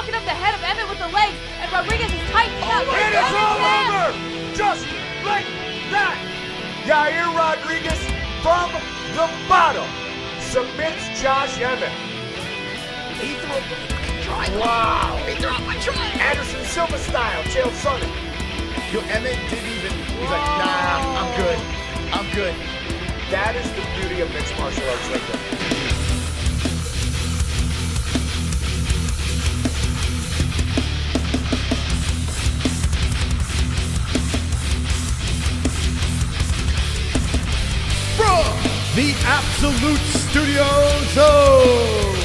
locking up the head of Emmett with the legs, and Rodriguez is tightening up. It is all over! Just like that! Yair Rodriguez from the bottom submits Josh Emmett. He threw up a try. Wow! He threw up a try. Anderson Silva style, Chael Sonnen. Yo, Emmett didn't even, he's like, nah, I'm good. I'm good. That is the beauty of mixed martial arts right there. From the Absolute Studios of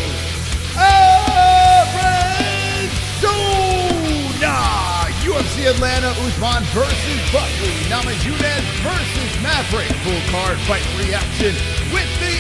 Arizona, UFC Atlanta, Usman versus Buckley Namajunas versus Maverick. Full card fight reaction with the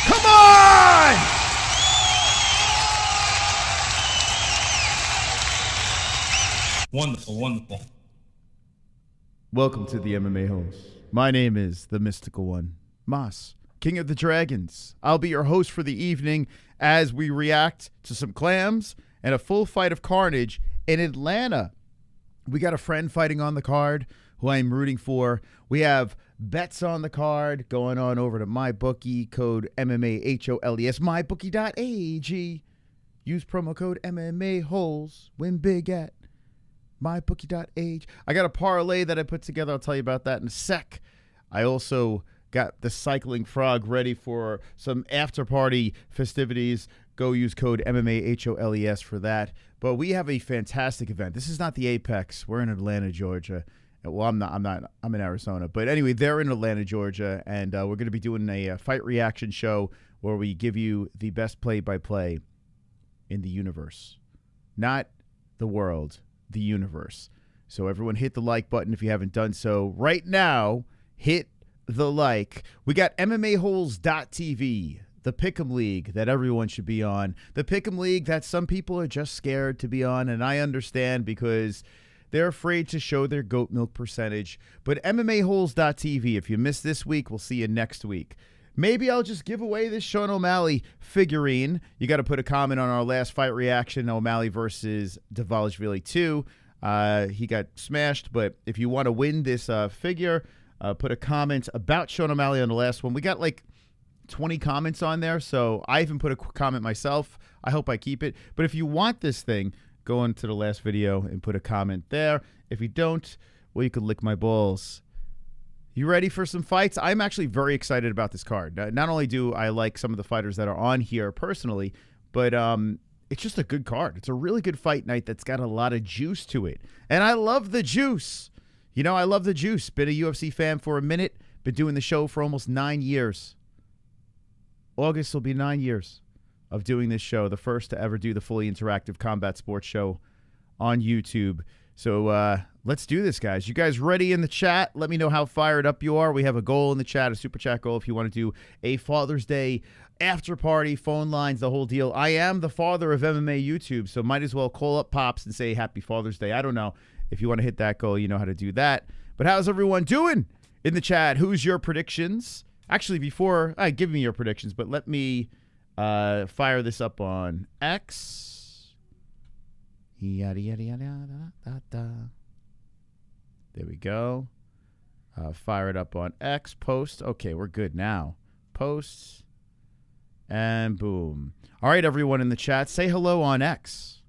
Come on! Wonderful, wonderful. Welcome to the MMA-Holes. My name is the mystical one, Mas, King of the Dragons. I'll be your host for the evening as we react to some clams and a full fight of carnage in Atlanta. We got a friend fighting on the card who I'm rooting for. We have bets on the card going on over to MyBookie, code MMA-HOLES, mybookie.ag. Use promo code MMA-Holes. Win big at mybookie.ag. I got a parlay that I put together. I'll tell you about that in a sec. I also got the Cycling Frog ready for some after-party festivities. Go use code MMA-HOLES for that. But we have a fantastic event. This is not the Apex. We're in Atlanta, Georgia. Well, I'm not. I'm in Arizona. But anyway, they're in Atlanta, Georgia, and we're going to be doing a fight reaction show where we give you the best play-by-play in the universe. Not the world, the universe. So everyone hit the like button if you haven't done so. Right now, hit the like. We got MMAHoles.tv, the Pick'em League that everyone should be on. The Pick'em League that some people are just scared to be on, and I understand because they're afraid to show their goat milk percentage. But MMAHoles.tv, if you missed this week, we'll see you next week. Maybe I'll just give away this Sean O'Malley figurine. You got to put a comment on our last fight reaction, O'Malley versus Dvalishvili 2. He got smashed, but if you want to win this figure, put a comment about Sean O'Malley on the last one. We got like 20 comments on there, so I even put a comment myself. I hope I keep it. But if you want this thing, go into the last video and put a comment there. If you don't, well, you could lick my balls. You ready for some fights? I'm actually very excited about this card. Not only do I like some of the fighters that are on here personally, but it's just a good card. It's a really good fight night that's got a lot of juice to it. And I love the juice. You know, I love the juice. Been a UFC fan for a minute. Been doing the show for almost 9 years. August will be 9 years of doing this show. The first to ever do the fully interactive combat sports show on YouTube. So let's do this, guys. You guys ready in the chat? Let me know how fired up you are. We have a goal in the chat, a super chat goal if you want to do a Father's Day after party, phone lines, the whole deal. I am the father of MMA YouTube, so might as well call up Pops and say Happy Father's Day. I don't know. If you want to hit that goal, you know how to do that. But how's everyone doing in the chat? Who's your predictions? Actually, before give me your predictions, but let me fire this up on X. Yada, yada, yada, yada, yada. There we go. Fire it up on X. Post. Okay, we're good now. Posts. And boom. All right, everyone in the chat, say hello on X.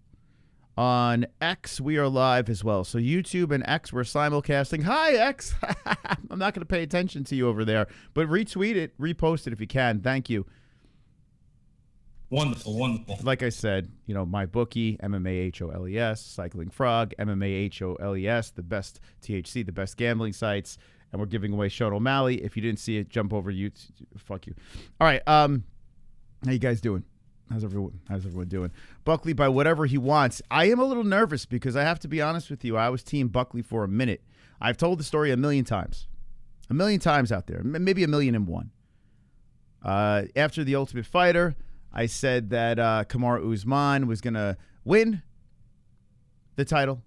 On X, we are live as well. So YouTube and X, we're simulcasting. Hi, X. I'm not going to pay attention to you over there, but retweet it, repost it if you can. Thank you. Wonderful, wonderful. Like I said, my bookie, MMA-Holes, Cycling Frog, MMA-Holes, the best THC, the best gambling sites, and we're giving away Sean O'Malley. If you didn't see it, jump over YouTube. Fuck you. All right, how you guys doing? How's everyone doing? Buckley by whatever he wants. I am a little nervous because I have to be honest with you. I was Team Buckley for a minute. I've told the story a million times out there, maybe 1,000,001. After the Ultimate Fighter, I said that Kamaru Usman was going to win the title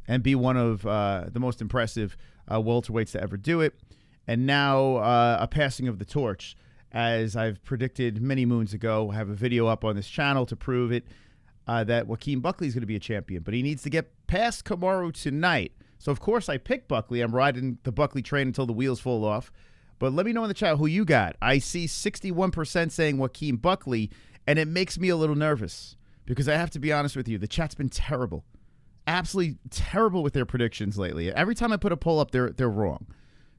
and be one of the most impressive welterweights to ever do it. And now a passing of the torch. As I've predicted many moons ago, I have a video up on this channel to prove it, that Joaquin Buckley is going to be a champion. But he needs to get past Kamaru tonight. So, of course, I picked Buckley. I'm riding the Buckley train until the wheels fall off. But let me know in the chat who you got. I see 61% saying Joaquin Buckley, and it makes me a little nervous because I have to be honest with you. The chat's been terrible. Absolutely terrible with their predictions lately. Every time I put a poll up, they're wrong.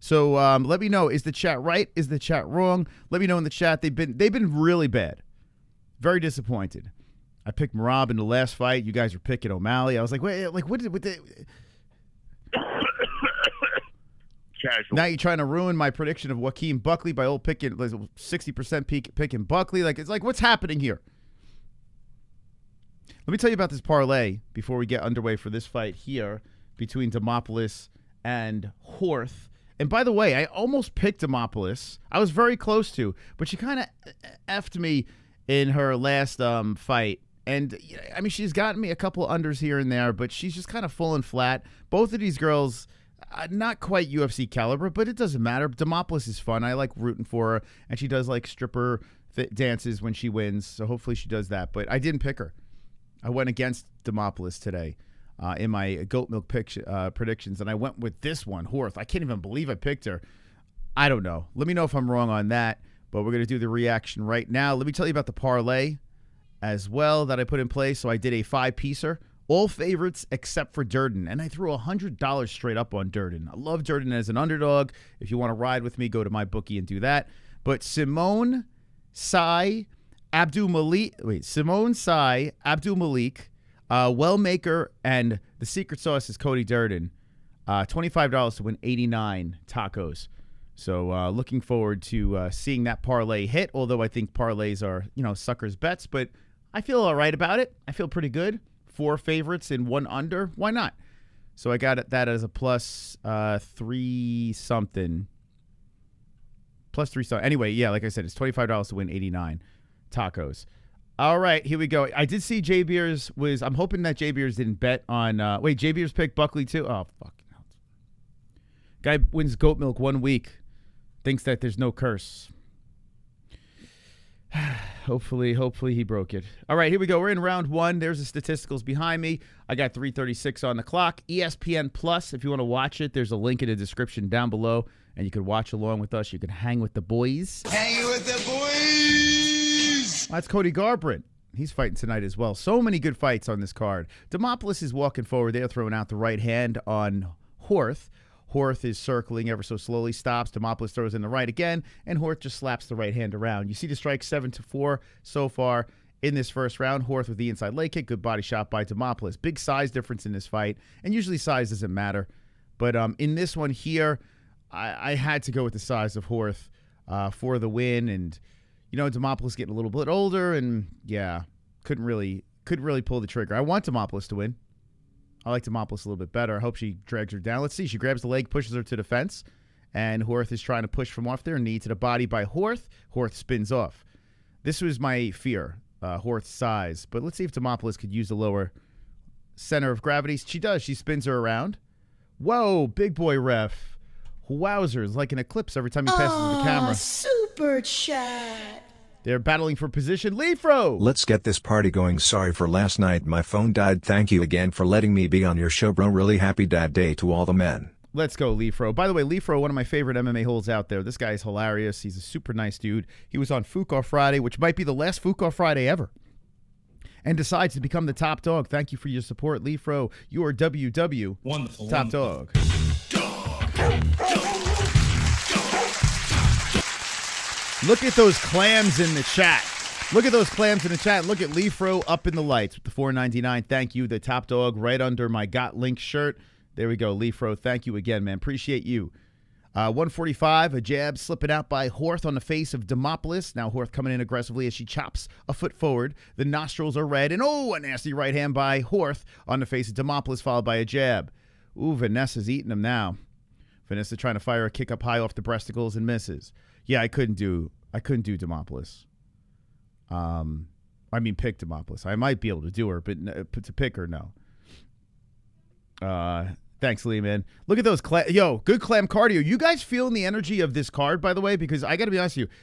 So let me know, is the chat right? Is the chat wrong? Let me know in the chat. They've been really bad. Very disappointed. I picked Marab in the last fight. You guys were picking O'Malley. I was like, wait, like what the Casual. Now you're trying to ruin my prediction of Joaquin Buckley by old picking 60% picking Buckley. It's like what's happening here? Let me tell you about this parlay before we get underway for this fight here between Demopoulos and Horth. And by the way, I almost picked Demopoulos. I was very close to, but she kind of effed me in her last fight. And, I mean, she's gotten me a couple unders here and there, but she's just kind of fallen flat. Both of these girls, not quite UFC caliber, but it doesn't matter. Demopoulos is fun. I like rooting for her, and she does like stripper dances when she wins, so hopefully she does that. But I didn't pick her. I went against Demopoulos today. In my goat milk predictions, and I went with this one, Horth. I can't even believe I picked her. I don't know. Let me know if I'm wrong on that, but we're going to do the reaction right now. Let me tell you about the parlay as well that I put in place. So I did a 5-piecer, all favorites except for Durden, and I threw $100 straight up on Durden. I love Durden as an underdog. If you want to ride with me, go to my bookie and do that. But Simone, Sai, Abdul-Malik, Wellmaker, and the secret sauce is Cody Durden. $25 to win 89 tacos. So looking forward to seeing that parlay hit, although I think parlays are, suckers' bets. But I feel all right about it. I feel pretty good. 4 favorites and 1 under. Why not? So I got that as a plus 3 something. Plus 3 something. Anyway, yeah, like I said, it's $25 to win 89 tacos. All right, here we go. I did see J Beers was. I'm hoping that J Beers didn't bet on. Wait, J Beers picked Buckley too. Oh fucking hell! Guy wins goat milk 1 week, thinks that there's no curse. hopefully he broke it. All right, here we go. We're in round 1. There's the statisticals behind me. I got 3:36 on the clock. ESPN Plus. If you want to watch it, there's a link in the description down below, and you can watch along with us. You can hang with the boys. Hanging with the boys. That's Cody Garbrandt. He's fighting tonight as well. So many good fights on this card. Demopoulos is walking forward. They're throwing out the right hand on Horth. Horth is circling ever so slowly, stops. Demopoulos throws in the right again, and Horth just slaps the right hand around. You see the strike 7-4 so far in this first round. Horth with the inside leg kick. Good body shot by Demopoulos. Big size difference in this fight, and usually size doesn't matter. But in this one here, I had to go with the size of Horth for the win, and Demopoulos getting a little bit older, and yeah, couldn't really pull the trigger. I want Demopoulos to win. I like Demopoulos a little bit better. I hope she drags her down. Let's see. She grabs the leg, pushes her to the fence, and Horth is trying to push from off there. Knee to the body by Horth. Horth spins off. This was my fear, Horth's size. But let's see if Demopoulos could use the lower center of gravity. She does. She spins her around. Whoa, big boy ref. Wowzers, like an eclipse every time he passes the camera. Super chat. They're battling for position. Leafro! Let's get this party going. Sorry for last night. My phone died. Thank you again for letting me be on your show, bro. Really happy dad day to all the men. Let's go, Leafro. By the way, Leafro, one of my favorite MMA-Holes out there. This guy is hilarious. He's a super nice dude. He was on Fuqar Friday, which might be the last Fuqar Friday ever. and decides to become the top dog. Thank you for your support, Leafro. You are WW Wonderful. top dog. Look at those clams in the chat. Look at those clams in the chat. Look at Leafro up in the lights with the $4.99. Thank you, the top dog, right under my Got Link shirt. There we go, Leafro. Thank you again, man. Appreciate you. 145, a jab slipping out by Horth on the face of Demopoulos. Now Horth coming in aggressively as she chops a foot forward. The nostrils are red. And, a nasty right hand by Horth on the face of Demopoulos, followed by a jab. Ooh, Vanessa's eating him now. Vanessa trying to fire a kick up high off the breasticles and misses. Yeah, I couldn't do Demopoulos. Pick Demopoulos. I might be able to do her, but to pick her, no. Thanks, Lee, man. Look at those good clam cardio. You guys feeling the energy of this card, by the way? Because I got to be honest with you,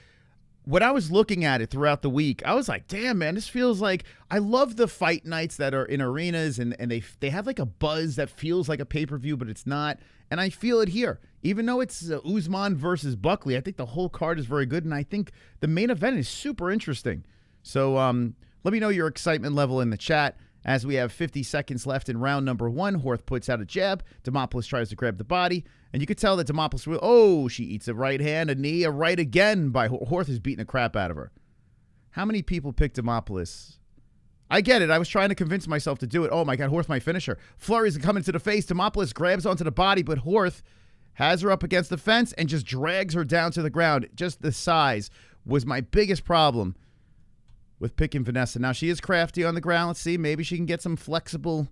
when I was looking at it throughout the week, I was like, damn, man, this feels like I love the fight nights that are in arenas and they have like a buzz that feels like a pay-per-view, but it's not. And I feel it here. Even though it's Usman versus Buckley, I think the whole card is very good, and I think the main event is super interesting. So let me know your excitement level in the chat. As we have 50 seconds left in round number 1, Horth puts out a jab. Demopoulos tries to grab the body. And you could tell that Demopoulos she eats a right hand, a knee, a right again by Horth is beating the crap out of her. How many people picked Demopoulos? I get it. I was trying to convince myself to do it. Oh, my God, Horth, my finisher. Flurries coming to the face. Demopoulos grabs onto the body, but Horth has her up against the fence and just drags her down to the ground. Just the size was my biggest problem with picking Vanessa. Now, she is crafty on the ground. Let's see. Maybe she can get some flexible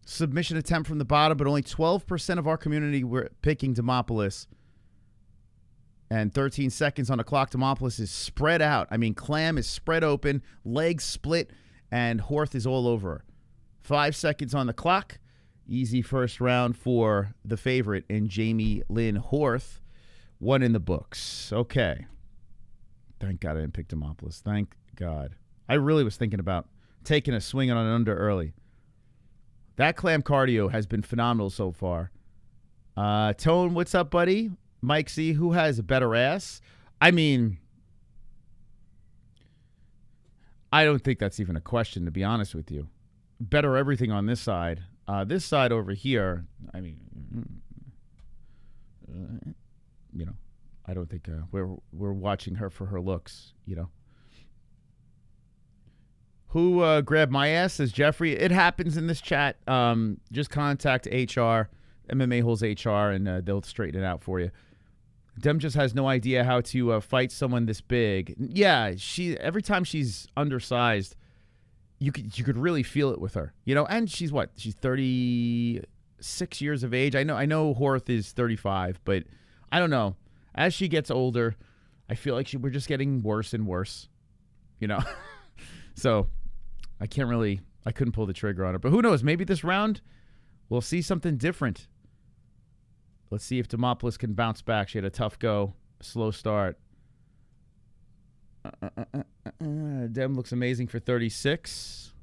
submission attempt from the bottom, but only 12% of our community were picking Demopoulos. And 13 seconds on the clock. Demopoulos is spread out. Clam is spread open, legs split, and Horth is all over her. 5 seconds on the clock. Easy first round for the favorite in Jamey-Lyn Horth. 1 in the books. Okay. Thank God I didn't pick Demopoulos. Thank God. I really was thinking about taking a swing on an under early. That clam cardio has been phenomenal so far. Tone, what's up, buddy? Mike C, who has a better ass? I don't think that's even a question, to be honest with you. Better everything on this side. This side over here, I don't think we're watching her for her looks, Who grabbed my ass, says Jeffrey. It happens in this chat. Just contact HR, MMA-Holes HR, and they'll straighten it out for you. Dem just has no idea how to fight someone this big. Yeah, every time she's undersized, you could really feel it with her, And she's what? She's 36 years of age. I know Horth is 35, but I don't know. As she gets older, I feel like we're just getting worse and worse, So I couldn't pull the trigger on her. But who knows? Maybe this round we'll see something different. Let's see if Demopoulos can bounce back. She had a tough go, slow start. Dem looks amazing for 36.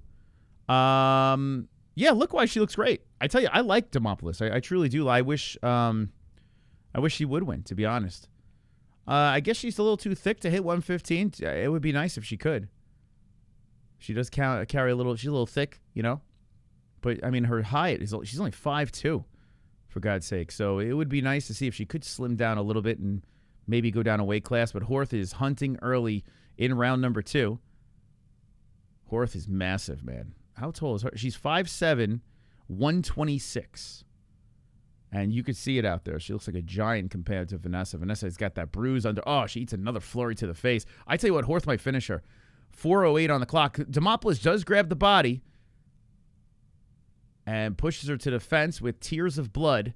Yeah, look why she looks great. I tell you, I like Demopoulos. I truly do. I wish she would win, to be honest. I guess she's a little too thick to hit 115. It would be nice if she could. She does carry a little. She's a little thick, But, her height she's only 5'2", for God's sake. So it would be nice to see if she could slim down a little bit and maybe go down a weight class. But Horth is hunting early in round number 2. Horth is massive, man. How tall is her? She's 5'7", 126. And you could see it out there. She looks like a giant compared to Vanessa. Vanessa's got that bruise under. Oh, she eats another flurry to the face. I tell you what, Horth might finish her. 4:08 on the clock. Demopoulos does grab the body and pushes her to the fence with tears of blood.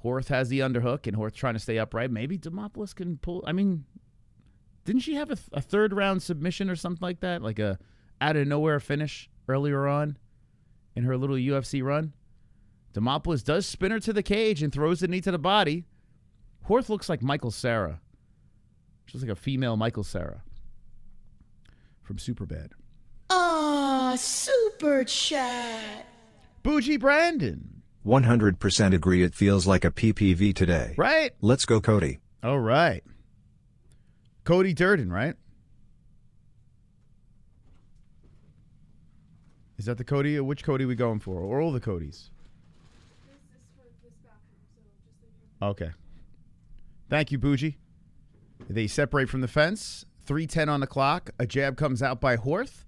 Horth has the underhook, and Horth trying to stay upright. Maybe Demopoulos can pull. Didn't she have a third-round submission or something like that? Like a out-of-nowhere finish earlier on in her little UFC run? Demopoulos does spin her to the cage and throws the knee to the body. Horth looks like Michael Cera. She looks like a female Michael Cera from Superbad. Super chat. Bougie Brandon. 100% agree, it feels like a PPV today. Right? Let's go, Cody. All right. Cody Durden, right? Is that the Cody? Which Cody we going for? Or all the Codys? Okay. Thank you, Bougie. They separate from the fence. 3:10 on the clock. A jab comes out by Horth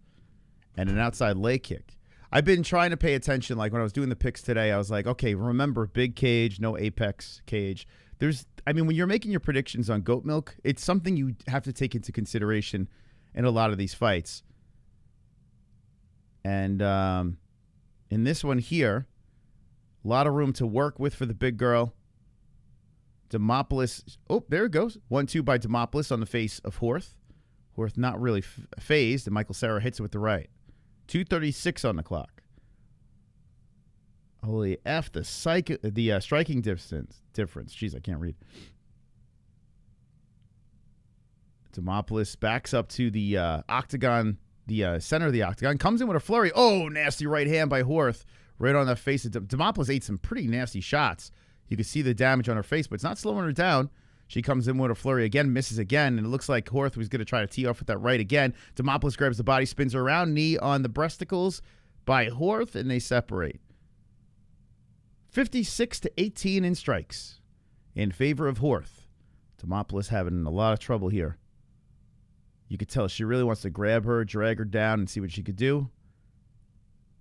and an outside leg kick. I've been trying to pay attention. Like when I was doing the picks today, I was like, okay, remember, big cage, no apex cage. When you're making your predictions on goat milk, it's something you have to take into consideration in a lot of these fights. And in this one here, a lot of room to work with for the big girl. Demopoulos. Oh, there it goes. 1-2 by Demopoulos on the face of Horth. Horth not really phased, and Michael Cera hits it with the right. 2:36 on the clock. Holy F, the striking difference. Jeez, I can't read. Demopoulos backs up to the octagon, the center of the octagon, comes in with a flurry. Oh, nasty right hand by Horth, right on the face of Demopoulos. Ate some pretty nasty shots. You can see the damage on her face, but it's not slowing her down. She comes in with a flurry again, misses again, and it looks like Horth was going to try to tee off with that right again. Demopoulos grabs the body, spins her around, knee on the breasticles by Horth, and they separate. 56-18 in strikes in favor of Horth. Demopoulos having a lot of trouble here. You could tell she really wants to grab her, drag her down, and see what she could do.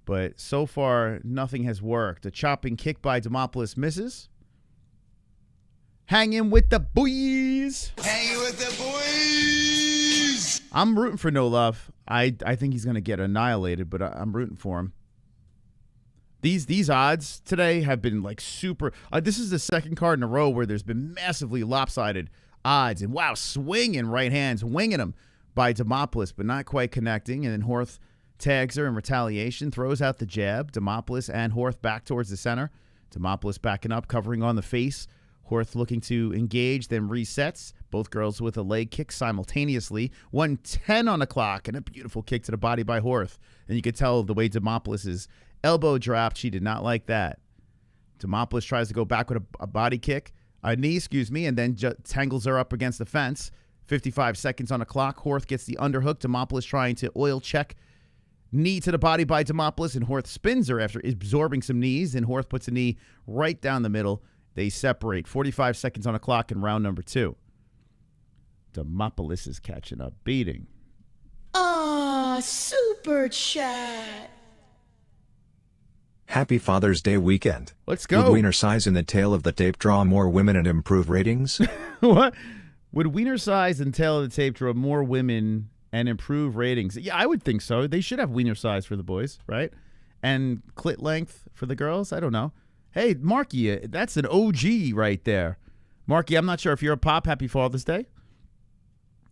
But so far, nothing has worked. A chopping kick by Demopoulos misses. Hanging with the boys. Hanging with the boys. I'm rooting for No Love. I think he's going to get annihilated, but I'm rooting for him. These odds today have been like super. This is the second card in a row where there's been massively lopsided odds. And wow, swinging right hands, winging them by Demopoulos, but not quite connecting. And then Horth tags her in retaliation, throws out the jab. Demopoulos and Horth back towards the center. Demopoulos backing up, covering on the face. Horth looking to engage, then resets. Both girls with a leg kick simultaneously. 1:10 on the clock, and a beautiful kick to the body by Horth. And you could tell the way Demopoulos' elbow dropped, she did not like that. Demopoulos tries to go back with a body kick, a knee, and then tangles her up against the fence. 55 seconds on the clock. Horth gets the underhook. Demopoulos trying to oil check. Knee to the body by Demopoulos, and Horth spins her after absorbing some knees, and Horth puts a knee right down the middle. They separate. 45 seconds on the clock in round number 2. Demopoulos is catching a beating. Super chat. Happy Father's Day weekend. Let's go. Would wiener size in the tail of the tape draw more women and improve ratings? What? Would wiener size and tail of the tape draw more women and improve ratings? Yeah, I would think so. They should have wiener size for the boys, right? And clit length for the girls? I don't know. Hey, Marky, that's an OG right there. Marky, I'm not sure if you're a pop. Happy Father's Day.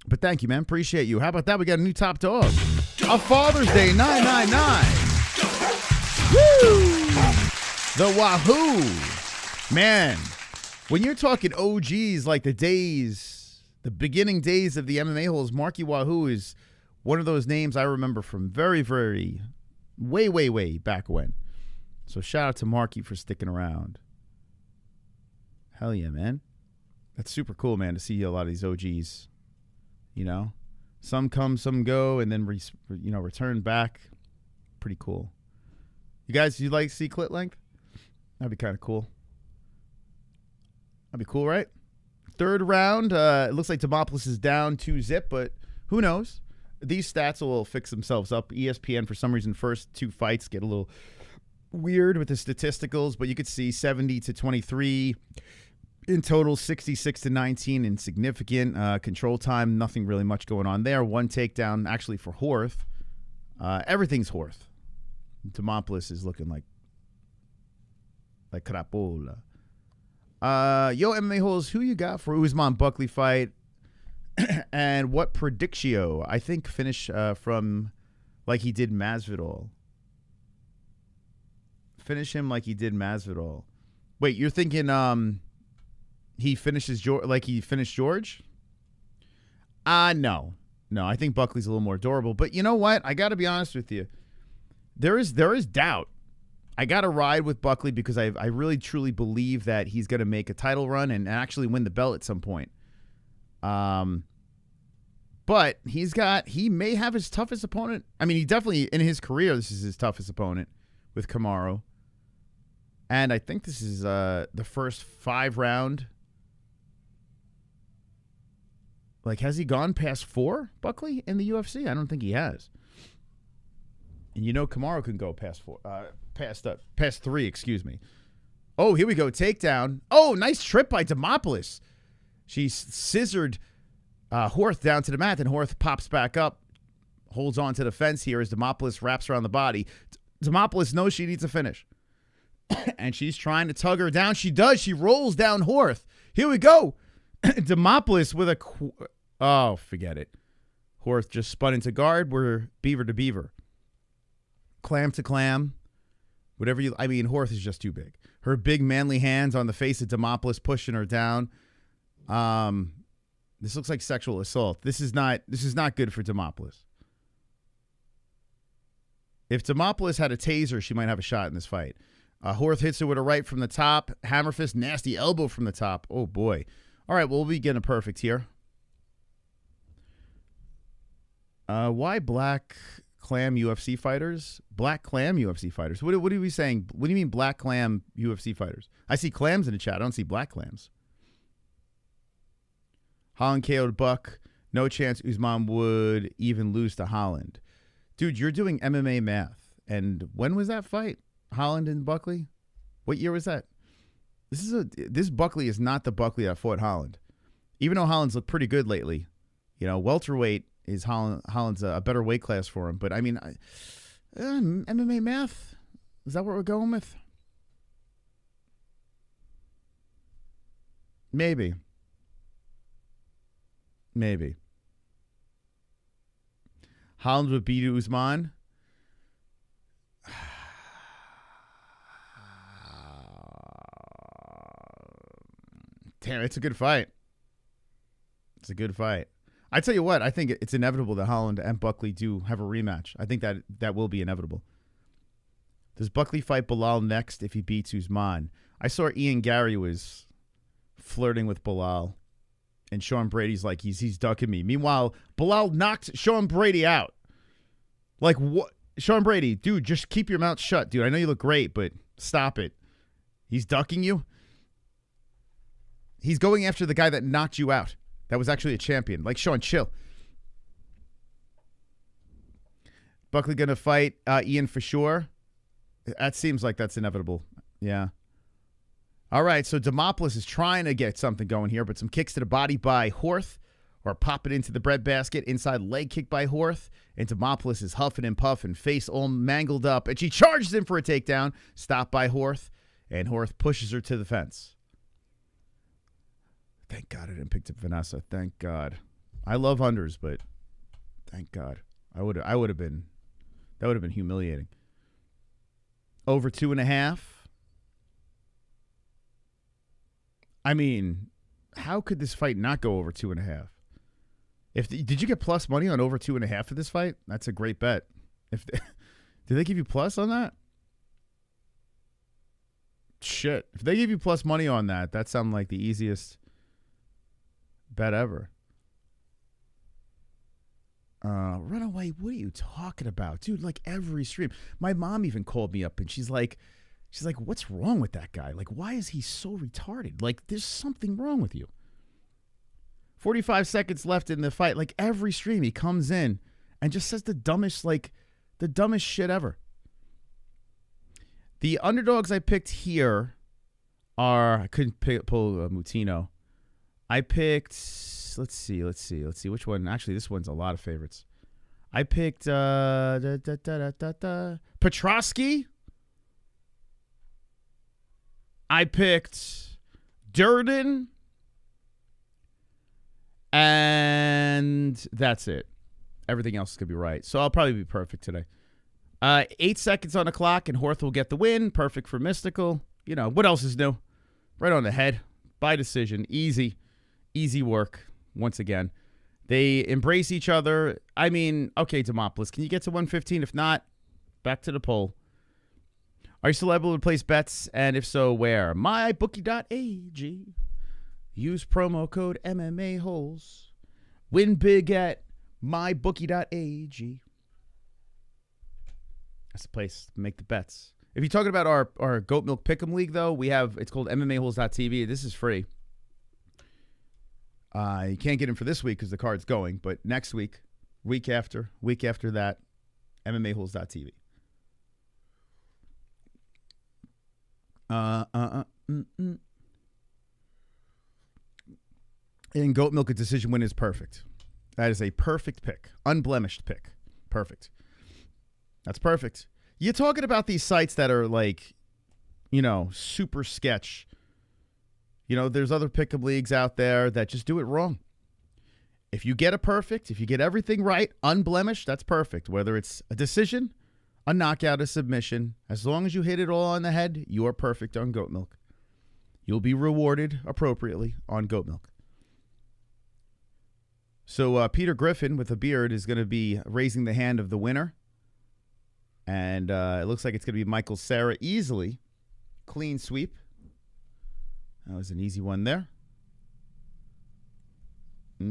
But thank you, man. Appreciate you. How about that? We got a new top dog. A Father's Day 999. Woo! The Wahoo. Man, when you're talking OGs like the beginning days of the MMA-Holes, Marky Wahoo is one of those names I remember from very, very, way back when. So shout out to Marky for sticking around. Hell yeah, man. That's super cool, man, to see a lot of these OGs. You know, some come, some go, and then return back. Pretty cool. You guys, you like to see clit length? That'd be kind of cool. That'd be cool, right? Third round. It looks like Demopoulos is down 2-0, but who knows? These stats will fix themselves up. ESPN, for some reason, first 2 fights get a little weird with the statisticals, but you could see 70-23 in total, 66-19 insignificant. Control time, nothing really much going on there. 1 takedown actually for Horth. Everything's Horth. Demopoulos is looking like crapola. Yo, MMA-Holes, who you got for Usman Buckley fight? And what predictio? I think finish from like he did Masvidal. Finish him like he did Masvidal. Wait, you're thinking he finishes like he finished George? No. I think Buckley's a little more durable. But you know what? I got to be honest with you. There is doubt. I got to ride with Buckley because I really truly believe that he's going to make a title run and actually win the belt at some point. But he may have his toughest opponent. I mean, he definitely, in his career, this is his toughest opponent with Kamaru. And I think this is the first 5-round. Like, has he gone past 4, Buckley, in the UFC? I don't think he has. And you know Kamaru can go past 3, excuse me. Oh, here we go. Takedown. Oh, nice trip by Demopoulos. She scissored Horth down to the mat, and Horth pops back up, holds on to the fence here as Demopoulos wraps around the body. Demopoulos knows she needs a finish. And she's trying to tug her down. She does. She rolls down Horth. Here we go. Demopoulos with a... Oh, forget it. Horth just spun into guard. We're beaver to beaver. Clam to clam. Whatever you... I mean, Horth is just too big. Her big manly hands on the face of Demopoulos pushing her down. This looks like sexual assault. This is not good for Demopoulos. If Demopoulos had a taser, she might have a shot in this fight. Horth hits her with a right from the top. Hammer fist, nasty elbow from the top. Oh, boy. All right, well, we'll be getting a perfect here. Why black clam UFC fighters? Black clam UFC fighters. What are we saying? What do you mean black clam UFC fighters? I see clams in the chat. I don't see black clams. Holland KO'd Buck. No chance Usman would even lose to Holland. Dude, you're doing MMA math. And when was that fight? Holland and Buckley? What year was that? This Buckley is not the Buckley that fought Holland. Even though Holland's looked pretty good lately. You know, welterweight is Holland's a better weight class for him. But, I mean, MMA math? Is that what we're going with? Maybe. Holland would beat Usman. Damn, it's a good fight. It's a good fight. I tell you what, I think it's inevitable that Holland and Buckley do have a rematch. I think that will be inevitable. Does Buckley fight Bilal next if he beats Usman? I saw Ian Gary was flirting with Bilal. And Sean Brady's like, he's ducking me. Meanwhile, Bilal knocked Sean Brady out. Like, what? Sean Brady, dude, just keep your mouth shut, dude. I know you look great, but stop it. He's ducking you. He's going after the guy that knocked you out. That was actually a champion. Like, Sean, chill. Buckley going to fight Ian for sure. That seems like that's inevitable. Yeah. All right, so Demopoulos is trying to get something going here, but some kicks to the body by Horth, or pop it into the breadbasket, inside leg kick by Horth, and Demopoulos is huffing and puffing, face all mangled up, and she charges him for a takedown, stopped by Horth, and Horth pushes her to the fence. Thank God I didn't pick up Vanessa. Thank God. I love unders, but thank God. That would have been humiliating. Over 2.5. I mean, how could this fight not go over 2.5? Did you get plus money on over 2.5 for this fight? That's a great bet. Did they give you plus on that? Shit. If they give you plus money on that, that sounds like the easiest bet ever. Runaway, what are you talking about? Dude, like every stream. My mom even called me up and she's like, what's wrong with that guy? Like, why is he so retarded? Like, there's something wrong with you. 45 seconds left in the fight. Like, every stream he comes in and just says the dumbest shit ever. The underdogs I picked here are, I couldn't pull Moutinho. I picked, let's see. Which one? Actually, this one's a lot of favorites. I picked Petrosky. I picked Durden. And that's it. Everything else is going to be right. So I'll probably be perfect today. 8 seconds on the clock, and Horth will get the win. Perfect for Mystical. You know, what else is new? Right on the head. By decision. Easy work. Once again. They embrace each other. I mean, okay, Demopoulos, can you get to 115? If not, back to the poll. Are you still able to place bets? And if so, where? MyBookie.ag. Use promo code MMA-Holes. Win big at MyBookie.ag. That's the place to make the bets. If you're talking about our Goat Milk Pick'em League, though, it's called MMA-Holes.tv. This is free. You can't get in for this week because the card's going, but next week, week after that, MMA-Holes.tv. In Goat Milk, a decision win is perfect. That is a perfect pick. Unblemished pick. Perfect. That's perfect. You're talking about these sites that are like, super sketch. There's other pick'em leagues out there that just do it wrong. If you get if you get everything right, unblemished, that's perfect. Whether it's a decision, a knockout, a submission, as long as you hit it all on the head, you are perfect on Goat Milk. You'll be rewarded appropriately on Goat Milk. So Peter Griffin with a beard is going to be raising the hand of the winner. And it looks like it's going to be Michael Cera easily. Clean sweep. That was an easy one there. I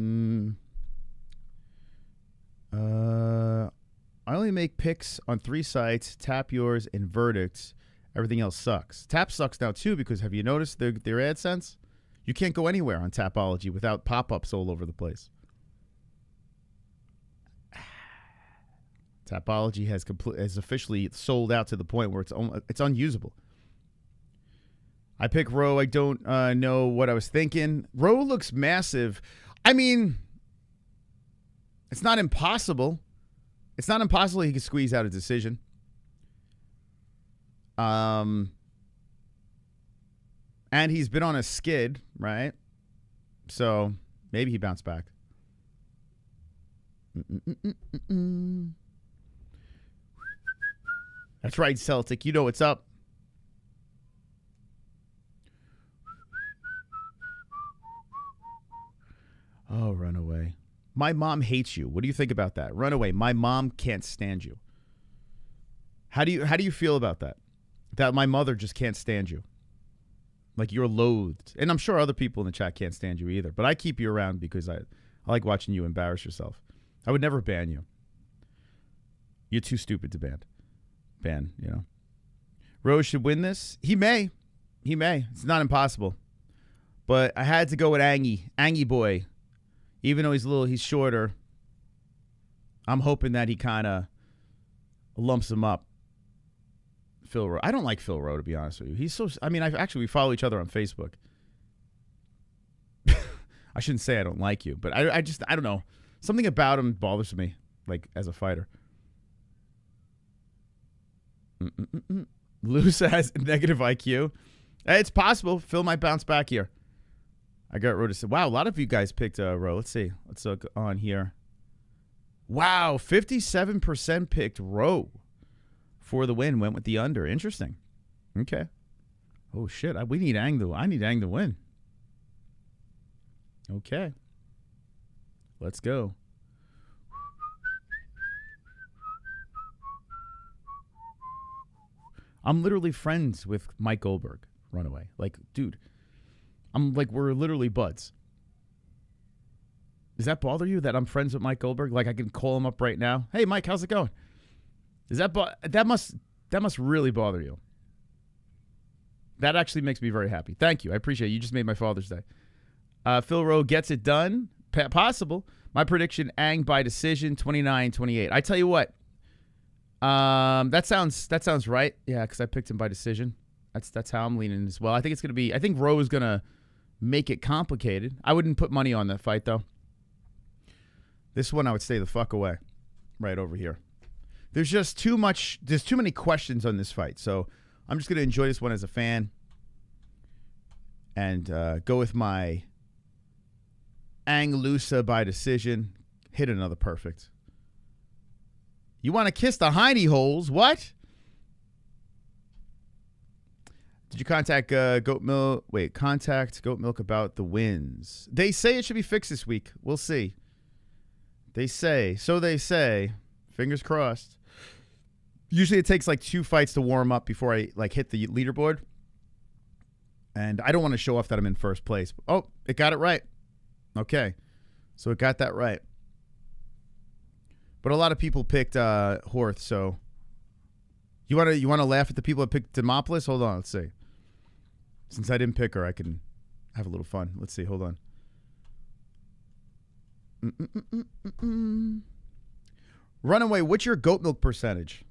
only make picks on 3 sites, Tap Yours and Verdicts. Everything else sucks. Tap sucks now, too, because have you noticed their AdSense? You can't go anywhere on Tapology without pop-ups all over the place. Tapology has officially sold out to the point where it's unusable. I pick Rowe. I don't know what I was thinking. Rowe looks massive. I mean, it's not impossible. It's not impossible he could squeeze out a decision. And he's been on a skid, right? So maybe he bounced back. That's right, Celtic. You know what's up. Oh, Runaway. My mom hates you. What do you think about that? Runaway. My mom can't stand you. How do you feel about that? That my mother just can't stand you. Like you're loathed. And I'm sure other people in the chat can't stand you either. But I keep you around because I like watching you embarrass yourself. I would never ban you. You're too stupid to ban. Rose should win this. He may. It's not impossible. But I had to go with Angie boy. Even though he's shorter, I'm hoping that he kind of lumps him up. Phil Rowe. I don't like Phil Rowe, to be honest with you. He's so. I mean, we follow each other on Facebook. I shouldn't say I don't like you, but I don't know. Something about him bothers me, like as a fighter. Loosa has negative IQ. It's possible. Phil might bounce back here. I got Rowe to say, wow, a lot of you guys picked Rowe. Let's see. Let's look on here. Wow, 57% picked Rowe for the win. Went with the under. Interesting. Okay. Oh, shit. We need Ange I need Ange to win. Okay. Let's go. I'm literally friends with Mike Goldberg. Runaway. Like, dude. We're literally buds. Does that bother you that I'm friends with Mike Goldberg? Like I can call him up right now. Hey, Mike, how's it going? Does that must really bother you? That actually makes me very happy. Thank you. I appreciate it. You just made my Father's Day. Phil Rowe gets it done. Possible. My prediction, Ange by decision, 29-28. I tell you what. That sounds right. Yeah, because I picked him by decision. That's how I'm leaning as well. I think Rowe is gonna make it complicated. I wouldn't put money on that fight though. This one I would stay the fuck away. Right over here. There's just too many questions on this fight. So I'm just gonna enjoy this one as a fan. And go with my Ange Loosa by decision. Hit another perfect. You want to kiss the hiney holes? What? Did you contact Goat Milk? Wait, contact Goat Milk about the wins. They say it should be fixed this week. We'll see. They say. So they say. Fingers crossed. Usually it takes like 2 fights to warm up before I hit the leaderboard. And I don't want to show off that I'm in first place. Oh, it got it right. Okay. So it got that right. But a lot of people picked Horth, so you want to laugh at the people that picked Demopoulos? Hold on, let's see. Since I didn't pick her, I can have a little fun. Let's see, hold on. Runaway, what's your goat milk percentage?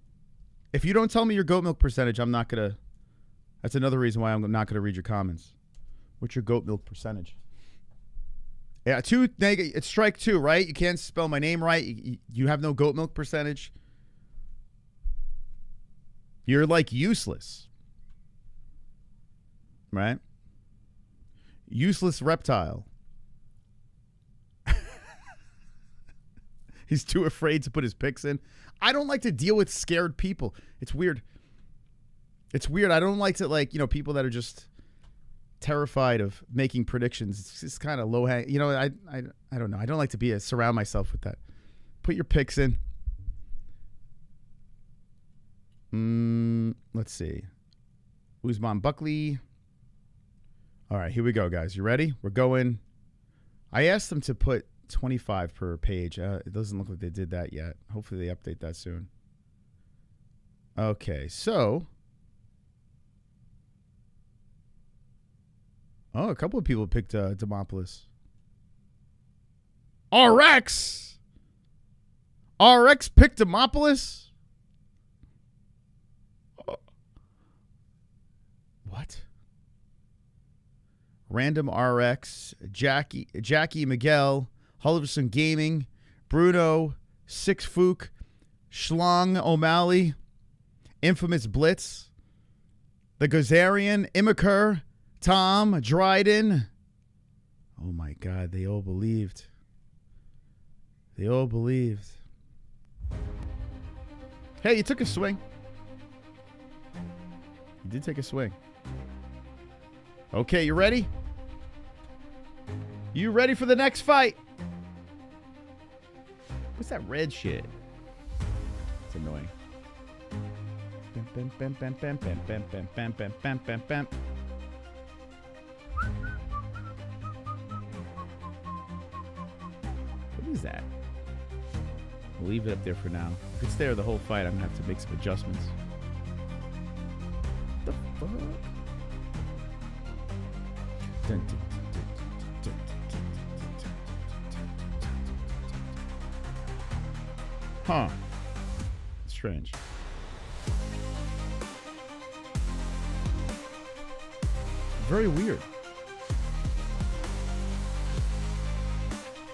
If you don't tell me your goat milk percentage, I'm not going to... That's another reason why I'm not going to read your comments. What's your goat milk percentage? Yeah, it's strike 2, right? You can't spell my name right. You have no goat milk percentage. You're like useless. Right? Useless reptile. He's too afraid to put his picks in. I don't like to deal with scared people. It's weird. It's weird. I don't like to, like, people that are just terrified of making predictions. It's just kind of low hang. I don't know. I don't like to surround myself with that. Put your picks in. Let's see. Usman Buckley. All right, here we go, guys. You ready? We're going. I asked them to put 25 per page. It doesn't look like they did that yet. Hopefully they update that soon. Okay, so. Oh, a couple of people picked Demopoulos. RX picked Demopoulos? What? Random RX, Jackie Miguel, Hulverson Gaming, Bruno, Six Fook, Schlong O'Malley, Infamous Blitz, The Gazarian, Immaker, Tom, Dryden. Oh my God, they all believed. They all believed. Hey, you took a swing. You did take a swing. Okay, you ready? You ready for the next fight? What's that red shit? It's annoying. Bam, bam, bam, bam, bam, bam, bam, bam, bam, bam, bam, bam. What is that? We'll leave it up there for now. If it's there the whole fight, I'm gonna have to make some adjustments. The fuck? Huh. Strange. Very weird.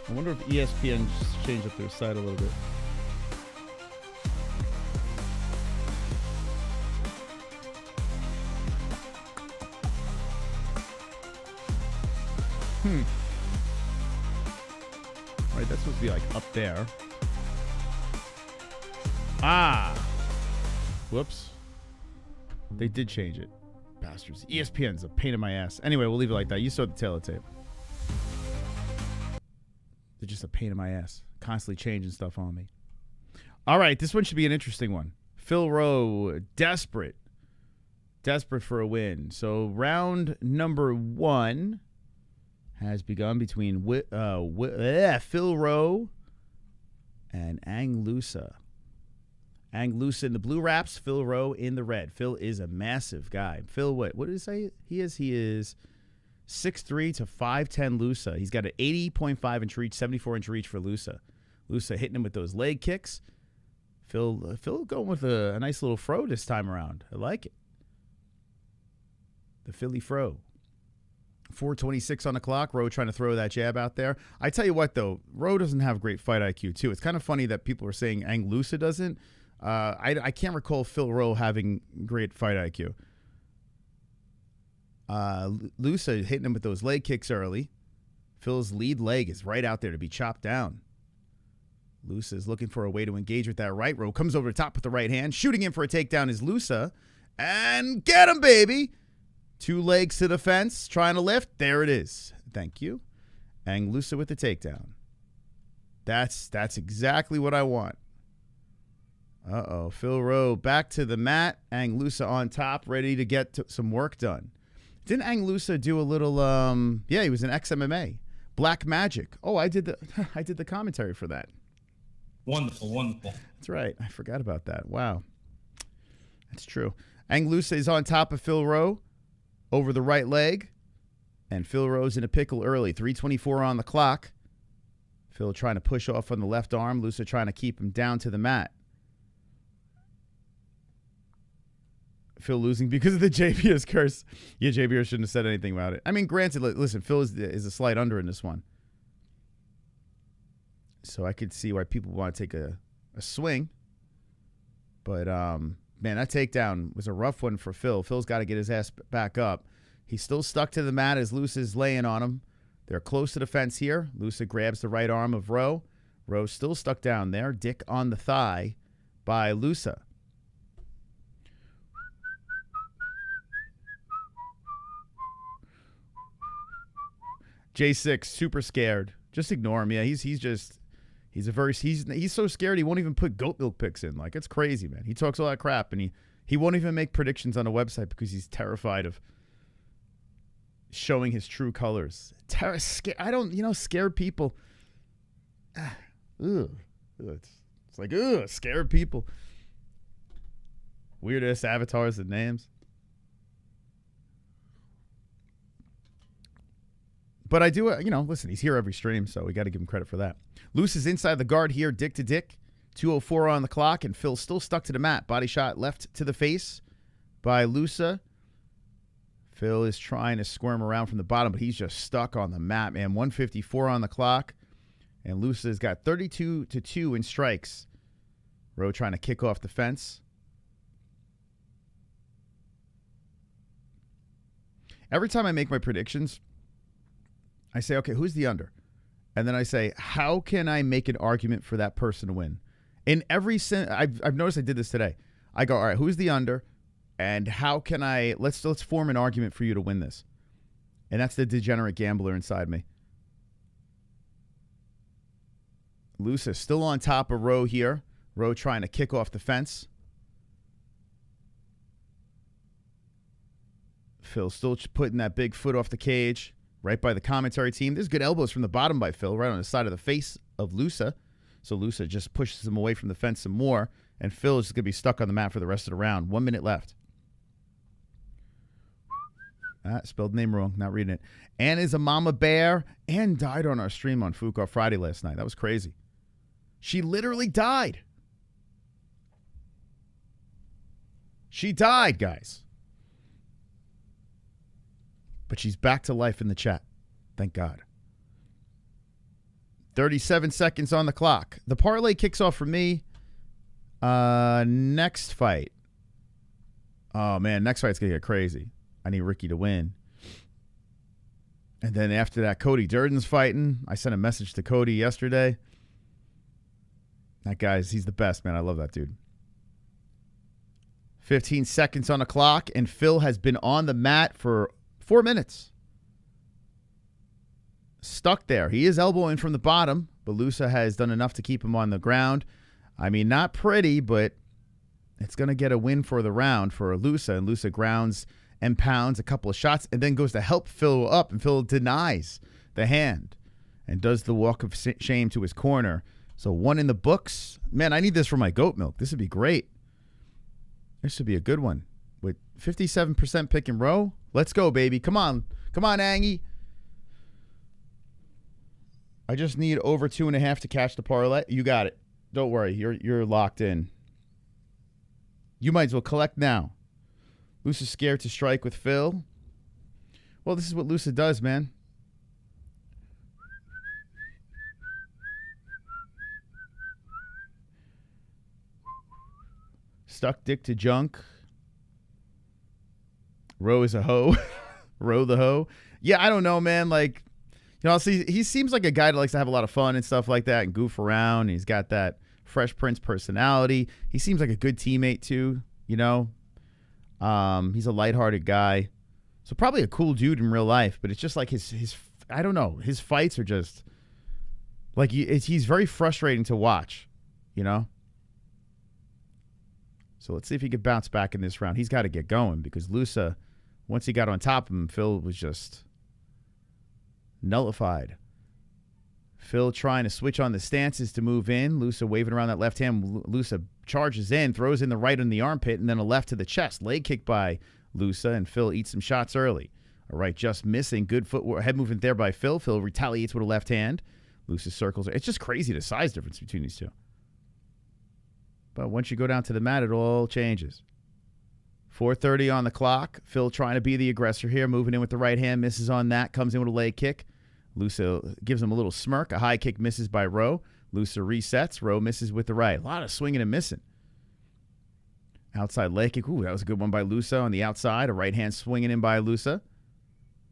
I wonder if ESPN just changed up their site a little bit. Right, that's supposed to be like up there. Ah. Whoops. They did change it. Bastards. ESPN's a pain in my ass. Anyway, we'll leave it like that. You saw the tail of the tape. They're just a pain in my ass. Constantly changing stuff on me. All right, this one should be an interesting one. Phil Rowe, desperate. Desperate for a win. So round number 1 has begun between Phil Rowe and Ange Loosa. Ange Loosa in the blue wraps, Phil Rowe in the red. Phil is a massive guy. Phil, what did it say he is? He is 6'3" to 5'10" Loosa. He's got an 80.5 inch reach, 74 inch reach for Loosa. Loosa hitting him with those leg kicks. Phil going with a nice little fro this time around. I like it. The Philly fro. 4:26 on the clock. Rowe trying to throw that jab out there. I tell you what, though, Rowe doesn't have great fight IQ, too. It's kind of funny that people are saying Ange Loosa doesn't. I can't recall Phil Rowe having great fight IQ. Loosa hitting him with those leg kicks early. Phil's lead leg is right out there to be chopped down. Loosa is looking for a way to engage with that right. Rowe comes over the top with the right hand. Shooting in for a takedown is Loosa. And get him, baby. 2 legs to the fence. Trying to lift. There it is. Thank you. Ange Loosa with the takedown. That's exactly what I want. Uh-oh. Phil Rowe back to the mat. Ange Loosa on top, ready to get some work done. Didn't Ange Loosa do a little, he was in XMMA. Black Magic. Oh, I did the commentary for that. Wonderful. That's right. I forgot about that. Wow. That's true. Loosa is on top of Phil Rowe over the right leg. And Phil Rowe's in a pickle early. 3:24 on the clock. Phil trying to push off on the left arm. Loosa trying to keep him down to the mat. Phil losing because of the JBS curse. Yeah, JBS shouldn't have said anything about it. I mean, granted, listen, Phil is a slight under in this one. So I could see why people want to take a swing. But, man, that takedown was a rough one for Phil. Phil's got to get his ass back up. He's still stuck to the mat as Loosa's laying on him. They're close to the fence here. Loosa grabs the right arm of Rowe. Rowe's still stuck down there. Dick on the thigh by Loosa. J6, super scared. Just ignore him. Yeah, he's so scared he won't even put goat milk pics in. Like, it's crazy, man. He talks all that crap, and he won't even make predictions on the website because he's terrified of showing his true colors. Scared people. It's like, scared people. Weird-ass avatars and names. But I do, listen, he's here every stream, so we got to give him credit for that. Loose is inside the guard here, dick to dick. 2:04 on the clock, and Phil's still stuck to the mat. Body shot left to the face by Loosa. Phil is trying to squirm around from the bottom, but he's just stuck on the mat, man. 1:54 on the clock, and Loosa's got 32-2 in strikes. Rowe trying to kick off the fence. Every time I make my predictions, I say, okay, who's the under? And then I say, how can I make an argument for that person to win? In every I've noticed I did this today. I go, all right, who's the under? And how can I let's form an argument for you to win this? And that's the degenerate gambler inside me. Loosa still on top of Rowe here. Rowe trying to kick off the fence. Phil still putting that big foot off the cage. Right by the commentary team. There's good elbows from the bottom by Phil, right on the side of the face of Loosa. So Loosa just pushes him away from the fence some more, and Phil is going to be stuck on the mat for the rest of the round. 1 minute left. Spelled the name wrong. Not reading it. Anne is a mama bear. Anne died on our stream on Fuka Friday last night. That was crazy. She literally died. She died, guys. But she's back to life in the chat. Thank God. 37 seconds on the clock. The parlay kicks off for me. Next fight. Oh, man. Next fight's going to get crazy. I need Ricky to win. And then after that, Cody Durden's fighting. I sent a message to Cody yesterday. That guy's, he's the best, man. I love that dude. 15 seconds on the clock, and Phil has been on the mat for 4 minutes. Stuck there. He is elbowing from the bottom, but Loosa has done enough to keep him on the ground. I mean, not pretty, but it's going to get a win for the round for Loosa. And Loosa grounds and pounds a couple of shots and then goes to help Phil up, and Phil denies the hand and does the walk of shame to his corner. So 1 in the books. Man, I need this for my goat milk. This would be great. This would be a good one. With 57% pick and row. Let's go, baby. Come on. Come on, Angie. I just need over 2.5 to cash the parlay. You got it. Don't worry. You're locked in. You might as well collect now. Loosa's scared to strike with Phil. Well, this is what Loosa does, man. Stuck dick to junk. Rowe is a hoe. Rowe the hoe. Yeah, I don't know, man. Like, see, he seems like a guy that likes to have a lot of fun and stuff like that and goof around. He's got that Fresh Prince personality. He seems like a good teammate too, He's a lighthearted guy. So probably a cool dude in real life, but it's just like his I don't know. His fights are just like he's very frustrating to watch, So let's see if he could bounce back in this round. He's got to get going because Loosa, once he got on top of him, Phil was just nullified. Phil trying to switch on the stances to move in. Loosa waving around that left hand. Loosa charges in, throws in the right on the armpit, and then a left to the chest. Leg kick by Loosa, and Phil eats some shots early. All right, just missing. Good footwork, head movement there by Phil. Phil retaliates with a left hand. Loosa circles. It's just crazy the size difference between these two. But once you go down to the mat, it all changes. 4:30 on the clock. Phil trying to be the aggressor here, moving in with the right hand, misses on that, comes in with a leg kick. Loosa gives him a little smirk. A high kick misses by Rowe. Loosa resets. Rowe misses with the right. A lot of swinging and missing. Outside leg kick. Ooh, that was a good one by Loosa on the outside. A right hand swinging in by Loosa.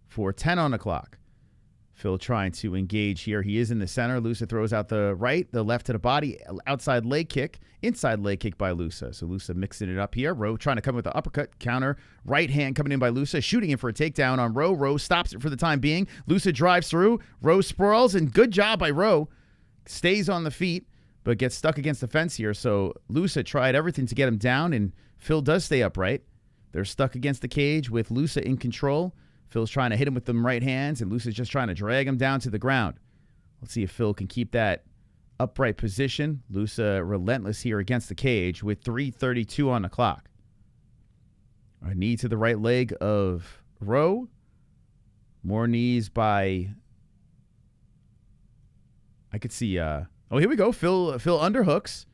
4:10 on the clock. Phil trying to engage here. He is in the center. Loosa throws out the right, the left to the body. Outside leg kick. Inside leg kick by Loosa. So Loosa mixing it up here. Rowe trying to come with the uppercut counter. Right hand coming in by Loosa. Shooting in for a takedown on Rowe. Rowe stops it for the time being. Loosa drives through. Rowe sprawls, and good job by Rowe. Stays on the feet, but gets stuck against the fence here. So Loosa tried everything to get him down, and Phil does stay upright. They're stuck against the cage with Loosa in control. Phil's trying to hit him with them right hands, and Loosa's just trying to drag him down to the ground. Let's see if Phil can keep that upright position. Loosa relentless here against the cage with 3:32 on the clock. A knee to the right leg of Rowe. More knees by... I could see... here we go. Phil underhooks.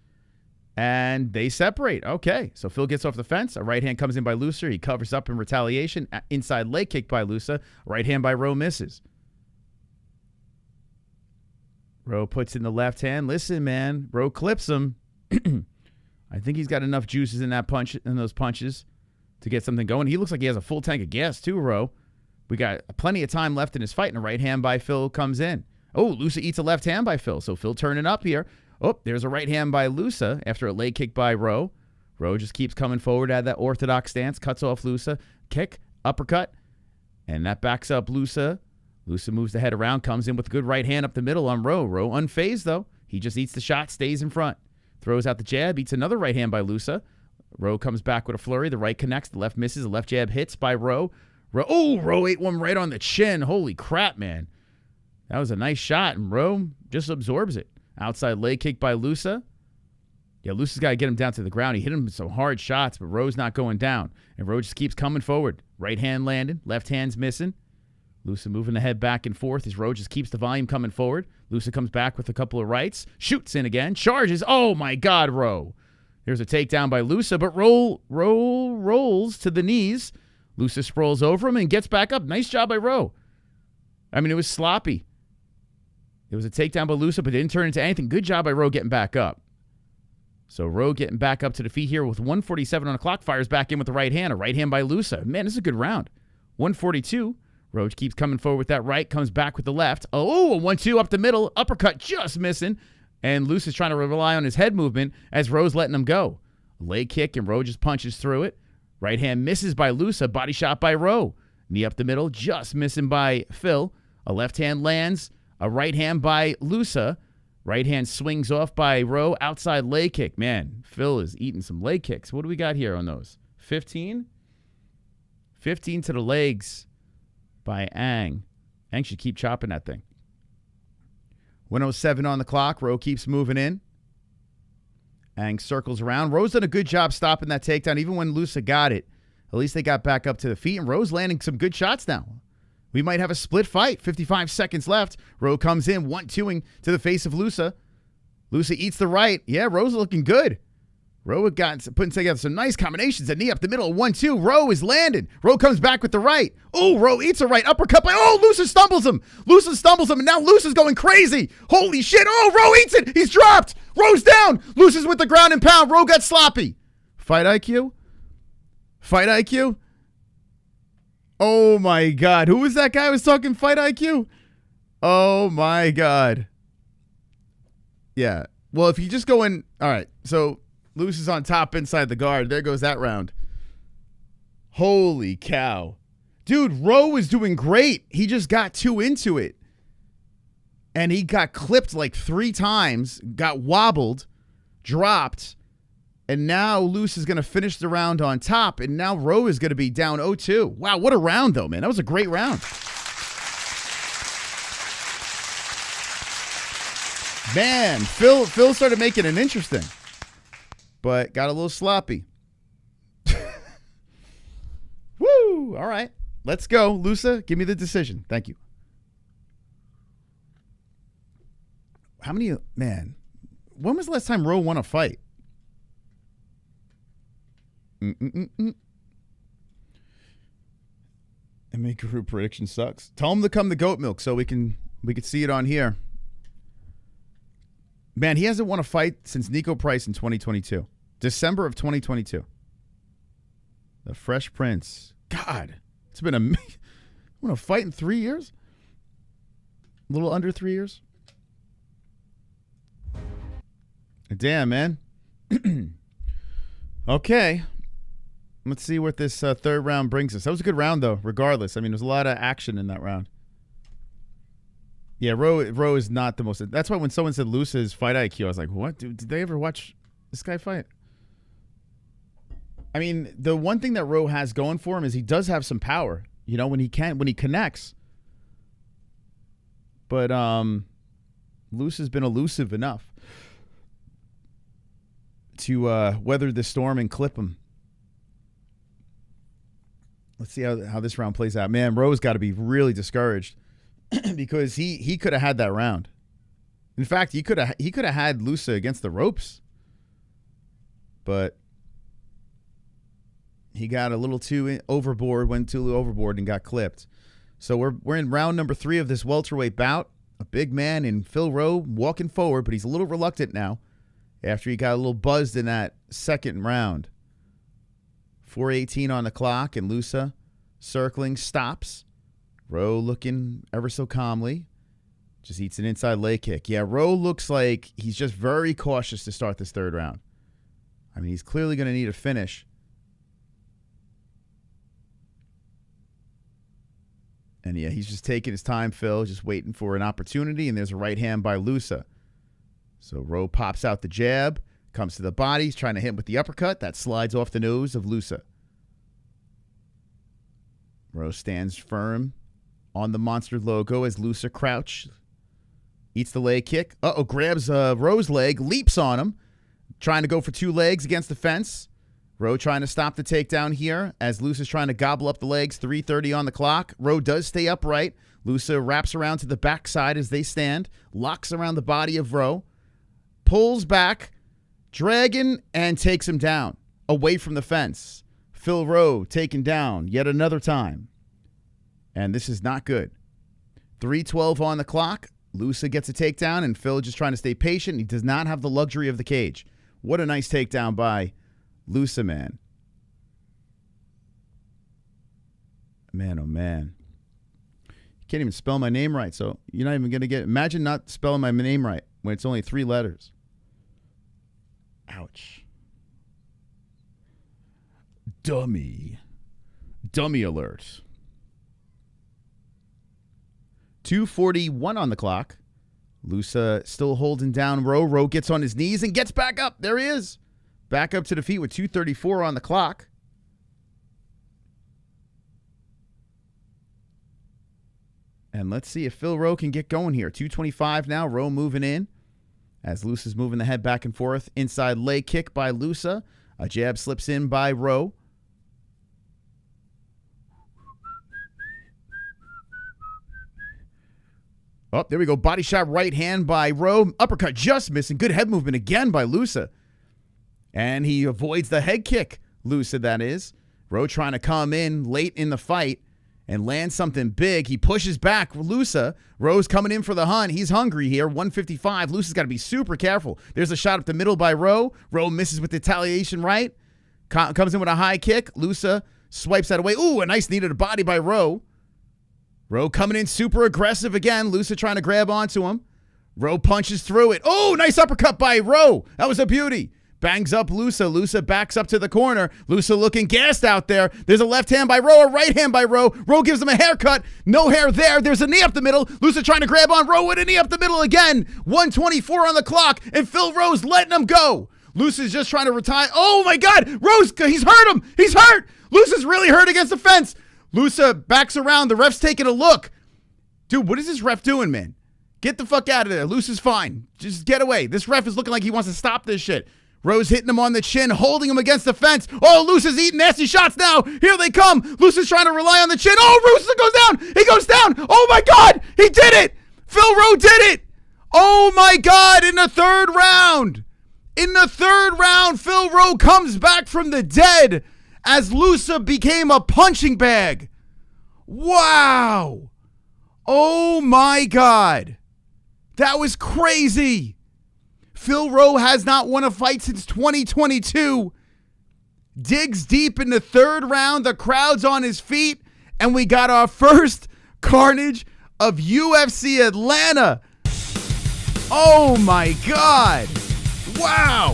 And they separate. Okay, so Phil gets off the fence. A right hand comes in by Loosa. He covers up in retaliation. Inside leg kick by Loosa. Right hand by Rowe misses. Rowe puts in the left hand. Listen, man. Rowe clips him. I think he's got enough juices in that punch, in those punches, to get something going. He looks like he has a full tank of gas too, Rowe. We got plenty of time left in his fight, and a right hand by Phil comes in. Oh, Loosa eats a left hand by Phil. So Phil turning up here. Oh, there's a right hand by Loosa after a leg kick by Rowe. Rowe just keeps coming forward at that orthodox stance, cuts off Loosa, kick, uppercut, and that backs up Loosa. Loosa moves the head around, comes in with a good right hand up the middle on Rowe. Rowe unfazed, though. He just eats the shot, stays in front. Throws out the jab, eats another right hand by Loosa. Rowe comes back with a flurry. The right connects, the left misses, the left jab hits by Rowe. Rowe ate one right on the chin. Holy crap, man. That was a nice shot, and Rowe just absorbs it. Outside leg kick by Loosa. Yeah, Loosa's got to get him down to the ground. He hit him with some hard shots, but Rowe's not going down. And Rowe just keeps coming forward. Right hand landing, left hand's missing. Loosa moving the head back and forth as Rowe just keeps the volume coming forward. Loosa comes back with a couple of rights. Shoots in again. Charges. Oh, my God, Rowe. Here's a takedown by Loosa, but Rowe rolls to the knees. Loosa sprawls over him and gets back up. Nice job by Rowe. I mean, it was sloppy. It was a takedown by Loosa, but it didn't turn into anything. Good job by Rowe getting back up. So Rowe getting back up to the feet here with 1:47 on the clock. Fires back in with the right hand. A right hand by Loosa. Man, this is a good round. 1:42. Rowe keeps coming forward with that right. Comes back with the left. Oh, a 1-2 up the middle. Uppercut just missing. And Loosa's trying to rely on his head movement as Rowe's letting him go. Leg kick, and Rowe just punches through it. Right hand misses by Loosa. Body shot by Rowe. Knee up the middle. Just missing by Phil. A left hand lands. A right hand by Loosa. Right hand swings off by Rowe. Outside leg kick. Man, Phil is eating some leg kicks. What do we got here on those? 15? 15 to the legs by Ange. Ange should keep chopping that thing. 1:07 on the clock. Rowe keeps moving in. Ange circles around. Rowe's done a good job stopping that takedown. Even when Loosa got it, at least they got back up to the feet. And Rowe's landing some good shots now. We might have a split fight. 55 seconds left. Rowe comes in, 1-2ing to the face of Loosa. Loosa eats the right. Yeah, Rowe's looking good. Rowe putting together some nice combinations. A knee up the middle, 1-2. Rowe is landing. Rowe comes back with the right. Oh, Rowe eats a right. Uppercut by... Oh, Loosa stumbles him. Loosa stumbles him, and now Loosa's going crazy. Holy shit. Oh, Rowe eats it. He's dropped. Rowe's down. Loosa's with the ground and pound. Rowe got sloppy. Fight IQ? Fight IQ? Oh, my God. Who was that guy who was talking fight IQ? Oh, my God. Yeah. Well, if you just go in... All right. So, Loosa's on top inside the guard. There goes that round. Holy cow. Dude, Rowe is doing great. He just got too into it. And he got clipped like 3 times, got wobbled, dropped, and now Loosa is going to finish the round on top, and now Rowe is going to be down 0-2. Wow, what a round, though, man. That was a great round. Man, Phil started making it interesting, but got a little sloppy. Woo! All right. Let's go. Loosa, give me the decision. Thank you. How many, man, when was the last time Rowe won a fight? MMA group prediction sucks. Tell him to come to Goat Milk so we can see it on here. Man, he hasn't won a fight since Nico Price in 2022. December of 2022. The Fresh Prince. God, it's been won a fight in 3 years? A little under 3 years? Damn, man. Okay. Let's see what this third round brings us. That was a good round, though, regardless. I mean, there's a lot of action in that round. Yeah, Rowe is not the most. That's why when someone said Loosa's fight IQ, I was like, what? Did they ever watch this guy fight? I mean, the one thing that Rowe has going for him is he does have some power, you know, when he connects. But Loosa's been elusive enough to weather the storm and clip him. Let's see how this round plays out. Man, Rowe's got to be really discouraged because he could have had that round. In fact, he could have had Loosa against the ropes, but he got a little too overboard, went too overboard, and got clipped. So we're in round number 3 of this welterweight bout. A big man in Phil Rowe walking forward, but he's a little reluctant now after he got a little buzzed in that second round. 4:18 on the clock, and Loosa circling, stops. Rowe looking ever so calmly. Just eats an inside leg kick. Yeah, Rowe looks like he's just very cautious to start this third round. I mean, he's clearly going to need a finish. And yeah, he's just taking his time, Phil, just waiting for an opportunity, and there's a right hand by Loosa. So Rowe pops out the jab, comes to the body, he's trying to hit him with the uppercut. That slides off the nose of Loosa. Rowe stands firm on the monster logo as Loosa crouch. Eats the leg kick. Grabs Rowe's leg, leaps on him, trying to go for 2 legs against the fence. Rowe trying to stop the takedown here as Loosa's trying to gobble up the legs. 3:30 on the clock. Rowe does stay upright. Loosa wraps around to the backside as they stand, locks around the body of Rowe, pulls back, dragging, and takes him down, away from the fence. Phil Rowe taken down yet another time. And this is not good. 3:12 on the clock. Loosa gets a takedown, and Phil just trying to stay patient. He does not have the luxury of the cage. What a nice takedown by Loosa, man. Man, oh, man. You can't even spell my name right, so you're not even going to get... Imagine not spelling my name right when it's only 3 letters. Ouch. Dummy. Dummy alert. 2:41 on the clock. Loosa still holding down Rowe. Rowe gets on his knees and gets back up. There he is. Back up to the feet with 2:34 on the clock. And let's see if Phil Rowe can get going here. 2:25 now. Rowe moving in as Loosa's moving the head back and forth. Inside leg kick by Loosa. A jab slips in by Rowe. Oh, there we go. Body shot right hand by Rowe. Uppercut just missing. Good head movement again by Loosa. And he avoids the head kick. Loosa, that is. Rowe trying to come in late in the fight and land something big. He pushes back Loosa. Rowe's coming in for the hunt. He's hungry here. 155. Loosa's got to be super careful. There's a shot up the middle by Rowe. Rowe misses with the retaliation right. Comes in with a high kick. Loosa swipes that away. Ooh, a nice knee to the body by Rowe. Rowe coming in super aggressive again. Loosa trying to grab onto him. Rowe punches through it. Oh, nice uppercut by Rowe. That was a beauty. Bangs up Loosa. Loosa backs up to the corner. Loosa looking gassed out there. There's a left hand by Rowe, a right hand by Rowe. Rowe gives him a haircut. No hair there. There's a knee up the middle. Loosa trying to grab on Rowe with a knee up the middle again. 1:24 on the clock, and Phil Rowe's letting him go. Loosa's just trying to retire. Oh, my God. Rowe's, he's hurt him. He's hurt. Loosa's really hurt against the fence. Loosa backs around. The ref's taking a look. Dude, what is this ref doing, man? Get the fuck out of there. Loosa's fine. Just get away. This ref is looking like he wants to stop this shit. Rose hitting him on the chin, holding him against the fence. Oh, Loosa's eating nasty shots now. Here they come. Loosa's trying to rely on the chin. Oh, Loosa goes down. He goes down. Oh, my God. He did it. Phil Rowe did it. Oh, my God. In the third round. In the third round, Phil Rowe comes back from the dead as Loosa became a punching bag. Wow. Oh, my God. That was crazy. Phil Rowe has not won a fight since 2022. Digs deep in the third round. The crowd's on his feet. And we got our first carnage of UFC Atlanta. Oh, my God. Wow.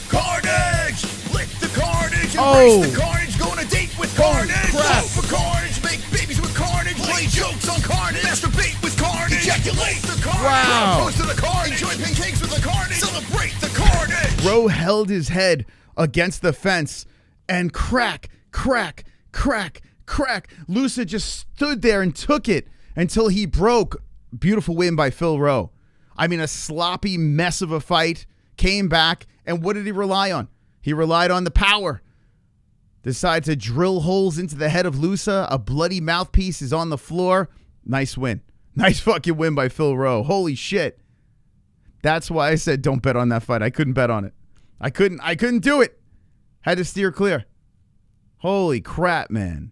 Carnage! Lick the carnage! Oh. Embrace the carnage! Go on a date with carnage! crap. Vote for carnage! Make babies with carnage! Play jokes on carnage! Masturbate with carnage! Ejaculate the carnage! Wow. Toast to the carnage! Enjoy pancakes with the carnage! Celebrate the carnage! Rowe held his head against the fence and crack, crack, crack, crack. Loosa just stood there and took it until he broke. Beautiful win by Phil Rowe. I mean, a sloppy mess of a fight. Came back, and what did he rely on? He relied on the power. Decided to drill holes into the head of Loosa. A bloody mouthpiece is on the floor. Nice win. Nice fucking win by Phil Rowe. Holy shit. That's why I said don't bet on that fight. I couldn't bet on it. I couldn't do it. Had to steer clear. Holy crap, man.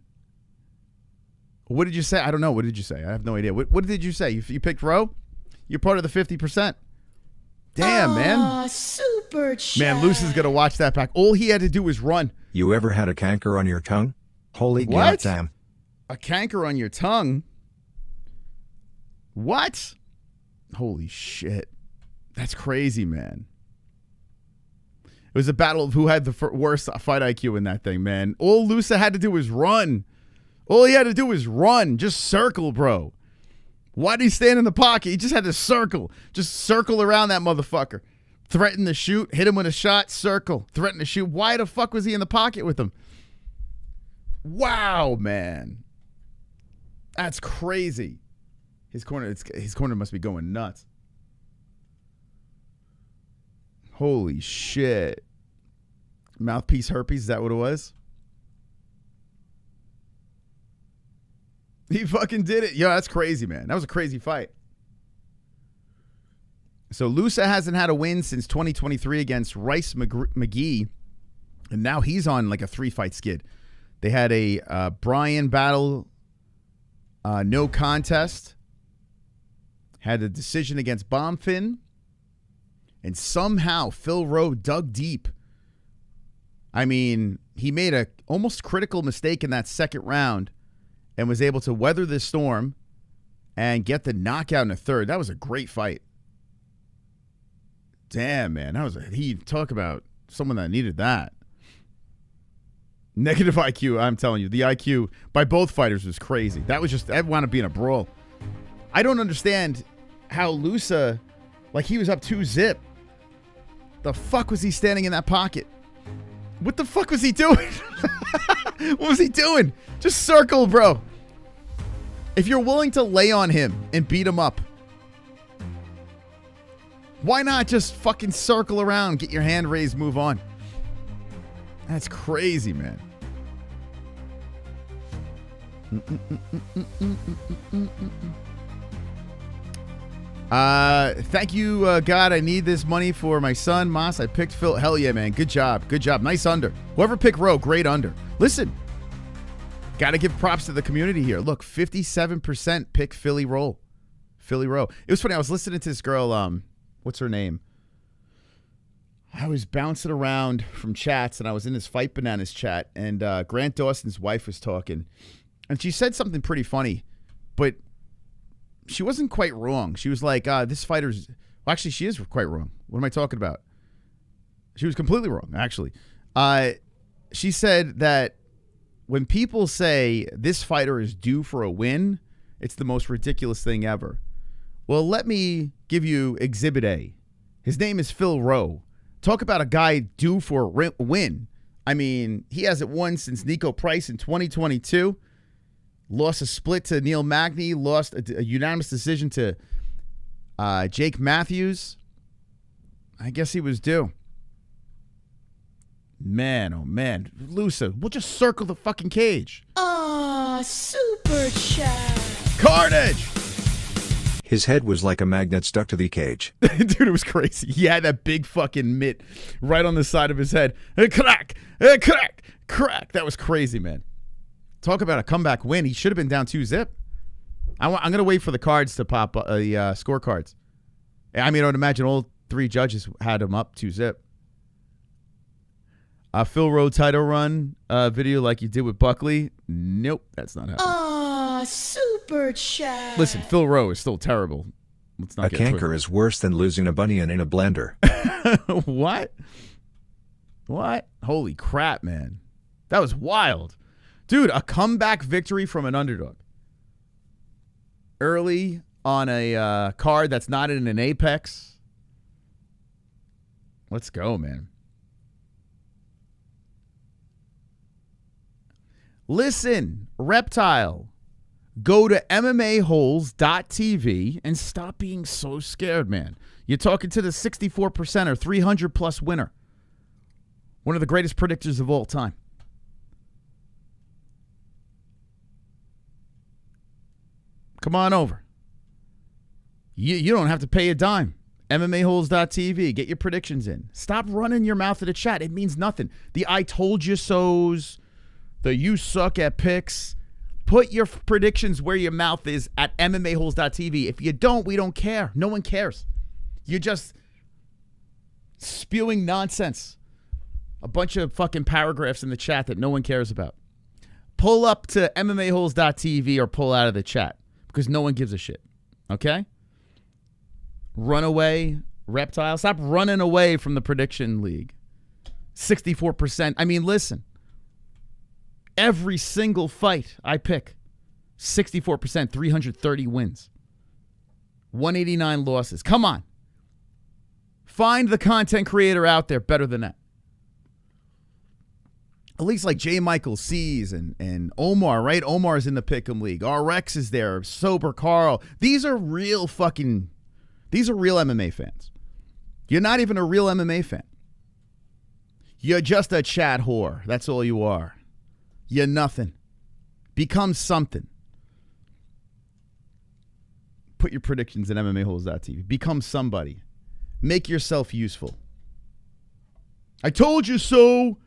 What did you say? I don't know. What did you say? I have no idea. What did you say? You picked Rowe? You're part of the 50%. Damn, man. Super chat. Man, Loosa's going to watch that back. All he had to do was run. You ever had a canker on your tongue? Holy What? goddamn. A canker on your tongue? What? Holy shit. That's crazy, man. It was a battle of who had the worst fight IQ in that thing, man. All Loosa had to do was run. All he had to do was run. Just circle, bro. Why did he stand in the pocket? He just had to circle. Just circle around that motherfucker. Threaten to shoot. Hit him with a shot. Circle. Threaten to shoot. Why the fuck was he in the pocket with him? Wow, man. That's crazy. His corner must be going nuts. Holy shit. Mouthpiece herpes, is that what it was? He fucking did it. Yo, that's crazy, man. That was a crazy fight. So Loosa hasn't had a win since 2023 against Rice McGee. And now he's on like a 3-fight skid. They had a Brian battle, no contest. Had a decision against Bombfin. And somehow Phil Rowe dug deep. I mean, he made a almost critical mistake in that second round and was able to weather the storm and get the knockout in the third. That was a great fight. Damn, man. Talk about someone that needed that. Negative IQ, I'm telling you. The IQ by both fighters was crazy. That wound up being a brawl. I don't understand how Loosa, like he was up 2-0. The fuck was he standing in that pocket? What the fuck was he doing? What was he doing? Just circle, bro. If you're willing to lay on him and beat him up, why not just fucking circle around, get your hand raised, move on? That's crazy, man. Thank you, God. I need this money for my son, Moss. I picked Phil. Hell yeah, man. Good job. Good job. Nice under. Whoever picked Rowe, great under. Listen, got to give props to the community here. Look, 57% pick Philly Rowe. Philly Rowe. It was funny. I was listening to this girl. What's her name? I was bouncing around from chats, and I was in this Fight Bananas chat, and Grant Dawson's wife was talking, and she said something pretty funny, but she wasn't quite wrong. She was like, this fighter's... Well, actually, she is quite wrong. What am I talking about? She was completely wrong, actually. She said that when people say this fighter is due for a win, it's the most ridiculous thing ever. Well, let me give you Exhibit A. His name is Phil Rowe. Talk about a guy due for a win. I mean, he hasn't won since Nico Price in 2022. Lost a split to Neil Magny. Lost a unanimous decision to Jake Matthews, I guess he was due. Man, oh man. Loosa, we'll just circle the fucking cage. Aw, super chat. Carnage! His head was like a magnet stuck to the cage. Dude, it was crazy. He had that big fucking mitt right on the side of his head. Crack! Crack! Crack! That was crazy, man. Talk about a comeback win. He should have been down 2-0. I'm going to wait for the cards to pop up, the scorecards. I mean, I would imagine all 3 judges had him up 2-0. Phil Rowe title run video like you did with Buckley. Nope, that's not happening. Aw, super chat. Listen, Phil Rowe is still terrible. Let's not A get canker is worse than losing a bunion in a blender. What? What? Holy crap, man. That was wild. Dude, a comeback victory from an underdog. Early on a card that's not in an apex. Let's go, man. Listen, Reptile, go to MMA-Holes.tv and stop being so scared, man. You're talking to the 64% or 300-plus winner. One of the greatest predictors of all time. Come on over. You don't have to pay a dime. MMA-Holes.tv. Get your predictions in. Stop running your mouth at the chat. It means nothing. The I told you so's, the you suck at picks. Put your predictions where your mouth is at MMA-Holes.tv. If you don't, we don't care. No one cares. You're just spewing nonsense. A bunch of fucking paragraphs in the chat that no one cares about. Pull up to MMA-Holes.tv or pull out of the chat because no one gives a shit. Okay? Runaway Reptile. Stop running away from the prediction league. 64%. I mean, listen. Every single fight I pick, 64%, 330 wins. 189 losses. Come on. Find the content creator out there better than that. At least like J. Michael C's and Oumar, right? Oumar's in the Pick'em League. RX is there. Sober Carl. These are real MMA fans. You're not even a real MMA fan. You're just a chat whore. That's all you are. You're nothing. Become something. Put your predictions in MMA-Holes.tv. Become somebody. Make yourself useful. I told you so.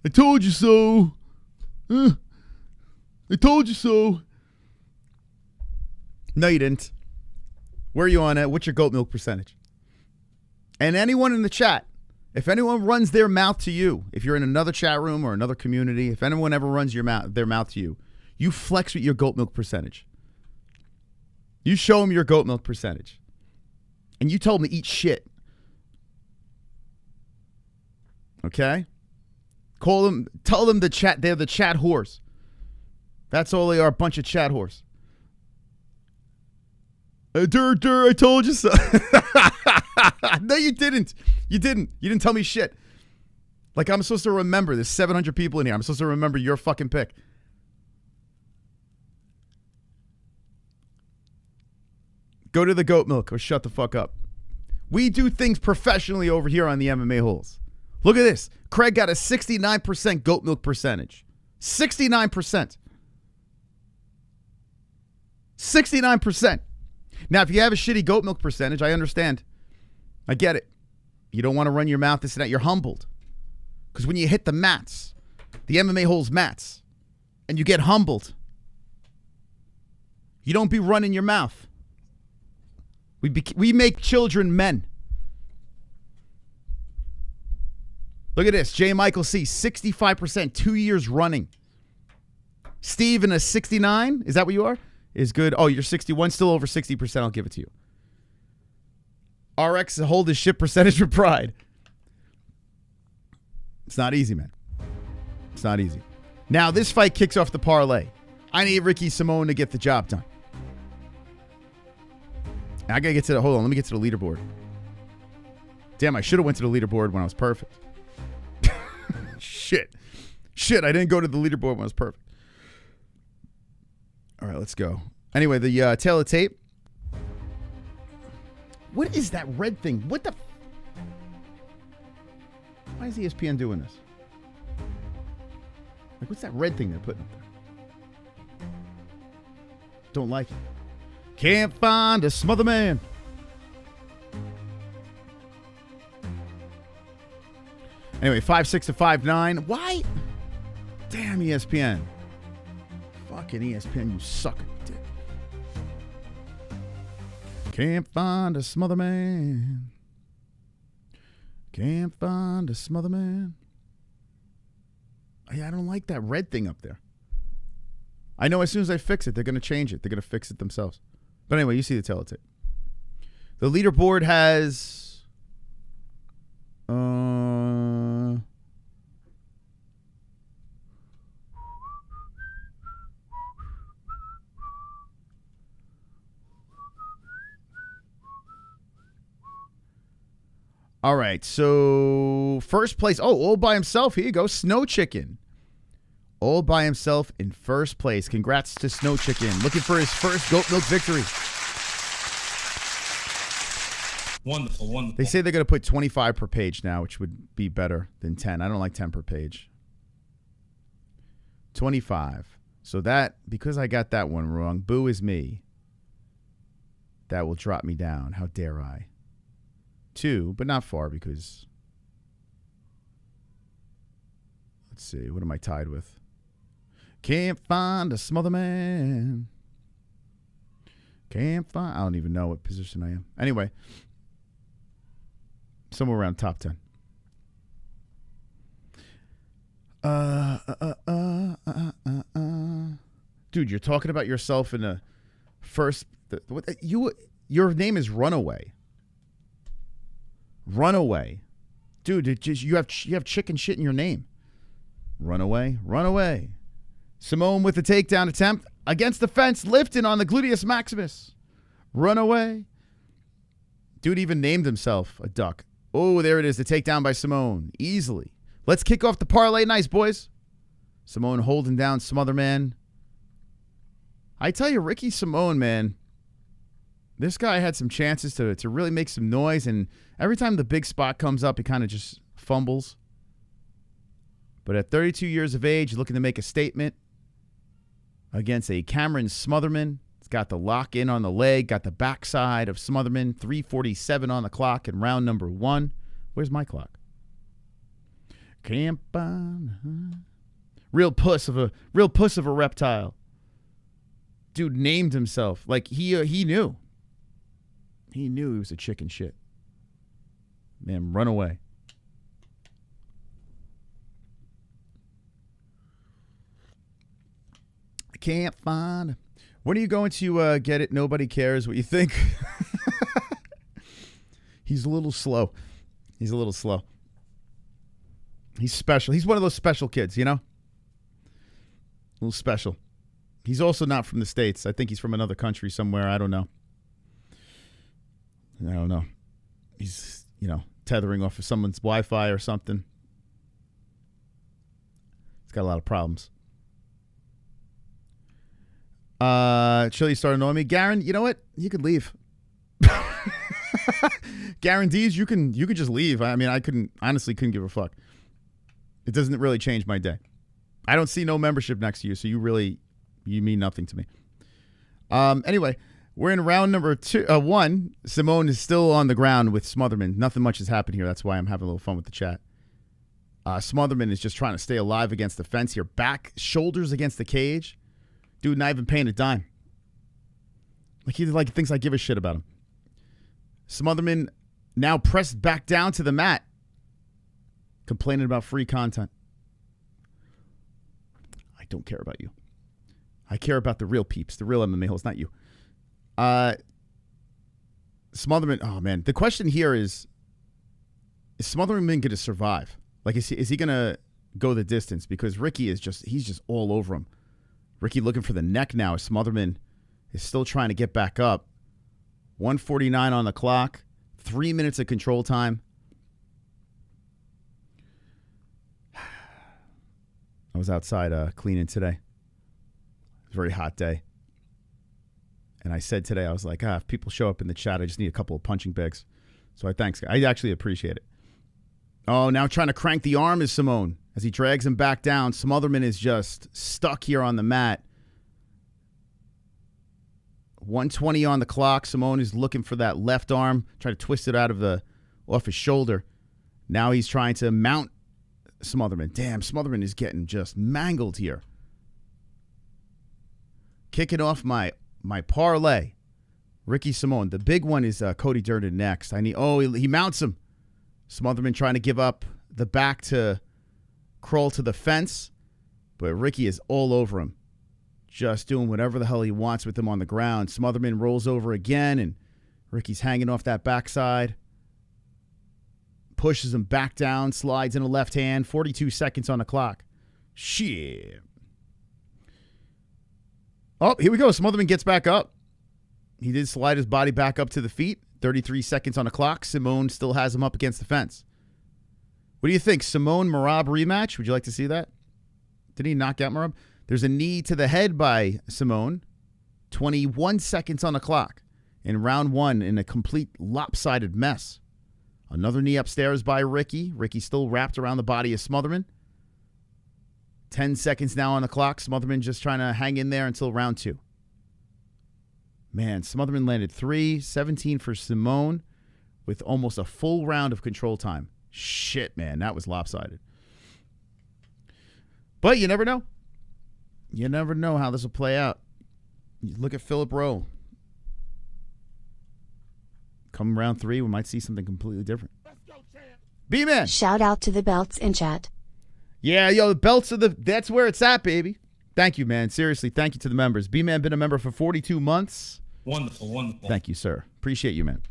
I told you so. I told you so. No, you didn't. Where are you on it? What's your goat milk percentage? And anyone in the chat, if anyone runs their mouth to you, if you're in another chat room or another community, if anyone ever runs their mouth to you, you flex with your goat milk percentage. You show them your goat milk percentage. And you told them to eat shit. Okay? Call them, tell them they're the chat whores. That's all they are, a bunch of chat whores. I told you so. No, you didn't. You didn't tell me shit. Like I'm supposed to remember. There's 700 people in here. I'm supposed to remember your fucking pick. Go to the goat milk or shut the fuck up. We do things professionally over here on the MMA Holes. Look at this. Craig got a 69% goat milk percentage. 69%. 69%. Now, if you have a shitty goat milk percentage, I understand. I get it. You don't want to run your mouth this and that. You're humbled. Because when you hit the mats, the MMA Holes mats, and you get humbled, you don't be running your mouth. We make children men. Look at this. J. Michael C. 65%, 2 years running. Steve in a 69. Is that what you are? Is good. Oh, you're 61. Still over 60%. I'll give it to you. RX hold his shit percentage with pride. It's not easy, man. It's not easy. Now, this fight kicks off the parlay. I need Ricky Simone to get the job done. I gotta get to the, hold on, let me get to the leaderboard. Damn, I should have went to the leaderboard when I was perfect. Shit, I didn't go to the leaderboard when I was perfect. All right, let's go. Anyway, the tail of tape. What is that red thing? What the? Why is ESPN doing this? Like, what's that red thing they're putting up there? Don't like it. Can't find a Smotherman. Anyway, 5'6" to 5'9". Why? Damn ESPN. Fucking ESPN, you sucker dick. Can't find a Smotherman. Can't find a Smotherman. Yeah, I don't like that red thing up there. I know as soon as I fix it, they're going to change it. They're going to fix it themselves. But anyway, you see the teletape. The leaderboard has... All right, so first place. Oh, all by himself. Here you go. Snow Chicken. All by himself in first place. Congrats to Snow Chicken. Looking for his first goat milk victory. Wonderful, wonderful. They say they're going to put 25 per page now, which would be better than 10. I don't like 10 per page. 25. So that, because I got that one wrong, boo is me. That will drop me down. How dare I? 2, but not far because... Let's see. What am I tied with? Can't find a Smotherman. Can't find... I don't even know what position I am. Anyway. Somewhere around top 10. Dude, you're talking about yourself in a first... Your name is Runaway. Runaway. Dude, you have chicken shit in your name. Runaway. Runaway. Simone with the takedown attempt against the fence, lifting on the gluteus maximus. Runaway. Dude even named himself a duck. Oh, there it is. The takedown by Simone. Easily. Let's kick off the parlay. Nice, boys. Simone holding down Smotherman. I tell you, Ricky Simone, man. This guy had some chances to really make some noise, and every time the big spot comes up, he kind of just fumbles. But at 32 years of age, looking to make a statement against a Cameron Smotherman. He's got the lock in on the leg, got the backside of Smotherman. 3:47 on the clock in round number 1. Where's my clock? Camp on. Real puss of a reptile. Dude named himself like he knew. He knew he was a chicken shit. Man, run away. I can't find. When are you going to get it? Nobody cares what you think. He's a little slow. He's special. He's one of those special kids, you know? A little special. He's also not from the States. I think he's from another country somewhere. I don't know. He's, tethering off of someone's Wi-Fi or something. He's got a lot of problems. Chili started annoying me. Garen, you know what? You could leave. Garen D's, you can just leave. I mean, I honestly couldn't give a fuck. It doesn't really change my day. I don't see no membership next to you, so you mean nothing to me. Anyway, we're in round number 1. Simone is still on the ground with Smotherman. Nothing much has happened here. That's why I'm having a little fun with the chat. Smotherman is just trying to stay alive against the fence here. Back, shoulders against the cage. Dude, not even paying a dime. He thinks I give a shit about him. Smotherman now pressed back down to the mat. Complaining about free content. I don't care about you. I care about the real peeps, the real MMA-Holes, not you. Smotherman, oh man. The question here is Smotherman going to survive? Is he going to go the distance? Because Ricky he's just all over him. Ricky looking for the neck now. Smotherman is still trying to get back up. 1:49 on the clock. 3 minutes of control time. I was outside cleaning today. It was a very hot day. And I said today, I was like, if people show up in the chat, I just need a couple of punching bags. So I actually appreciate it. Oh, now trying to crank the arm is Simone. As he drags him back down, Smotherman is just stuck here on the mat. 120 on the clock. Simone is looking for that left arm, trying to twist it off his shoulder. Now he's trying to mount Smotherman. Damn, Smotherman is getting just mangled here. Kicking off my parlay. Ricky Simone. The big one is Cody Durden next. He mounts him. Smotherman trying to give up the back to crawl to the fence, but Ricky is all over him. Just doing whatever the hell he wants with him on the ground. Smotherman rolls over again, and Ricky's hanging off that backside. Pushes him back down, slides in a left hand. 42 seconds on the clock. Shit. Oh, here we go. Smotherman gets back up. He did slide his body back up to the feet. 33 seconds on the clock. Simone still has him up against the fence. What do you think? Simone Merab rematch? Would you like to see that? Did he knock out Merab? There's a knee to the head by Simone. 21 seconds on the clock in round one in a complete lopsided mess. Another knee upstairs by Ricky. Ricky still wrapped around the body of Smotherman. 10 seconds now on the clock. Smotherman just trying to hang in there until round two. Man, Smotherman landed 3, 17 for Simone with almost a full round of control time. Shit, man, that was lopsided. But you never know. You never know how this will play out. You look at Philip Rowe. Come round 3, we might see something completely different. B-Man. Shout out to the belts in chat. Yeah, the belts that's where it's at, baby. Thank you, man. Seriously, thank you to the members. B-Man been a member for 42 months. Wonderful. Thank you, sir. Appreciate you, man.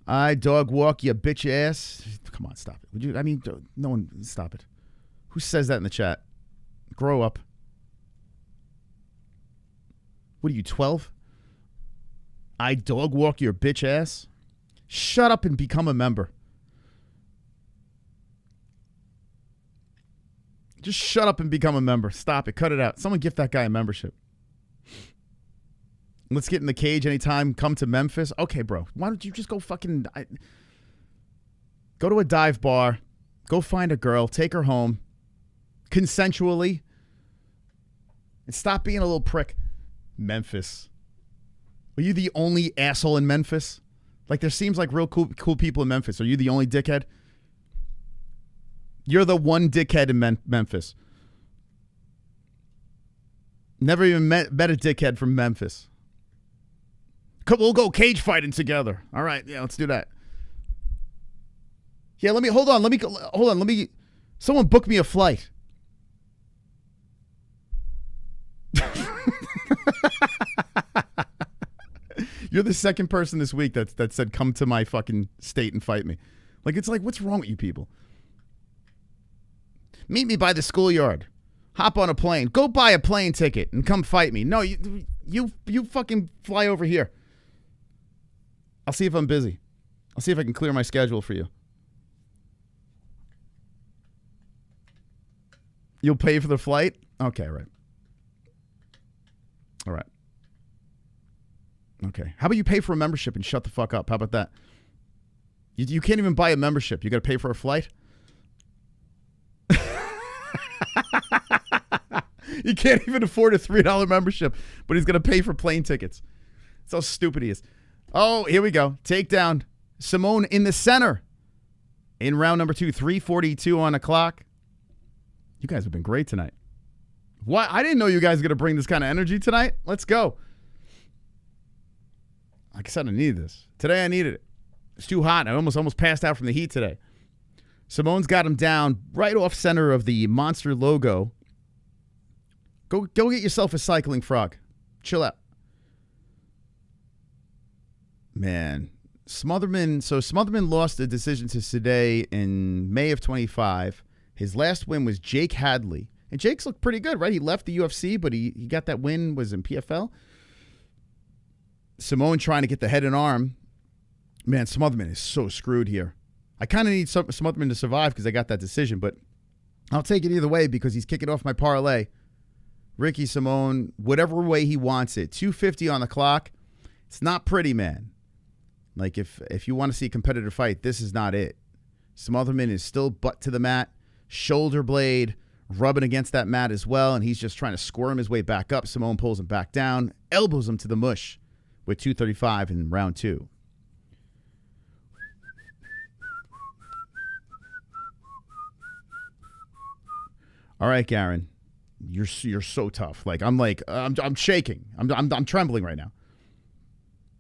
I dog walk you bitch ass. Come on, stop it. Would you? I mean, no one. Stop it. Who says that in the chat? Grow up. What are you, 12? I dog walk your bitch ass. Shut up and become a member. Just shut up and become a member. Stop it. Cut it out. Someone gift that guy a membership. Let's get in the cage anytime. Come to Memphis. Okay, bro. Why don't you just go fucking... go to a dive bar. Go find a girl. Take her home. Consensually. And stop being a little prick. Memphis. Are you the only asshole in Memphis? Like, there seems like real cool people in Memphis. Are you the only dickhead? You're the one dickhead in Memphis. Never even met a dickhead from Memphis. We'll go cage fighting together. All right, yeah, let's do that. Yeah, hold on. Someone book me a flight. You're the second person this week that said come to my fucking state and fight me. Like, it's like, what's wrong with you people? Meet me by the schoolyard. Hop on a plane. Go buy a plane ticket and come fight me. No, you fucking fly over here. I'll see if I'm busy. I'll see if I can clear my schedule for you. You'll pay for the flight? Okay, right. All right. Okay. How about you pay for a membership and shut the fuck up? How about that? You can't even buy a membership. You got to pay for a flight? He can't even afford a $3 membership, but he's going to pay for plane tickets. That's how stupid he is. Oh, here we go. Takedown. Simone in the center. In round number 2, 3:42 on the clock. You guys have been great tonight. What? I didn't know you guys were going to bring this kind of energy tonight. Let's go. Like I said, I needed this. Today I needed it. It's too hot. I almost passed out from the heat today. Simone's got him down right off center of the monster logo. Go get yourself a cycling frog. Chill out. Man. Smotherman lost the decision to Sade in May of 25. His last win was Jake Hadley. And Jake's looked pretty good, right? He left the UFC, but he got that win, was in PFL. Simone trying to get the head and arm. Man, Smotherman is so screwed here. I kind of need Smotherman to survive because I got that decision, but I'll take it either way because he's kicking off my parlay. Ricky Simón, whatever way he wants it. 2:50 on the clock. It's not pretty, man. Like, if you want to see a competitive fight, this is not it. Smotherman is still butt to the mat, shoulder blade, rubbing against that mat as well, and he's just trying to squirm his way back up. Simón pulls him back down, elbows him to the mush with 2:35 in round 2. All right, Garen, you're so tough. I'm shaking. I'm trembling right now,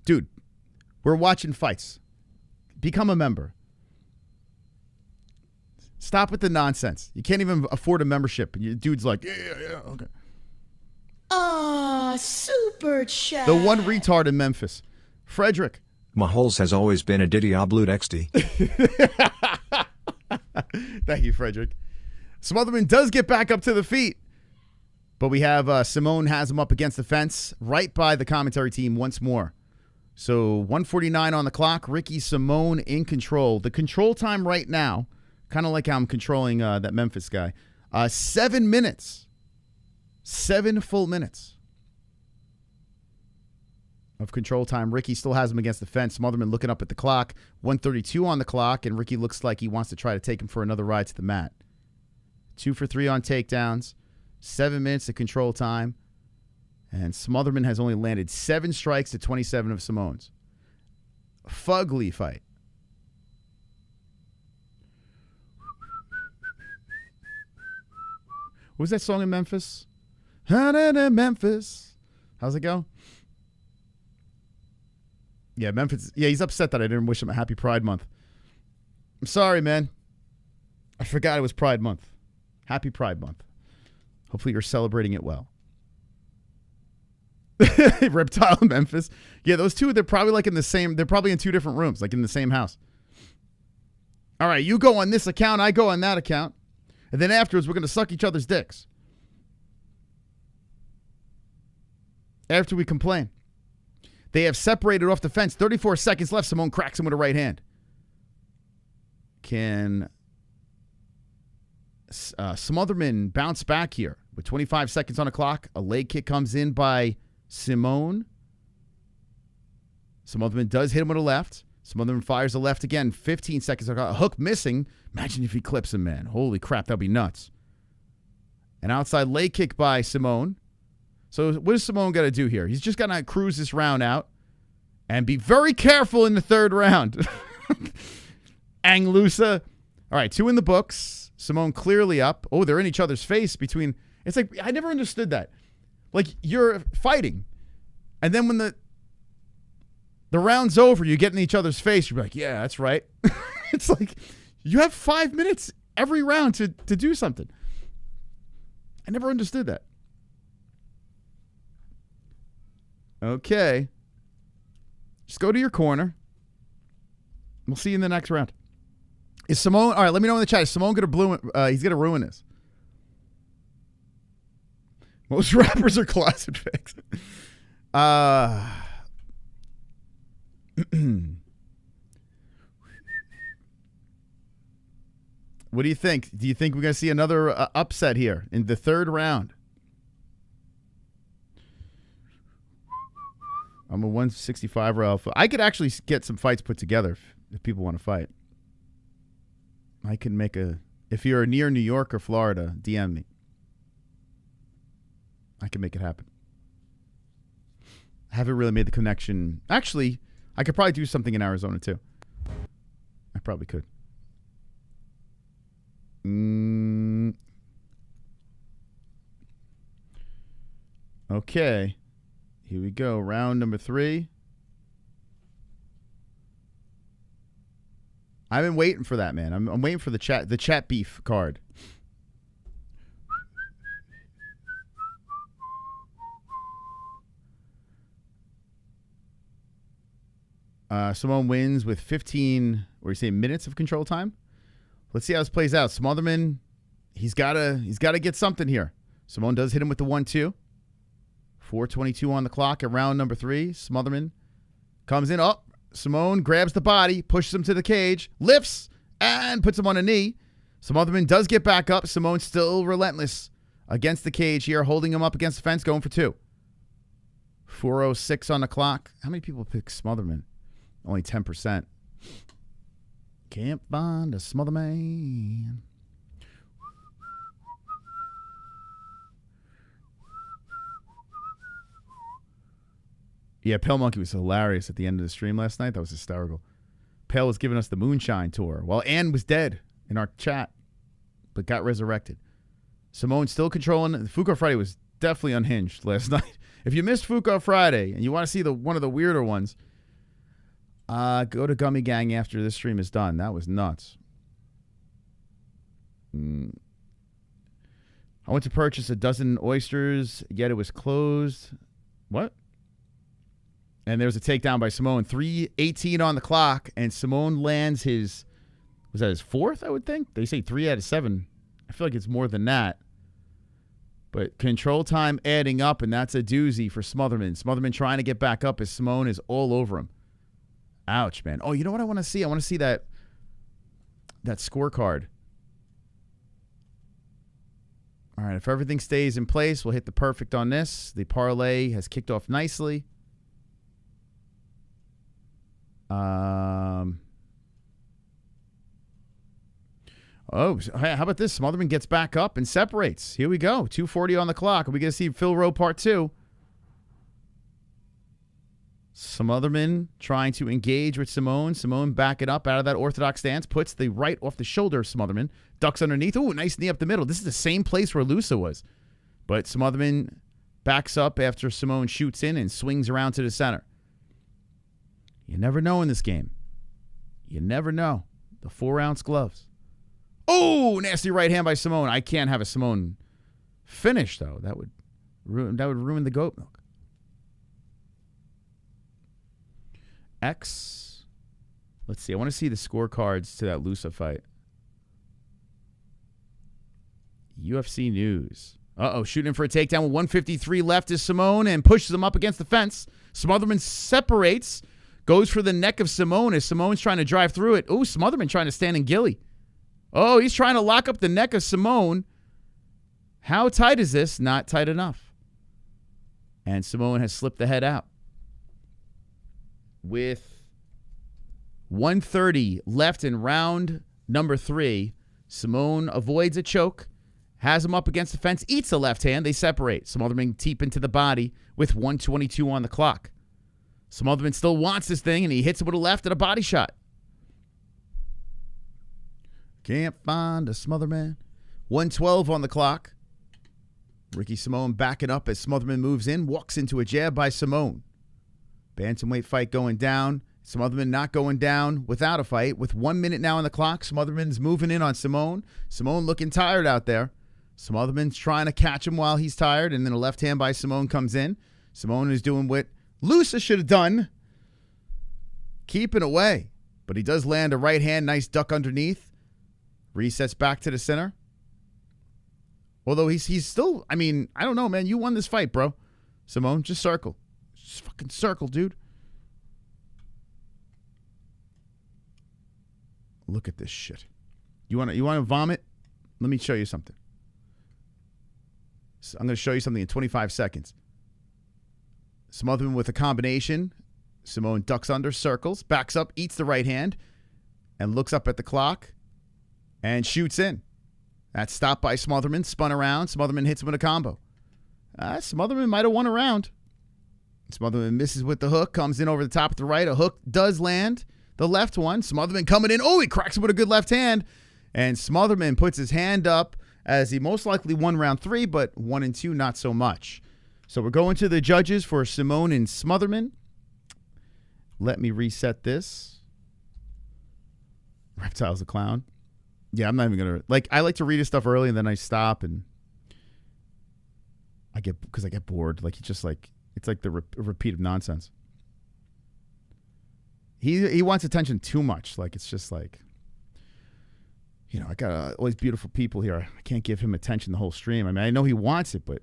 dude. We're watching fights. Become a member. Stop with the nonsense. You can't even afford a membership. And your dude's like, yeah, okay. Super chat. The one retard in Memphis, Frederick. My holes has always been a Diablo XD. Thank you, Frederick. Smotherman does get back up to the feet, but we have Simón has him up against the fence right by the commentary team once more. So 1:49 on the clock. Ricky Simón in control. The control time right now, kind of like how I'm controlling that Memphis guy, 7 minutes. 7 full minutes of control time. Ricky still has him against the fence. Smotherman looking up at the clock. 1:32 on the clock, and Ricky looks like he wants to try to take him for another ride to the mat. 2 for 3 on takedowns. 7 minutes of control time. And Smotherman has only landed 7 strikes to 27 of Simón's. Fugly fight. What was that song in Memphis? Memphis. How's it go? Yeah, Memphis. Yeah, he's upset that I didn't wish him a happy Pride Month. I'm sorry, man. I forgot it was Pride Month. Happy Pride Month. Hopefully you're celebrating it well. Reptile Memphis. Yeah, those two, they're probably like in the same, they're probably in 2 different rooms, like in the same house. All right, you go on this account, I go on that account. And then afterwards, we're going to suck each other's dicks. After we complain. They have separated off the fence. 34 seconds left. Simón cracks him with a right hand. Can Smotherman bounce back here with 25 seconds on the clock? A leg kick comes in by Simón. Smotherman does hit him with a left. Smotherman fires a left again. 15 seconds on the clock. A hook missing. Imagine if he clips him, man. Holy crap, that'd be nuts. An outside leg kick by Simón. So what does Simón got to do here? He's just got to cruise this round out and be very careful in the 3rd round. Ange Loosa. All right, 2 in the books. Simón clearly up. Oh, they're in each other's face between. It's like, I never understood that. Like, you're fighting, and then when the round's over, you get in each other's face. You're like, yeah, that's right. It's like, you have 5 minutes every round to do something. I never understood that. Okay. Just go to your corner. We'll see you in the next round. Is Simón, all right, let me know in the chat. Is Simón going to he's going to ruin this. Most rappers are closet fakes. What do you think? Do you think we're going to see another upset here in the 3rd round? I'm a 165 alpha. I could actually get some fights put together if people want to fight. I can make a... If you're near New York or Florida, DM me. I can make it happen. I haven't really made the connection. Actually, I could probably do something in Arizona too. I probably could. Okay. Here we go. Round number 3. I've been waiting for that, man. I'm waiting for the chat beef card. Simón wins with 15, or you say minutes of control time. Let's see how this plays out. Smotherman, he's gotta get something here. Simón does hit him with the 1-2. 4:22 on the clock at round number 3. Smotherman comes in. Oh, Simón grabs the body, pushes him to the cage, lifts, and puts him on a knee. Smotherman does get back up. Simón still relentless against the cage here, holding him up against the fence, going for 2. 4:06 on the clock. How many people pick Smotherman? Only 10%. Can't find a Smotherman. Yeah, Pale Monkey was hilarious at the end of the stream last night. That was hysterical. Pale was giving us the Moonshine tour while Anne was dead in our chat, but got resurrected. Simone still controlling. Fuko Friday was definitely unhinged last night. If you missed Fuko Friday and you want to see one of the weirder ones, go to Gummy Gang after this stream is done. That was nuts. I went to purchase a dozen oysters, yet it was closed. What? And there was a takedown by Simone. 3:18 on the clock, and Simone lands his, was that his 4th, I would think? They say 3 out of 7. I feel like it's more than that. But control time adding up, and that's a doozy for Smotherman. Smotherman trying to get back up as Simone is all over him. Ouch, man. Oh, you know what I want to see? I want to see that scorecard. All right, if everything stays in place, we'll hit the perfect on this. The parlay has kicked off nicely. Oh, how about this? Smotherman gets back up and separates. Here we go. 2:40 on the clock. Are we going to see Phil Rowe part 2? Smotherman trying to engage with Simone. Simone back it up out of that orthodox stance. Puts the right off the shoulder of Smotherman. Ducks underneath. Ooh, nice knee up the middle. This is the same place where Loosa was. But Smotherman backs up after Simone shoots in and swings around to the center. You never know in this game. You never know. The 4-ounce gloves. Oh, nasty right hand by Simone. I can't have a Simone finish, though. That would ruin the goat milk. X. Let's see. I want to see the scorecards to that Loosa fight. UFC news. Shooting for a takedown with 1:53 left is Simone and pushes him up against the fence. Smotherman separates. Goes for the neck of Simone as Simone's trying to drive through it. Oh, Smotherman trying to stand in ghillie. Oh, he's trying to lock up the neck of Simone. How tight is this? Not tight enough. And Simone has slipped the head out. With 1:30 left in round number 3, Simone avoids a choke, has him up against the fence, eats a left hand. They separate. Smotherman deep into the body with 1:22 on the clock. Smotherman still wants this thing, and he hits it with a left and a body shot. Can't find a Smotherman. 1:12 on the clock. Ricky Simone backing up as Smotherman moves in, walks into a jab by Simone. Bantamweight fight going down. Smotherman not going down without a fight. With 1 minute now on the clock, Smotherman's moving in on Simone. Simone looking tired out there. Smotherman's trying to catch him while he's tired, and then a left hand by Simone comes in. Simone is doing what Loosa should have done, keeping away. But he does land a right hand, nice duck underneath. Resets back to the center. Although he's still, I mean, I don't know, man. You won this fight, bro. Simone, just circle. Just fucking circle, dude. Look at this shit. You want to vomit? Let me show you something. So I'm going to show you something in 25 seconds. Smotherman with a combination. Simone ducks under, circles, backs up, eats the right hand, and looks up at the clock and shoots in. That's stopped by Smotherman, spun around. Smotherman hits him with a combo. Smotherman might have won a round. Smotherman misses with the hook, comes in over the top of the right. A hook does land. The left one. Smotherman coming in. Oh, he cracks him with a good left hand. And Smotherman puts his hand up as he most likely won round 3, but 1 and 2, not so much. So we're going to the judges for Simone and Smotherman. Let me reset this. Reptile's a clown. Yeah, I'm not even going to, I like to read his stuff early and then I stop and I get bored. It's like the repeat of nonsense. He wants attention too much. It's just I got all these beautiful people here. I can't give him attention the whole stream. I mean, I know he wants it, but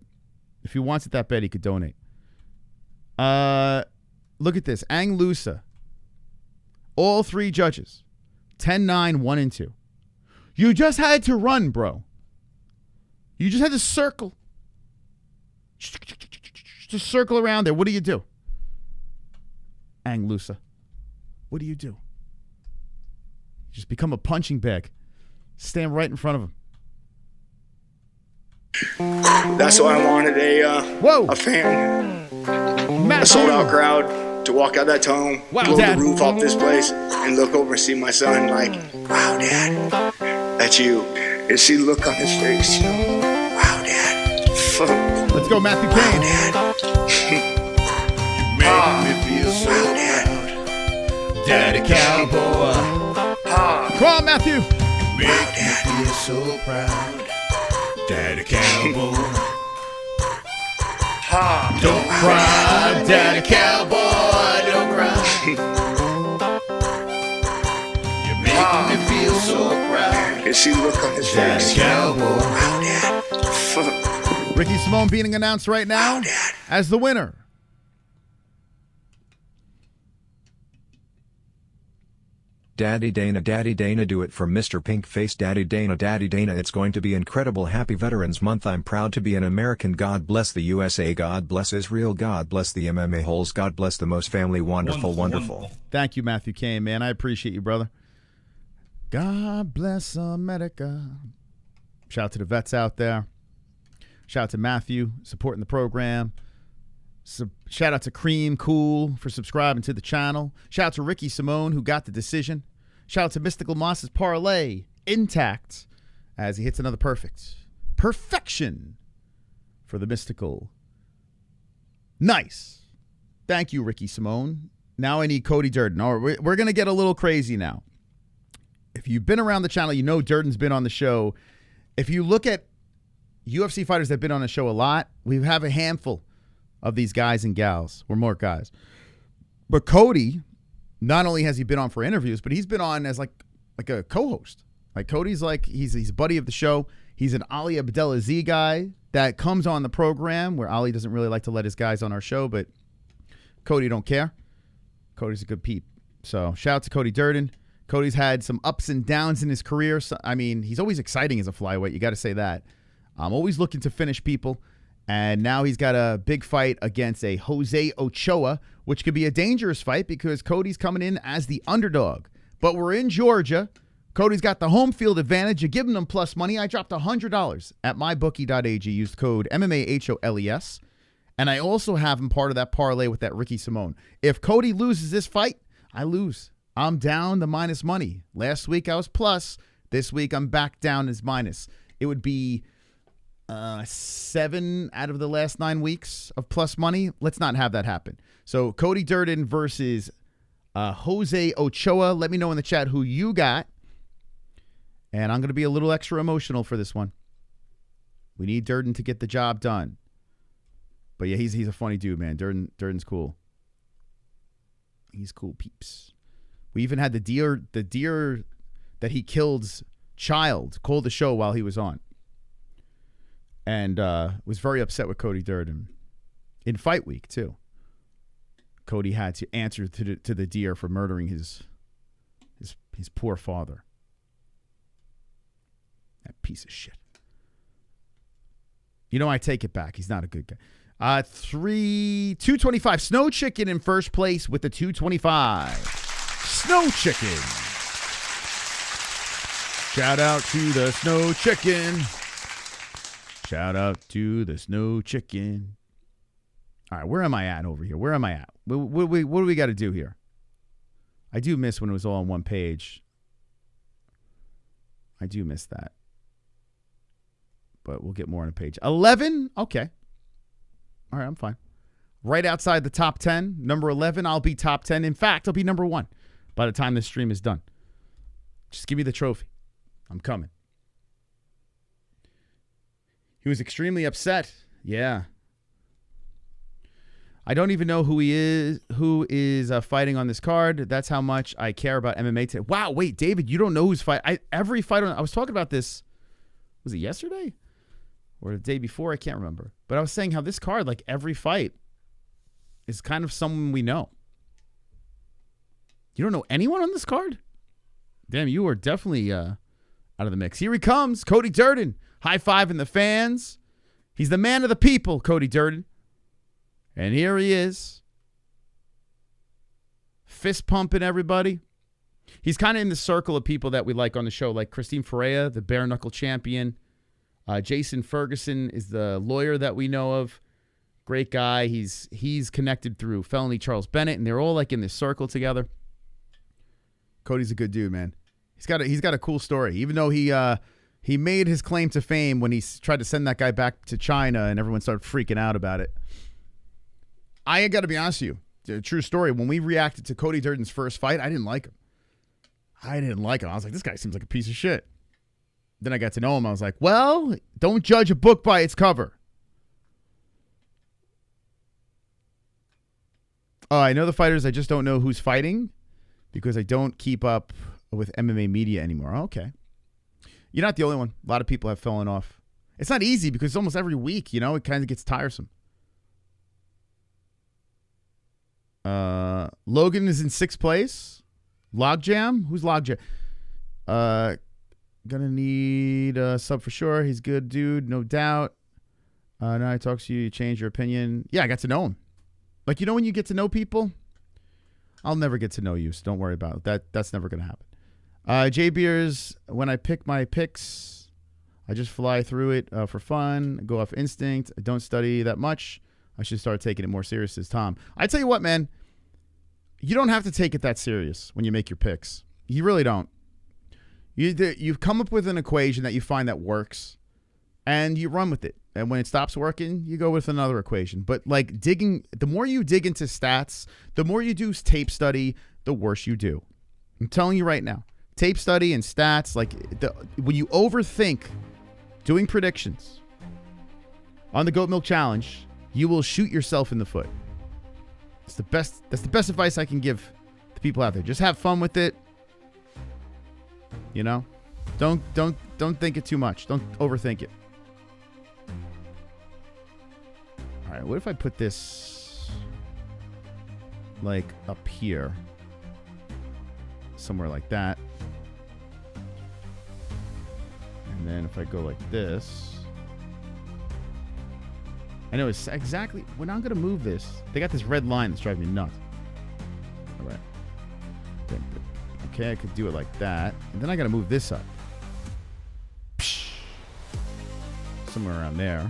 if he wants it that bad, he could donate. Look at this. Ange Loosa. All 3 judges. 10-9, 1 and 2. You just had to run, bro. You just had to circle. Just circle around there. What do you do? Loosa. What do? You just become a punching bag. Stand right in front of him. That's why I wanted a fan, a sold-out crowd to walk out that tunnel, blow the roof off this place, and look over and see my son like, wow, Dad, that's you. And see the look on his face, you know, wow, Dad. Let's go, Matthew Kane. You make me feel so Dad. proud. Daddy Cowboy. Come on, Matthew. Make me feel so proud. Daddy Cowboy. Don't cry, Daddy Cowboy, don't cry. You're making me feel so proud. And see the look on his face, Daddy Cowboy. wow, Dad. Ricky Simone being announced right now as the winner. Daddy Dana, do it for Mr. Pinkface. Daddy Dana, it's going to be incredible. Happy Veterans Month. I'm proud to be an American. God bless the USA. God bless Israel. God bless the MMA-Holes. God bless the most family. Wonderful. Thank you, Matthew Kane, man. I appreciate you, brother. God bless America. Shout out to the vets out there. Shout out to Matthew supporting the program. Shout out to Cream Cool for subscribing to the channel. Shout out to Ricky Simone who got the decision. Shout out to Mystical Moss's parlay intact as he hits another perfection for the Mystical. Nice. Thank you, Ricky Simone. Now I need Cody Durden. All right, we're going to get a little crazy now. If you've been around the channel, you know Durden's been on the show. If you look at UFC fighters that have been on the show a lot, we have a handful of these guys and gals. We're more guys. But Cody, not only has he been on for interviews, but he's been on as like a co-host. Like Cody's like, he's a buddy of the show. He's an Ali Abdelaziz guy that comes on the program where Ali doesn't really like to let his guys on our show, but Cody don't care. Cody's a good peep. So shout out to Cody Durden. Cody's had some ups and downs in his career. So, I mean, he's always exciting as a flyweight. You got to say that. I'm always looking to finish people. And now he's got a big fight against a Jose Ochoa, which could be a dangerous fight because Cody's coming in as the underdog. But we're in Georgia. Cody's got the home field advantage. You're giving him plus money. I dropped $100 at mybookie.ag. Used code MMAHOLES. And I also have him part of that parlay with that Ricky Simone. If Cody loses this fight, I lose. I'm down the minus money. Last week I was plus. This week I'm back down as minus. It would be 7 out of the last 9 weeks of plus money. Let's not have that happen. So Cody Durden versus Jose Ochoa. Let me know in the chat who you got. And I'm going to be a little extra emotional for this one. We need Durden to get the job done. But yeah, he's a funny dude, man. Durden's cool. He's cool peeps. We even had the deer that he killed's child call the show while he was on. And was very upset with Cody Durden. In fight week, too. Cody had to answer to the deer for murdering his poor father. That piece of shit. You know, I take it back. He's not a good guy. 225. Snow Chicken in first place with the 225. Snow Chicken. Shout out to the Snow Chicken. Shout out to the Snow Chicken. All right, where am I at over here? Where am I at? What do we got to do here? I do miss when it was all on one page. I do miss that. But we'll get more on a page. 11? Okay. All right, I'm fine. Right outside the top 10. Number 11, I'll be top 10. In fact, I'll be number 1 by the time this stream is done. Just give me the trophy. I'm coming. He was extremely upset. Yeah. I don't even know who is fighting on this card. That's how much I care about MMA today. Wow, wait, David, you don't know who's fighting. Every fighter, I was talking about this, was it yesterday? Or the day before? I can't remember. But I was saying how this card, like every fight, is kind of someone we know. You don't know anyone on this card? Damn, you are definitely out of the mix. Here he comes, Cody Durden. high-fiving the fans. He's the man of the people, Cody Durden. And here he is. Fist pumping everybody. He's kind of in the circle of people that we like on the show, like Christine Ferreira, the bare knuckle champion. Jason Ferguson is the lawyer that we know of. Great guy. He's connected through Felony Charles Bennett, and they're all like in this circle together. Cody's a good dude, man. He's got a cool story. Even though he made his claim to fame when he tried to send that guy back to China, and everyone started freaking out about it. I got to be honest with you. It's a true story. When we reacted to Cody Durden's first fight, I didn't like him. I was like, this guy seems like a piece of shit. Then I got to know him. I was like, well, don't judge a book by its cover. I know the fighters. I just don't know who's fighting because I don't keep up with MMA media anymore. Okay. You're not the only one. A lot of people have fallen off. It's not easy because almost every week, it kind of gets tiresome. Logan is in 6th place. Logjam? Who's Logjam? Gonna need a sub for sure. He's good, dude, no doubt. Now I talk to you change your opinion. Yeah, I got to know him. Like, when you get to know people? I'll never get to know you, so don't worry about it. That's never gonna happen. J Beers, when I pick my picks, I just fly through it for fun, go off instinct. I don't study that much. I should start taking it more serious as Tom. I tell you what, man, you don't have to take it that serious when you make your picks. You really don't. You've come up with an equation that you find that works, and you run with it. And when it stops working, you go with another equation. But like the more you dig into stats, the more you do tape study, the worse you do. I'm telling you right now. Tape study and stats, when you overthink doing predictions on the Goat Milk Challenge, you will shoot yourself in the foot. That's the best advice I can give to people out there. Just have fun with it. Don't think it too much. Don't overthink it. All right, what if I put this up here? Somewhere like that. And then if I go like this. I know it's exactly when I'm going to move this. They got this red line that's driving me nuts. All right. Okay, I could do it like that. And then I got to move this up. Somewhere around there.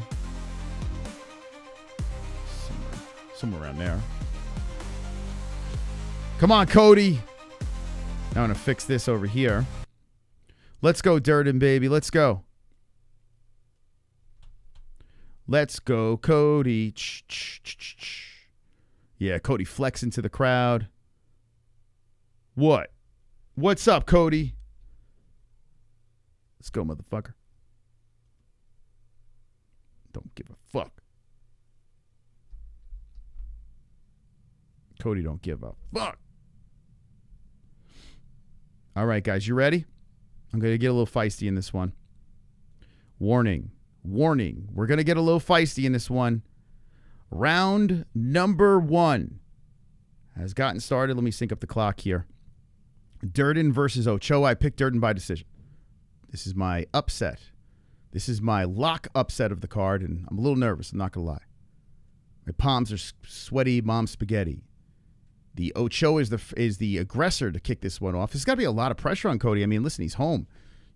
Somewhere around there. Come on, Cody. Now I'm going to fix this over here. Let's go, Durden, baby. Let's go. Let's go, Cody. Yeah, Cody flex into the crowd. What? What's up, Cody? Let's go, motherfucker. Don't give a fuck. Cody don't give a fuck. All right, guys, you ready? I'm going to get a little feisty in this one. Warning. We're going to get a little feisty in this one. Round number 1 has gotten started. Let me sync up the clock here. Durden versus Ochoa. I picked Durden by decision. This is my upset. This is my lock upset of the card, and I'm a little nervous. I'm not going to lie. My palms are sweaty mom spaghetti. The Ochoa is the aggressor to kick this one off. There's got to be a lot of pressure on Cody. I mean, listen, he's home.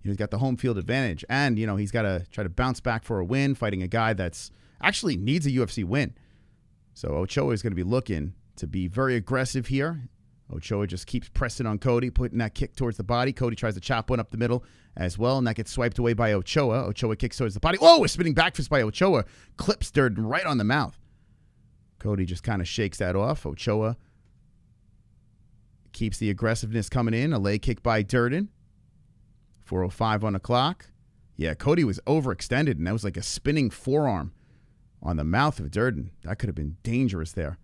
He's got the home field advantage. And, he's got to try to bounce back for a win, fighting a guy that's actually needs a UFC win. So Ochoa is going to be looking to be very aggressive here. Ochoa just keeps pressing on Cody, putting that kick towards the body. Cody tries to chop one up the middle as well, and that gets swiped away by Ochoa. Ochoa kicks towards the body. Oh, a spinning back fist by Ochoa. Clips Durden right on the mouth. Cody just kind of shakes that off. Ochoa keeps the aggressiveness coming in. A leg kick by Durden. 4:05 on the clock. Yeah, Cody was overextended, and that was like a spinning forearm on the mouth of Durden. That could have been dangerous there.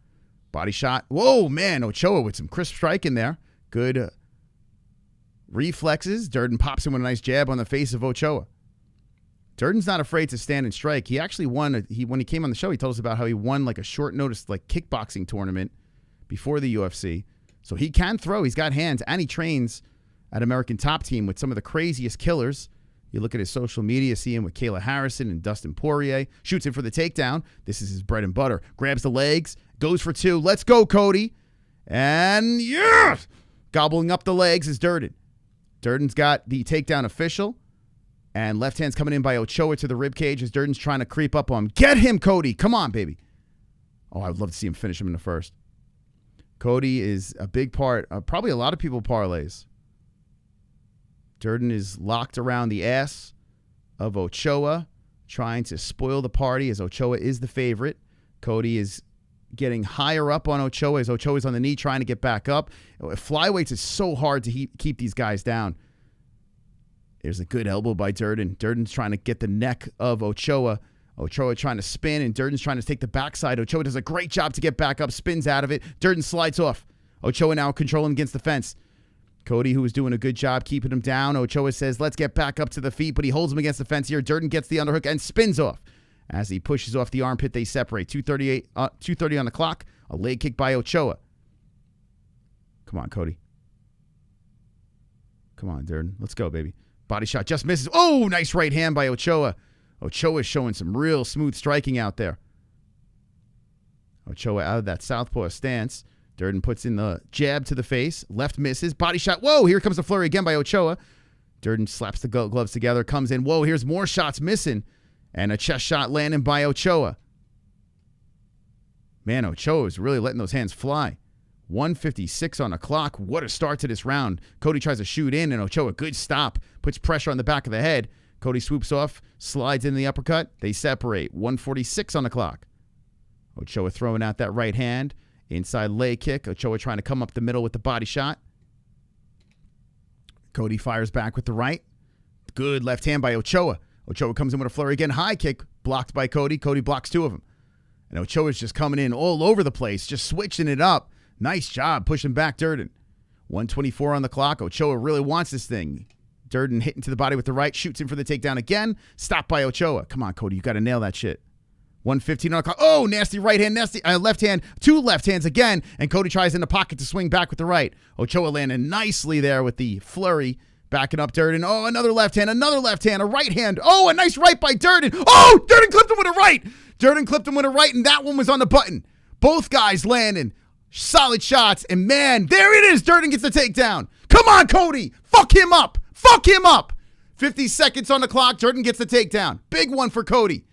Body shot. Whoa, man. Ochoa with some crisp strike in there. Good reflexes. Durden pops in with a nice jab on the face of Ochoa. Durden's not afraid to stand and strike. He actually won. When he came on the show, he told us about how he won like a short notice kickboxing tournament before the UFC. So he can throw. He's got hands, and he trains at American Top Team with some of the craziest killers. You look at his social media, see him with Kayla Harrison and Dustin Poirier. Shoots in for the takedown. This is his bread and butter. Grabs the legs. Goes for 2. Let's go, Cody. And yes! Gobbling up the legs is Durden. Durden's got the takedown official. And left hand's coming in by Ochoa to the ribcage as Durden's trying to creep up on him. Get him, Cody. Come on, baby. Oh, I would love to see him finish him in the first. Cody is a big part of probably a lot of people parlays. Durden is locked around the ass of Ochoa, trying to spoil the party as Ochoa is the favorite. Cody is getting higher up on Ochoa as Ochoa's on the knee trying to get back up. Flyweights is so hard to keep these guys down. There's a good elbow by Durden. Durden's trying to get the neck of Ochoa. Ochoa trying to spin, and Durden's trying to take the backside. Ochoa does a great job to get back up, spins out of it. Durden slides off. Ochoa now controlling against the fence. Cody, who was doing a good job keeping him down. Ochoa says, let's get back up to the feet, but he holds him against the fence here. Durden gets the underhook and spins off. As he pushes off the armpit, they separate. 2:30 on the clock. A leg kick by Ochoa. Come on, Cody. Come on, Durden. Let's go, baby. Body shot just misses. Oh, nice right hand by Ochoa. Ochoa is showing some real smooth striking out there. Ochoa out of that southpaw stance. Durden puts in the jab to the face. Left misses. Body shot. Whoa, here comes the flurry again by Ochoa. Durden slaps the gloves together. Comes in. Whoa, here's more shots missing. And a chest shot landing by Ochoa. Man, Ochoa is really letting those hands fly. 1:56 on the clock. What a start to this round. Cody tries to shoot in, and Ochoa, good stop. Puts pressure on the back of the head. Cody swoops off, slides in the uppercut. They separate. 1:46 on the clock. Ochoa throwing out that right hand. Inside leg kick. Ochoa trying to come up the middle with the body shot. Cody fires back with the right. Good left hand by Ochoa. Ochoa comes in with a flurry again. High kick blocked by Cody. Cody blocks 2 of them. And Ochoa's just coming in all over the place, just switching it up. Nice job pushing back Durden. 1:24 on the clock. Ochoa really wants this thing. Durden hitting to the body with the right. Shoots in for the takedown again. Stopped by Ochoa. Come on, Cody. You got to nail that shit. 1:15 on the clock. Oh, nasty right hand, nasty left hand. 2 left hands again. And Cody tries in the pocket to swing back with the right. Ochoa landing nicely there with the flurry. Backing up Durden. Oh, another left hand, a right hand. Oh, a nice right by Durden. Oh, Durden clipped him with a right. Durden clipped him with a right, and that one was on the button. Both guys landing solid shots, and man, there it is. Durden gets the takedown. Come on, Cody. Fuck him up. Fuck him up. 50 seconds on the clock. Durden gets the takedown. Big one for Cody.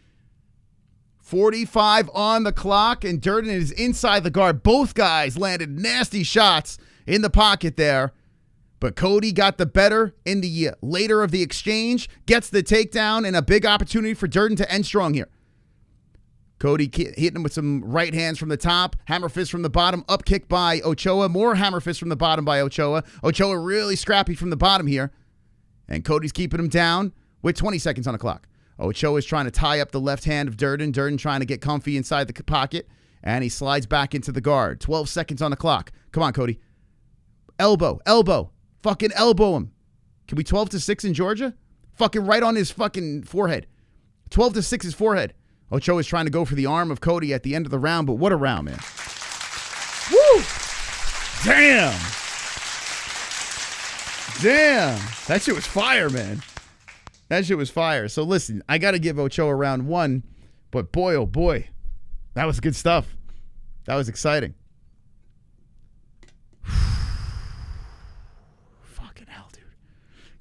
45 on the clock, and Durden is inside the guard. Both guys landed nasty shots in the pocket there. But Cody got the better in the later of the exchange, gets the takedown, and a big opportunity for Durden to end strong here. Cody hitting him with some right hands from the top, hammer fist from the bottom, up kick by Ochoa, more hammer fist from the bottom by Ochoa. Ochoa really scrappy from the bottom here. And Cody's keeping him down with 20 seconds on the clock. Ochoa is trying to tie up the left hand of Durden. Durden trying to get comfy inside the pocket, and he slides back into the guard. 12 seconds on the clock. Come on, Cody. Elbow. Fucking elbow him. Can we 12-6 in Georgia? Fucking right on his fucking forehead. 12-6 his forehead. Ochoa is trying to go for the arm of Cody at the end of the round, but what a round, man. Woo! Damn. That shit was fire, man. That shit was fire. So listen, I got to give Ochoa round 1, but boy, oh boy, that was good stuff. That was exciting.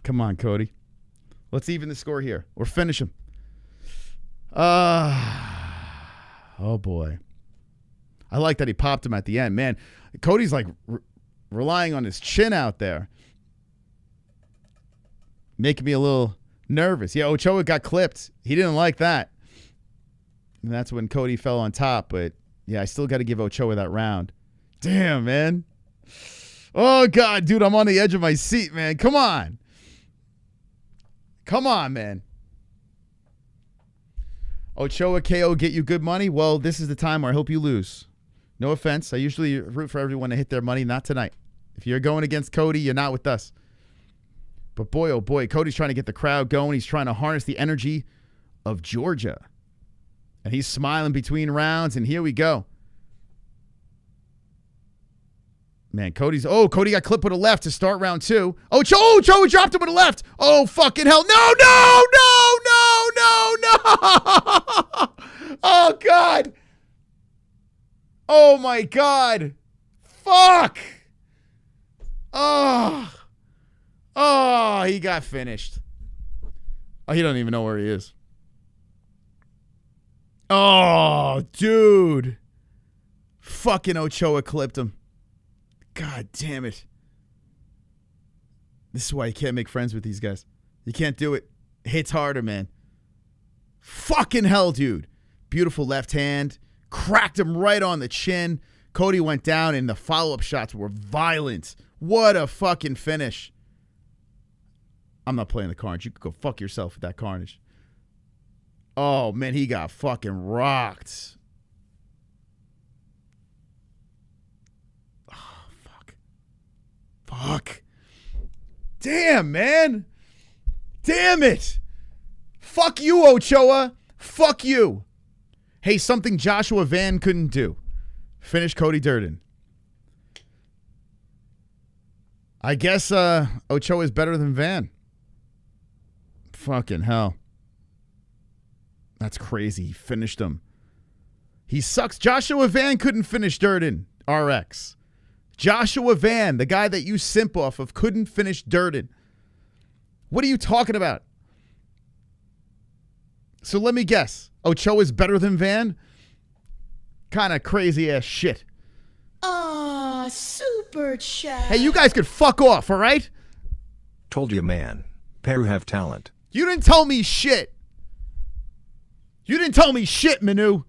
Come on, Cody. Let's even the score here or finish him. Oh, boy. I like that he popped him at the end. Man, Cody's like relying on his chin out there. Making me a little nervous. Yeah, Ochoa got clipped. He didn't like that. And that's when Cody fell on top. But, yeah, I still got to give Ochoa that round. Damn, man. Oh, God, dude, I'm on the edge of my seat, man. Come on. Come on, man. Ochoa KO get you good money? Well, this is the time where I hope you lose. No offense. I usually root for everyone to hit their money. Not tonight. If you're going against Cody, you're not with us. But boy, oh boy, Cody's trying to get the crowd going. He's trying to harness the energy of Georgia. And he's smiling between rounds, and here we go. Man, Cody got clipped with a left to start round 2. Ochoa dropped him with a left. Oh, fucking hell. No. Oh, God. Oh, my God. Fuck. Oh, he got finished. Oh, he don't even know where he is. Oh, dude. Fucking Ochoa clipped him. God damn it. This is why you can't make friends with these guys. You can't do it. It hits harder, man. Fucking hell, dude. Beautiful left hand. Cracked him right on the chin. Cody went down, and the follow-up shots were violent. What a fucking finish. I'm not playing the Carnage. You could go fuck yourself with that Carnage. Oh, man, he got fucking rocked. Oh, fuck. Damn, man. Damn it. Fuck you, Ochoa. Fuck you. Hey, something Joshua Van couldn't do. Finish Cody Durden. I guess Ochoa is better than Van. Fucking hell. That's crazy. He finished him. He sucks. Joshua Van couldn't finish Durden, RX. Joshua Van, the guy that you simp off of, couldn't finish Durden. What are you talking about? So let me guess. Ochoa is better than Van? Kind of crazy ass shit. Super chat. Hey, you guys could fuck off, all right? Told you, man. Peru have talent. You didn't tell me shit. You didn't tell me shit, Manu.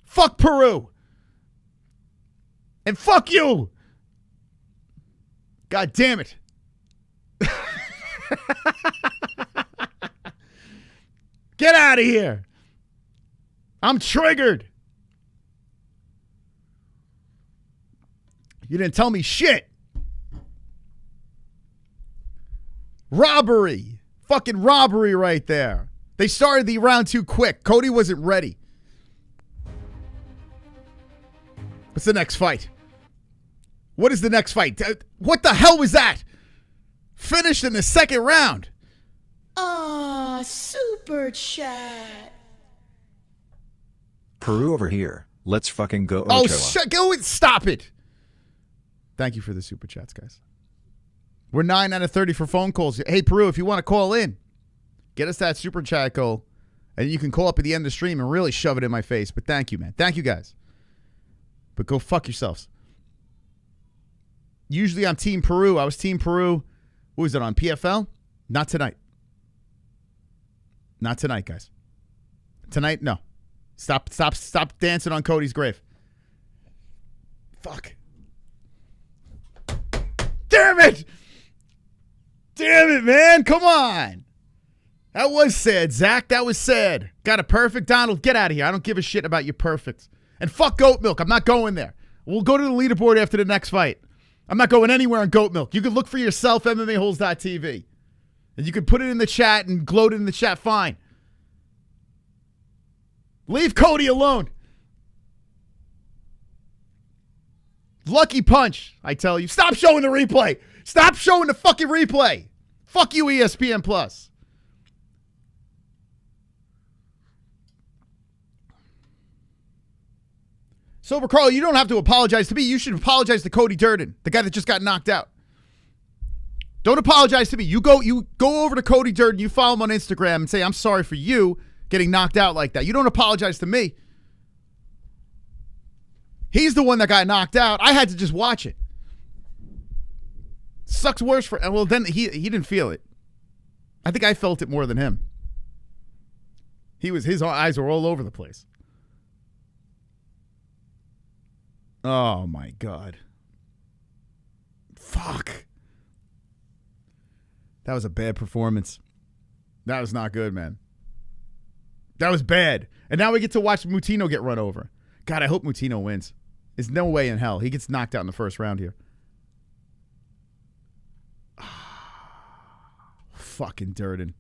Fuck Peru. And fuck you. God damn it. Get out of here. I'm triggered. You didn't tell me shit. Robbery. Fucking robbery right there. They started the round too quick. Cody wasn't ready. What's the next fight? What is the next fight? What the hell was that? Finished in the second round. Super chat. Peru over here. Let's fucking go, Ochoa. Go and stop it. Thank you for the super chats, guys. We're 9 out of 30 for phone calls. Hey, Peru, if you want to call in, get us that super chat goal, and you can call up at the end of the stream and really shove it in my face. But thank you, man. Thank you, guys. But go fuck yourselves. Usually I'm Team Peru. I was Team Peru. What was it, on PFL? Not tonight. Not tonight, guys. Tonight, no. Stop dancing on Cody's grave. Fuck. Damn it! Damn it, man. Come on. That was sad, Zach. That was sad. Got a perfect. Donald, get out of here. I don't give a shit about your perfects. And fuck goat milk. I'm not going there. We'll go to the leaderboard after the next fight. I'm not going anywhere on goat milk. You can look for yourself, MMA-Holes.tv. And you can put it in the chat and gloat it in the chat. Fine. Leave Cody alone. Lucky punch, I tell you. Stop showing the replay. Stop showing the fucking replay. Fuck you, ESPN Plus. Sober Carl, you don't have to apologize to me. You should apologize to Cody Durden, the guy that just got knocked out. Don't apologize to me. You go over to Cody Durden, you follow him on Instagram and say, I'm sorry for you getting knocked out like that. You don't apologize to me. He's the one that got knocked out. I had to just watch it. Sucks worse for... Well, then he didn't feel it. I think I felt it more than him. His eyes were all over the place. Oh, my God. Fuck. That was a bad performance. That was not good, man. That was bad. And now we get to watch Moutinho get run over. God, I hope Moutinho wins. There's no way in hell. He gets knocked out in the first round here. Fucking Durden.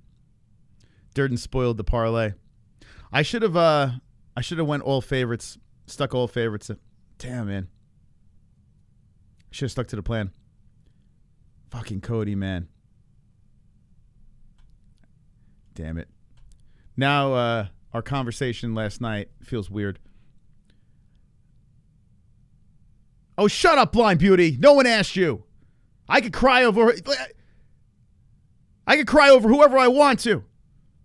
Durden spoiled the parlay. I should have went all favorites. Stuck all favorites. Damn, man. Should have stuck to the plan. Fucking Cody, man. Damn it. Now, our conversation last night feels weird. Oh, shut up, Blind Beauty. No one asked you. I could cry over whoever I want to.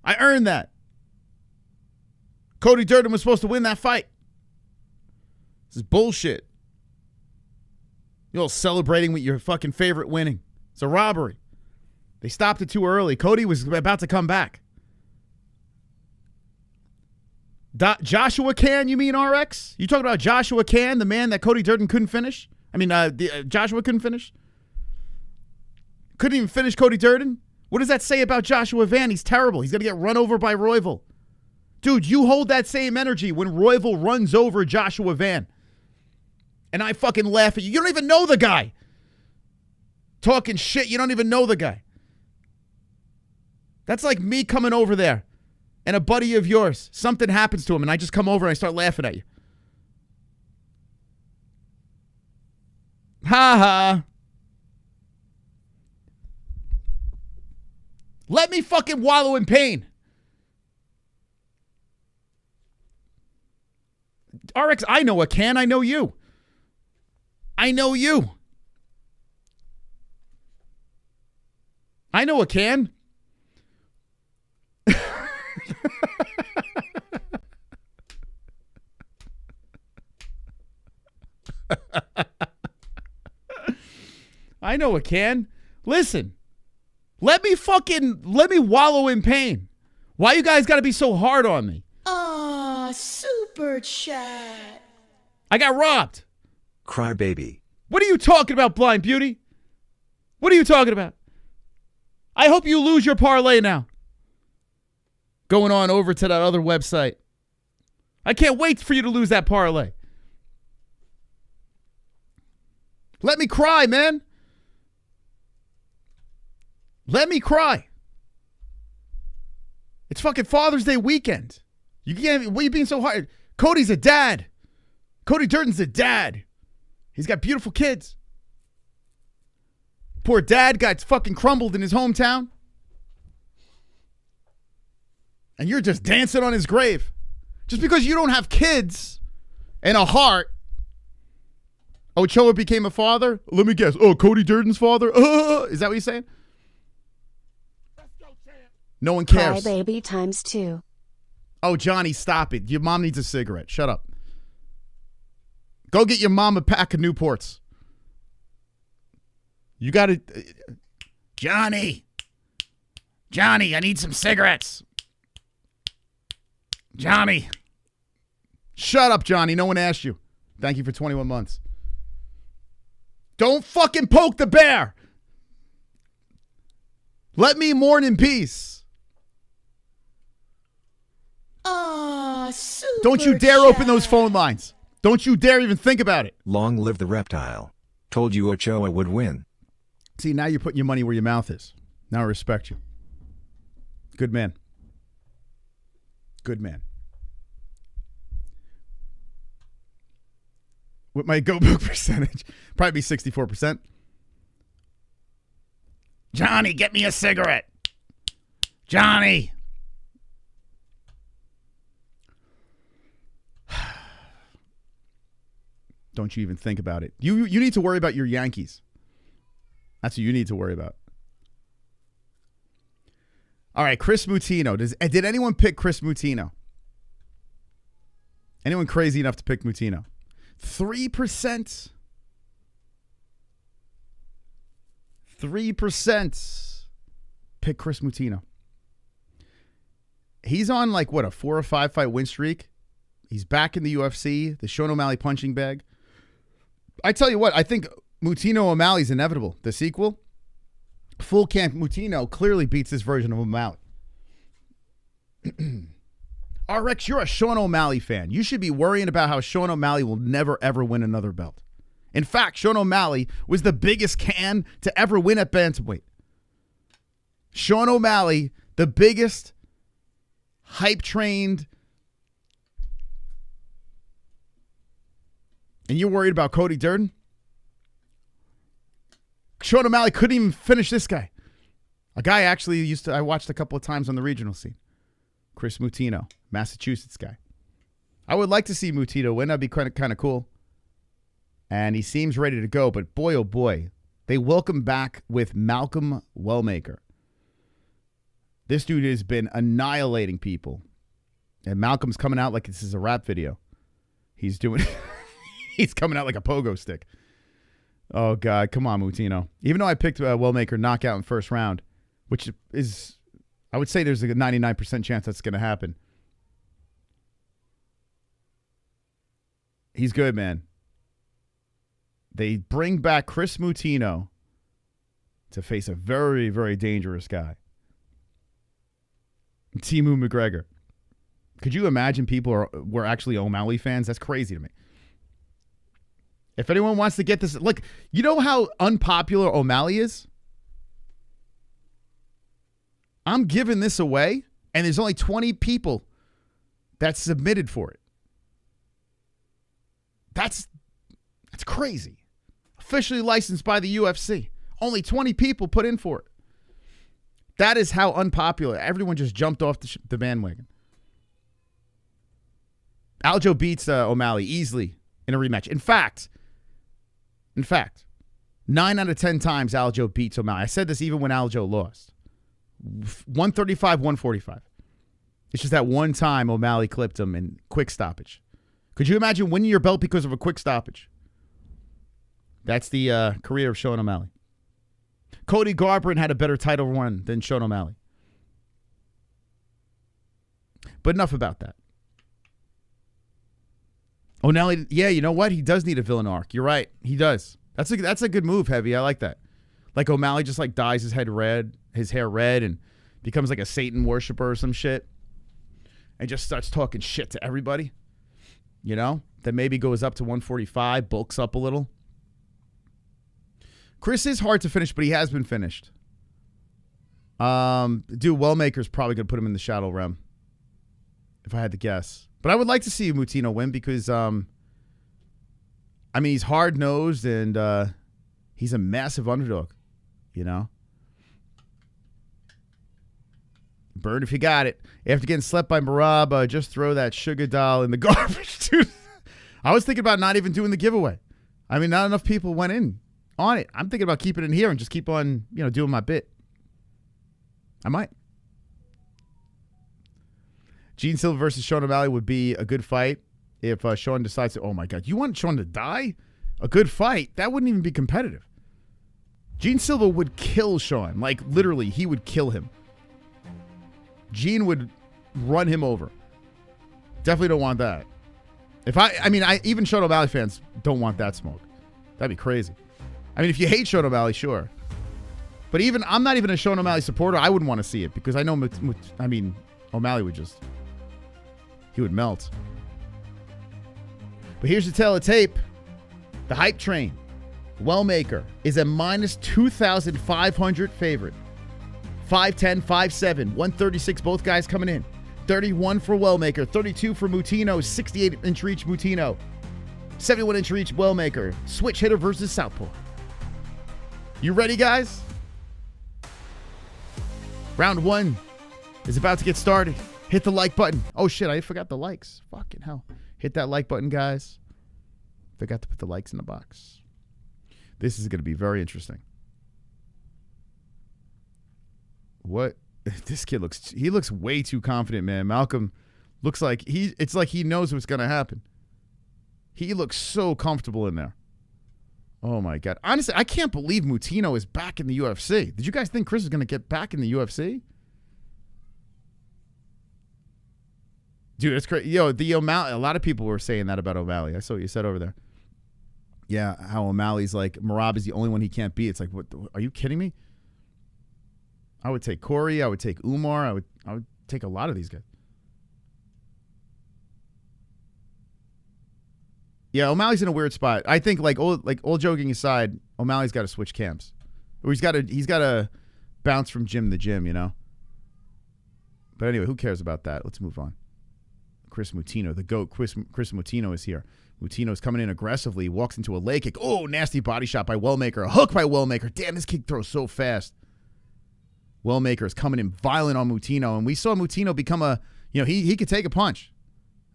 I earned that. Cody Durden was supposed to win that fight. This is bullshit. You're all celebrating with your fucking favorite winning. It's a robbery. They stopped it too early. Cody was about to come back. Joshua Can, you mean, RX? You talking about Joshua Can, the man that Cody Durden couldn't finish? I mean, Joshua couldn't finish? Couldn't even finish Cody Durden? What does that say about Joshua Van? He's terrible. He's going to get run over by Royval. Dude, you hold that same energy when Royval runs over Joshua Van. And I fucking laugh at you. You don't even know the guy. Talking shit. You don't even know the guy. That's like me coming over there and a buddy of yours, something happens to him, and I just come over and I start laughing at you. Ha ha. Let me fucking wallow in pain. RX, I know a Can. I know you. I know you. I know a Can. I know a Can. Listen. Let me wallow in pain. Why you guys got to be so hard on me? Aw, super chat. I got robbed. Cry baby. What are you talking about, Blind Beauty? What are you talking about? I hope you lose your parlay now. Going on over to that other website. I can't wait for you to lose that parlay. Let me cry, man. Let me cry. It's fucking Father's Day weekend. You can't. Why are you being so hard? Cody's a dad. Cody Durden's a dad. He's got beautiful kids. Poor dad got fucking crumbled in his hometown. And you're just dancing on his grave. Just because you don't have kids and a heart. Ochoa became a father? Let me guess. Oh, Cody Durden's father? Is that what you're saying? No one cares. Cry baby times 2. Oh, Johnny, stop it. Your mom needs a cigarette. Shut up. Go get your mom a pack of Newports. You got to... Johnny, I need some cigarettes. Johnny. Shut up, Johnny. No one asked you. Thank you for 21 months. Don't fucking poke the bear. Let me mourn in peace. Super Don't you dare open those phone lines. Don't you dare even think about it. Long live the reptile. Told you Ochoa would win. See, now you're putting your money where your mouth is. Now I respect you. Good man. Good man. With my go book percentage, probably be 64%. Johnny, get me a cigarette. Johnny. Don't you even think about it. You need to worry about your Yankees. That's what you need to worry about. All right, Kris Moutinho. Did anyone pick Kris Moutinho? Anyone crazy enough to pick Moutinho? 3%. 3% pick Kris Moutinho. He's on like, what, a 4 or 5 fight win streak? He's back in the UFC, the Sean O'Malley punching bag. I tell you what, I think Moutinho O'Malley's inevitable. The sequel, Full Camp Moutinho clearly beats this version of O'Malley. RX, you're a Sean O'Malley fan. You should be worrying about how Sean O'Malley will never, ever win another belt. In fact, Sean O'Malley was the biggest can to ever win at bantamweight. Sean O'Malley, the biggest hype-trained. And you're worried about Cody Durden? Sean O'Malley couldn't even finish this guy. A guy actually I watched a couple of times on the regional scene. Kris Moutinho, Massachusetts guy. I would like to see Moutinho win. That'd be kind of cool. And he seems ready to go. But boy, oh boy, they welcome back with Malcolm Wellmaker. This dude has been annihilating people. And Malcolm's coming out like this is a rap video. He's coming out like a pogo stick. Oh, God. Come on, Moutinho. Even though I picked Wellmaker knockout in first round, which is, I would say there's a 99% chance that's going to happen. He's good, man. They bring back Kris Moutinho to face a very, very dangerous guy. Timu McGregor. Could you imagine people were actually O'Malley fans? That's crazy to me. If anyone wants to get this, look, you know how unpopular O'Malley is? I'm giving this away, and there's only 20 people that submitted for it. That's crazy. Officially licensed by the UFC. Only 20 people put in for it. That is how unpopular. Everyone just jumped off the bandwagon. Aljo beats O'Malley easily in a rematch. In fact, 9 out of 10 times Aljo beats O'Malley. I said this even when Aljo lost. 135, 145. It's just that one time O'Malley clipped him in quick stoppage. Could you imagine winning your belt because of a quick stoppage? That's the career of Sean O'Malley. Cody Garbrandt had a better title run than Sean O'Malley. But enough about that. O'Malley, yeah, you know what? He does need a villain arc. You're right. He does. That's a good move, Heavy. I like that. Like O'Malley just like dyes his hair red, and becomes like a Satan worshiper or some shit, and just starts talking shit to everybody. You know? Then maybe goes up to 145, bulks up a little. Kris is hard to finish, but he has been finished. Wellmaker's probably going to put him in the shadow realm, if I had to guess. But I would like to see Moutinho win because, he's hard-nosed and he's a massive underdog, you know? Bird, if you got it. After getting slept by Marab, just throw that sugar doll in the garbage, dude. I was thinking about not even doing the giveaway. I mean, not enough people went in on it. I'm thinking about keeping it in here and just keep on, doing my bit. I might. Gene Silva versus Sean O'Malley would be a good fight if Sean decides to, oh my God, you want Sean to die? A good fight? That wouldn't even be competitive. Gene Silva would kill Sean. Like, literally, he would kill him. Gene would run him over. Definitely don't want that. Even Sean O'Malley fans don't want that smoke. That'd be crazy. I mean, if you hate Sean O'Malley, sure. But I'm not even a Sean O'Malley supporter. I wouldn't want to see it because I know, O'Malley would just, he would melt. But here's the tale of tape. The hype train, Wellmaker, is a minus 2,500 favorite. 5'10", 5'7", 136, both guys coming in. 31 for Wellmaker, 32 for Moutinho, 68-inch reach Moutinho, 71-inch reach Wellmaker. Switch hitter versus southpaw. You ready, guys? Round one is about to get started. Hit the like button. Oh, shit, I forgot the likes. Fucking hell. Hit that like button, guys. Forgot to put the likes in the box. This is going to be very interesting. What? This kid looks way too confident, man. Malcolm looks like it's like he knows what's going to happen. He looks so comfortable in there. Oh, my God. Honestly, I can't believe Moutinho is back in the UFC. Did you guys think Kris was going to get back in the UFC? Dude, it's crazy. Yo, the O'Malley, a lot of people were saying that about O'Malley. I saw what you said over there. Yeah, how O'Malley's like, Marab is the only one he can't beat. It's like, what? Are you kidding me? I would take Corey. I would take Oumar. I would take a lot of these guys. Yeah, O'Malley's in a weird spot. I think, all joking aside, O'Malley's got to switch camps, or he's got to bounce from gym to gym, you know. But anyway, who cares about that? Let's move on. Kris Moutinho, the GOAT. Kris Moutinho is here. Moutinho's coming in aggressively, walks into a leg kick. Oh, nasty body shot by Wellmaker. A hook by Wellmaker. Damn, this kick throws so fast. Wellmaker is coming in violent on Moutinho, and we saw Moutinho become a, he could take a punch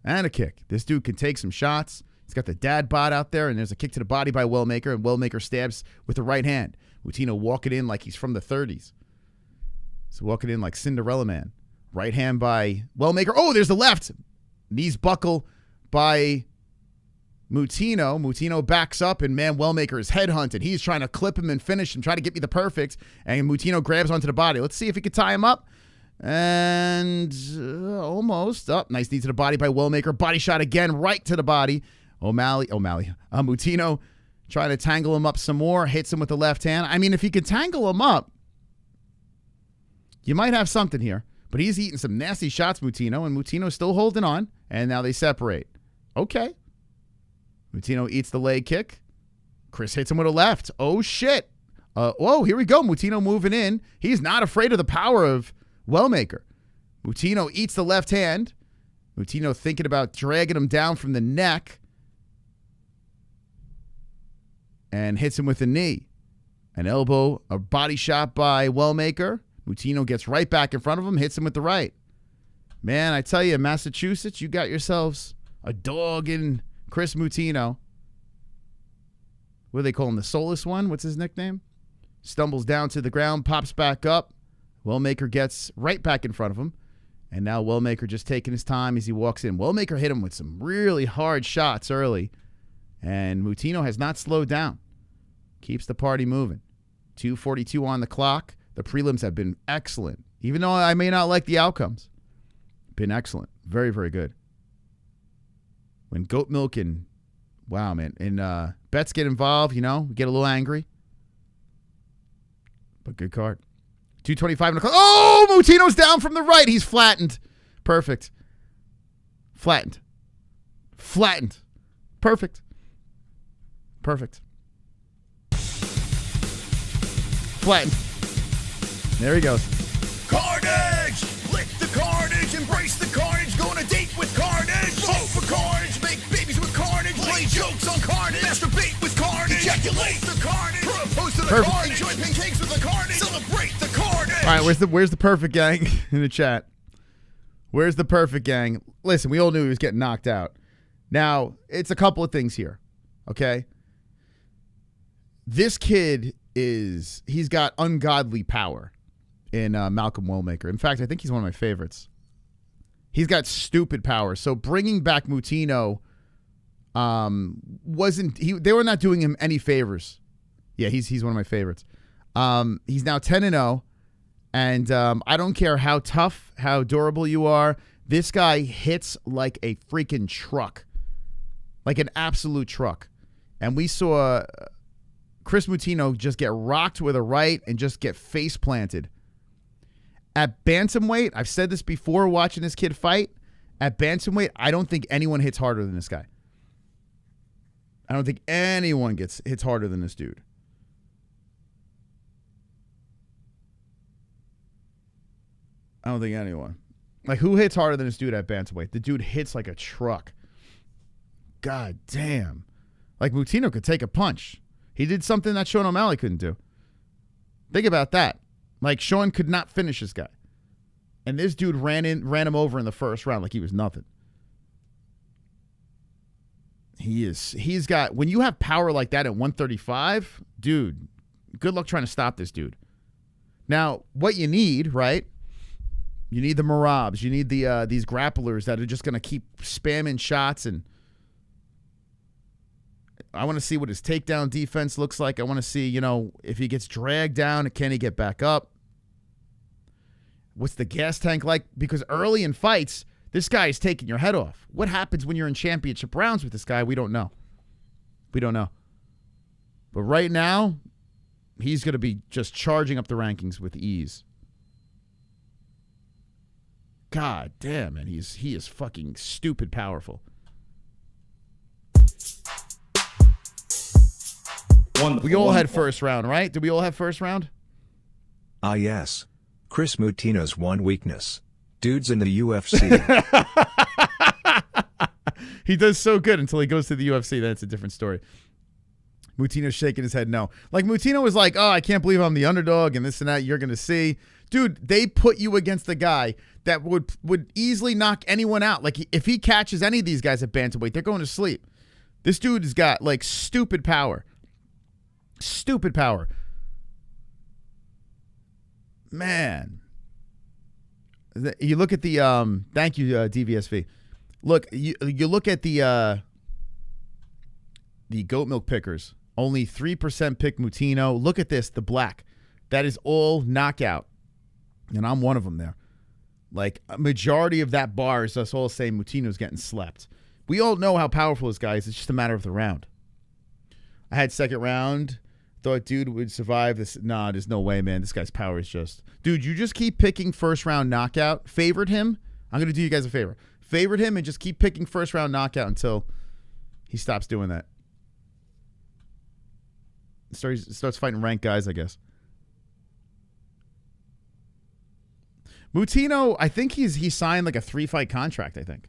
and a kick. This dude can take some shots. He's got the dad bod out there, and there's a kick to the body by Wellmaker, and Wellmaker stabs with the right hand. Moutinho walking in like he's from the 30s. He's walking in like Cinderella Man. Right hand by Wellmaker. Oh, there's the left. Knees buckle by Moutinho. Moutinho backs up, and man, Wellmaker is headhunted. He's trying to clip him and finish him, try to get me the perfect, and Moutinho grabs onto the body. Let's see if he can tie him up. And almost up. Nice knee to the body by Wellmaker. Body shot again, right to the body. Moutinho trying to tangle him up some more. Hits him with the left hand. I mean, if he can tangle him up, you might have something here. But he's eating some nasty shots, Moutinho, and Moutinho's still holding on. And now they separate. Okay. Moutinho eats the leg kick. Kris hits him with a left. Oh, shit. Whoa, here we go. Moutinho moving in. He's not afraid of the power of Wellmaker. Moutinho eats the left hand. Moutinho thinking about dragging him down from the neck. And hits him with a knee. An elbow, a body shot by Wellmaker. Moutinho gets right back in front of him, hits him with the right. Man, I tell you, Massachusetts, you got yourselves a dog in Kris Moutinho. What do they call him? The soulless one? What's his nickname? Stumbles down to the ground, pops back up. Wellmaker gets right back in front of him. And now Wellmaker just taking his time as he walks in. Wellmaker hit him with some really hard shots early. And Moutinho has not slowed down. Keeps the party moving. 2:42 on the clock. The prelims have been excellent. Even though I may not like the outcomes. Been excellent. Very, very good. When goat milk and, wow, man, and bets get involved, we get a little angry. But good card. 2:25 on the clock. Oh, Moutinho's down from the right. He's flattened. Perfect. Flattened. Perfect. Flattened. There he goes. Carnage! Lick the carnage, embrace the carnage, go on a date with carnage. Vote for carnage, make babies with carnage, play jokes on carnage, masturbate with carnage, ejaculate the carnage, propose to the carnage, enjoy pancakes with the carnage, celebrate the carnage. All right, where's the perfect gang in the chat? Where's the perfect gang? Listen, we all knew he was getting knocked out. Now, it's a couple of things here, okay? This kid he's got ungodly power in Malcolm Wellmaker. In fact, I think he's one of my favorites. He's got stupid power. So bringing back Moutinho they were not doing him any favors. Yeah, he's one of my favorites. He's now 10-0, and I don't care how tough, how durable you are. This guy hits like a freaking truck, like an absolute truck. And we saw Kris Moutinho just get rocked with a right and just get face planted. At bantamweight, I've said this before watching this kid fight. At bantamweight, I don't think anyone hits harder than this guy. I don't think anyone hits harder than this dude. I don't think anyone. Like, who hits harder than this dude at bantamweight? The dude hits like a truck. God damn. Like, Moutinho could take a punch. He did something that Sean O'Malley couldn't do. Think about that. Like, Sean could not finish this guy. And this dude ran him over in the first round like he was nothing. He's got, when you have power like that at 135, dude, good luck trying to stop this dude. Now, what you need, right? You need the Marabs. You need these grapplers that are just going to keep spamming shots. And I want to see what his takedown defense looks like. I want to see, if he gets dragged down, can he get back up? What's the gas tank like? Because early in fights, this guy is taking your head off. What happens when you're in championship rounds with this guy? We don't know. But right now, he's going to be just charging up the rankings with ease. God damn, man. He is fucking stupid powerful. We all had first round, right? Did we all have first round? Ah, yes. Kris Moutinho's one weakness. Dudes in the UFC. He does so good until he goes to the UFC. Then it's a different story. Moutinho's shaking his head no. Like, Moutinho was like, oh, I can't believe I'm the underdog and this and that. You're going to see. Dude, they put you against a guy that would easily knock anyone out. Like, if he catches any of these guys at bantamweight, they're going to sleep. This dude has got, like, stupid power. Stupid power. Man. You look at the, thank you, DVSV. Look, you look at the goat milk pickers. Only 3% pick Moutinho. Look at this, the black. That is all knockout. And I'm one of them there. Like, a majority of that bar is us all saying Moutinho's getting slept. We all know how powerful this guy is. It's just a matter of the round. I had second round. Thought dude would survive this. Nah, there's no way, man. This guy's power is just... Dude, you just keep picking first round knockout. Favored him. I'm going to do you guys a favor. Favored him and just keep picking first round knockout until he stops doing that. Starts fighting ranked guys, I guess. Moutinho, I think he signed like a 3-fight contract, I think.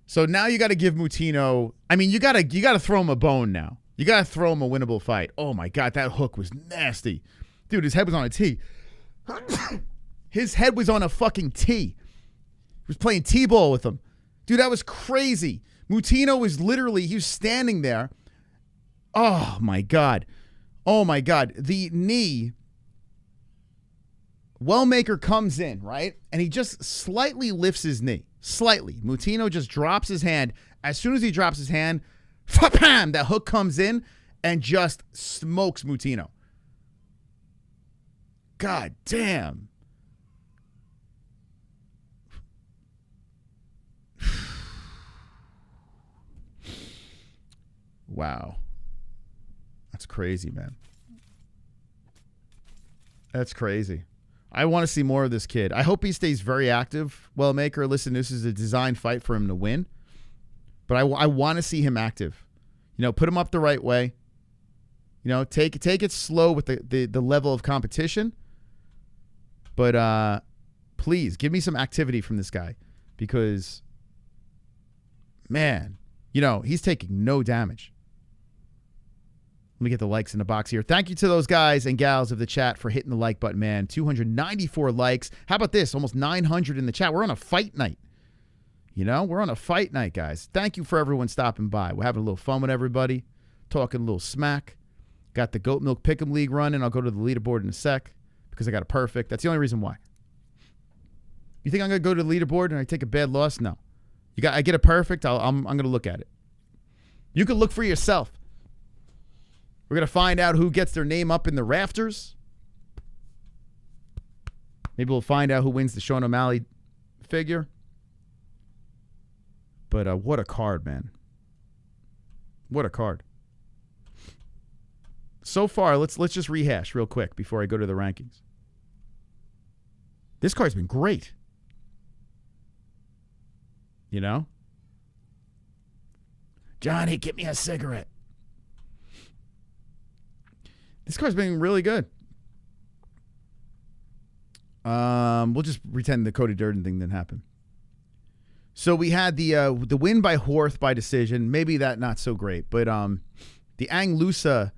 So now you got to give Moutinho, I mean, you got to throw him a bone now. You got to throw him a winnable fight. Oh my God, that hook was nasty. Dude, his head was on a tee. His head was on a fucking tee. He was playing T-ball with him. Dude, that was crazy. Moutinho was literally, he was standing there. Oh my God. Oh my God. The knee. Wellmaker comes in, right? And he just slightly lifts his knee. Slightly. Moutinho just drops his hand. As soon as he drops his hand, bam, that hook comes in and just smokes Moutinho. God damn. Wow. That's crazy, man. That's crazy. I want to see more of this kid. I hope he stays very active. Wellmaker, listen, this is a designed fight for him to win. But I want to see him active. You know, put him up the right way. You know, take it slow with the level of competition. But please, give me some activity from this guy. Because, man, you know, he's taking no damage. Let me get the likes in the box here. Thank you to those guys and gals of the chat for hitting the like button, man. 294 likes. How about this? Almost 900 in the chat. We're on a fight night. You know, we're on a fight night, guys. Thank you for everyone stopping by. We're having a little fun with everybody. Talking a little smack. Got the Goat Milk Pick'em League running. I'll go to the leaderboard in a sec because I got a perfect. That's the only reason why. You think I'm going to go to the leaderboard and I take a bad loss? No. I get a perfect. I'm going to look at it. You can look for yourself. We're going to find out who gets their name up in the rafters. Maybe we'll find out who wins the Sean O'Malley figure. But what a card, man. What a card. So far, let's just rehash real quick before I go to the rankings. This card's been great. You know? Johnny, get me a cigarette. This card's been really good. We'll just pretend the Cody Durden thing didn't happen. So we had the win by Horth by decision. Maybe that not so great, but the Ange Loosa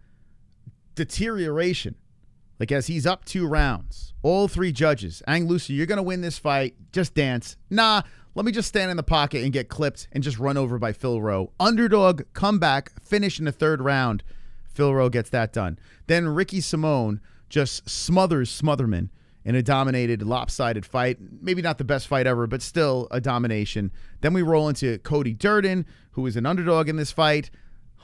deterioration. Like as he's up 2 rounds, all 3 judges. Ange Loosa, you're gonna win this fight. Just dance. Nah, let me just stand in the pocket and get clipped and just run over by Phil Rowe. Underdog, comeback, finish in the 3rd round. Phil Rowe gets that done. Then Ricky Simone just smothers Smotherman in a dominated, lopsided fight. Maybe not the best fight ever, but still a domination. Then we roll into Cody Durden, who is an underdog in this fight.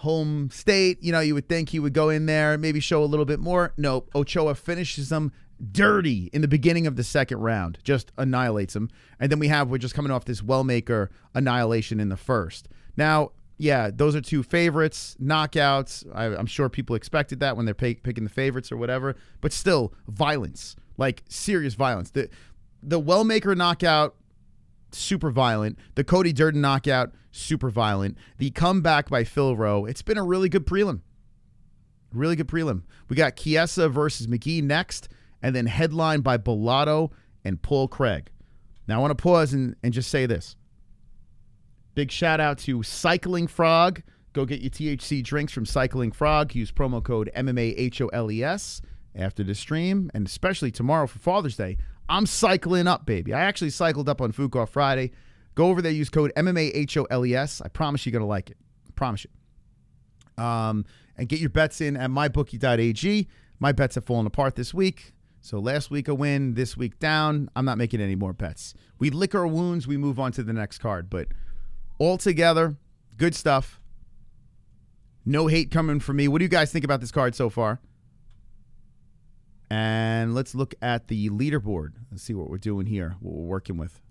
Home state, you know, you would think he would go in there, maybe show a little bit more. Nope. Ochoa finishes him dirty in the beginning of the 2nd round. Just annihilates him. And then we're just coming off this Wellmaker annihilation in the 1st. Now, yeah, those are 2 favorites, knockouts. I'm sure people expected that when they're picking the favorites or whatever. But still, violence, like serious violence. The Wellmaker knockout, super violent. The Cody Durden knockout, super violent. The comeback by Phil Rowe. It's been a really good prelim. Really good prelim. We got Chiesa versus McGee next, and then headlined by Bellato and Paul Craig. Now, I want to pause and just say this. Big shout out to Cycling Frog. Go get your THC drinks from Cycling Frog. Use promo code MMA-HOLES after the stream, and especially tomorrow for Father's Day. I'm cycling up, baby. I actually cycled up on Food Court Friday. Go over there, use code MMA-HOLES. I promise you're going to like it. I promise you. And get your bets in at mybookie.ag. My bets have fallen apart this week. So last week a win, this week down. I'm not making any more bets. We lick our wounds, we move on to the next card. But altogether, good stuff. No hate coming from me. What do you guys think about this card so far? And let's look at the leaderboard. Let's see what we're doing here, what we're working with.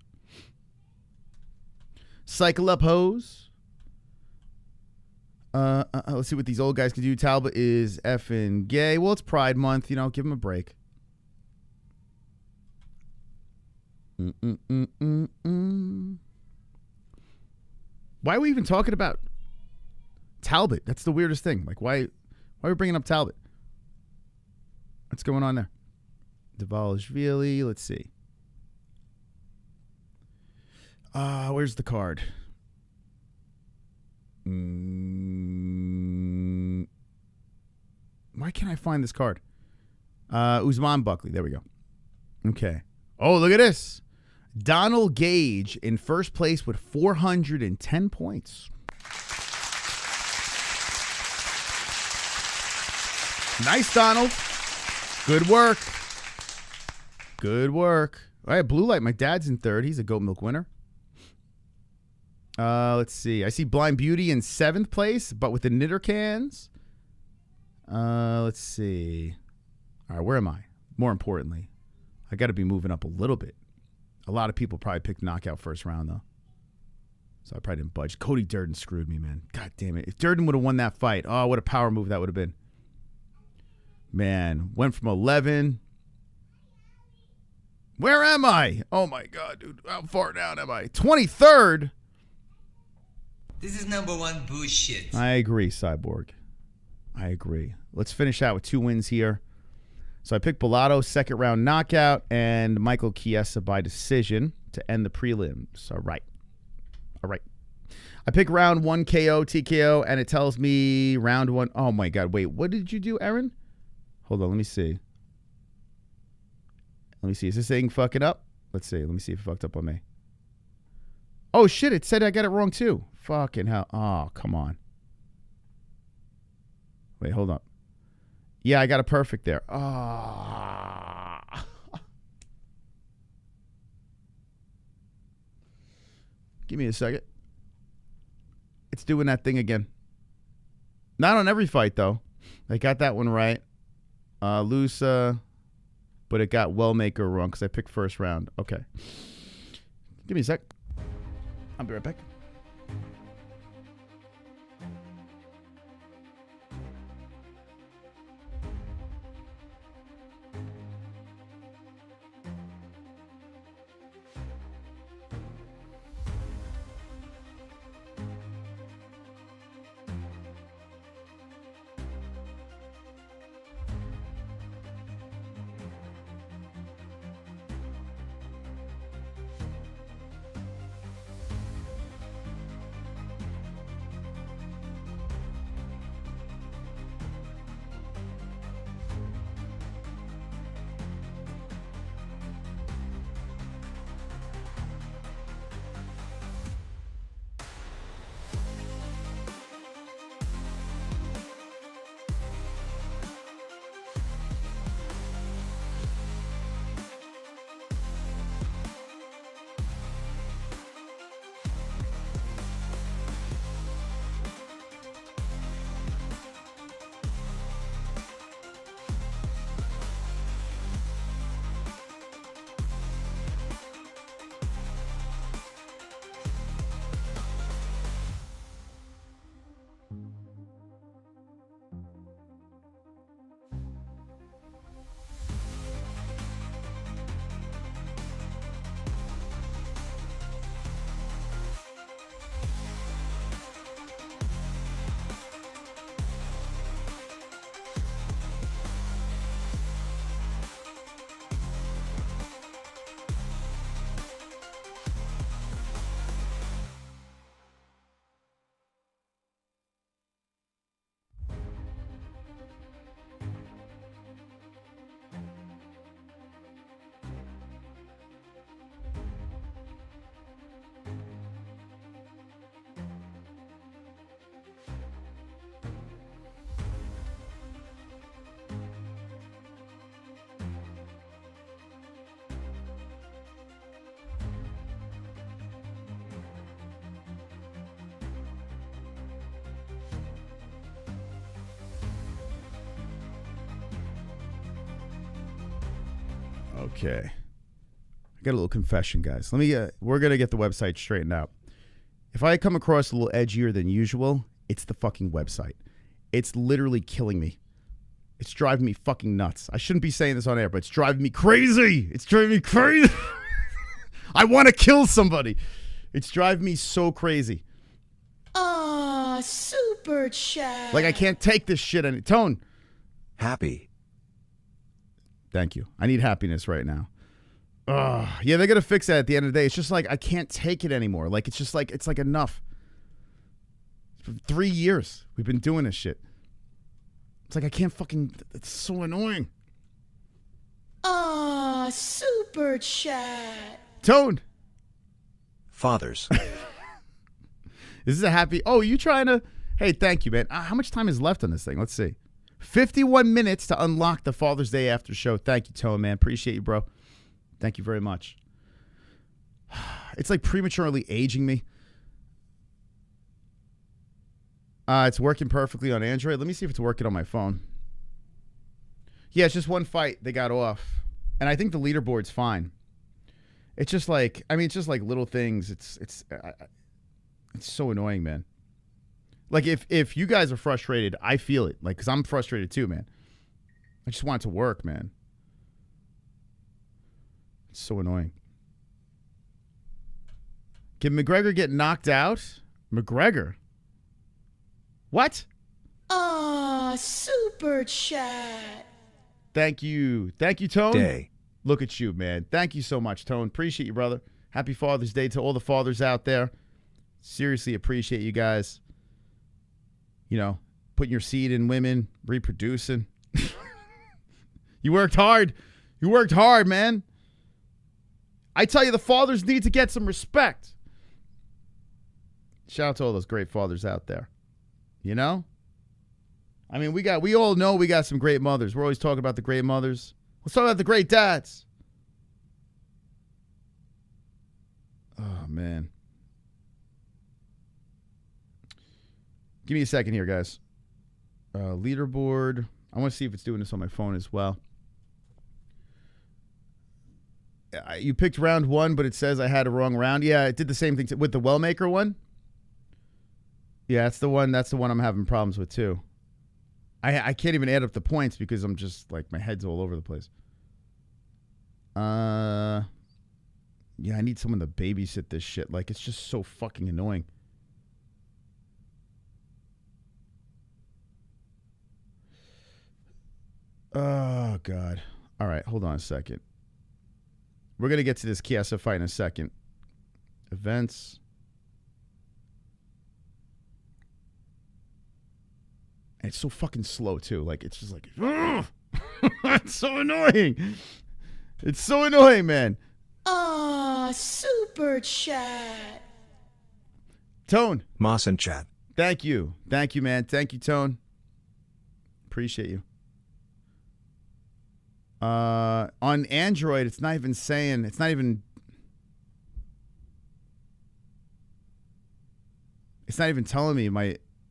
Cycle up, hose. Let's see what these old guys can do. Talbot is effing gay. Well, it's Pride Month. You know, give him a break. Why are we even talking about Talbot? That's the weirdest thing. Like, why are we bringing up Talbot? What's going on there? Davalishvili. Let's see. Where's the card? Why can't I find this card? Usman Buckley. There we go. Okay. Oh, look at this. Donald Gage in first place with 410 points. Nice, Donald. Good work. Good work. All right, Blue Light. My dad's in third. He's a goat milk winner. Let's see. I see Blind Beauty in 7th place, but with the knitter cans. Let's see. All right, where am I? More importantly, I got to be moving up a little bit. A lot of people probably picked knockout first round, though. So I probably didn't budge. Cody Durden screwed me, man. God damn it. If Durden would have won that fight, oh, what a power move that would have been. Man, went from 11. Where am I? Oh, my God, dude. How far down am I? 23rd. This is number one bullshit. I agree, Cyborg. I agree. Let's finish out with 2 wins here. So I picked Bellato, second round knockout, and Michael Chiesa by decision to end the prelims. All right. All right. I picked round 1 KO, TKO, and it tells me round 1. Oh, my God. Wait, what did you do, Aaron? Hold on. Let me see. Let me see. Is this thing fucking up? Let's see. Let me see if it fucked up on me. Oh, shit. It said I got it wrong, too. Fucking hell. Oh, come on. Wait, hold up. Yeah, I got a perfect there. Ah. Give me a second. It's doing that thing again. Not on every fight, though. I got that one right. Loosa, but it got Wellmaker wrong because I picked first round. Okay. Give me a sec. I'll be right back. Okay. I got a little confession, guys. We're going to get the website straightened out. If I come across a little edgier than usual, it's the fucking website. It's literally killing me. It's driving me fucking nuts. I shouldn't be saying this on air, but it's driving me crazy. It's driving me crazy. I want to kill somebody. It's driving me so crazy. Super chat. Like, I can't take this shit. Tone. Happy. Thank you. I need happiness right now. Yeah, they're going to fix that at the end of the day. It's just like, I can't take it anymore. Like, it's just like, it's like enough. For 3 years, we've been doing this shit. It's like, I can't fucking, it's so annoying. Super chat. Tone. Fathers. Is this a happy, you trying to, hey, thank you, man. How much time is left on this thing? Let's see. 51 minutes to unlock the Father's Day after show. Thank you, Tone, man. Appreciate you, bro. Thank you very much. It's like prematurely aging me. It's working perfectly on Android. Let me see if it's working on my phone. Yeah, it's just one fight they got off. And I think the leaderboard's fine. It's just like, it's just like little things. It's so annoying, man. Like, if you guys are frustrated, I feel it. Like, because I'm frustrated too, man. I just want it to work, man. It's so annoying. Can McGregor get knocked out? McGregor? What? Super chat. Thank you. Thank you, Tone. Day. Look at you, man. Thank you so much, Tone. Appreciate you, brother. Happy Father's Day to all the fathers out there. Seriously appreciate you guys. You know, putting your seed in women, reproducing. You worked hard. You worked hard, man. I tell you, the fathers need to get some respect. Shout out to all those great fathers out there. You know? I mean, we all know we got some great mothers. We're always talking about the great mothers. Let's talk about the great dads. Oh, man. Give me a second here, guys. Leaderboard. I want to see if it's doing this on my phone as well. You picked round 1, but it says I had a wrong round. Yeah, it did the same thing with the Wellmaker one. Yeah, that's the one. That's the one I'm having problems with too. I can't even add up the points because I'm just like my head's all over the place. Yeah, I need someone to babysit this shit. Like, it's just so fucking annoying. Oh, God. All right, hold on a second. We're going to get to this Chiesa fight in a second. Events. And it's so fucking slow, too. Like, it's just like, it's so annoying. It's so annoying, man. Super chat. Tone. Moss and chat. Thank you. Thank you, man. Thank you, Tone. Appreciate you. On Android, it's not even saying, it's not even telling me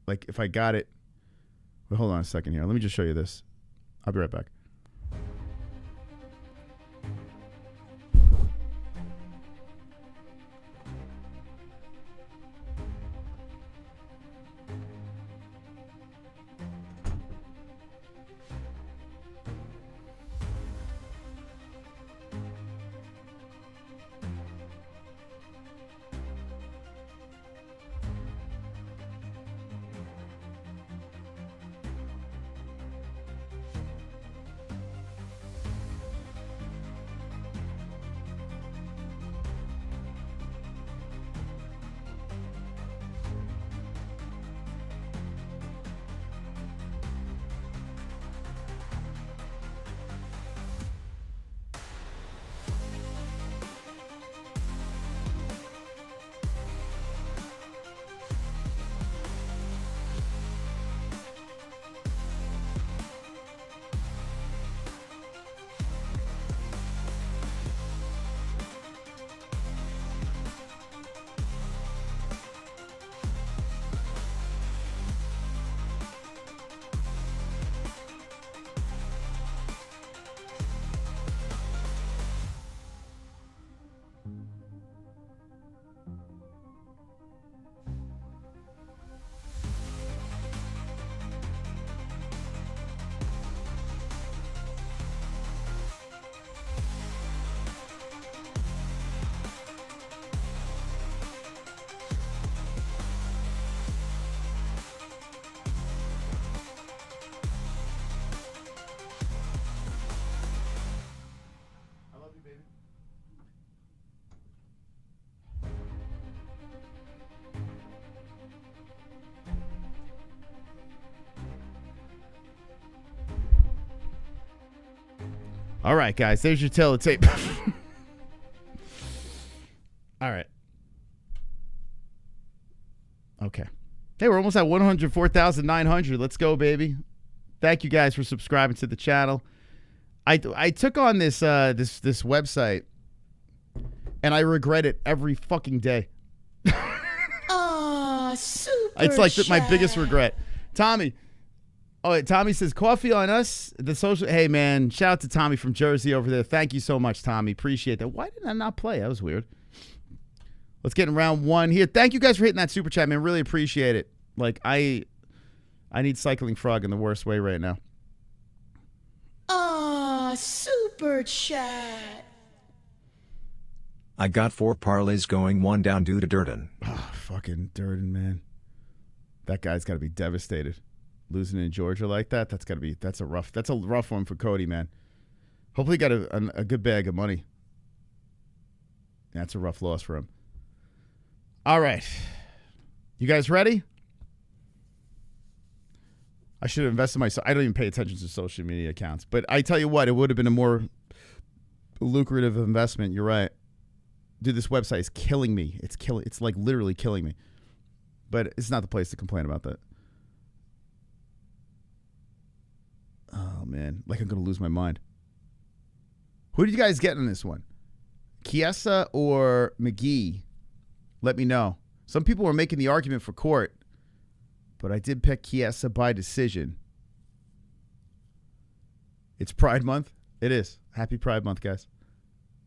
like if I got it. Wait, hold on a second here. Let me just show you this. I'll be right back. All right, guys. There's your tape. All right. Okay. Hey, we're almost at 104,900. Let's go, baby. Thank you guys for subscribing to the channel. I took on this this website, and I regret it every fucking day. Oh, super. It's like my biggest regret. Tommy. Oh, Tommy says, coffee on us. The social. Hey, man. Shout out to Tommy from Jersey over there. Thank you so much, Tommy. Appreciate that. Why did I not play? That was weird. Let's get in round one here. Thank you guys for hitting that super chat, man. Really appreciate it. Like, I need Cycling Frog in the worst way right now. Oh, super chat. I got 4 parlays going, 1 down due to Durden. Oh, fucking Durden, man. That guy's got to be devastated. Losing in Georgia like that, that's a rough one for Cody, man. Hopefully he got a good bag of money. That's a rough loss for him. All right. You guys ready? I should have invested myself. I don't even pay attention to social media accounts. But I tell you what, it would have been a more lucrative investment. You're right. Dude, this website is killing me. It's like literally killing me. But it's not the place to complain about that. Oh, man. Like I'm going to lose my mind. Who did you guys get in this one? Chiesa or McGee? Let me know. Some people were making the argument for Court, but I did pick Chiesa by decision. It's Pride Month. It is. Happy Pride Month, guys.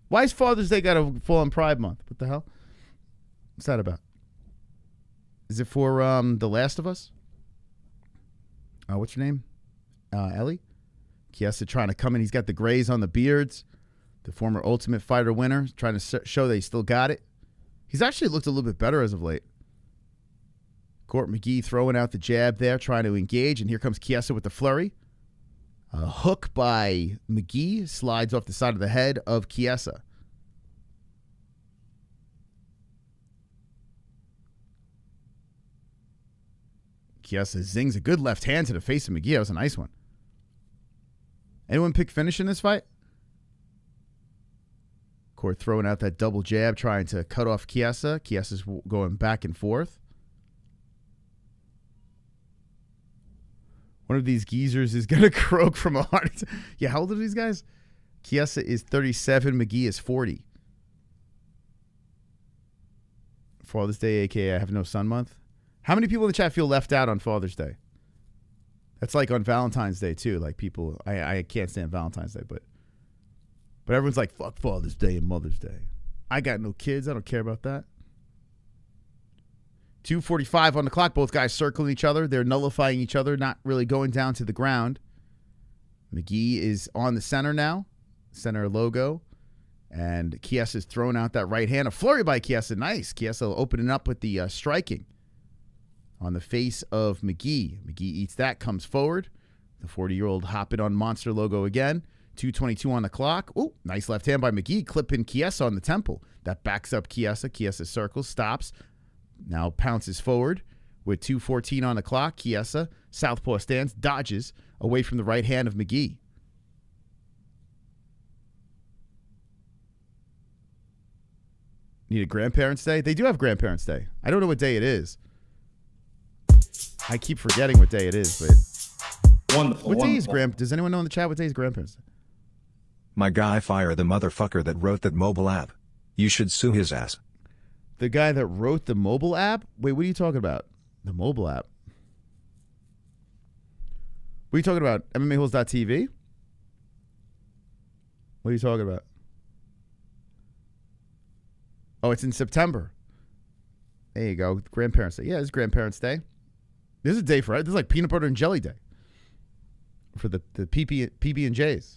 Why is Father's Day got to fall on Pride Month? What the hell? What's that about? Is it for The Last of Us? What's your name? Ellie? Chiesa trying to come in. He's got the grays on the beards. The former Ultimate Fighter winner. Trying to show that he still got it. He's actually looked a little bit better as of late. Court McGee throwing out the jab there, trying to engage. And here comes Chiesa with the flurry. A hook by McGee slides off the side of the head of Chiesa. Chiesa zings a good left hand to the face of McGee. That was a nice one. Anyone pick finish in this fight? Court throwing out that double jab, trying to cut off Chiesa. Chiesa's going back and forth. One of these geezers is going to croak from a heart attack. Yeah, how old are these guys? Chiesa is 37. McGee is 40. Father's Day, a.k.a. I have no son month. How many people in the chat feel left out on Father's Day? That's like on Valentine's Day, too. Like people, I can't stand Valentine's Day, but everyone's like, fuck Father's Day and Mother's Day. I got no kids. I don't care about that. 2:45 on the clock. Both guys circling each other. They're nullifying each other, not really going down to the ground. McGee is on the center now. Center logo. And Chiesa's throwing out that right hand. A flurry by Chiesa. Nice. Chiesa opening up with the striking on the face of McGee. McGee eats that, comes forward. The 40-year-old hopping on monster logo again. 2:22 on the clock. Oh, nice left hand by McGee, clipping Chiesa on the temple. That backs up Chiesa. Chiesa circles, stops. Now pounces forward with 2:14 on the clock. Chiesa, southpaw stance, dodges away from the right hand of McGee. Need a Grandparents' Day? They do have Grandparents' Day. I don't know what day it is. I keep forgetting what day it is, but wonderful. What day is Does anyone know in the chat what day is Grandparents' Day? My guy, fire the motherfucker that wrote that mobile app. You should sue his ass. The guy that wrote the mobile app? Wait, what are you talking about? The mobile app? What are you talking about? MMA-Holes.tv? What are you talking about? Oh, it's in September. There you go. Grandparents' Day. Yeah, it's Grandparents' Day. This is a day for it. This is like peanut butter and jelly day. For the PB&Js.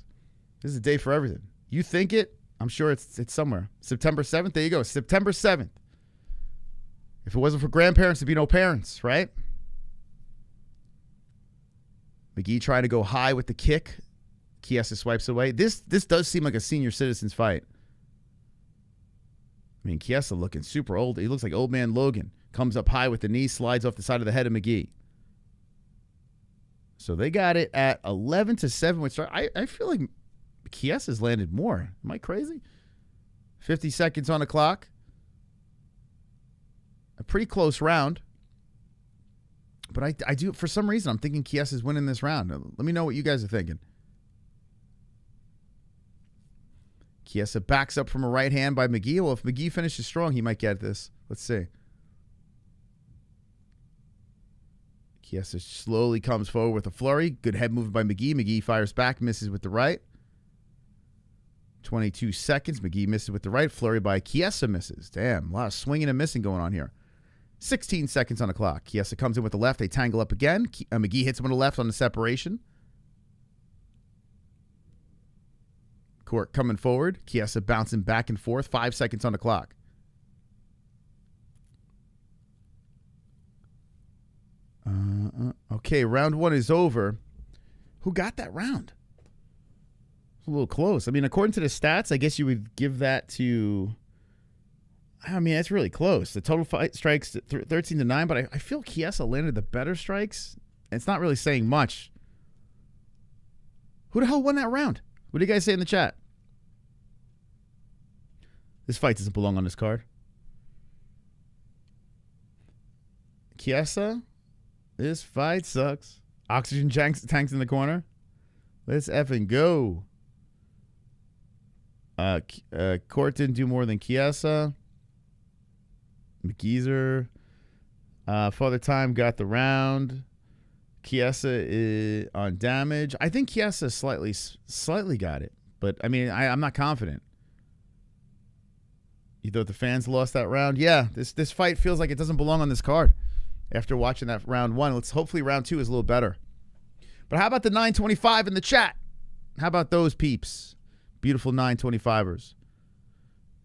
This is a day for everything. You think it? I'm sure it's somewhere. September 7th. There you go. September 7th. If it wasn't for grandparents, there'd be no parents, right? McGee trying to go high with the kick. Chiesa swipes away. This does seem like a senior citizens fight. I mean, Chiesa looking super old. He looks like old man Logan. Comes up high with the knee, slides off the side of the head of McGee. So they got it at 11-7. Which I feel like Chiesa's landed more. Am I crazy? 50 seconds on the clock. A pretty close round. But I do, for some reason, I'm thinking Chiesa's winning this round. Let me know what you guys are thinking. Chiesa backs up from a right hand by McGee. Well, if McGee finishes strong, he might get this. Let's see. Chiesa slowly comes forward with a flurry. Good head movement by McGee. McGee fires back, misses with the right. 22 seconds. McGee misses with the right. Flurry by Chiesa misses. Damn, a lot of swinging and missing going on here. 16 seconds on the clock. Chiesa comes in with the left. They tangle up again. McGee hits him with the left on the separation. Court coming forward. Chiesa bouncing back and forth. 5 seconds on the clock. Okay, round one is over. Who got that round? It's a little close. I mean, according to the stats, I guess you would give that to... I mean, that's really close. The total fight strikes 13-9, but I feel Chiesa landed the better strikes. It's not really saying much. Who the hell won that round? What do you guys say in the chat? This fight doesn't belong on this card. Chiesa? This fight sucks. Oxygen tanks in the corner. Let's effing go. Court didn't do more than Chiesa. McGeezer. Father Time got the round. Chiesa is on damage. I think Chiesa slightly got it. But, I mean, I'm not confident. You thought the fans lost that round? Yeah, this fight feels like it doesn't belong on this card. After watching that round one, hopefully round two is a little better. But how about the 925 in the chat? How about those peeps? Beautiful 925ers.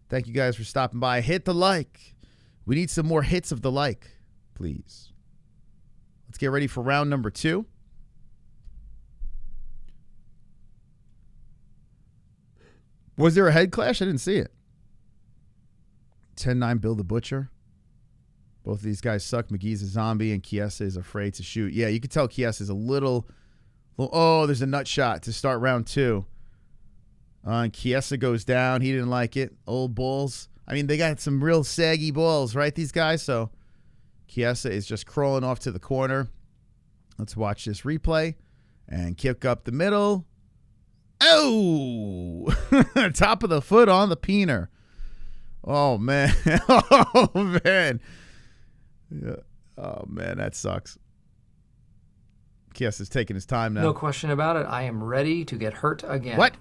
Thank you guys for stopping by. Hit the like. We need some more hits of the like, please. Let's get ready for round number two. Was there a head clash? I didn't see it. 10-9 Bill the Butcher. Both of these guys suck. McGee's a zombie and Chiesa is afraid to shoot. Yeah, you can tell Chiesa is a little, oh, there's a nut shot to start round two. And Chiesa goes down. He didn't like it. Old balls. I mean, they got some real saggy balls, right, these guys? So Chiesa is just crawling off to the corner. Let's watch this replay. And kick up the middle. Oh! Top of the foot on the peener. Oh, man. Oh, man. Yeah. Oh, man, that sucks. Chiesa's taking his time now. No question about it. I am ready to get hurt again. What?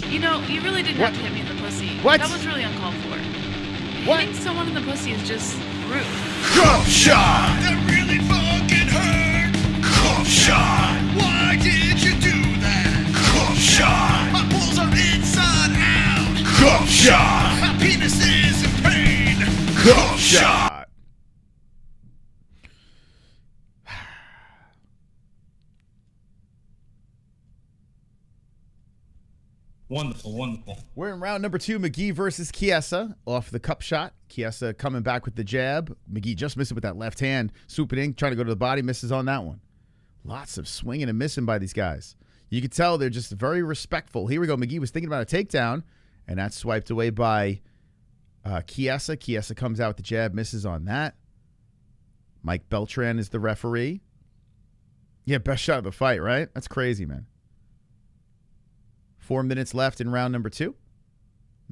You know, you really didn't have to hit me in the pussy. What? That was really uncalled for. What? Hitting someone in the pussy is just rude. Crop shot! That really fucking hurt! Crop shot! Why did you do that? Crop shot! My balls are inside out! Crop shot! My penis is in pain! Crop shot! Wonderful, wonderful. We're in round number two. McGee versus Chiesa off the cup shot. Chiesa coming back with the jab. McGee just missing with that left hand. Swooping in, trying to go to the body. Misses on that one. Lots of swinging and missing by these guys. You can tell they're just very respectful. Here we go. McGee was thinking about a takedown, and that's swiped away by Chiesa. Chiesa comes out with the jab. Misses on that. Mike Beltran is the referee. Yeah, best shot of the fight, right? That's crazy, man. 4 minutes left in round number two.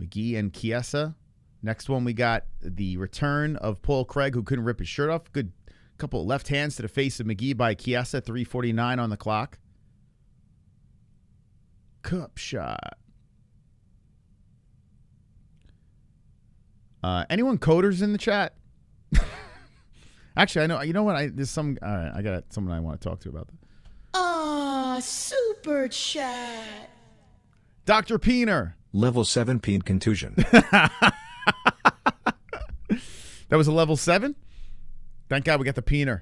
McGee and Chiesa. Next one, we got the return of Paul Craig, who couldn't rip his shirt off. Good couple of left hands to the face of McGee by Chiesa. 3:49 on the clock. Cup shot. Anyone coders in the chat? Actually, I know. You know what? There's some. All right, I got someone I want to talk to about that. Aw, super chat. Dr. Peener. Level 7 peen contusion. That was a level 7? Thank God we got the Peener.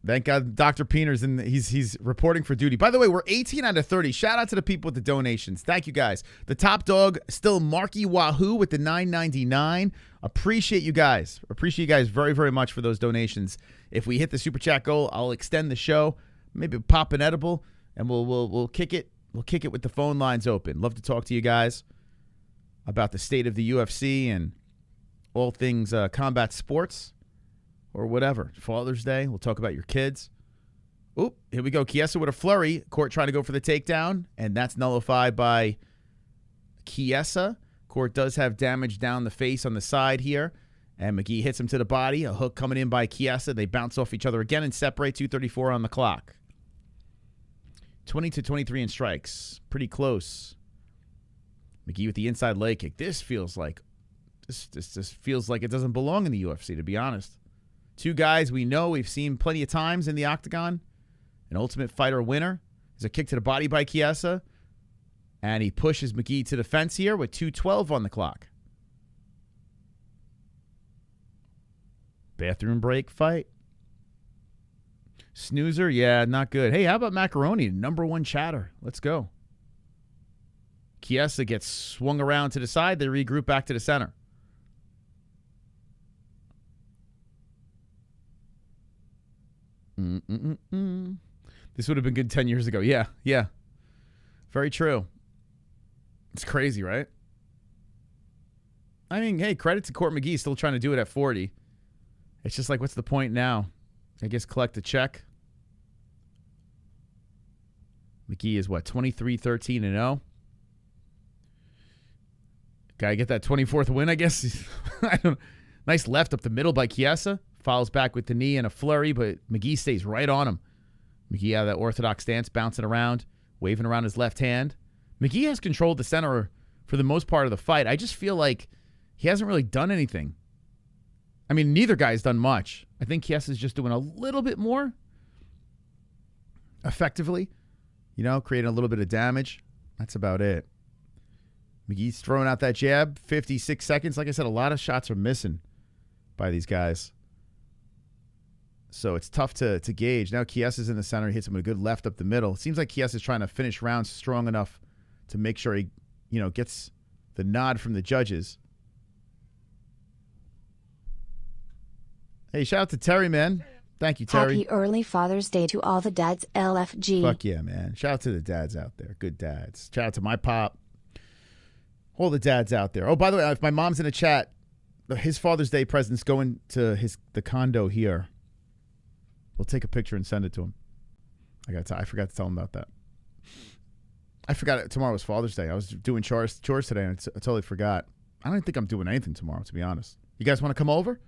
Thank God Dr. Peener's he's reporting for duty. By the way, we're 18 out of 30. Shout out to the people with the donations. Thank you guys. The top dog still Marky Wahoo with the $9.99. Appreciate you guys. Appreciate you guys very, very much for those donations. If we hit the super chat goal, I'll extend the show. Maybe pop an edible, and we'll kick it. We'll kick it with the phone lines open. Love to talk to you guys about the state of the UFC and all things combat sports. Or whatever. Father's Day. We'll talk about your kids. Oop, here we go. Chiesa with a flurry. Court trying to go for the takedown, and that's nullified by Chiesa. Court does have damage down the face on the side here, and McGee hits him to the body. A hook coming in by Chiesa. They bounce off each other again and separate. 2:34 on the clock. 20-23 in strikes. Pretty close. McGee with the inside leg kick. This feels like this feels like it doesn't belong in the UFC, to be honest. Two guys we know we've seen plenty of times in the octagon. An Ultimate Fighter winner. There's a kick to the body by Chiesa. And he pushes McGee to the fence here with 2:12 on the clock. Bathroom break fight. Snoozer, yeah, not good. Hey, how about Macaroni? #1 chatter. Let's go. Chiesa gets swung around to the side. They regroup back to the center. This would have been good 10 years ago. Yeah. Very true. It's crazy, right? I mean, hey, credit to Court McGee still trying to do it at 40. It's just like, what's the point now? I guess collect a check. McGee is what, 23-13-0? Gotta get that 24th win, I guess. Nice left up the middle by Chiesa. Follows back with the knee and a flurry, but McGee stays right on him. McGee out of that orthodox stance, bouncing around, waving around his left hand. McGee has controlled the center for the most part of the fight. I just feel like he hasn't really done anything. I mean, neither guy's done much. I think Chiesa's just doing a little bit more effectively, creating a little bit of damage. That's about it. McGee's throwing out that jab, 56 seconds. Like I said, a lot of shots are missing by these guys. So it's tough to gauge. Now Chiesa's in the center. He hits him with a good left up the middle. It seems like Chiesa's trying to finish rounds strong enough to make sure he, gets the nod from the judges. Hey, shout out to Terry, man. Thank you, Terry. Happy early Father's Day to all the dads, LFG. Fuck yeah, man. Shout out to the dads out there. Good dads. Shout out to my pop. All the dads out there. Oh, by the way, if my mom's in the chat, his Father's Day present's going to the condo here. We'll take a picture and send it to him. I forgot to tell him about that. I forgot tomorrow was Father's Day. I was doing chores today, and I totally forgot. I don't think I'm doing anything tomorrow, to be honest. You guys want to come over?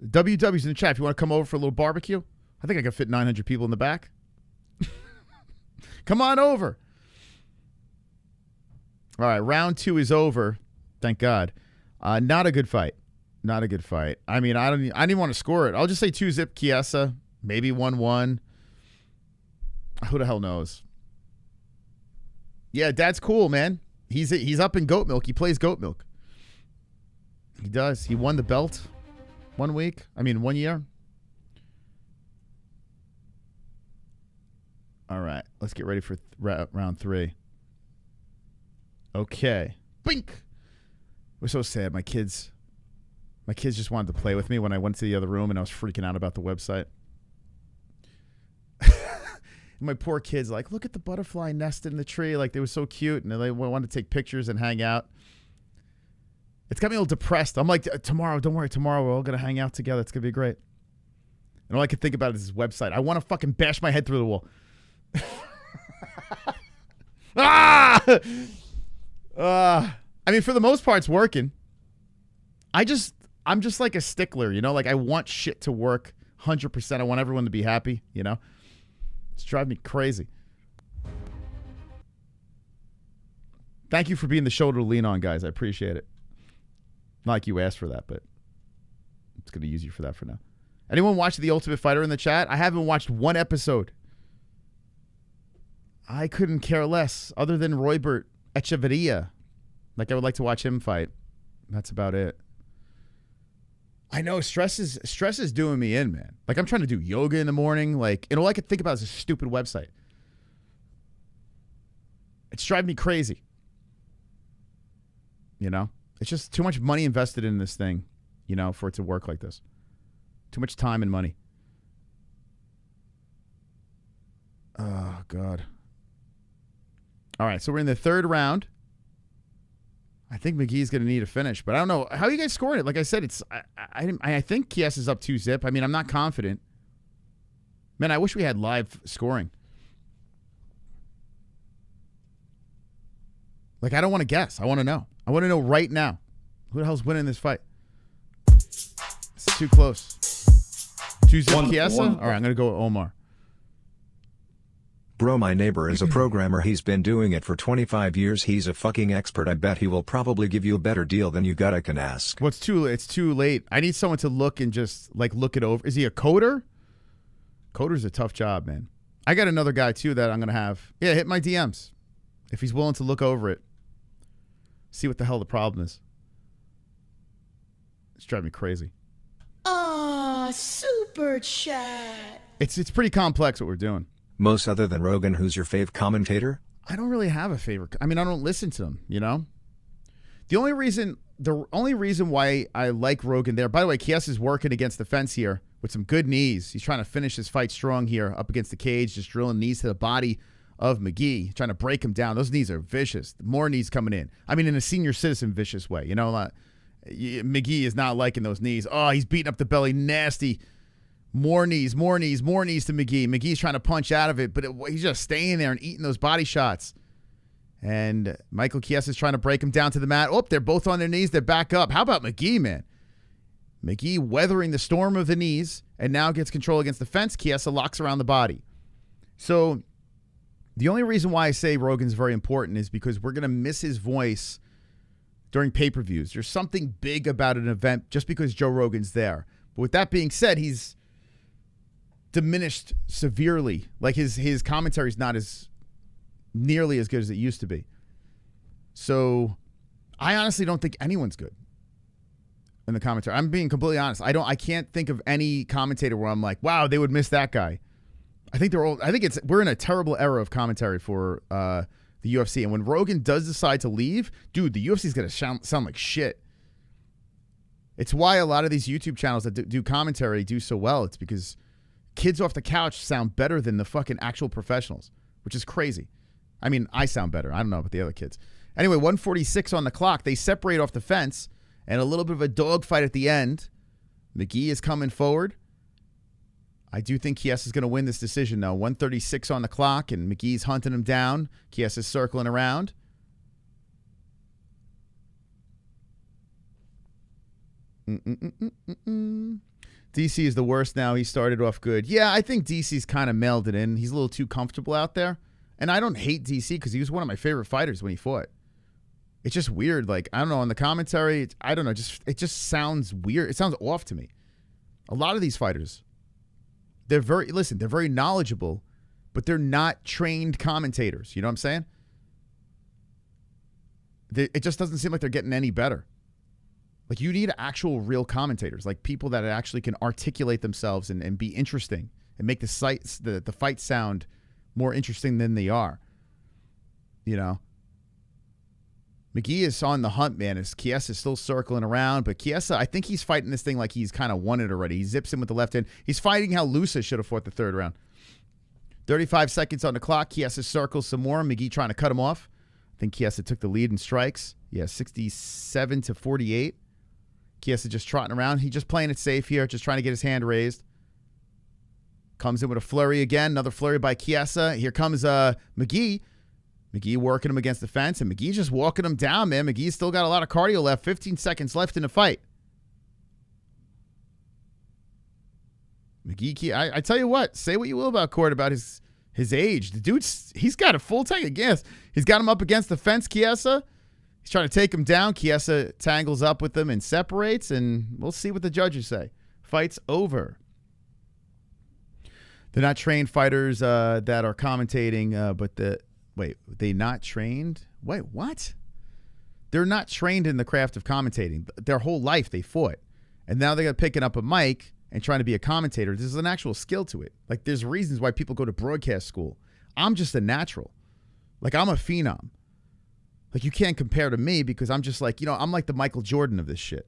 WW's in the chat. If you want to come over for a little barbecue, I think I can fit 900 people in the back. Come on over. All right, round 2 is over. Thank God. Not a good fight. Not a good fight. I mean, I didn't even want to score it. I'll just say 2-zip Chiesa, maybe 1-1. Who the hell knows? Yeah, Dad's cool, man. He's up in goat milk. He plays goat milk. He does. He won the belt 1 year. All right, let's get ready for round 3. Okay. Bink. It was so sad. My kids just wanted to play with me when I went to the other room, and I was freaking out about the website. My poor kids, like, look at the butterfly nest in the tree. Like, they were so cute, and they wanted to take pictures and hang out. It's got me a little depressed. I'm like, tomorrow, don't worry, tomorrow we're all going to hang out together. It's going to be great. And all I can think about is this website. I want to fucking bash my head through the wall. I mean, for the most part, it's working. I'm just like a stickler, like I want shit to work 100%. I want everyone to be happy, It's driving me crazy. Thank you for being the shoulder to lean on, guys. I appreciate it. Not like you asked for that, but I'm just going to use you for that for now. Anyone watch The Ultimate Fighter in the chat? I haven't watched one episode. I couldn't care less, other than Roybert Echeverria. Like, I would like to watch him fight. That's about it. I know stress is doing me in, man. Like, I'm trying to do yoga in the morning. Like, and all I could think about is a stupid website. It's driving me crazy. You know? It's just too much money invested in this thing, you know, for it to work like this. Too much time and money. Oh, God. All right, so we're in the third round. I think McGee's going to need a finish, but I don't know. How are you guys scoring it? Like I said, it's I think Chiesa's up 2-0. I mean, I'm not confident. Man, I wish we had live scoring. Like, I don't want to guess. I want to know. I want to know right now. Who the hell's winning this fight? It's too close. 2-0 Chiesa? All right, I'm going to go with Oumar. Bro, my neighbor is a programmer. He's been doing it for 25 years. He's a fucking expert. I bet he will probably give you a better deal than you gotta can ask. Well, it's too late. I need someone to look and just, like, look it over. Is he a coder? Coder's a tough job, man. I got another guy, too, that I'm going to have. Yeah, hit my DMs. If he's willing to look over it. See what the hell the problem is. It's driving me crazy. Super chat. It's pretty complex what we're doing. Most other than Rogan, who's your fave commentator? I don't really have a favorite. I mean, I don't listen to him, you know? The only reason why I like Rogan there, by the way, Chiesa's working against the fence here with some good knees. He's trying to finish his fight strong here up against the cage, just drilling knees to the body of McGee, trying to break him down. Those knees are vicious. More knees coming in. I mean, in a senior citizen vicious way. You know, McGee is not liking those knees. Oh, he's beating up the belly. Nasty. More knees to McGee. McGee's trying to punch out of it, but he's just staying there and eating those body shots. And Michael Chiesa's trying to break him down to the mat. Oh, they're both on their knees. They're back up. How about McGee, man? McGee weathering the storm of the knees and now gets control against the fence. Chiesa locks around the body. So the only reason why I say Rogan's very important is because we're going to miss his voice during pay-per-views. There's something big about an event just because Joe Rogan's there. But with that being said, he's diminished severely. Like his commentary is not as nearly as good as it used to be. So I honestly don't think anyone's good in the commentary. I'm being completely honest. I can't think of any commentator where I'm like, wow, they would miss that guy. I think we're in a terrible era of commentary for the UFC. And when Rogan does decide to leave, dude, the UFC is going to sound like shit. It's why a lot of these YouTube channels that do commentary do so well. It's because kids off the couch sound better than the fucking actual professionals, which is crazy. I mean, I sound better. I don't know about the other kids. Anyway, 1:46 on the clock. They separate off the fence, and a little bit of a dogfight at the end. McGee is coming forward. I do think Chiesa's going to win this decision, though. 1:36 on the clock, and McGee's hunting him down. Chiesa's circling around. DC is the worst now. He started off good. Yeah, I think DC's kind of mailed it in. He's a little too comfortable out there. And I don't hate DC because he was one of my favorite fighters when he fought. It's just weird. Like, I don't know, on the commentary, I don't know. It just sounds weird. It sounds off to me. A lot of these fighters, they're very knowledgeable, but they're not trained commentators. You know what I'm saying? It just doesn't seem like they're getting any better. Like, you need actual real commentators, like people that actually can articulate themselves and be interesting and make the fight sound more interesting than they are. You know? McGee is on the hunt, man. As Chiesa is still circling around, but Chiesa, I think he's fighting this thing like he's kind of won it already. He zips in with the left hand. He's fighting how Loosa should have fought the third round. 35 seconds on the clock. Chiesa circles some more. McGee trying to cut him off. I think Chiesa took the lead in strikes. Yeah, 67-48. Chiesa just trotting around. He's just playing it safe here, just trying to get his hand raised. Comes in with a flurry again. Another flurry by Chiesa. Here comes McGee. McGee working him against the fence, and McGee just walking him down, man. McGee's still got a lot of cardio left. 15 seconds left in the fight. McGee, I tell you what, say what you will about Cord, about his age. The dude's, he's got a full tank of gas. He's got him up against the fence, Chiesa. He's trying to take him down. Chiesa tangles up with him and separates, and we'll see what the judges say. Fight's over. They're not trained fighters that are commentating, but they not trained? Wait, what? They're not trained in the craft of commentating. Their whole life they fought. And now they're picking up a mic and trying to be a commentator. There's an actual skill to it. Like, there's reasons why people go to broadcast school. I'm just a natural. Like, I'm a phenom. Like, you can't compare to me because I'm just like, I'm like the Michael Jordan of this shit.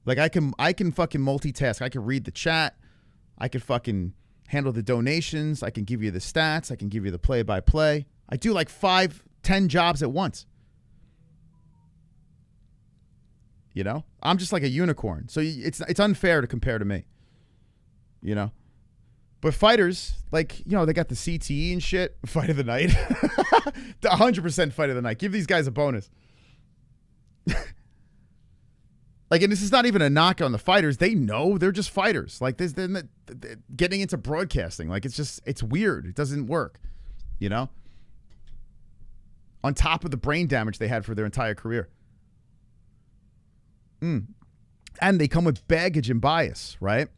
Like, I can fucking multitask. I can read the chat. I can fucking handle the donations. I can give you the stats. I can give you the play-by-play. I do like 5-10 jobs at once. I'm just like a unicorn. So it's unfair to compare to me. But fighters, like, they got the CTE and shit. Fight of the night. The 100% fight of the night. Give these guys a bonus. Like, and this is not even a knock on the fighters. They know they're just fighters. Like, they're getting into broadcasting. Like, it's weird. It doesn't work, On top of the brain damage they had for their entire career. And they come with baggage and bias, right?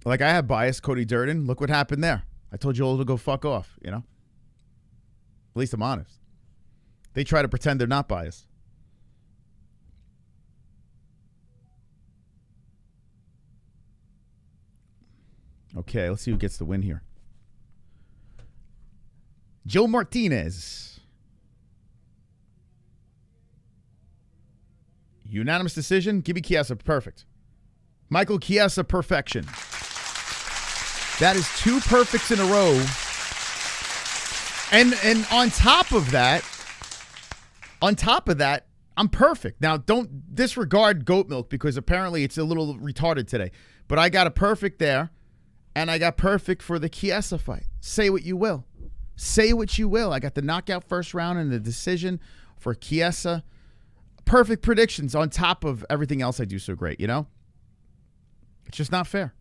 Like, I have bias, Cody Durden. Look what happened there. I told you all to go fuck off, At least I'm honest. They try to pretend they're not biased. Okay, let's see who gets the win here. Joe Martinez. Unanimous decision. Give me Chiesa. Perfect. Michael Chiesa, perfection. That is 2 perfects in a row. And on top of that, I'm perfect. Now, don't disregard goat milk because apparently it's a little retarded today. But I got a perfect there, and I got perfect for the Chiesa fight. Say what you will. Say what you will. I got the knockout first round and the decision for Chiesa. Perfect predictions on top of everything else I do so great, It's just not fair.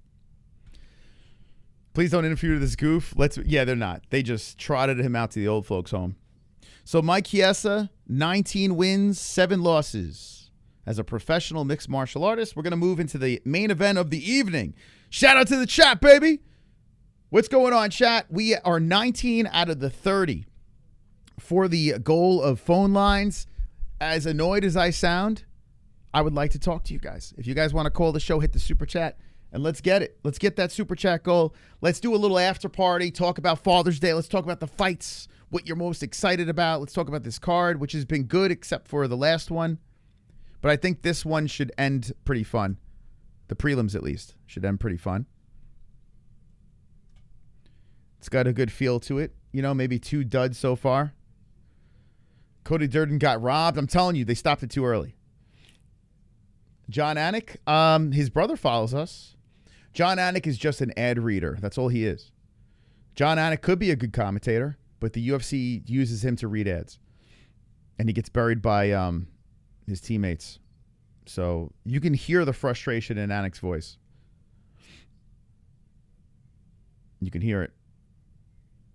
Please don't interfere with this goof. Yeah, they're not. They just trotted him out to the old folks' home. So Mike Chiesa, 19 wins, 7 losses. As a professional mixed martial artist, we're going to move into the main event of the evening. Shout out to the chat, baby. What's going on, chat? We are 19 out of the 30 for the goal of phone lines. As annoyed as I sound, I would like to talk to you guys. If you guys want to call the show, hit the super chat. And let's get it. Let's get that super chat goal. Let's do a little after party. Talk about Father's Day. Let's talk about the fights, what you're most excited about. Let's talk about this card, which has been good except for the last one. But I think this one should end pretty fun. The prelims, at least, should end pretty fun. It's got a good feel to it. Maybe 2 duds so far. Cody Durden got robbed. I'm telling you, they stopped it too early. John Anik, his brother follows us. John Anik is just an ad reader. That's all he is. John Anik could be a good commentator, but the UFC uses him to read ads. And he gets buried by his teammates. So you can hear the frustration in Anik's voice. You can hear it.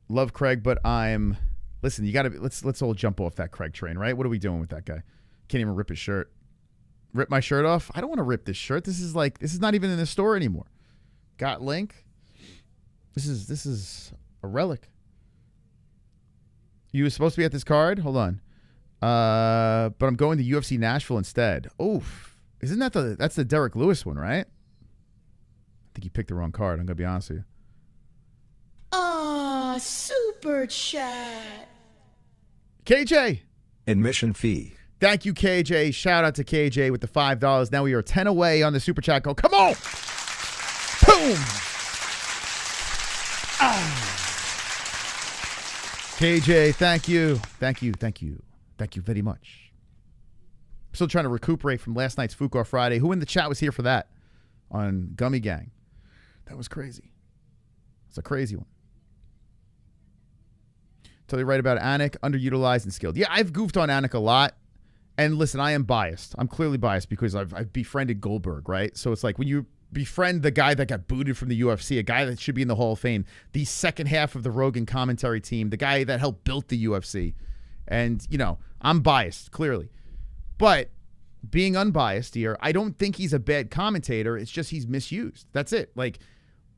Love Craig, but I'm... Listen, you got to... Let's all jump off that Craig train, right? What are we doing with that guy? Can't even rip his shirt. Rip my shirt off? I don't want to rip this shirt. This is not even in the store anymore. Got link. This is a relic. You were supposed to be at this card? Hold on. But I'm going to UFC Nashville instead. Oof. Isn't that that's the Derek Lewis one, right? I think you picked the wrong card. I'm going to be honest with you. Super chat. KJ. Admission fee. Thank you, KJ. Shout out to KJ with the $5. Now we are 10 away on the super chat. Go, come on. Boom. KJ, thank you. Thank you. Thank you. Thank you very much. I'm still trying to recuperate from last night's Fuqar Friday. Who in the chat was here for that on Gummy Gang? That was crazy. It's a crazy one. Totally right about Anik, underutilized and skilled. Yeah, I've goofed on Anik a lot. And listen, I am biased. I'm clearly biased because I've befriended Goldberg, right? So it's like when you befriend the guy that got booted from the UFC, a guy that should be in the Hall of Fame, the second half of the Rogan commentary team, the guy that helped build the UFC. And, I'm biased, clearly. But being unbiased here, I don't think he's a bad commentator. It's just he's misused. That's it. Like,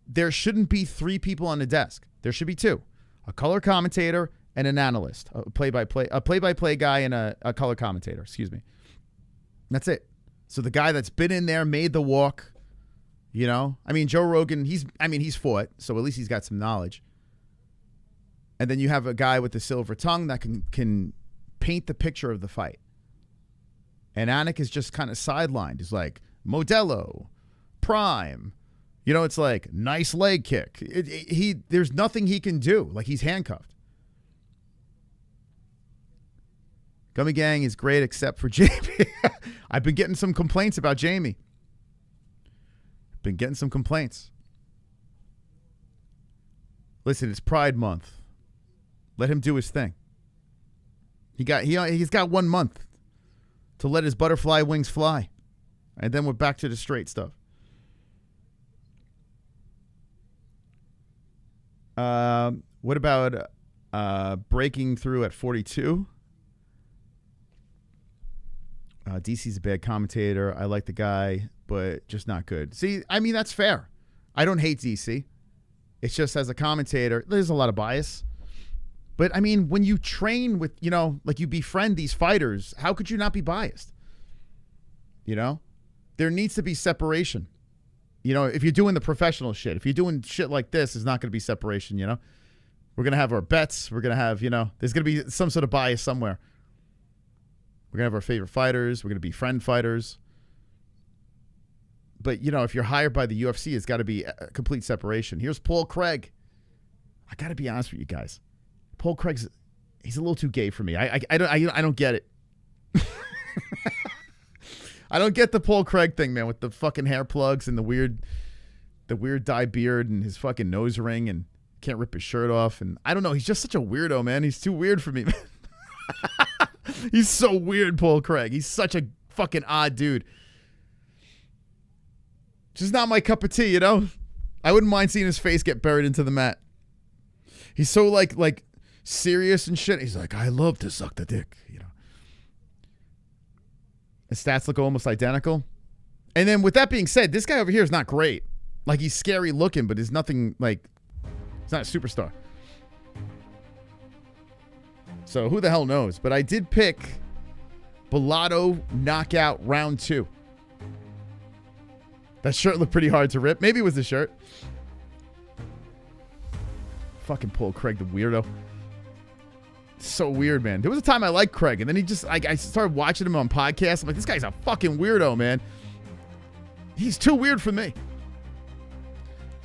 there shouldn't be 3 people on the desk. There should be 2. A color commentator and an analyst, a play-by-play guy and a color commentator, excuse me. That's it. So the guy that's been in there, made the walk, you know? I mean, Joe Rogan, he's fought, so at least he's got some knowledge. And then you have a guy with the silver tongue that can paint the picture of the fight. And Anik is just kind of sidelined. He's like, Modelo, Prime. You know, it's like, nice leg kick. There's nothing he can do. Like, he's handcuffed. Gummy Gang is great except for Jamie. I've been getting some complaints about Jamie. Been getting some complaints. Listen, it's Pride Month. Let him do his thing. He's got 1 month to let his butterfly wings fly. And then we're back to the straight stuff. What about breaking through at 42? DC's a bad commentator. I like the guy, but just not good. See, I mean, that's fair. I don't hate DC. It's just as a commentator, there's a lot of bias. But, I mean, when you train with, you know, like you befriend these fighters, how could you not be biased? You know? There needs to be separation. You know, if you're doing the professional shit, if you're doing shit like this, there's not going to be separation, you know? We're going to have our bets. We're going to have, you know, there's going to be some sort of bias somewhere. We're going to have our favorite fighters. We're going to be friend fighters. But, you know, if you're hired by the UFC, it's got to be a complete separation. Here's Paul Craig. I got to be honest with you guys. Paul Craig's, he's a little too gay for me. I don't get it. I don't get the Paul Craig thing, man, with the fucking hair plugs and the weird dye beard and his fucking nose ring and can't rip his shirt off. And I don't know. He's just such a weirdo, man. He's too weird for me, man. He's so weird, Paul Craig. He's such a fucking odd dude. Just not my cup of tea, you know? I wouldn't mind seeing his face get buried into the mat. He's so like serious and shit. He's like, I love to suck the dick, you know. His stats look almost identical. And then with that being said, this guy over here is not great. Like, he's scary looking, but there's nothing like, he's not a superstar. So who the hell knows? But I did pick Bellato knockout round 2. That shirt looked pretty hard to rip. Maybe it was the shirt. Fucking Paul Craig, the weirdo. So weird, man. There was a time I liked Craig, and then he just, I started watching him on podcasts. I'm like, this guy's a fucking weirdo, man. He's too weird for me.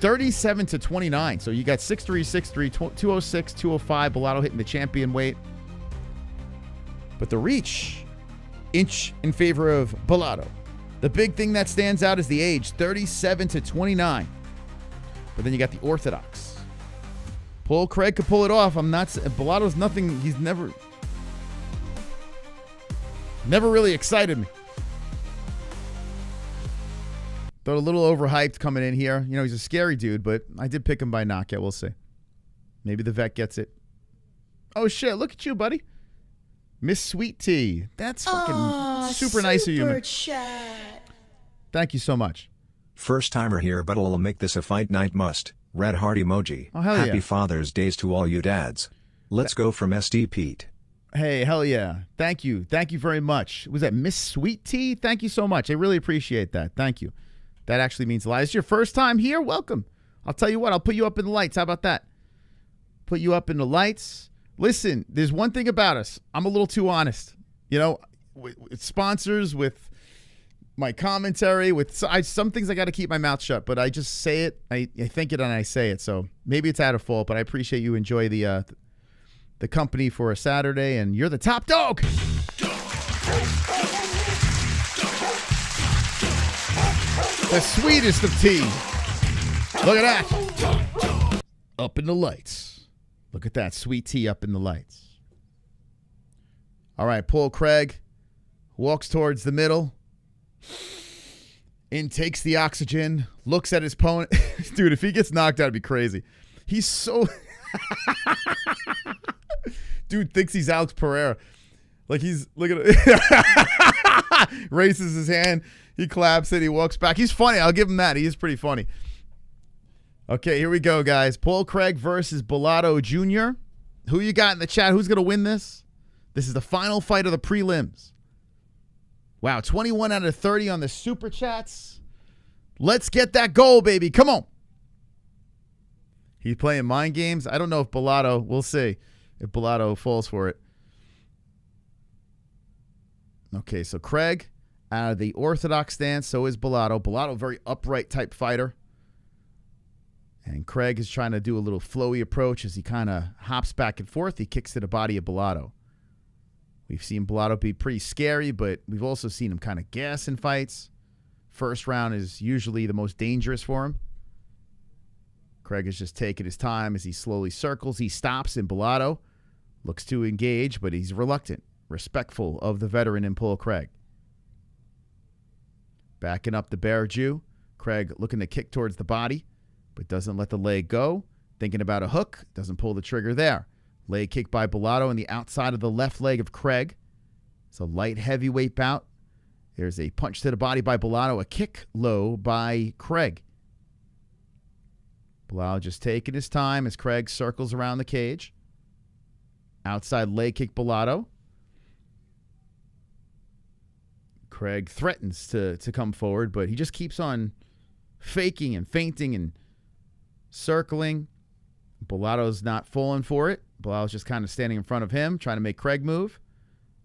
37-29. So you got 6'3", 6'3", 206, 205. Bellato hitting the champion weight. But the reach, inch in favor of Bellato. The big thing that stands out is the age, 37-29. But then you got the orthodox. Paul Craig could pull it off. Bellato's nothing. He's never really excited me. Thought a little overhyped coming in here. You know, he's a scary dude, but I did pick him by knockout. We'll see. Maybe the vet gets it. Oh, shit. Look at you, buddy. Miss Sweet Tea. That's fucking super nice of you, man. Thank you so much. First timer here, but I'll make this a fight night must. Red heart emoji. Oh, hell Happy yeah. Father's Days to all you dads. Let's go from SD Pete. Hey, hell yeah. Thank you. Thank you very much. Was that Miss Sweet Tea? Thank you so much. I really appreciate that. Thank you. That actually means a lot. It's your first time here? Welcome. I'll tell you what. I'll put you up in the lights. How about that? Put you up in the lights. Listen, there's one thing about us. I'm a little too honest. You know, with sponsors, with my commentary, with some things I got to keep my mouth shut, but I just say it. I think it and I say it. So maybe it's out of fault, but I appreciate you enjoy the company for a Saturday, and you're the top dog. The sweetest of tea. Look at that. Up in the lights. Look at that sweet tea up in the lights. All right, Paul Craig walks towards the middle. Intakes the oxygen. Looks at his opponent. Dude, if he gets knocked out, it'd be crazy. He's so... Dude thinks he's Alex Pereira. Like he's... Look at it. Raises his hand. He claps it. He walks back. He's funny. I'll give him that. He is pretty funny. Okay, here we go, guys. Paul Craig versus Bellato Jr. Who you got in the chat? Who's going to win this? This is the final fight of the prelims. Wow, 21 out of 30 on the Super Chats. Let's get that goal, baby. Come on. He's playing mind games. I don't know if Bellato, we'll see if Bellato falls for it. Okay, so Craig out of the orthodox stance. So is Bellato. Bellato, very upright type fighter. And Craig is trying to do a little flowy approach as he kind of hops back and forth. He kicks to the body of Bellato. We've seen Bellato be pretty scary, but we've also seen him kind of gas in fights. First round is usually the most dangerous for him. Craig is just taking his time as he slowly circles. He stops, and Bellato looks to engage, but he's reluctant, respectful of the veteran in Paul Craig. Backing up the Bear Jew. Craig looking to kick towards the body, but doesn't let the leg go. Thinking about a hook, doesn't pull the trigger there. Leg kick by Bellato on the outside of the left leg of Craig. It's a light heavyweight bout. There's a punch to the body by Bellato, a kick low by Craig. Bellato just taking his time as Craig circles around the cage. Outside leg kick Bellato. Craig threatens to come forward, but he just keeps on faking and feinting and circling. Bellato's not falling for it. Bellato's just kind of standing in front of him, trying to make Craig move.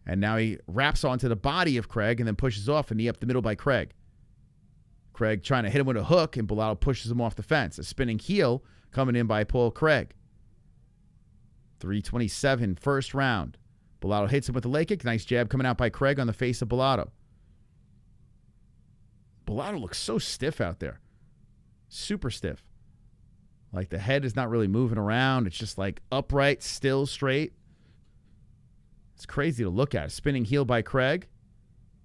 And now he wraps onto the body of Craig and then pushes off a knee up the middle by Craig. Craig trying to hit him with a hook, and Bellato pushes him off the fence. A spinning heel coming in by Paul Craig. 3:27, first round. Bellato hits him with a leg kick. Nice jab coming out by Craig on the face of Bellato. Bellato looks so stiff out there. Super stiff. Like the head is not really moving around. It's just like upright, still, straight. It's crazy to look at. A spinning heel by Craig.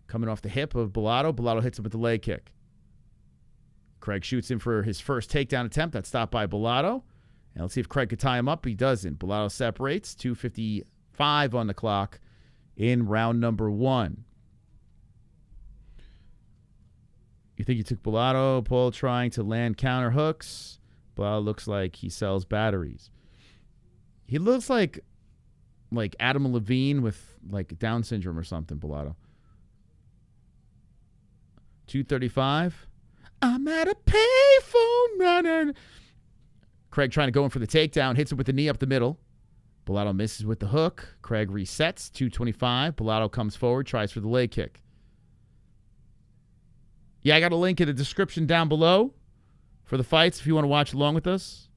Coming off the hip of Bellato. Bellato hits him with the leg kick. Craig shoots in for his first takedown attempt. That's stopped by Bellato. And let's see if Craig could tie him up. He doesn't. Bellato separates. 2:55 on the clock in round number 1. You think you took Bellato? Paul trying to land counter hooks. Bellato looks like he sells batteries. He looks like Adam Levine with like Down syndrome or something, Bellato. 2:35. I'm at a payphone running. Craig trying to go in for the takedown. Hits him with the knee up the middle. Bellato misses with the hook. Craig resets. 2:25. Bellato comes forward. Tries for the leg kick. Yeah, I got a link in the description down below for the fights if you want to watch along with us.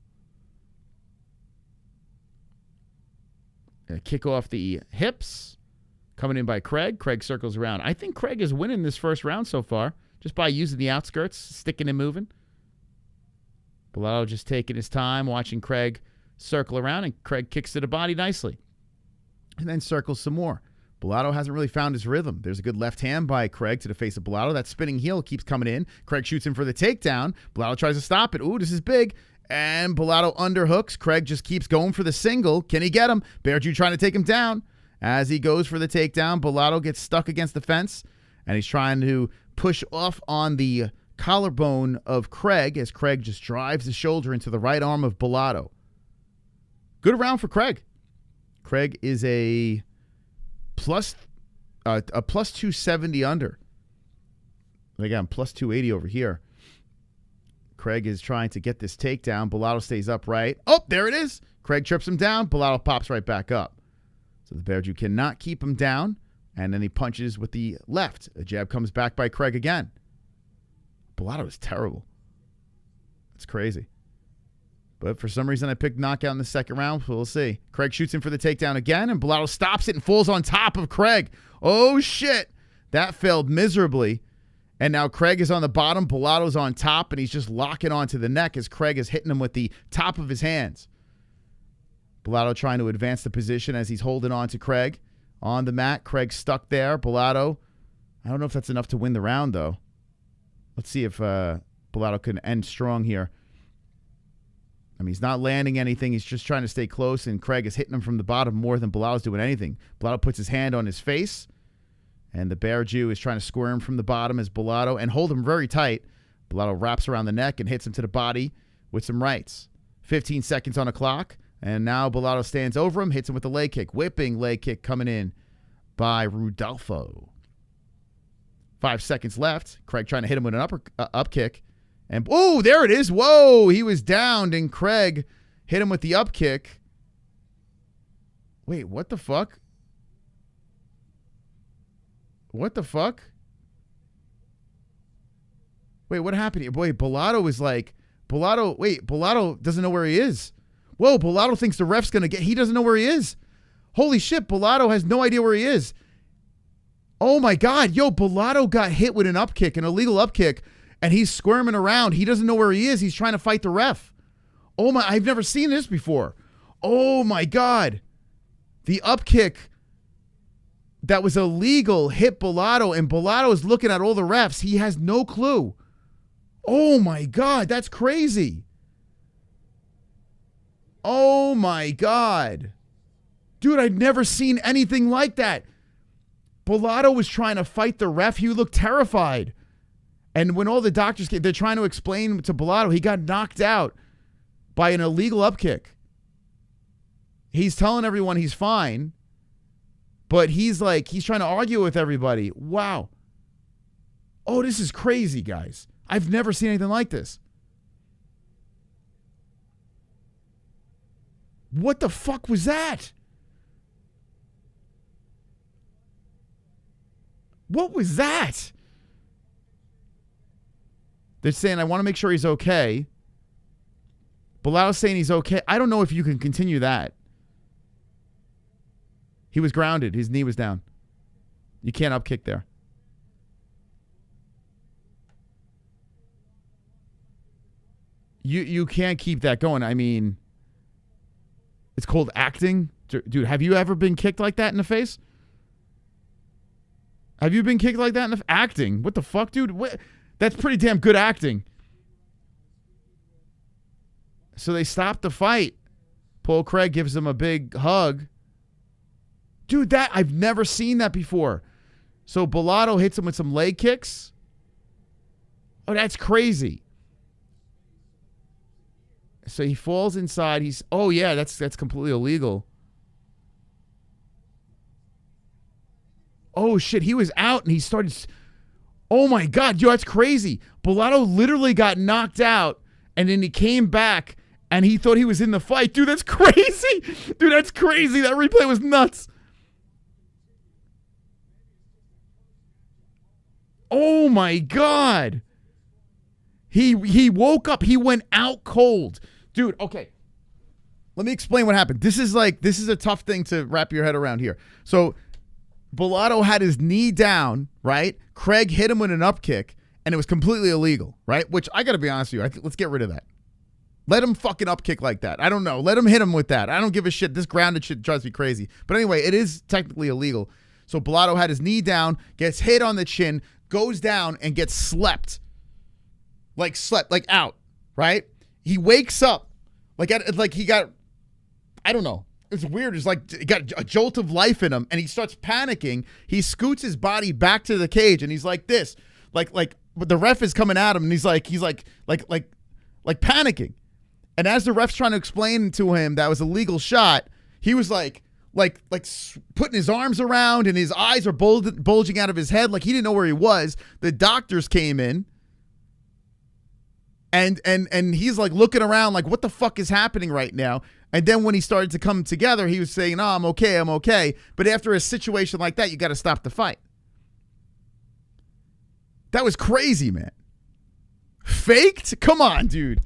Kick off the hips. Coming in by Craig. Craig circles around. I think Craig is winning this first round so far just by using the outskirts, sticking and moving. Bellato just taking his time, watching Craig circle around, and Craig kicks to the body nicely. And then circles some more. Bellato hasn't really found his rhythm. There's a good left hand by Craig to the face of Bellato. That spinning heel keeps coming in. Craig shoots in for the takedown. Bellato tries to stop it. Ooh, this is big. And Bellato underhooks. Craig just keeps going for the single. Can he get him? Bear Jew trying to take him down. As he goes for the takedown, Bellato gets stuck against the fence, and he's trying to push off on the collarbone of Craig as Craig just drives the shoulder into the right arm of Bellato. Good round for Craig. Craig is a plus 270 under. They got him plus 280 over here. Craig is trying to get this takedown. Bellato stays upright. Oh, there it is. Craig trips him down. Bellato pops right back up. So the Bear Jew cannot keep him down. And then he punches with the left. A jab comes back by Craig again. Bellato is terrible. It's crazy. But for some reason, I picked knockout in the second round. We'll see. Craig shoots in for the takedown again, and Bellato stops it and falls on top of Craig. Oh, shit. That failed miserably. And now Craig is on the bottom. Bellato's on top, and he's just locking onto the neck as Craig is hitting him with the top of his hands. Bellato trying to advance the position as he's holding on to Craig. On the mat, Craig stuck there. Bellato, I don't know if that's enough to win the round, though. Let's see if Bellato can end strong here. I mean, he's not landing anything. He's just trying to stay close, and Craig is hitting him from the bottom more than Bellato's doing anything. Bellato puts his hand on his face, and the Bear Jew is trying to square him from the bottom as Bellato and hold him very tight. Bellato wraps around the neck and hits him to the body with some rights. 15 seconds on the clock. And now Bellato stands over him, hits him with a leg kick. Whipping leg kick coming in by Rodolfo. 5 seconds left. Craig trying to hit him with an up kick. And, oh, there it is. Whoa, he was downed, and Craig hit him with the up kick. Wait, what the fuck? What the fuck? Wait, what happened here? Boy, Bellato was like, Bellato doesn't know where he is. Whoa, Bellato thinks the ref's going to he doesn't know where he is. Holy shit, Bellato has no idea where he is. Oh my God, yo, Bellato got hit with an up kick, an illegal up kick, and he's squirming around. He doesn't know where he is. He's trying to fight the ref. Oh my, I've never seen this before. Oh my God. The up kick that was illegal hit Bellato, and Bellato is looking at all the refs. He has no clue. Oh my God, that's crazy. Oh my God. Dude, I'd never seen anything like that. Bellato was trying to fight the ref. He looked terrified. And when all the doctors came, they're trying to explain to Bellato, he got knocked out by an illegal up kick. He's telling everyone he's fine, but he's trying to argue with everybody. Wow. Oh, this is crazy, guys. I've never seen anything like this. What the fuck was that? What was that? They're saying, I want to make sure he's okay. Bellato's saying he's okay. I don't know if you can continue that. He was grounded. His knee was down. You can't up kick there. You can't keep that going. I mean, it's called acting. Dude, have you ever been kicked like that in the face? Have you been kicked like that in the acting? What the fuck, dude? That's pretty damn good acting. So they stopped the fight. Paul Craig gives him a big hug. Dude, that I've never seen that before. So Bellato hits him with some leg kicks. Oh, that's crazy. So he falls inside. Oh yeah, that's completely illegal. Oh shit, he was out and he started. Oh my God, yo, that's crazy. Bellato literally got knocked out and then he came back and he thought he was in the fight. Dude, that's crazy. Dude, that's crazy. That replay was nuts. Oh my God. He woke up. He went out cold. Dude, okay. Let me explain what happened. This is a tough thing to wrap your head around here. So Bellato had his knee down, right? Craig hit him with an up kick, and it was completely illegal, right? Which I got to be honest with you, let's get rid of that. Let him fucking up kick like that. I don't know. Let him hit him with that. I don't give a shit. This grounded shit drives me crazy. But anyway, it is technically illegal. So Bellato had his knee down, gets hit on the chin, goes down, and gets slept. Like out, right? He wakes up, he got, I don't know. It's weird. It's like he got a jolt of life in him, and he starts panicking. He scoots his body back to the cage, and he's like this, but the ref is coming at him, and he's like panicking. And as the ref's trying to explain to him that was a legal shot, he was like putting his arms around, and his eyes are bulging out of his head, like he didn't know where he was. The doctors came in. And he's like looking around like, what the fuck is happening right now? And then when he started to come together, he was saying, I'm okay. But after a situation like that, you got to stop the fight. That was crazy, man. Faked? Come on, dude.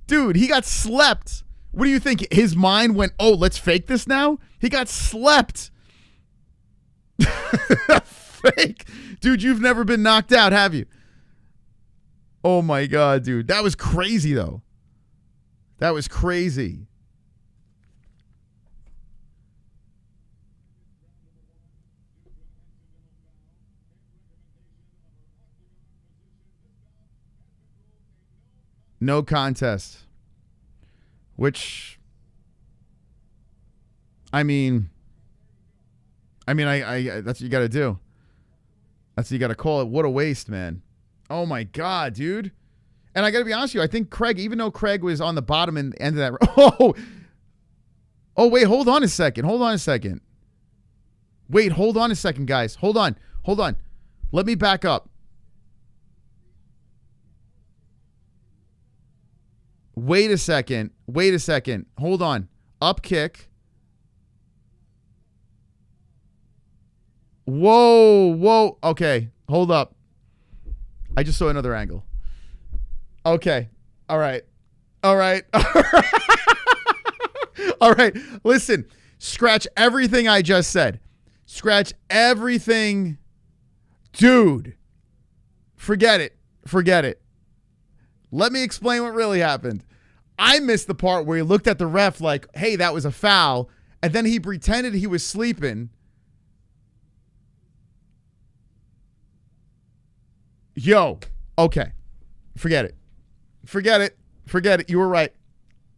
Dude, he got slept. What do you think? His mind went, oh, let's fake this now? He got slept. Fake. Dude, you've never been knocked out, have you? Oh my God, dude. That was crazy, though. That was crazy. No contest. Which, I mean, that's what you got to do. That's what you got to call it. What a waste, man. Oh my God, dude. And I got to be honest with you, I think Craig, even though Craig was on the bottom and end of that. Oh, wait, hold on a second. Wait, hold on a second, guys. Hold on. Let me back up. Wait a second. Hold on. Up kick. Whoa. Okay, hold up. I just saw another angle. Okay. All right. All right. Listen, scratch everything I just said. Scratch everything. Dude, forget it. Let me explain what really happened. I missed the part where he looked at the ref like, hey, that was a foul. And then he pretended he was sleeping. Yo, okay. Forget it. You were right.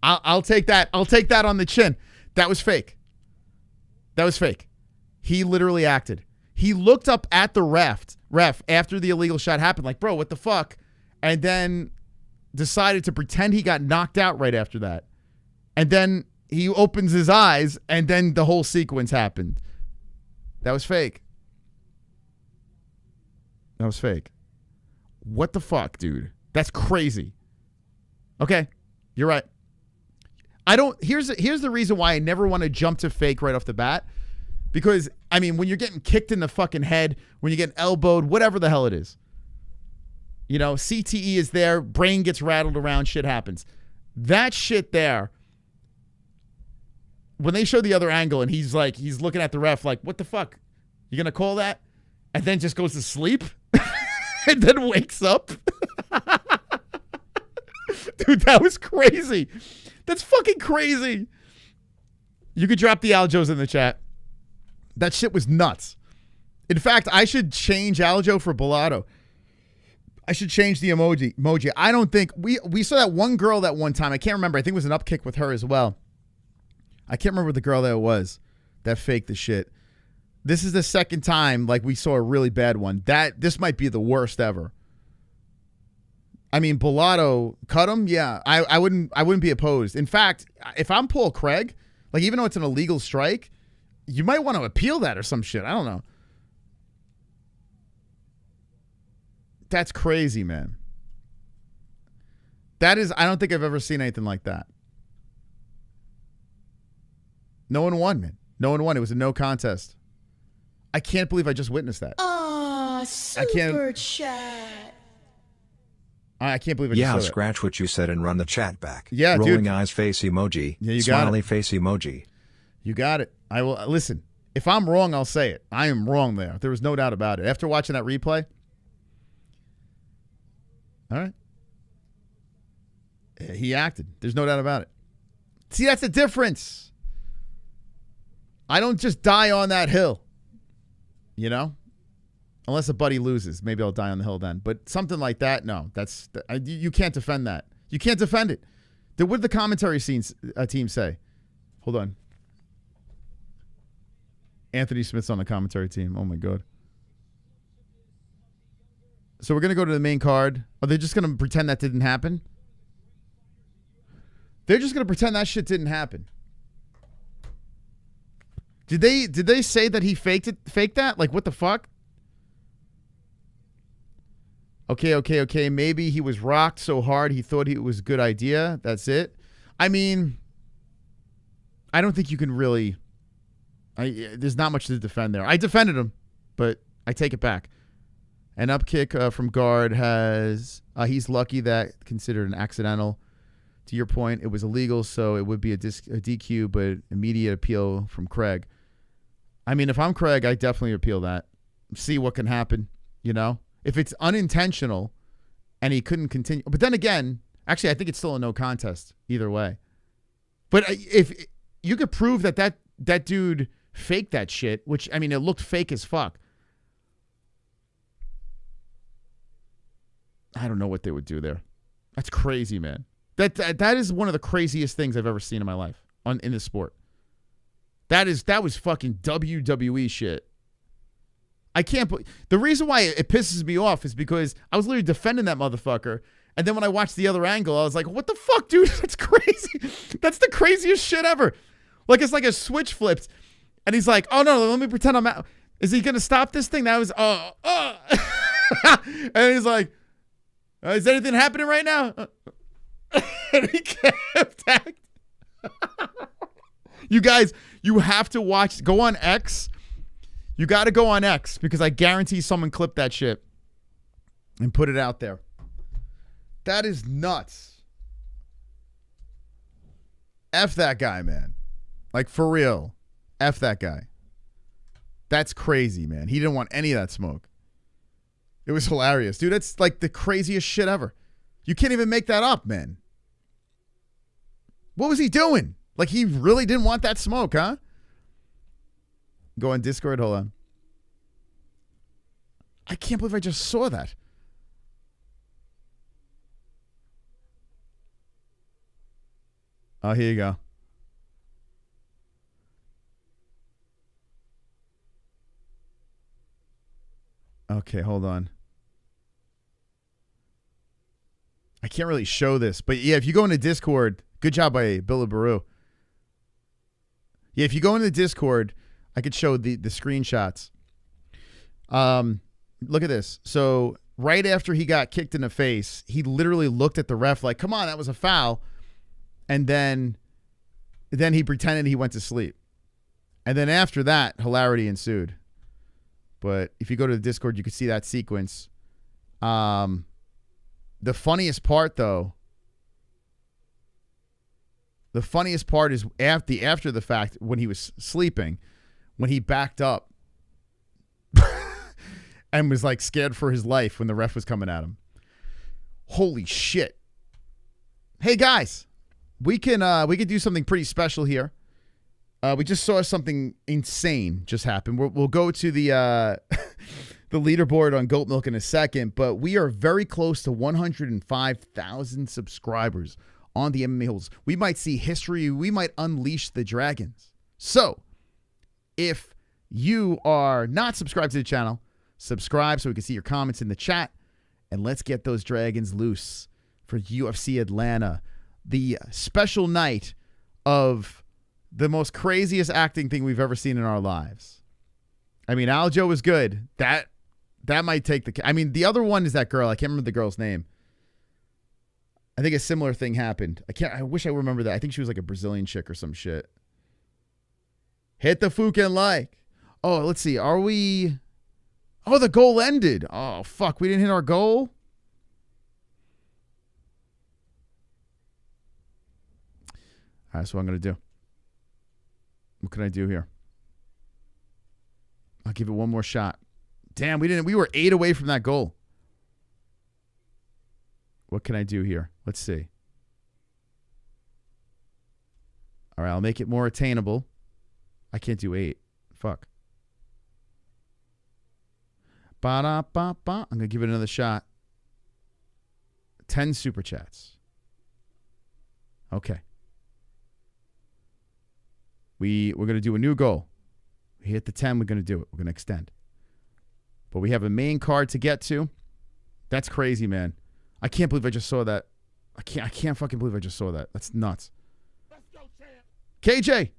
I'll take that. I'll take that on the chin. That was fake. He literally acted. He looked up at the ref after the illegal shot happened like, bro, what the fuck? And then decided to pretend he got knocked out right after that. And then he opens his eyes and then the whole sequence happened. That was fake. What the fuck, dude? That's crazy. Okay, you're right. Here's the reason why I never want to jump to fake right off the bat. Because, I mean, when you're getting kicked in the fucking head, when you're getting elbowed, whatever the hell it is. You know, CTE is there, brain gets rattled around, shit happens. That shit there, when they show the other angle and he's looking at the ref like, what the fuck? You gonna call that? And then just goes to sleep? And then wakes up? Dude, that was crazy. That's fucking crazy. You could drop the Aljos in the chat. That shit was nuts. In fact, I should change Aljo for Bellato. I should change the emoji. I don't think we saw that one girl that one time. I can't remember. I think it was an up kick with her as well. I can't remember the girl that it was that faked the shit. This is the second time like we saw a really bad one. This might be the worst ever. I mean, Bellato cut him. Yeah, I wouldn't be opposed. In fact, if I'm Paul Craig, like even though it's an illegal strike, you might want to appeal that or some shit. I don't know. That's crazy, man. I don't think I've ever seen anything like that. No one won, man. No one won. It was a no contest. I can't believe I just witnessed that. Oh, super chat. I can't believe I just saw that. Scratch what you said and run the chat back. Yeah, Rolling dude. eyes face emoji. Yeah, you got Smiley it. face emoji. You got it. I will listen. If I'm wrong, I'll say it. I am wrong there. There was no doubt about it. After watching that replay. All right. He acted. There's no doubt about it. See, that's the difference. I don't just die on that hill. You know? Unless a buddy loses. Maybe I'll die on the hill then. But something like that, no. You can't defend that. You can't defend it. What did the commentary team say? Hold on. Anthony Smith's on the commentary team. Oh, my God. So we're going to go to the main card. Are they just going to pretend that didn't happen? They're just going to pretend that shit didn't happen. Did they say that he faked that? Like, what the fuck? Okay. Maybe he was rocked so hard he thought it was a good idea. That's it. I mean, I don't think you can really... there's not much to defend there. I defended him, but I take it back. An up kick from guard has... he's lucky that considered an accidental. To your point, it was illegal, so it would be a DQ, but immediate appeal from Craig. I mean, if I'm Craig, I definitely appeal that. See what can happen, you know? If it's unintentional and he couldn't continue. But then again, actually, I think it's still a no contest either way. But if you could prove that dude faked that shit, which, I mean, it looked fake as fuck. I don't know what they would do there. That's crazy, man. That is one of the craziest things I've ever seen in my life in this sport. That was fucking WWE shit. I can't put the reason why it pisses me off is because I was literally defending that motherfucker, and then when I watched the other angle, I was like, "What the fuck, dude? That's crazy. That's the craziest shit ever." Like it's like a switch flipped, and he's like, "Oh no, let me pretend I'm out." Is he going to stop this thing? That was, and he's like, is anything happening right now? And he kept acting. You guys, you have to watch. Go on X. You got to go on X because I guarantee someone clipped that shit and put it out there. That is nuts. F that guy, man. Like, for real. F that guy. That's crazy, man. He didn't want any of that smoke. It was hilarious. Dude, that's like the craziest shit ever. You can't even make that up, man. What was he doing? Like, he really didn't want that smoke, huh? Go on Discord. Hold on. I can't believe I just saw that. Oh, here you go. Okay, hold on. I can't really show this, but yeah, if you go into Discord, good job by Bill Baru. Yeah, if you go into Discord, I could show the screenshots. Look at this. So right after he got kicked in the face, he literally looked at the ref like, come on, that was a foul. And then he pretended he went to sleep. And then after that, hilarity ensued. But if you go to the Discord, you can see that sequence. The funniest part, though, is after the fact, when he was sleeping, when he backed up and was like scared for his life when the ref was coming at him. Holy shit. Hey, guys. We can do something pretty special here. We just saw something insane just happen. We'll go to the the leaderboard on Goat Milk in a second, but we are very close to 105,000 subscribers on the MMA-Holes. We might see history. We might unleash the dragons. So, if you are not subscribed to the channel, subscribe so we can see your comments in the chat, and let's get those dragons loose for UFC Atlanta. The special night of the most craziest acting thing we've ever seen in our lives. I mean, Aljo was good. That might take the... I mean, the other one is that girl. I can't remember the girl's name. I think a similar thing happened. I wish I remember that. I think she was like a Brazilian chick or some shit. Hit the fucking like. Oh, let's see. Are we... Oh, the goal ended. Oh, fuck. We didn't hit our goal? All right, that's what I'm going to do. What can I do here? I'll give it one more shot. Damn, we were 8 away from that goal. What can I do here? Let's see. All right, I'll make it more attainable. I can't do 8. Fuck. Ba-da-ba-ba. I'm going to give it another shot. 10 super chats. Okay. We're going to do a new goal. We hit the 10, we're going to do it. We're going to extend. But we have a main card to get to. That's crazy, man. I can't believe I just saw that. I can't fucking believe I just saw that. That's nuts. Let's go, champ. KJ,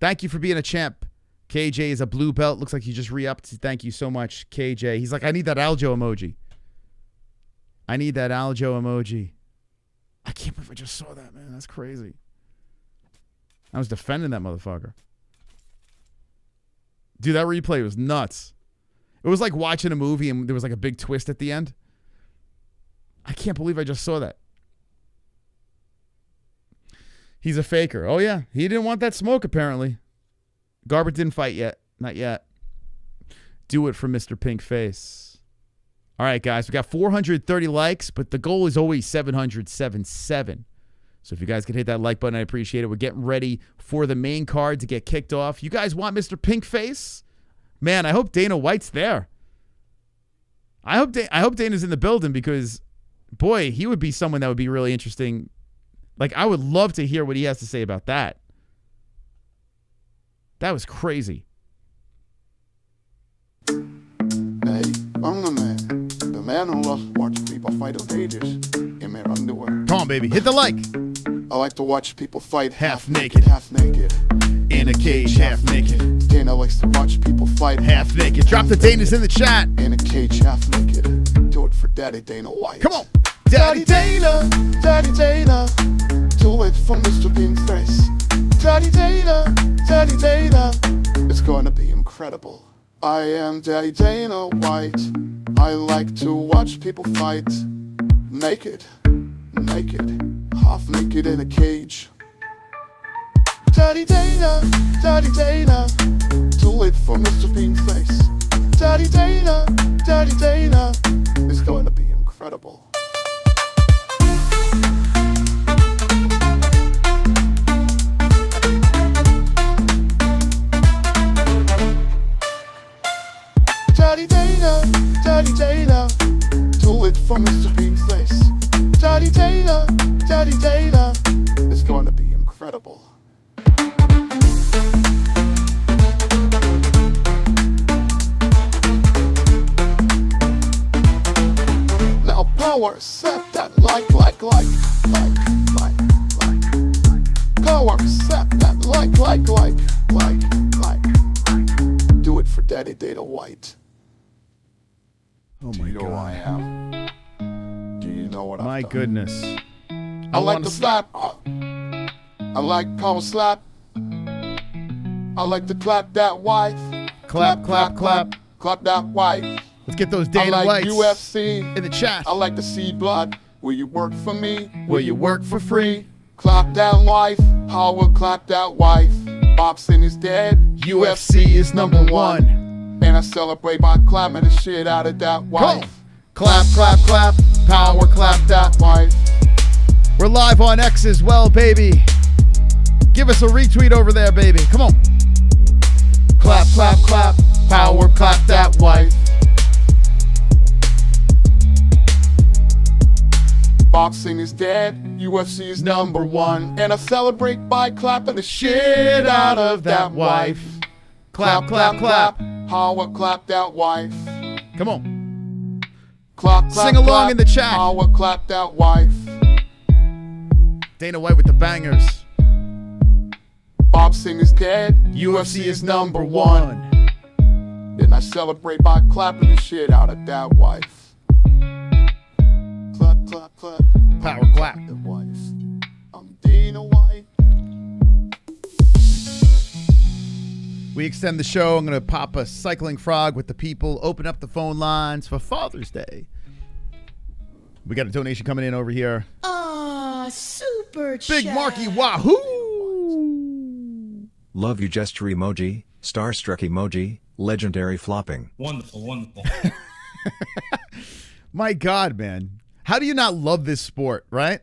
thank you for being a champ. KJ is a blue belt. Looks like you just re-upped. Thank you so much, KJ. He's like, I need that Aljo emoji. I need that Aljo emoji. I can't believe I just saw that, man. That's crazy. I was defending that motherfucker. Dude, that replay was nuts. It was like watching a movie and there was like a big twist at the end. I can't believe I just saw that. He's a faker. Oh, yeah. He didn't want that smoke, apparently. Garbett didn't fight yet. Not yet. Do it for Mr. Pink Face. All right, guys. We got 430 likes, but the goal is always 777. So if you guys could hit that like button, I appreciate it. We're getting ready for the main card to get kicked off. You guys want Mr. Pink Face? Man, I hope Dana White's there. I hope Dana's in the building because, boy, he would be someone that would be really interesting. Like, I would love to hear what he has to say about that. That was crazy. Hey, I'm the man who loves watching people fight of ages in my underwear. Come on, baby. Hit the like. I like to watch people fight half naked. Half naked. In a cage, half naked. Dana likes to watch people fight half naked. Drop the Danas in the chat. In a cage, half naked. Do it for Daddy Dana White. Come on. Daddy Dana, Daddy Dana. Do it for Mr. Bean's face. Daddy Dana, Daddy Dana. It's going to be incredible. I am Daddy Dana White. I like to watch people fight naked, naked, half naked in a cage. Daddy Dana, Daddy Dana. Do it for Mr. Bean's face. Daddy Dana, Daddy Dana. It's going to be incredible. Daddy Dana, Daddy Dana. Do it for Mr. Bean's face. Daddy Dana, Daddy Dana. It's going to be incredible. Now power set that like. Power set that like. Do it for Daddy Dana White. Oh my God. Do you know who I am? Do you know what I'm My done? goodness. I like to slap. I like power slap. I like to clap that wife. Clap, clap, clap. Clap that wife. Let's get those Dana I like Whites UFC in the chat. I like to see blood. Will you work for me? Will you work for free? Clap that wife. I will clap that wife. Boxing is dead. UFC is number one. And I celebrate by clapping the shit out of that wife. Go. Clap, clap, clap. Power clap that wife. We're live on X as well, baby. Give us a retweet over there, baby. Come on. Clap, clap, clap. Power clap that wife. Boxing is dead, UFC is number one. And I celebrate by clapping the shit out of that wife. Clap, clap, clap. Power clap that wife. Come on. Clap, clap, Sing along clap. in the chat. Power clap that wife. Dana White with the bangers. Boxing is dead, UFC is number one. And I celebrate by clapping the shit out of that wife. Clap, clap, clap. Power clap. The wife. I'm Dana White. We extend the show. I'm going to pop a cycling frog with the people, open up the phone lines for Father's Day. We got a donation coming in over here. Super Big chat. Marky Wahoo! Love you gesture emoji, starstruck emoji, legendary flopping. Wonderful, wonderful. My God, man. How do you not love this sport, right?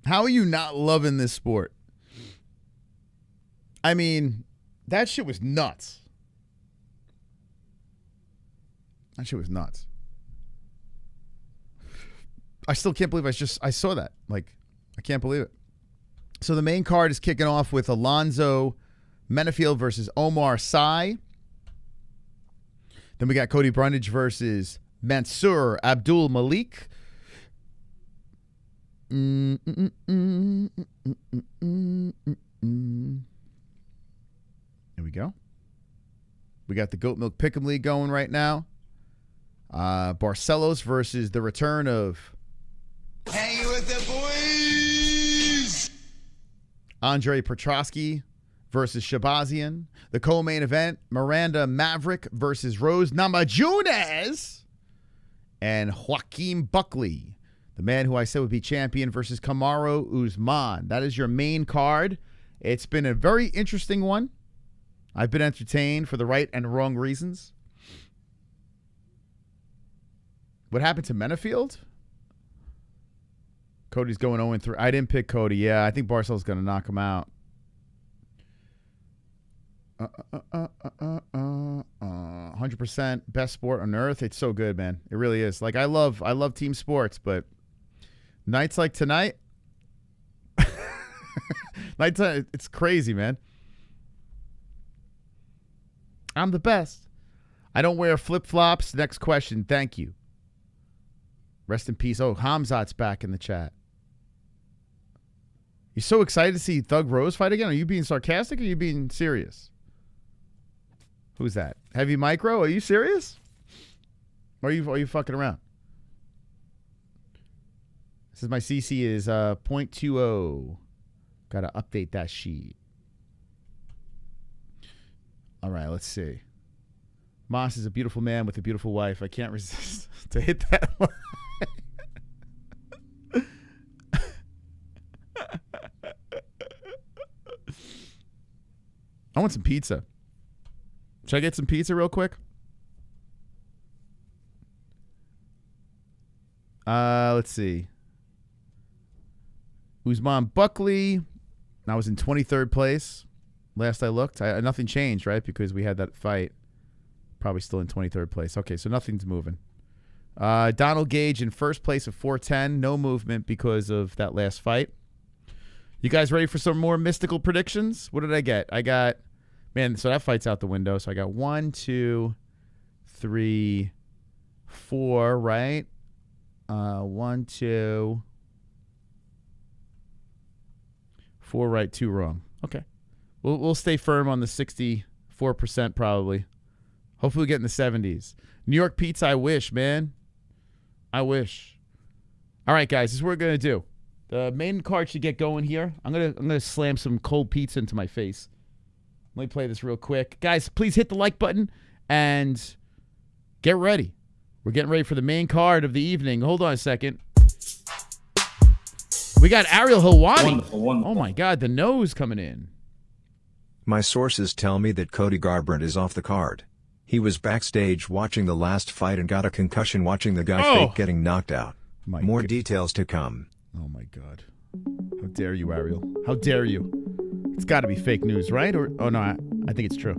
How are you not loving this sport? I mean, that shit was nuts. That shit was nuts. I still can't believe I saw that. Like, I can't believe it. So the main card is kicking off with Alonzo Menifield versus Oumar Sy. Then we got Cody Brundage versus Mansour Abdul-Malik. There we go. We got the Goat Milk Pick'em League going right now. Barcelos versus the return of Hanging with the boys. Andre Petrosky versus Shabazian. The co-main event, Miranda Maverick versus Rose Namajunas. And Joaquin Buckley, the man who I said would be champion, versus Kamaru Usman. That is your main card. It's been a very interesting one. I've been entertained for the right and wrong reasons. What happened to Menifield? Cody's going 0-3. I didn't pick Cody. Yeah, I think Barcelo's going to knock him out. 100% best sport on earth. It's so good, man. It really is. Like, I love team sports, but nights like tonight, it's crazy, man. I'm the best. I don't wear flip-flops. Next question. Thank you. Rest in peace. Oh, Hamzat's back in the chat. You so excited to see Thug Rose fight again? Are you being sarcastic or are you being serious? Who's that? Heavy Micro? Are you serious? Or are you fucking around? This is my CC is 0.20. Got to update that sheet. All right, let's see. Moss is a beautiful man with a beautiful wife. I can't resist to hit that one. I want some pizza. Should I get some pizza real quick? Let's see. Usman Buckley. I was in 23rd place. Last I looked. Nothing changed, right? Because we had that fight. Probably still in 23rd place. Okay, so nothing's moving. Donald Gage in first place of 410. No movement because of that last fight. You guys ready for some more mystical predictions? What did I get? I got, man, so that fight's out the window. So I got 1, 2, 3, 4, right? 1, 2, 4 right, 2 wrong. Okay. We'll stay firm on the 64% probably. Hopefully we get in the 70s. New York pizza, I wish, man. I wish. All right, guys, this is what we're going to do. The main card should get going here. I'm gonna slam some cold pizza into my face. Let me play this real quick. Guys, please hit the like button and get ready. We're getting ready for the main card of the evening. Hold on a second. We got Ariel Helwani. Wonderful, wonderful. Oh, my God. The nose coming in. My sources tell me that Cody Garbrandt is off the card. He was backstage watching the last fight and got a concussion watching the guy fake getting knocked out. More details to come. Oh, my God. How dare you, Ariel? How dare you? It's got to be fake news, right? Or oh, no, I think it's true.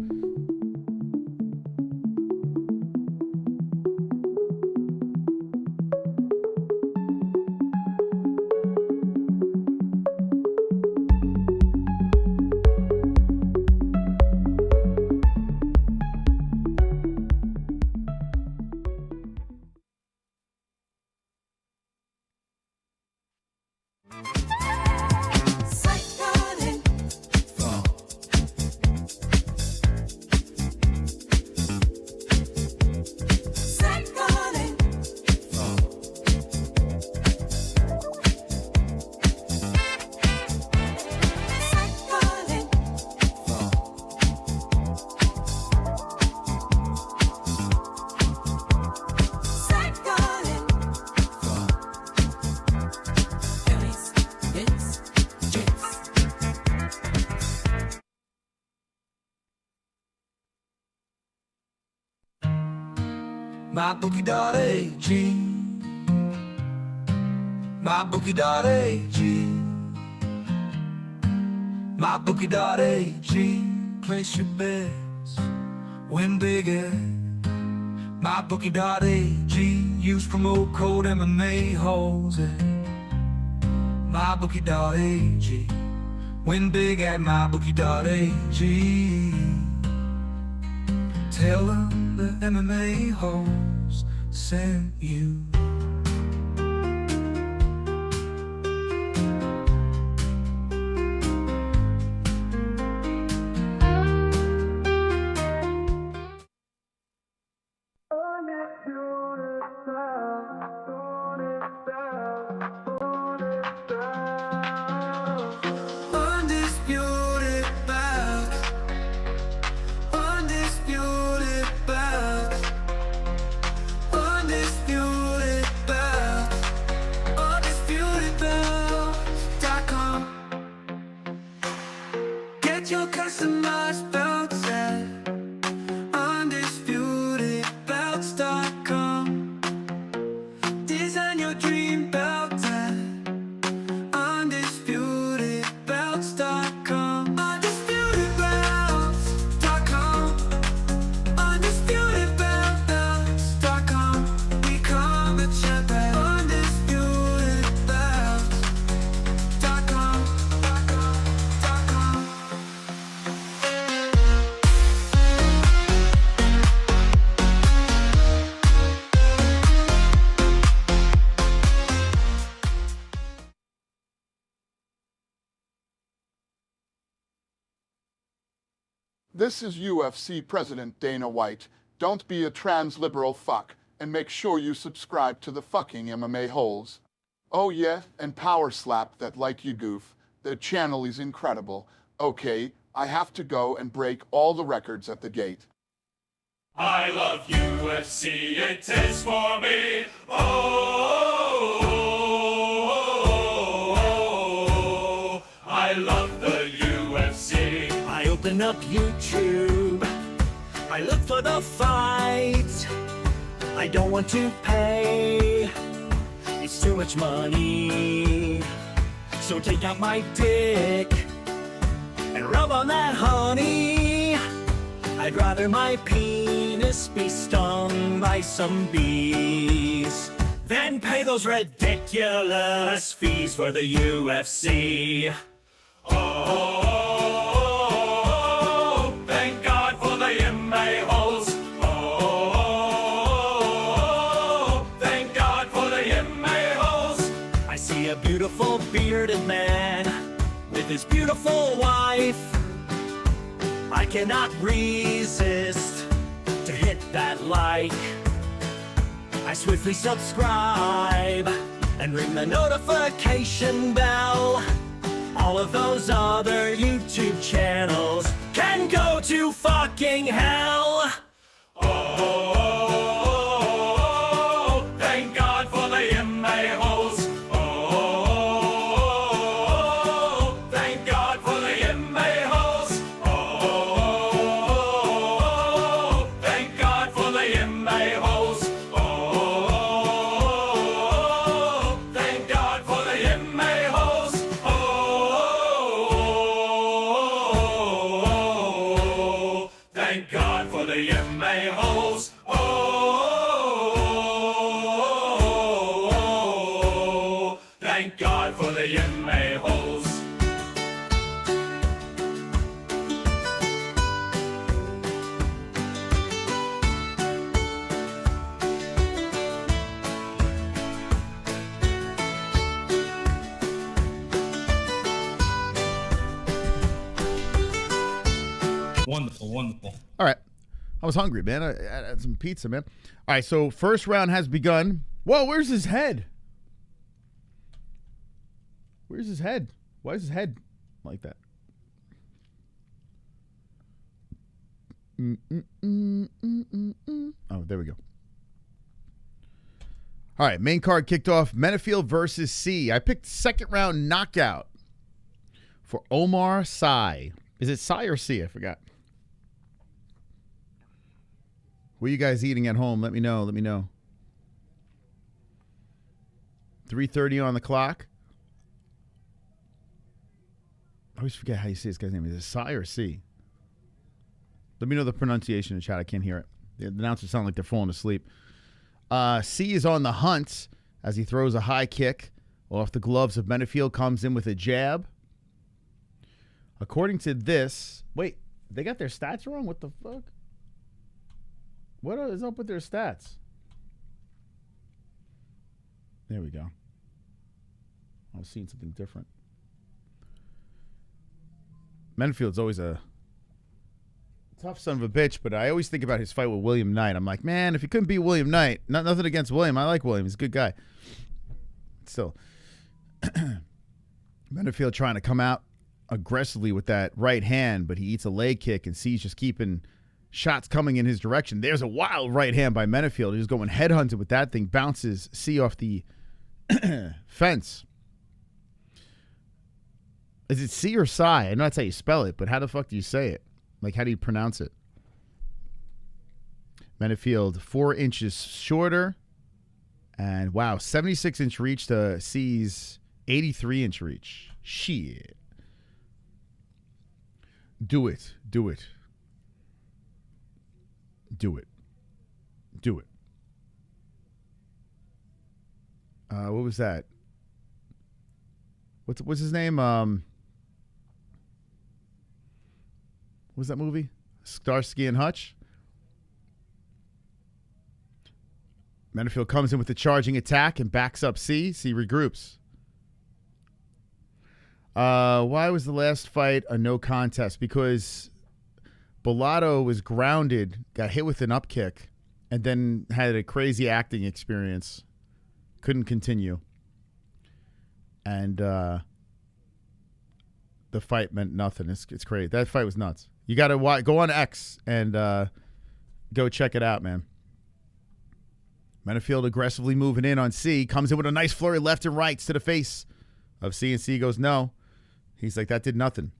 MyBookie.ag, MyBookie.ag, MyBookie.ag. Place your bets, win big at MyBookie.ag. Use promo code MMA-Holes at MyBookie.ag. Win big at MyBookie.ag. Tell them the MMA-Holes sent you. Your customized belts at UndisputedBelts.com. Design your dream belt at This is UFC President Dana White. Don't be a trans-liberal fuck, and make sure you subscribe to the fucking MMA-Holes. Oh yeah, and power slap that like you goof. The channel is incredible. Okay, I have to go and break all the records at the gate. I love UFC, it is for me. Oh, I love the UFC. I open up YouTube, I look for the fight. I don't want to pay, it's too much money. So take out my dick and rub on that honey. I'd rather my penis be stung by some bees than pay those ridiculous fees for the UFC. Oh, thank God for the MMA-Holes. Oh, thank God for the MMA-Holes. I see a beautiful bearded man with his beautiful wife. I cannot resist to hit that like. I swiftly subscribe and ring the notification bell. All of those other YouTube channels can go to fucking hell. Oh, thank God for the MMA-Holes. Oh, thank God for the MMA-Holes. Oh, thank God for the MMA-Holes. Oh, thank God for the MMA-Holes. Oh, thank God for the MMA-Holes. Oh, thank God for the MMA-Holes. Wonderful, wonderful. All right. I was hungry, man. I had some pizza, man. All right, so first round has begun. Whoa, where's his head? Where's his head? Why is his head like that? Oh, there we go. All right, main card kicked off. Menifield versus C. I picked second round knockout for Oumar Sy. Is it Sy or C? I forgot. What are you guys eating at home? Let me know. Let me know. 3:30 on the clock. I always forget how you say this guy's name. Is it Sy or C? Let me know the pronunciation in the chat. I can't hear it. The announcers sound like they're falling asleep. C is on the hunt as he throws a high kick off the gloves of Menifield. Comes in with a jab. According to this, wait, they got their stats wrong? What the fuck? What is up with their stats? There we go. I was seeing something different. Menifield's always a tough son of a bitch, but I always think about his fight with William Knight. I'm like, man, if he couldn't beat William Knight, nothing against William. I like William. He's a good guy. Still, Menifield trying to come out aggressively with that right hand, but he eats a leg kick, and C's just keeping shots coming in his direction. There's a wild right hand by Menifield. He's going headhunted with that thing. Bounces C off the fence. Is it C or Sy? I know that's how you spell it, but how the fuck do you say it? Like, how do you pronounce it? Menifield, 4 inches shorter. And, wow, 76-inch reach to C's 83-inch reach. Shit. Do it. Do it. Do it. Do it. What was that? What's his name? What was that movie? Starsky and Hutch? Menifield comes in with the charging attack and backs up C. C regroups. Why was the last fight a no contest? Because Bellato was grounded, got hit with an up kick, and then had a crazy acting experience. Couldn't continue. And the fight meant nothing. It's crazy. That fight was nuts. You got to go on X and go check it out, man. Menifield aggressively moving in on C. Comes in with a nice flurry left and rights to the face of C, and C goes, no. He's like, that did nothing.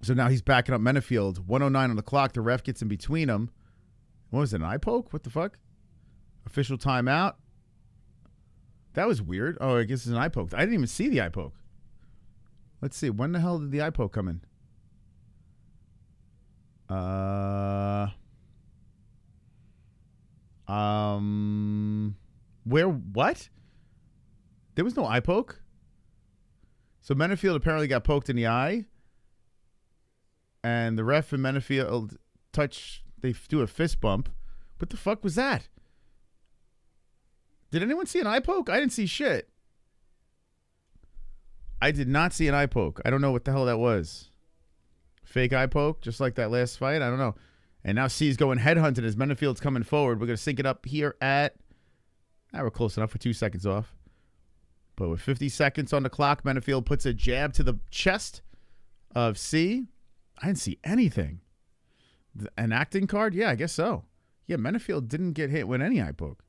So now he's backing up Menifield. 1:09 on the clock. The ref gets in between them. What was it, an eye poke? What the fuck? Official timeout. That was weird. Oh, I guess it's an eye poke. I didn't even see the eye poke. Let's see. When the hell did the eye poke come in? Where? What? There was no eye poke? So Menifield apparently got poked in the eye. And the ref and Menifield they do a fist bump. What the fuck was that? Did anyone see an eye poke? I didn't see shit. I did not see an eye poke. I don't know what the hell that was. Fake eye poke, just like that last fight? I don't know. And now C's going headhunting as Menifield's coming forward. We're going to sync it up here at... we're close enough. We're 2 seconds off. But with 50 seconds on the clock, Menifield puts a jab to the chest of C. I didn't see anything. An acting card? Yeah, I guess so. Yeah, Menifield didn't get hit with any eye poke.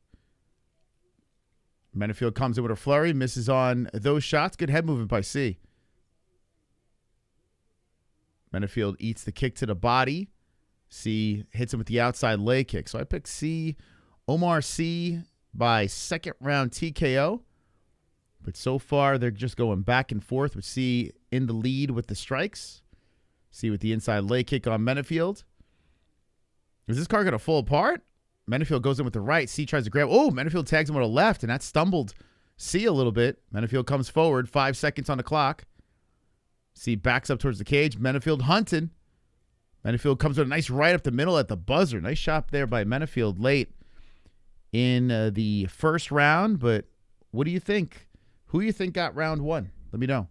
Menifield comes in with a flurry, misses on those shots. Good head movement by C. Menifield eats the kick to the body. C hits him with the outside leg kick. So I picked C. Oumar C by second round TKO. But so far, they're just going back and forth with C in the lead with the strikes. C with the inside leg kick on Menifield. Is this card going to fall apart? Menifield goes in with the right. C tries to grab. Oh, Menifield tags him with a left, and that stumbled C a little bit. Menifield comes forward. 5 seconds on the clock. C backs up towards the cage. Menifield hunting. Menifield comes with a nice right up the middle at the buzzer. Nice shot there by Menifield late in the first round. But what do you think? Who do you think got round one? Let me know.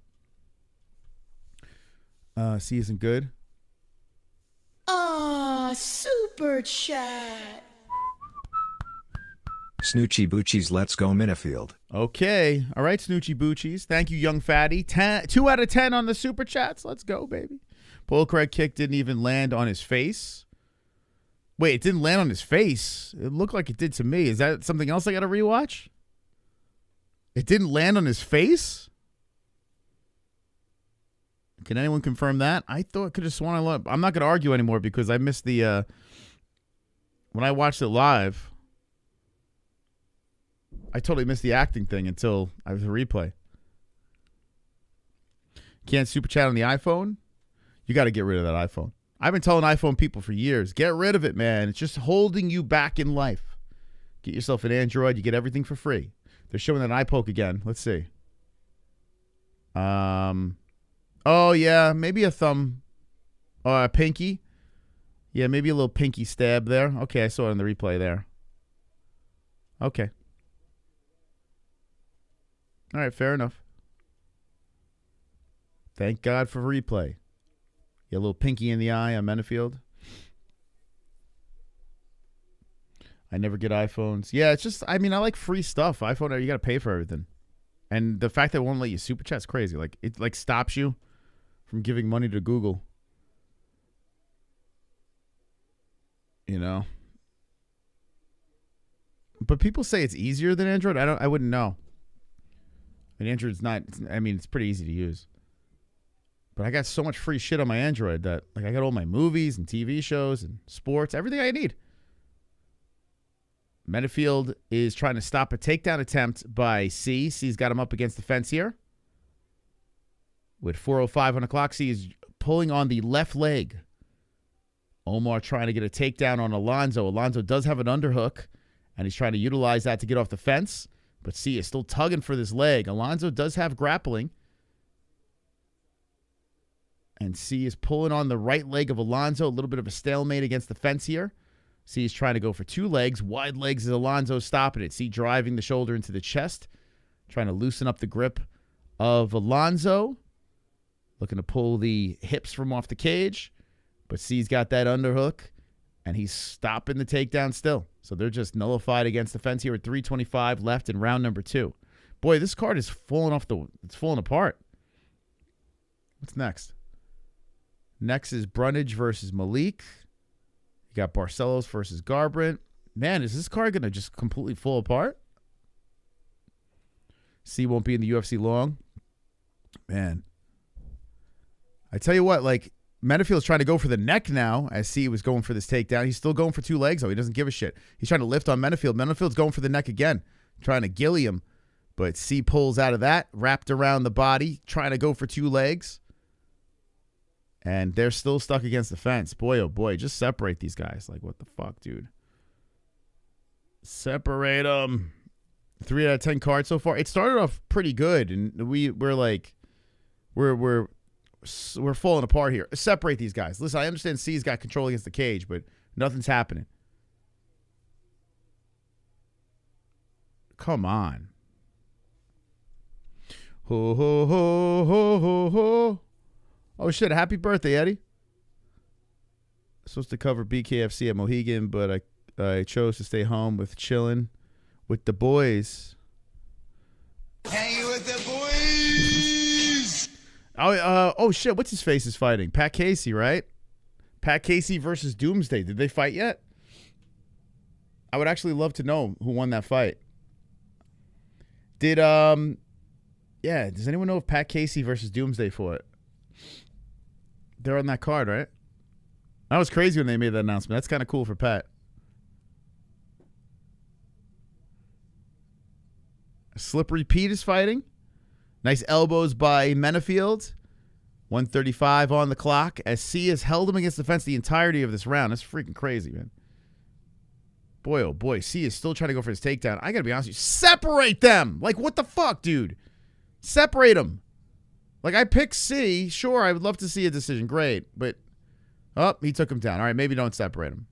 C isn't good. Super chat. Snoochie Boochies, let's go Menifield. Okay. All right, Snoochie Boochies. Thank you, young fatty. 2 out of 10 on the super chats. Let's go, baby. Pull correct kick didn't even land on his face. Wait, it didn't land on his face. It looked like it did to me. Is that something else I got to rewatch? It didn't land on his face? Can anyone confirm that? I thought I could have sworn I'm not going to argue anymore because I missed the... when I watched it live, I totally missed the acting thing until I was a replay. Can't super chat on the iPhone? You got to get rid of that iPhone. I've been telling iPhone people for years, get rid of it, man. It's just holding you back in life. Get yourself an Android. You get everything for free. They're showing that eye poke again. Let's see. Oh, yeah, maybe a thumb. Or a pinky. Yeah, maybe a little pinky stab there. Okay, I saw it in the replay there. Okay. All right, fair enough. Thank God for replay. Yeah, a little pinky in the eye on Menifield. I never get iPhones. Yeah, it's just, I mean, I like free stuff. iPhone, you got to pay for everything. And the fact that it won't let you super chat is crazy. Like, it like stops you from giving money to Google. You know? But people say it's easier than Android. I wouldn't know. And Android's not, I mean, it's pretty easy to use. But I got so much free shit on my Android that, like, I got all my movies and TV shows and sports, everything I need. Menifield is trying to stop a takedown attempt by C. C's got him up against the fence here. With 4:05 on the clock, C is pulling on the left leg. Oumar trying to get a takedown on Alonzo. Alonzo does have an underhook, and he's trying to utilize that to get off the fence. But C is still tugging for this leg. Alonzo does have grappling. And C is pulling on the right leg of Alonzo. A little bit of a stalemate against the fence here. C is trying to go for 2 legs. Wide legs as Alonzo stopping it. C driving the shoulder into the chest. Trying to loosen up the grip of Alonzo. Looking to pull the hips from off the cage. But C's got that underhook, and he's stopping the takedown still. So they're just nullified against the fence here with 3:25 left in round number 2. Boy, this card is it's falling apart. What's next? Next is Brundage versus Malik. You got Barcelos versus Garbrandt. Man, is this card going to just completely fall apart? C won't be in the UFC long. Man. I tell you what, like, Menifield's trying to go for the neck now as C was going for this takedown. He's still going for 2 legs, though. He doesn't give a shit. He's trying to lift on Menifield. Menifield's going for the neck again, trying to gilly him. But C pulls out of that, wrapped around the body, trying to go for 2 legs. And they're still stuck against the fence. Boy, oh boy, just separate these guys. Like, what the fuck, dude? Separate them. 3 out of 10 cards so far. It started off pretty good, and we're like, we're falling apart here. Separate these guys. Listen, I understand C's got control against the cage, but nothing's happening. Come on. Ho, ho, ho, ho, ho, ho. Oh, shit. Happy birthday, Eddie. I'm supposed to cover BKFC at Mohegan, but I chose to stay home with chilling with the boys. Hanging with the boys. Oh, shit. What's his face is fighting? Pat Casey, right? Pat Casey versus Doomsday. Did they fight yet? I would actually love to know who won that fight. Yeah, does anyone know if Pat Casey versus Doomsday fought? They're on that card, right? That was crazy when they made that announcement. That's kind of cool for Pat. Slippery Pete is fighting. Nice elbows by Menifield. 135 on the clock as C has held him against the fence the entirety of this round. That's freaking crazy, man. Boy, oh boy, C is still trying to go for his takedown. I got to be honest with you. Separate them! Like, what the fuck, dude? Separate them. Like, I picked C. Sure, I would love to see a decision. Great. But, oh, he took him down. All right, maybe don't separate him.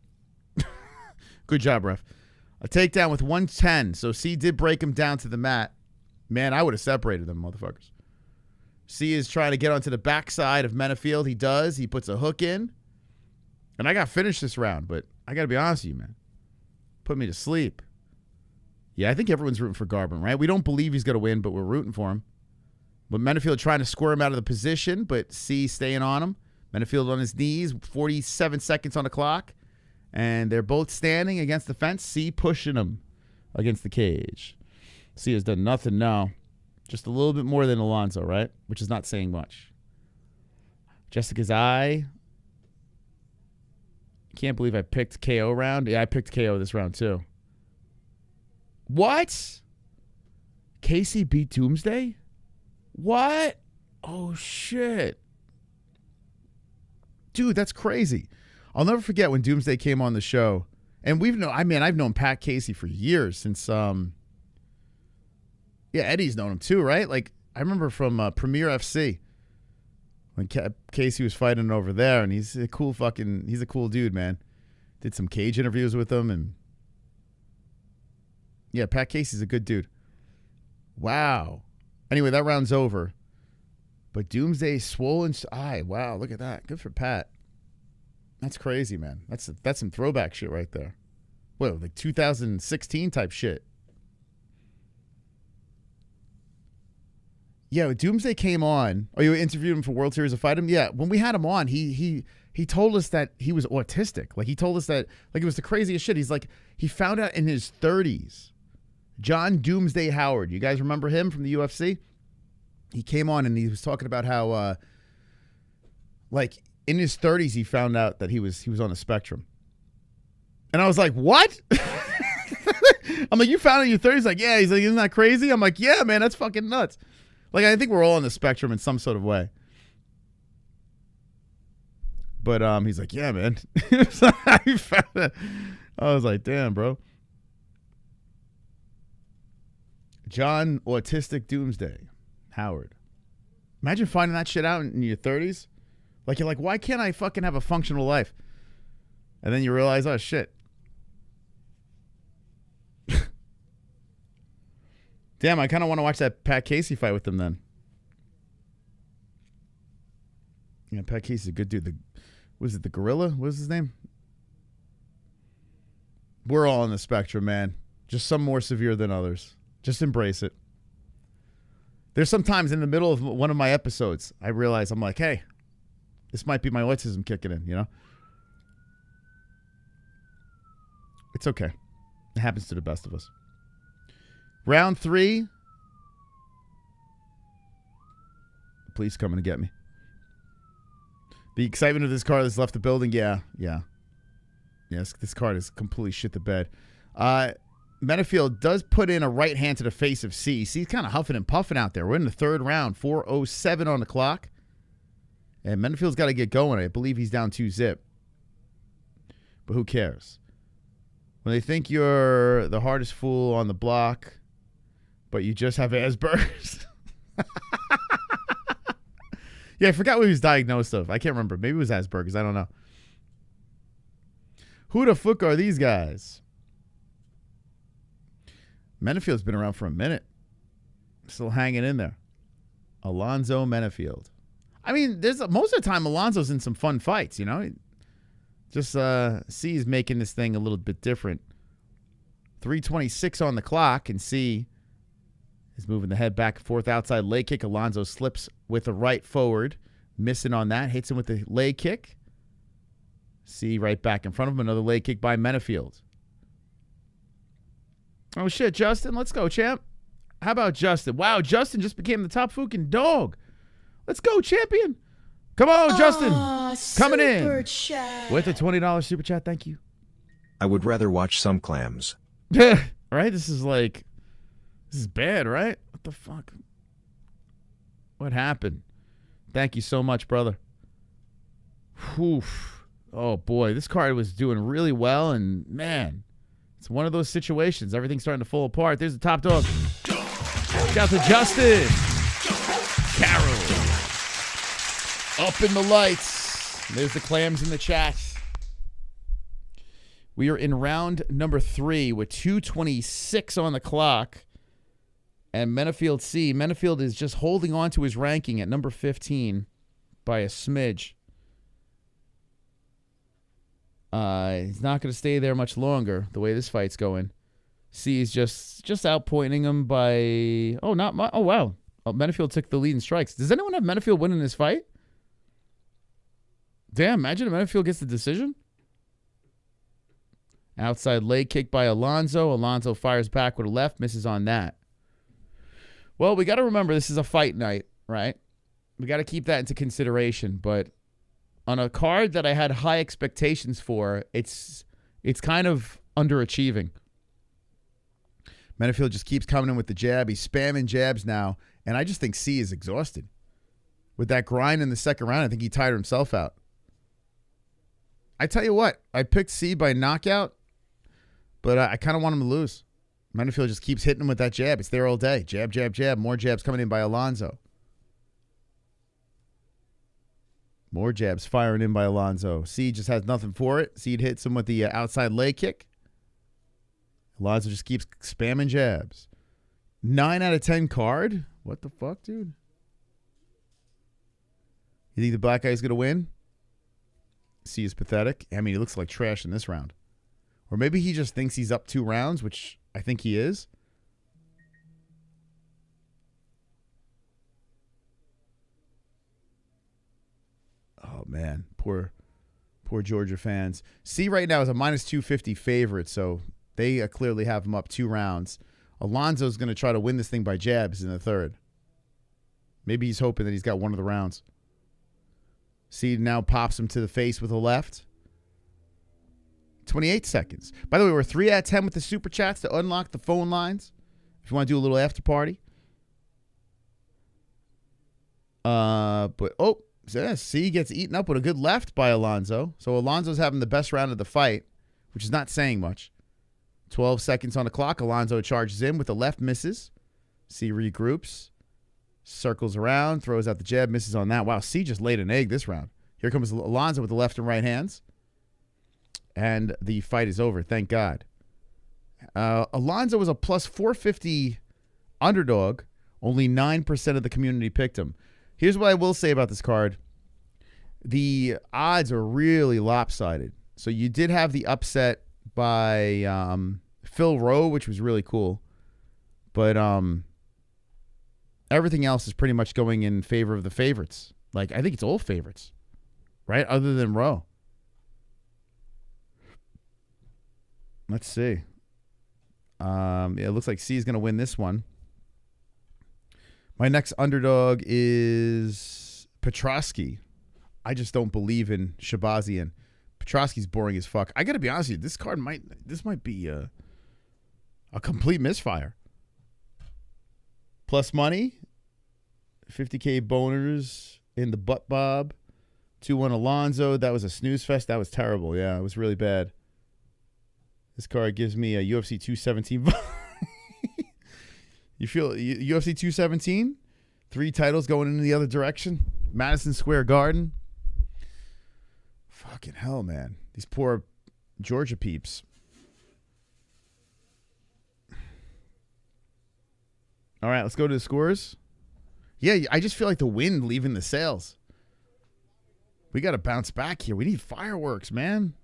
Good job, ref. A takedown with 110. So C did break him down to the mat. Man, I would have separated them, motherfuckers. C is trying to get onto the backside of Menifield. He does. He puts a hook in. And I got finished this round, but I got to be honest with you, man. Put me to sleep. Yeah, I think everyone's rooting for Garbrandt, right? We don't believe he's going to win, but we're rooting for him. But Menifield trying to squirm him out of the position, but C staying on him. Menifield on his knees, 47 seconds on the clock. And they're both standing against the fence. C pushing him against the cage. C has done nothing now. Just a little bit more than Alonzo, right? Which is not saying much. Jessica's eye. Can't believe I picked KO round. Yeah, I picked KO this round too. What? Casey beat Doomsday? What? Oh, shit. Dude, that's crazy. I'll never forget when Doomsday came on the show. And I've known Pat Casey for years since, Eddie's known him too, right? Like, I remember from Premier FC when Casey was fighting over there, and he's a cool dude, man. Did some cage interviews with him, and yeah, Pat Casey's a good dude. Wow. Anyway, that round's over. But Doomsday swollen eye. Wow, look at that. Good for Pat. That's crazy, man. That's some throwback shit right there. What, like 2016 type shit. Yeah, when Doomsday came on. Oh, you interviewed him for World Series of Fight Him? Yeah, when we had him on, he told us that he was autistic. Like, he told us that, like, it was the craziest shit. He's like, he found out in his 30s. John Doomsday Howard. You guys remember him from the UFC? He came on and he was talking about how, like, in his 30s, he found out that he was on the spectrum. And I was like, what? I'm like, you found out in your 30s? Like, yeah. He's like, isn't that crazy? I'm like, yeah, man, that's fucking nuts. Like, I think we're all on the spectrum in some sort of way. But he's like, yeah, man. I found it. I was like, damn, bro. John Autistic Doomsday Howard. Imagine finding that shit out in your 30s. Like, you're like, why can't I fucking have a functional life? And then you realize, oh, shit. Damn, I kind of want to watch that Pat Casey fight with them then. Yeah, Pat Casey's a good dude. Was it the gorilla? What was his name? We're all on the spectrum, man. Just some more severe than others. Just embrace it. There's sometimes in the middle of one of my episodes, I realize I'm like, hey, this might be my autism kicking in, you know? It's okay. It happens to the best of us. Round 3. The police coming to get me. The excitement of this card that's left the building, yeah. Yes, this card is completely shit the bed. Menifield does put in a right hand to the face of C. C's kind of huffing and puffing out there. We're in the third round, 4:07 on the clock. And Menifield's got to get going. I believe he's down 2-zip. But who cares? When they think you're the hardest fool on the block, but you just have Asperger's. Yeah, I forgot what he was diagnosed of. I can't remember. Maybe it was Asperger's. I don't know. Who the fuck are these guys? Menifield's been around for a minute. Still hanging in there. Alonzo Menifield. I mean, most of the time Alonzo's in some fun fights, you know? Just C is making this thing a little bit different. 3:26 on the clock, and C is moving the head back and forth. Outside leg kick. Alonzo slips with a right forward. Missing on that. Hits him with the leg kick. C right back in front of him. Another leg kick by Menifield. Oh, shit, Justin. Let's go, champ. How about Justin? Wow, Justin just became the top fucking dog. Let's go, champion. Come on, Justin. Coming in. Chat. With a $20 super chat. Thank you. I would rather watch some clams. Right? This is bad, right? What the fuck? What happened? Thank you so much, brother. Oof. Oh, boy. This card was doing really well, and, man, it's one of those situations. Everything's starting to fall apart. There's the top dog. Shout out to Justin. Carol. Up in the lights. There's the clams in the chat. We are in round number 3 with 2:26 on the clock. And Menifield C. Menifield is just holding on to his ranking at number 15 by a smidge. He's not going to stay there much longer, the way this fight's going. C is just outpointing him by... Oh, wow. Oh, Menifield took the lead in strikes. Does anyone have Menifield winning this fight? Damn, imagine if Menifield gets the decision. Outside leg kick by Alonzo. Alonzo fires back with a left, misses on that. Well, we got to remember this is a fight night, right? We got to keep that into consideration, but on a card that I had high expectations for, it's kind of underachieving. Menifield just keeps coming in with the jab. He's spamming jabs now, and I just think C is exhausted. With that grind in the second round, I think he tired himself out. I tell you what, I picked C by knockout, but I kind of want him to lose. Menifield just keeps hitting him with that jab. It's there all day. Jab, jab, jab. More jabs coming in by Alonzo. More jabs firing in by Alonzo. C just has nothing for it. C hits him with the outside leg kick. Alonzo just keeps spamming jabs. 9 out of 10 card? What the fuck, dude? You think the black guy's going to win? C is pathetic. I mean, he looks like trash in this round. Or maybe he just thinks he's up 2 rounds, which I think he is. Oh, man. Poor Georgia fans. C right now is a minus 250 favorite, so they clearly have him up 2 rounds. Alonzo's going to try to win this thing by jabs in the third. Maybe he's hoping that he's got one of the rounds. C now pops him to the face with a left. 28 seconds. By the way, we're 3 out of 10 with the super chats to unlock the phone lines. If you want to do a little after party. C gets eaten up with a good left by Alonzo. So Alonzo's having the best round of the fight, which is not saying much. 12 seconds on the clock. Alonzo charges in with the left, misses. C regroups. Circles around, throws out the jab, misses on that. Wow, C just laid an egg this round. Here comes Alonzo with the left and right hands. And the fight is over, thank God. Alonzo was a plus 450 underdog. Only 9% of the community picked him. Here's what I will say about this card. the odds are really lopsided. So you did have the upset by Phil Rowe, which was really cool. But everything else is pretty much going in favor of the favorites. Like, I think it's all favorites, right? Other than Rowe. Let's see. Yeah, it looks like C is going to win this one. My next underdog is Petrosky. I just don't believe in Shabazian. Petrosky's boring as fuck. I got to be honest with you. This card might be a complete misfire. Plus money. 50K boners in the butt bob. 2-1 Alonzo. That was a snooze fest. That was terrible. Yeah, it was really bad. This card gives me a UFC 217. You feel UFC 217? 3 titles going in the other direction. Madison Square Garden. Fucking hell, man. These poor Georgia peeps. All right, let's go to the scores. Yeah, I just feel like the wind leaving the sails. We got to bounce back here. We need fireworks, man.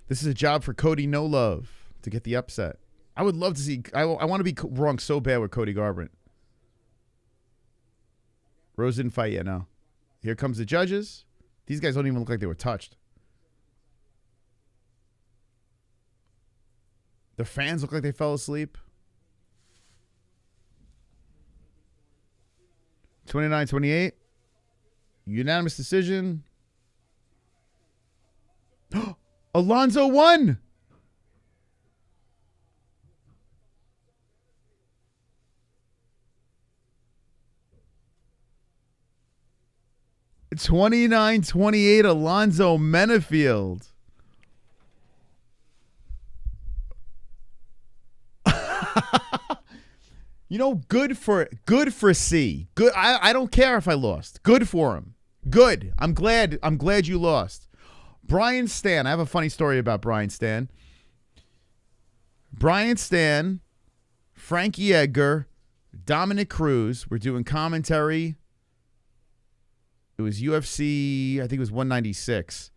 This is a job for Cody No Love to get the upset. I would love to see. I want to be wrong so bad with Cody Garbrandt. Rose didn't fight yet. No. Here comes the judges. These guys don't even look like they were touched. The fans look like they fell asleep. 29-28. Unanimous decision. Alonzo won. It's 29-28 Alonzo Menifield. You know, good for C. Good. I don't care if I lost. Good for him. Good. I'm glad you lost. Brian Stan. I have a funny story about Brian Stan. Brian Stan, Frankie Edgar, Dominic Cruz were doing commentary. It was UFC, I think it was 196.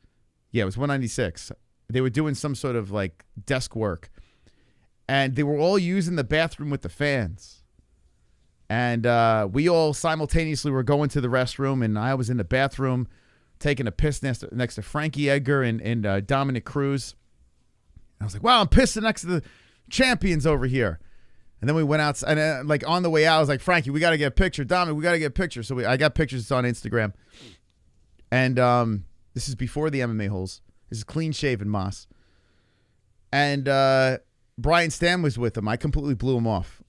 Yeah, it was 196. They were doing some sort of like desk work. And they were all using the bathroom with the fans. And we all simultaneously were going to the restroom, and I was in the bathroom taking a piss next to Frankie Edgar and Dominic Cruz. I was like, wow, I'm pissing next to the champions over here. And then we went out, and like on the way out, I was like, Frankie, we got to get a picture. Dominic, we got to get a picture. So I got pictures. It's on Instagram. And this is before the MMA-Holes. This is clean-shaven Moss. And Brian Stan was with him. I completely blew him off.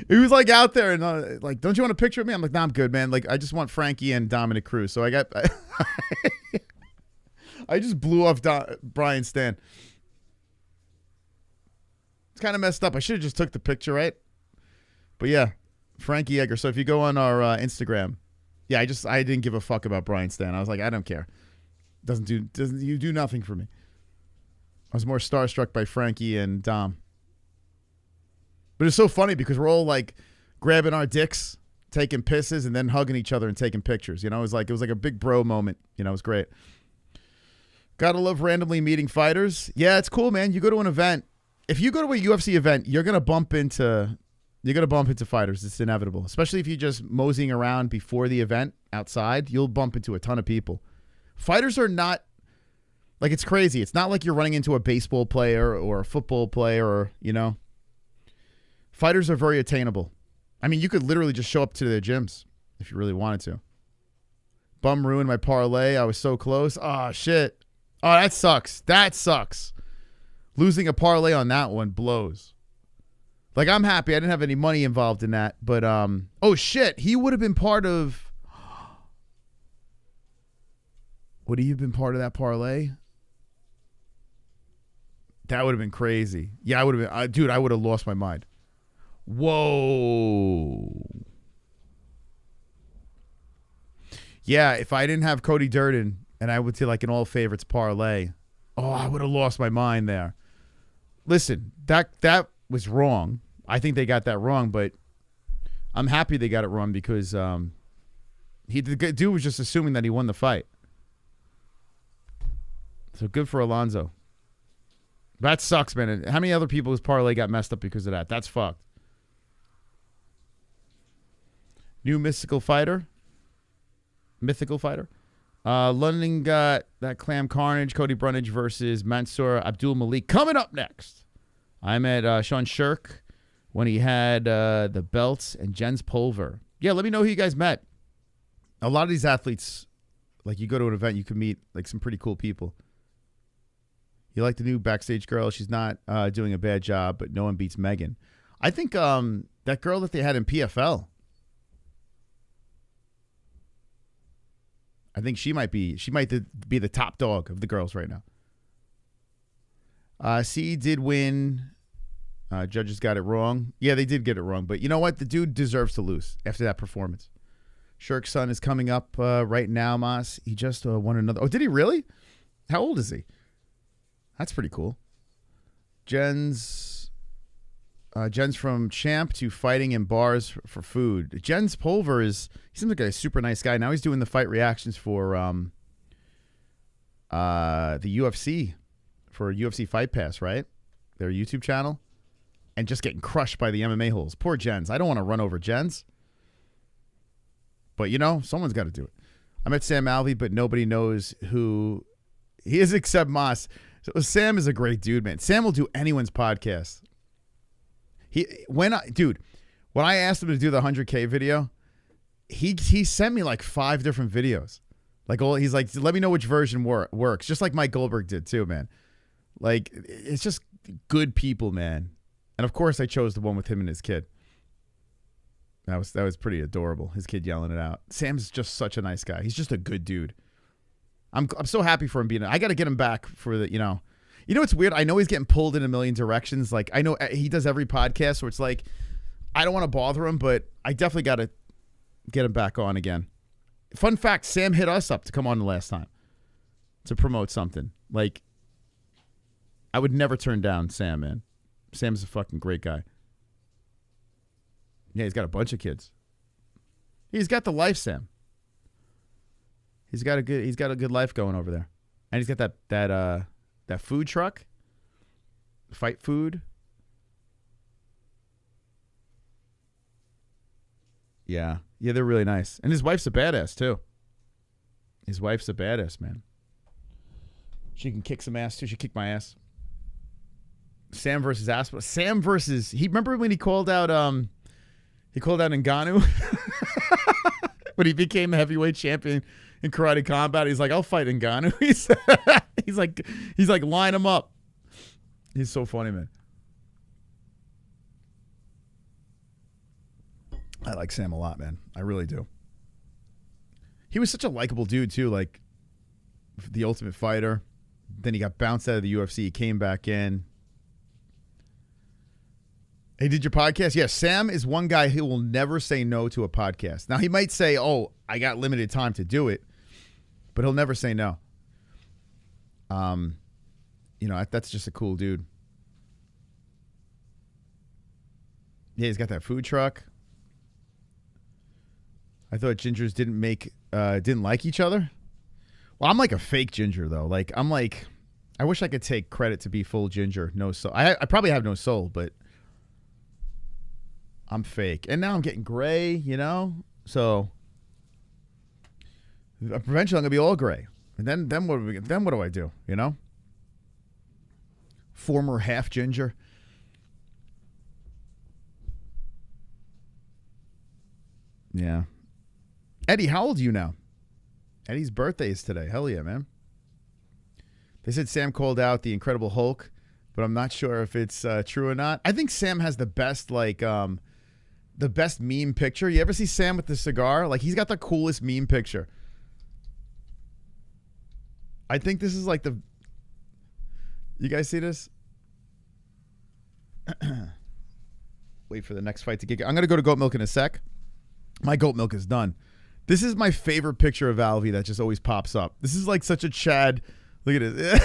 He was like out there and like, don't you want a picture of me? I'm like, nah, I'm good, man. Like, I just want Frankie and Dominic Cruz. So I just blew off Brian Stan. It's kind of messed up. I should have just took the picture, right? But yeah, Frankie Edgar. So if you go on our Instagram, yeah, I didn't give a fuck about Brian Stan. I was like, I don't care. You do nothing for me. I was more starstruck by Frankie and Dom. But it's so funny because we're all like grabbing our dicks, taking pisses, and then hugging each other and taking pictures. You know, it was like a big bro moment. You know, it was great. Gotta love randomly meeting fighters. Yeah, it's cool, man. You go to an event. If you go to a UFC event, you're gonna bump into fighters. It's inevitable. Especially if you're just moseying around before the event outside, you'll bump into a ton of people. Fighters are not like, it's crazy. It's not like you're running into a baseball player or a football player or, you know. Fighters are very attainable. I mean, you could literally just show up to their gyms if you really wanted to. Bum ruined my parlay. I was so close. Oh, shit. Oh, that sucks. That sucks. Losing a parlay on that one blows. Like, I'm happy. I didn't have any money involved in that. But, oh, shit. He would have been part of... Would he have been part of that parlay? That would have been crazy. Yeah, I would have been... dude, I would have lost my mind. Whoa. Yeah, if I didn't have Cody Durden and I would do like an all favorites parlay, oh, I would have lost my mind there. Listen, that was wrong. I think they got that wrong, but I'm happy they got it wrong because The dude was just assuming that he won the fight. So good for Alonzo. That sucks, man. How many other people's parlay got messed up because of that? That's fucked. New mythical fighter. London got that Clam Carnage, Cody Brundage versus Mansour Abdul-Malik. Coming up next, I'm at Sean Shirk when he had the belts and Jens Pulver. Yeah, let me know who you guys met. A lot of these athletes, like you go to an event, you can meet like some pretty cool people. You like the new backstage girl. She's not doing a bad job, but no one beats Megan. I think that girl that they had in PFL, I think she might be the top dog of the girls right now. C did win. Judges got it wrong. Yeah, they did get it wrong. But you know what? The dude deserves to lose after that performance. Shirk's son is coming up right now, Mas. He just won another. Oh, did he really? How old is he? That's pretty cool. Jen's from champ to fighting in bars for food. Jens Pulver he seems like a super nice guy. Now he's doing the fight reactions for the UFC, for UFC Fight Pass, right? Their YouTube channel. And just getting crushed by the MMA-Holes. Poor Jens. I don't want to run over Jens. But, someone's got to do it. I met Sam Alvey, but nobody knows who he is except Moss. So Sam is a great dude, man. Sam will do anyone's podcast. When I asked him to do the 100K video, he sent me like 5 different videos. He's like, let me know which version works. Just like Mike Goldberg did too, man. Like, it's just good people, man. And of course, I chose the one with him and his kid. That was pretty adorable. His kid yelling it out. Sam's just such a nice guy. He's just a good dude. I'm so happy for him being. I got to get him back for the. You know, it's weird. I know he's getting pulled in a million directions. Like I know he does every podcast, so it's like I don't want to bother him, but I definitely got to get him back on again. Fun fact: Sam hit us up to come on the last time to promote something. Like I would never turn down Sam, man. Sam's a fucking great guy. Yeah, he's got a bunch of kids. He's got the life, Sam. He's got a good life going over there. And he's got that food truck. Fight food. Yeah. Yeah, they're really nice. And his wife's a badass too. His wife's a badass, man. She can kick some ass too. She kicked my ass. Sam versus Aspa. Sam versus remember when he called out Ngannou when he became a heavyweight champion in Karate Combat. He's like, I'll fight Ngannou. He's like line him up. He's so funny, man. I like Sam a lot, man. I really do. He was such a likable dude too, like the Ultimate Fighter. Then he got bounced out of the UFC. He came back in. Hey, did your podcast? Yeah, Sam is one guy who will never say no to a podcast. Now, he might say, oh, I got limited time to do it, but he'll never say no. That's just a cool dude. Yeah, he's got that food truck. I thought gingers didn't like each other. Well, I'm like a fake ginger, though. Like, I wish I could take credit to be full ginger. No soul. I probably have no soul, but I'm fake. And now I'm getting gray, So eventually I'm gonna be all gray. And then what do I do? Former half ginger. Yeah. Eddie, how old are you now? Eddie's birthday is today. Hell yeah, man. They said Sam called out the Incredible Hulk, but I'm not sure if it's true or not. I think Sam has the best the best meme picture. You ever see Sam with the cigar? Like, he's got the coolest meme picture. I think this is like you guys see this? Wait for the next fight to get. I'm going to go to goat milk in a sec. My goat milk is done. This is my favorite picture of Alvey that just always pops up. This is like such a Chad. Look at it.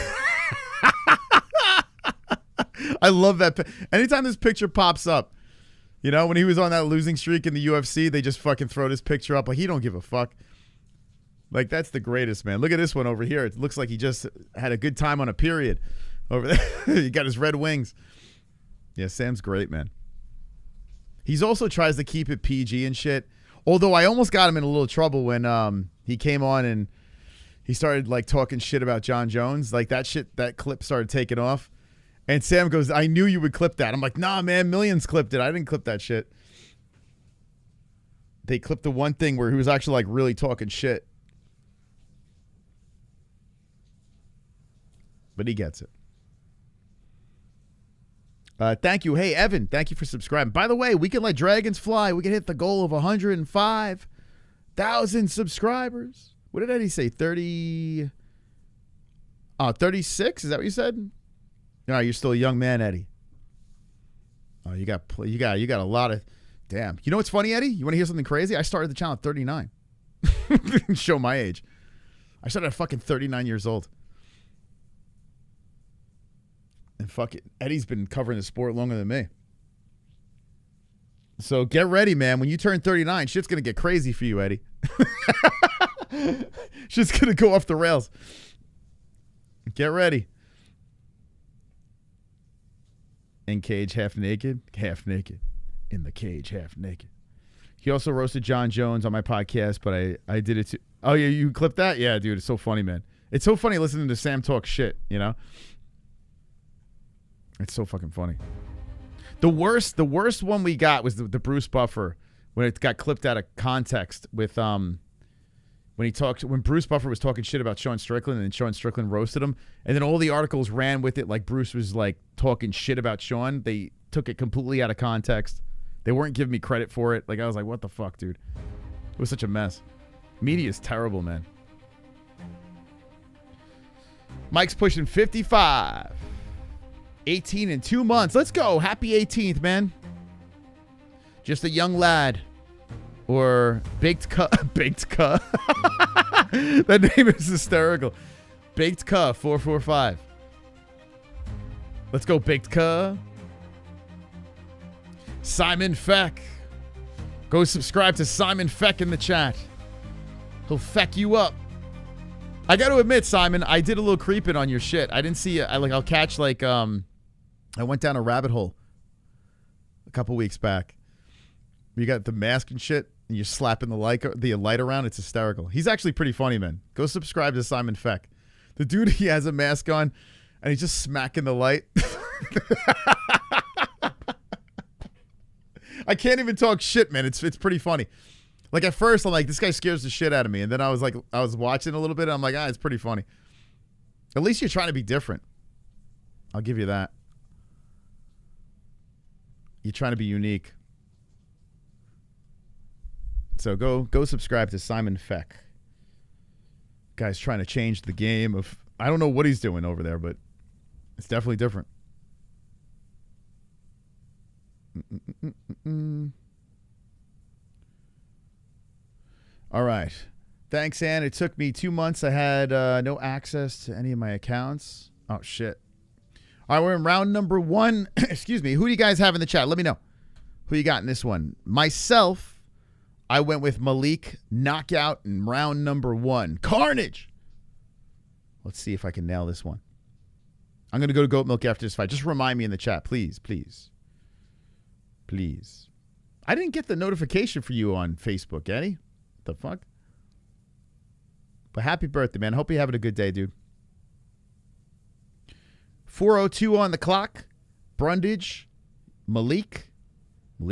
I love that. Anytime this picture pops up, when he was on that losing streak in the UFC, they just fucking throw this picture up. Like, he don't give a fuck. Like, that's the greatest, man. Look at this one over here. It looks like he just had a good time on a period over there. He got his red wings. Yeah, Sam's great, man. He's also tries to keep it PG and shit. Although I almost got him in a little trouble when he came on and he started like talking shit about John Jones. Like that clip started taking off. And Sam goes, I knew you would clip that. I'm like, nah, man, Millions clipped it. I didn't clip that shit. They clipped the one thing where he was actually like really talking shit. But he gets it. Thank you. Hey, Evan, thank you for subscribing. By the way, we can let dragons fly. We can hit the goal of 105,000 subscribers. What did Eddie say? 30? 36? Is that what you said? No, you're still a young man, Eddie. Oh, you got a lot of. Damn. You know what's funny, Eddie? You want to hear something crazy? I started the channel at 39. Show my age. I started at fucking 39 years old. And fuck it, Eddie's been covering the sport longer than me. So get ready, man. When you turn 39, shit's going to get crazy for you, Eddie. Shit's going to go off the rails. Get ready. In cage, half naked. Half naked. In the cage, half naked. He also roasted John Jones on my podcast, but I did it too. Oh, yeah, you clipped that? Yeah, dude, it's so funny, man. It's so funny listening to Sam talk shit, you know? It's so fucking funny. The worst one we got was the Bruce Buffer when it got clipped out of context with when Bruce Buffer was talking shit about Sean Strickland and Sean Strickland roasted him, and then all the articles ran with it like Bruce was like talking shit about Sean. They took it completely out of context. They weren't giving me credit for it. Like I was like, what the fuck, dude? It was such a mess. Media is terrible, man. Mike's pushing 55. 18 in 2 months. Let's go. Happy 18th, man. Just a young lad. Or Baked Cuh. Baked Cuh. That name is hysterical. Baked Cuh 445. Let's go, Baked Cuh. Simon Feck. Go subscribe to Simon Feck in the chat. He'll feck you up. I got to admit, Simon, I did a little creeping on your shit. I didn't see I'll catch like I went down a rabbit hole a couple weeks back. You got the mask and shit, and you're slapping the light around. It's hysterical. He's actually pretty funny, man. Go subscribe to Simon Feck. The dude, he has a mask on, and he's just smacking the light. I can't even talk shit, man. It's pretty funny. Like at first, I'm like, this guy scares the shit out of me, and then I was watching a little bit, and I'm like, it's pretty funny. At least you're trying to be different. I'll give you that. You're trying to be unique. So go subscribe to Simon Feck. Guy's trying to change the game of. I don't know what he's doing over there, but it's definitely different. All right. Thanks, Ann. It took me 2 months. I had no access to any of my accounts. Oh, shit. All right, we're in round number 1. Excuse me. Who do you guys have in the chat? Let me know. Who you got in this one? Myself, I went with Malik knockout in round number 1. Carnage. Let's see if I can nail this one. I'm going to go to Goat Milk after this fight. Just remind me in the chat, please, please. Please. I didn't get the notification for you on Facebook, Eddie. What the fuck? But happy birthday, man. Hope you're having a good day, dude. 4:02 on the clock. Brundage. Malik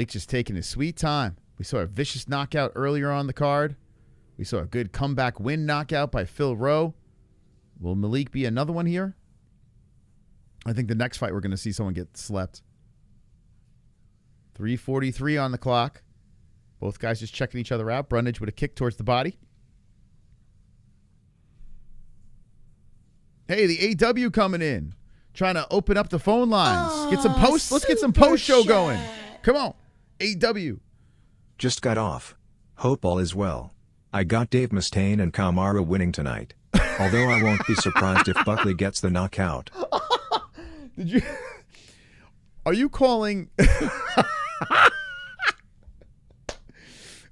just taking his sweet time. We saw a vicious knockout earlier on the card. We saw a good comeback win knockout by Phil Rowe. Will Malik be another one here? I think the next fight we're going to see someone get slept. 3:43 on the clock. Both guys just checking each other out. Brundage with a kick towards the body. Hey, the AW coming in. Trying to open up the phone lines. Get some post. Let's get some post show going. Come on. AW. Just got off. Hope all is well. I got Dave Mustaine and Kamaru winning tonight. Although I won't be surprised if Buckley gets the knockout. Did you? Are you calling?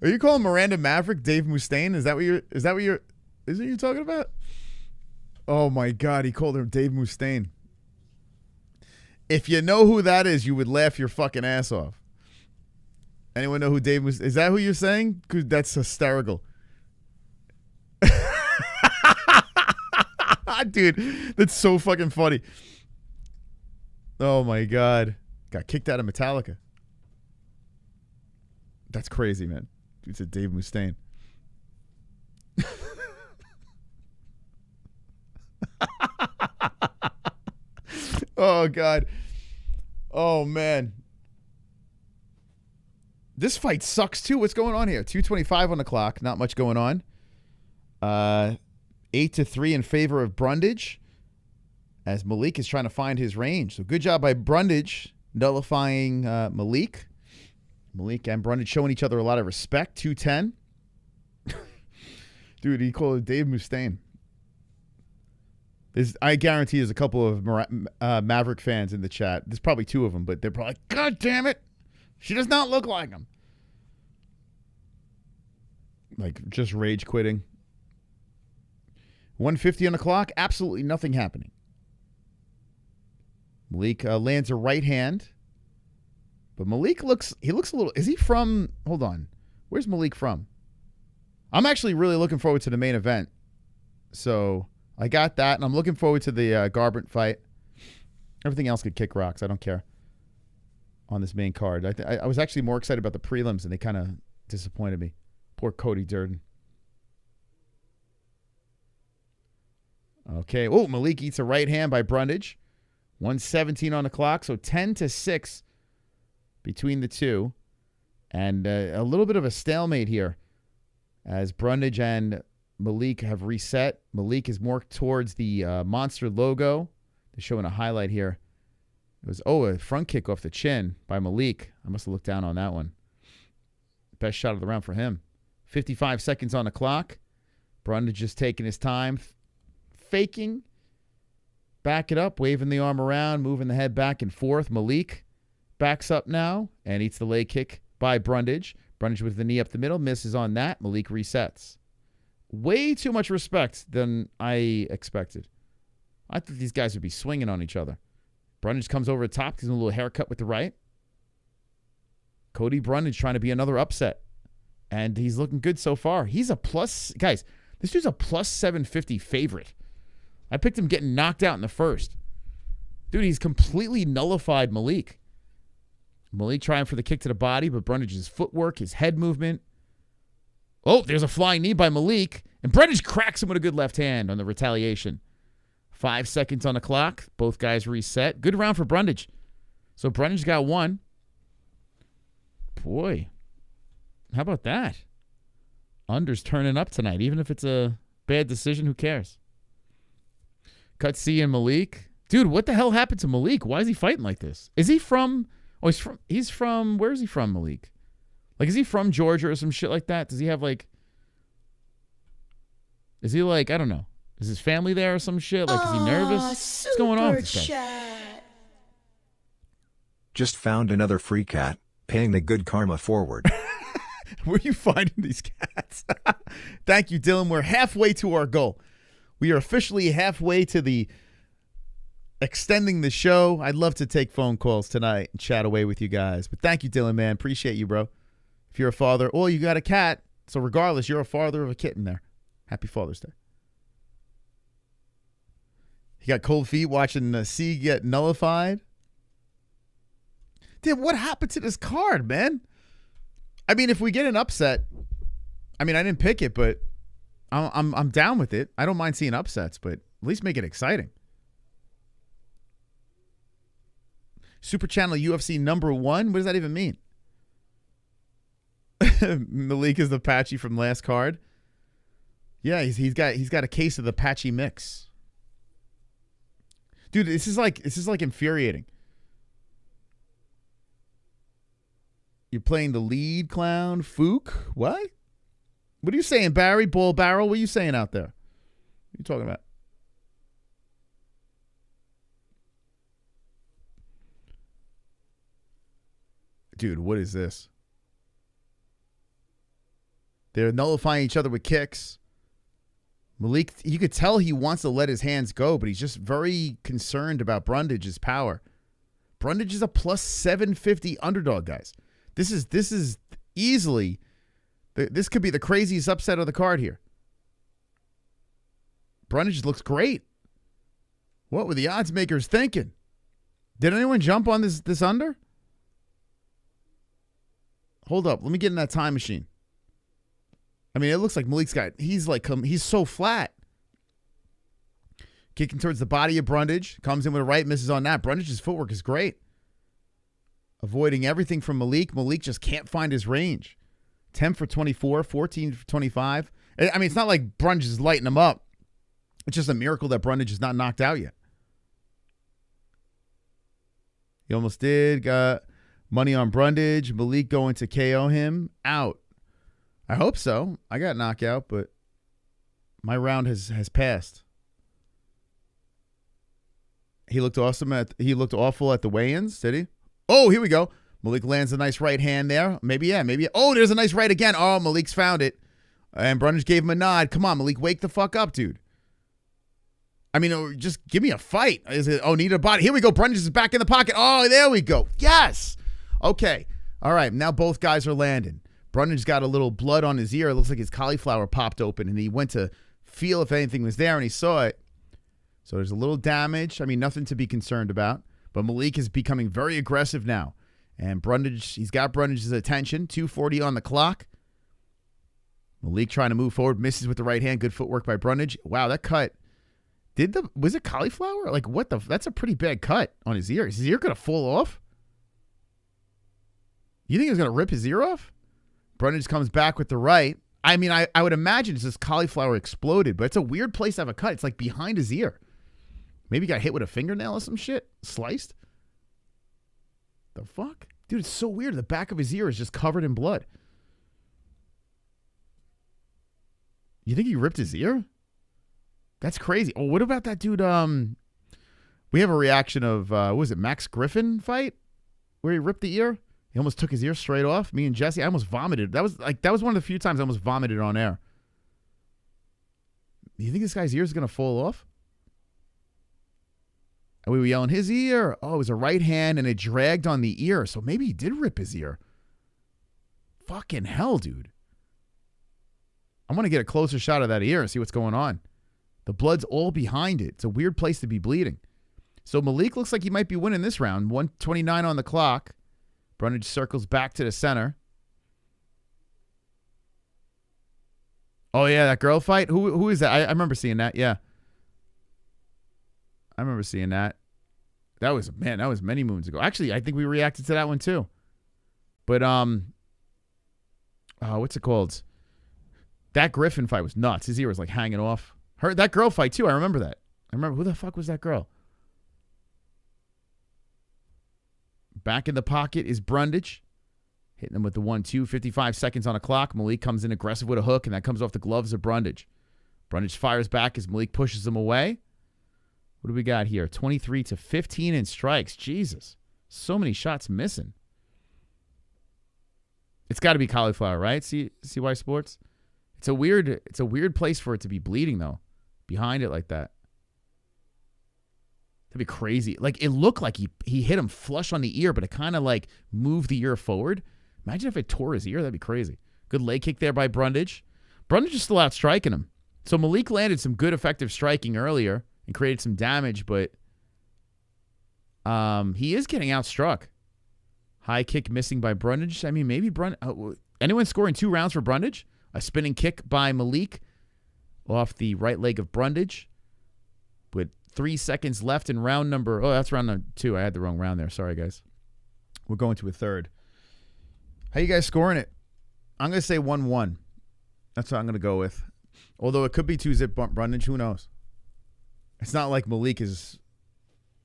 Are you calling Miranda Maverick Dave Mustaine? Is that what you're? Isn't what you're talking about? Oh, my God. He called him Dave Mustaine. If you know who that is, you would laugh your fucking ass off. Anyone know who Dave Mustaine is? That who you're saying? That's hysterical. Dude, that's so fucking funny. Oh, my God. Got kicked out of Metallica. That's crazy, man. Dude said Dave Mustaine. Oh, God. Oh, man. This fight sucks, too. What's going on here? 2:25 on the clock. Not much going on. 8-3 in favor of Brundage as Malik is trying to find his range. So good job by Brundage nullifying Malik. Malik and Brundage showing each other a lot of respect. 2:10. Dude, he called it Dave Mustaine. I guarantee there's a couple of Maverick fans in the chat. There's probably two of them, but they're probably like, God damn it. She does not look like him. Like, just rage quitting. 1:50 on the clock. Absolutely nothing happening. Malik lands a right hand. But Malik looks a little, is he from, hold on. Where's Malik from? I'm actually really looking forward to the main event. So I got that, and I'm looking forward to the Garbrandt fight. Everything else could kick rocks. I don't care on this main card. I was actually more excited about the prelims, and they kind of disappointed me. Poor Cody Durden. Okay. Oh, Malik eats a right hand by Brundage. 1:17 on the clock, so 10-6 between the two. And a little bit of a stalemate here as Brundage and Malik have reset. Malik is more towards the monster logo. They're showing a highlight here. It was, a front kick off the chin by Malik. I must have looked down on that one. Best shot of the round for him. 55 seconds on the clock. Brundage just taking his time, faking. Back it up, waving the arm around, moving the head back and forth. Malik backs up now and eats the leg kick by Brundage. Brundage with the knee up the middle, misses on that. Malik resets. Way too much respect than I expected. I thought these guys would be swinging on each other. Brundage comes over the top, gives him a little haircut with the right. Cody Brundage trying to be another upset. And he's looking good so far. He's a plus, guys, this dude's a plus 750 favorite. I picked him getting knocked out in the first. Dude, he's completely nullified Malik. Malik trying for the kick to the body, but Brundage's footwork, his head movement. Oh, there's a flying knee by Malik. And Brundage cracks him with a good left hand on the retaliation. 5 seconds on the clock. Both guys reset. Good round for Brundage. So Brundage got one. Boy, how about that? Under's turning up tonight. Even if it's a bad decision, who cares? Cut C and Malik. Dude, what the hell happened to Malik? Why is he fighting like this? Is he from... Oh, he's from... Where is he from, Malik? Like, is he from Georgia or some shit like that? Does he have, like... Is he, like... I don't know. Is his family there or some shit? Like, is he nervous? What's going on with this guy? Just found another free cat, paying the good karma forward. Where are you finding these cats? Thank you, Dylan. We're halfway to our goal. We are officially halfway to the extending the show. I'd love to take phone calls tonight and chat away with you guys. But thank you, Dylan, man. Appreciate you, bro. If you're a father, or you got a cat, so regardless, you're a father of a kitten there. Happy Father's Day. You got cold feet watching C get nullified. Dude, what happened to this card, man? I mean, if we get an upset, I mean, I didn't pick it, but I'm down with it. I don't mind seeing upsets, but at least make it exciting. Super Channel UFC #1. What does that even mean? Malik is the Patchy from last card. Yeah, he's got a case of the Patchy mix. Dude, this is like infuriating. You're playing the lead clown, Fook. What? What are you saying, Barry? Bull Barrel? What are you saying out there? What are you talking about? Dude, what is this? They're nullifying each other with kicks. Malik, you could tell he wants to let his hands go, but he's just very concerned about Brundage's power. Brundage is a plus 750 underdog, guys. This is easily, this could be the craziest upset of the card here. Brundage looks great. What were the odds makers thinking? Did anyone jump on this under? Hold up. Let me get in that time machine. I mean, it looks like Malik's got, he's so flat. Kicking towards the body of Brundage. Comes in with a right, misses on that. Brundage's footwork is great. Avoiding everything from Malik. Malik just can't find his range. 10 for 24, 14 for 25. I mean, it's not like Brundage is lighting him up. It's just a miracle that Brundage is not knocked out yet. He almost did. Got money on Brundage. Malik going to KO him. Out. I hope so. I got knockout, but my round has passed. He looked awesome he looked awful at the weigh-ins, did he? Oh, here we go. Malik lands a nice right hand there. Maybe. Oh, there's a nice right again. Oh, Malik's found it. And Brundage gave him a nod. Come on, Malik, wake the fuck up, dude. I mean, just give me a fight. Is it? Oh, need a body. Here we go. Brundage is back in the pocket. Oh, there we go. Yes. Okay. All right. Now both guys are landing. Brundage got a little blood on his ear. It looks like his cauliflower popped open, and he went to feel if anything was there, and he saw it. So there's a little damage. I mean, nothing to be concerned about. But Malik is becoming very aggressive now. And Brundage, he's got Brundage's attention. 2:40 on the clock. Malik trying to move forward. Misses with the right hand. Good footwork by Brundage. Wow, that cut. Was it cauliflower? Like, what the? That's a pretty bad cut on his ear. Is his ear going to fall off? You think he's going to rip his ear off? Brundage comes back with the right. I mean, I would imagine it's just cauliflower exploded, but it's a weird place to have a cut. It's like behind his ear. Maybe he got hit with a fingernail or some shit. Sliced? The fuck? Dude, it's so weird. The back of his ear is just covered in blood. You think he ripped his ear? That's crazy. Oh, what about that dude? We have a reaction of, what was it, Max Griffin fight? Where he ripped the ear? He almost took his ear straight off. Me and Jesse, I almost vomited. That was one of the few times I almost vomited on air. You think this guy's ear is going to fall off? And we were yelling, his ear. Oh, it was a right hand, and it dragged on the ear. So maybe he did rip his ear. Fucking hell, dude. I want to get a closer shot of that ear and see what's going on. The blood's all behind it. It's a weird place to be bleeding. So Malik looks like he might be winning this round. 1:29 on the clock. Brundage circles back to the center. Oh, yeah, that girl fight? Who is that? I remember seeing that, yeah. I remember seeing that. That was many moons ago. Actually, I think we reacted to that one too. But, what's it called? That Griffin fight was nuts. His ear was like hanging off. That girl fight too. I remember that. I remember, who the fuck was that girl? Back in the pocket is Brundage. Hitting him with the 1-2, 55 seconds on the clock. Malik comes in aggressive with a hook, and that comes off the gloves of Brundage. Brundage fires back as Malik pushes him away. What do we got here? 23-15 in strikes. Jesus. So many shots missing. It's got to be cauliflower, right? CY Sports? It's a weird place for it to be bleeding, though. Behind it like that. That'd be crazy. Like, it looked like he hit him flush on the ear, but it kind of like moved the ear forward. Imagine if it tore his ear. That'd be crazy. Good leg kick there by Brundage. Brundage is still out striking him. So Malik landed some good effective striking earlier and created some damage, but he is getting outstruck. High kick missing by Brundage. I mean, maybe anyone scoring 2 rounds for Brundage? A spinning kick by Malik off the right leg of Brundage with 3 seconds left in round number. Oh, that's round number 2. I had the wrong round there. Sorry, guys. We're going to a third. How you guys scoring it? I'm going to say 1-1. That's what I'm going to go with. Although it could be 2-zip Brundage. Who knows? It's not like Malik is,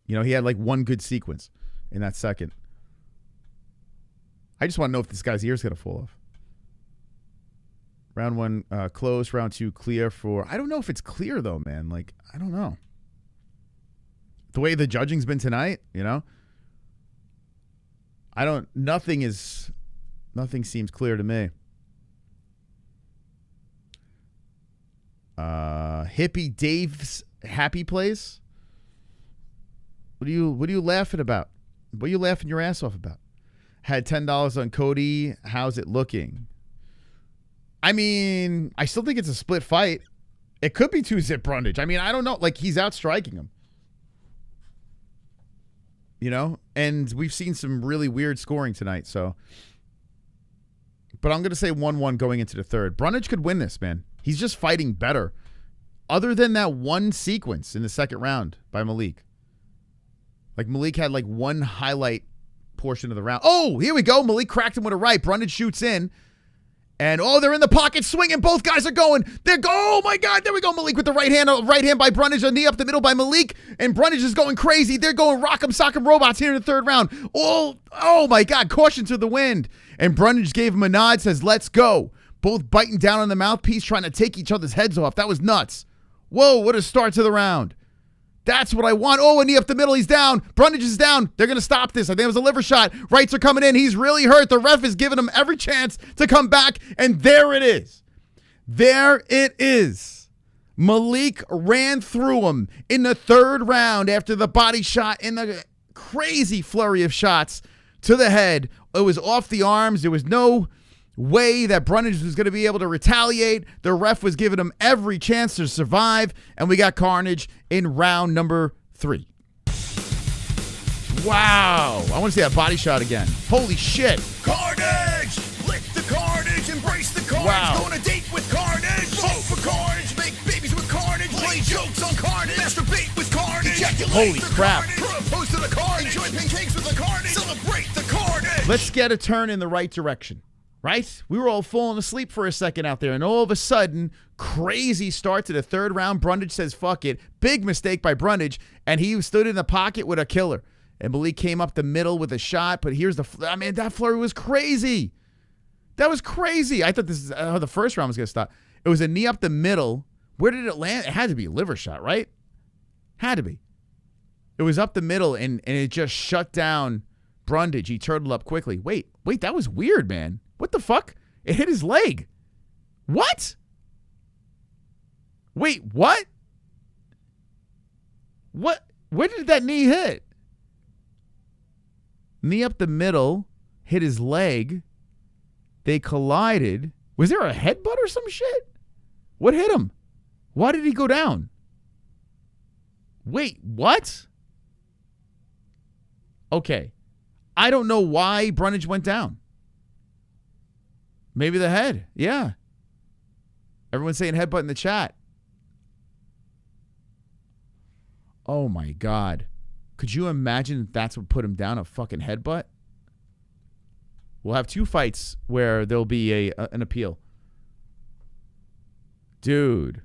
he had like one good sequence in that second. I just want to know if this guy's ear's going to fall off. Round 1 close. Round 2 clear for... I don't know if it's clear, though, man. Like, I don't know. The way the judging's been tonight, Nothing seems clear to me. Hippie Dave's Happy Place. What are you laughing about? What are you laughing your ass off about? Had $10 on Cody. How's it looking? I mean, I still think it's a split fight. It could be 2-zip Brundage. I mean, I don't know. Like, he's outstriking him. You know? And we've seen some really weird scoring tonight, so. But I'm going to say 1-1 going into the third. Brundage could win this, man. He's just fighting better. Other than that one sequence in the second round by Malik. Like, Malik had, like, one highlight portion of the round. Oh, here we go. Malik cracked him with a right. Brundage shoots in. And, oh, they're in the pocket swinging. Both guys are going. Oh, my God. There we go. Malik with the right hand by Brundage. A knee up the middle by Malik. And Brundage is going crazy. They're going rock'em sock'em robots here in the third round. Oh, my God. Caution to the wind. And Brundage gave him a nod, says, let's go. Both biting down on the mouthpiece, trying to take each other's heads off. That was nuts. Whoa, what a start to the round. That's what I want. Oh, a knee up the middle. He's down. Brundage is down. They're going to stop this. I think it was a liver shot. Rights are coming in. He's really hurt. The ref is giving him every chance to come back. And there it is. There it is. Malik ran through him in the third round after the body shot in the crazy flurry of shots to the head. It was off the arms. There was no way that Brundage was going to be able to retaliate. The ref was giving him every chance to survive, and we got carnage in round number 3. Wow. I want to see that body shot again. Holy shit. Carnage! Lick the carnage, embrace the carnage, wow. Go on a date with carnage, vote for carnage, make babies with carnage, play jokes on carnage, masturbate with carnage, ejaculate holy the crap. Carnage, propose to the carnage, enjoy pancakes with the carnage, celebrate the carnage. Let's get a turn in the right direction. Right? We were all falling asleep for a second out there, and all of a sudden, crazy start to the third round. Brundage says, fuck it. Big mistake by Brundage, and he stood in the pocket with a killer. And Malik came up the middle with a shot, but here's that flurry was crazy. That was crazy. I thought this is how the first round was going to stop. It was a knee up the middle. Where did it land? It had to be a liver shot, right? Had to be. It was up the middle, and it just shut down Brundage. He turtled up quickly. Wait, that was weird, man. What the fuck? It hit his leg. What? Wait, what? What? Where did that knee hit? Knee up the middle, hit his leg. They collided. Was there a headbutt or some shit? What hit him? Why did he go down? Wait, what? Okay. I don't know why Brundage went down. Maybe the head. Yeah. Everyone's saying headbutt in the chat. Oh, my God. Could you imagine if that's what put him down, a fucking headbutt? We'll have 2 fights where there'll be an appeal. Dude.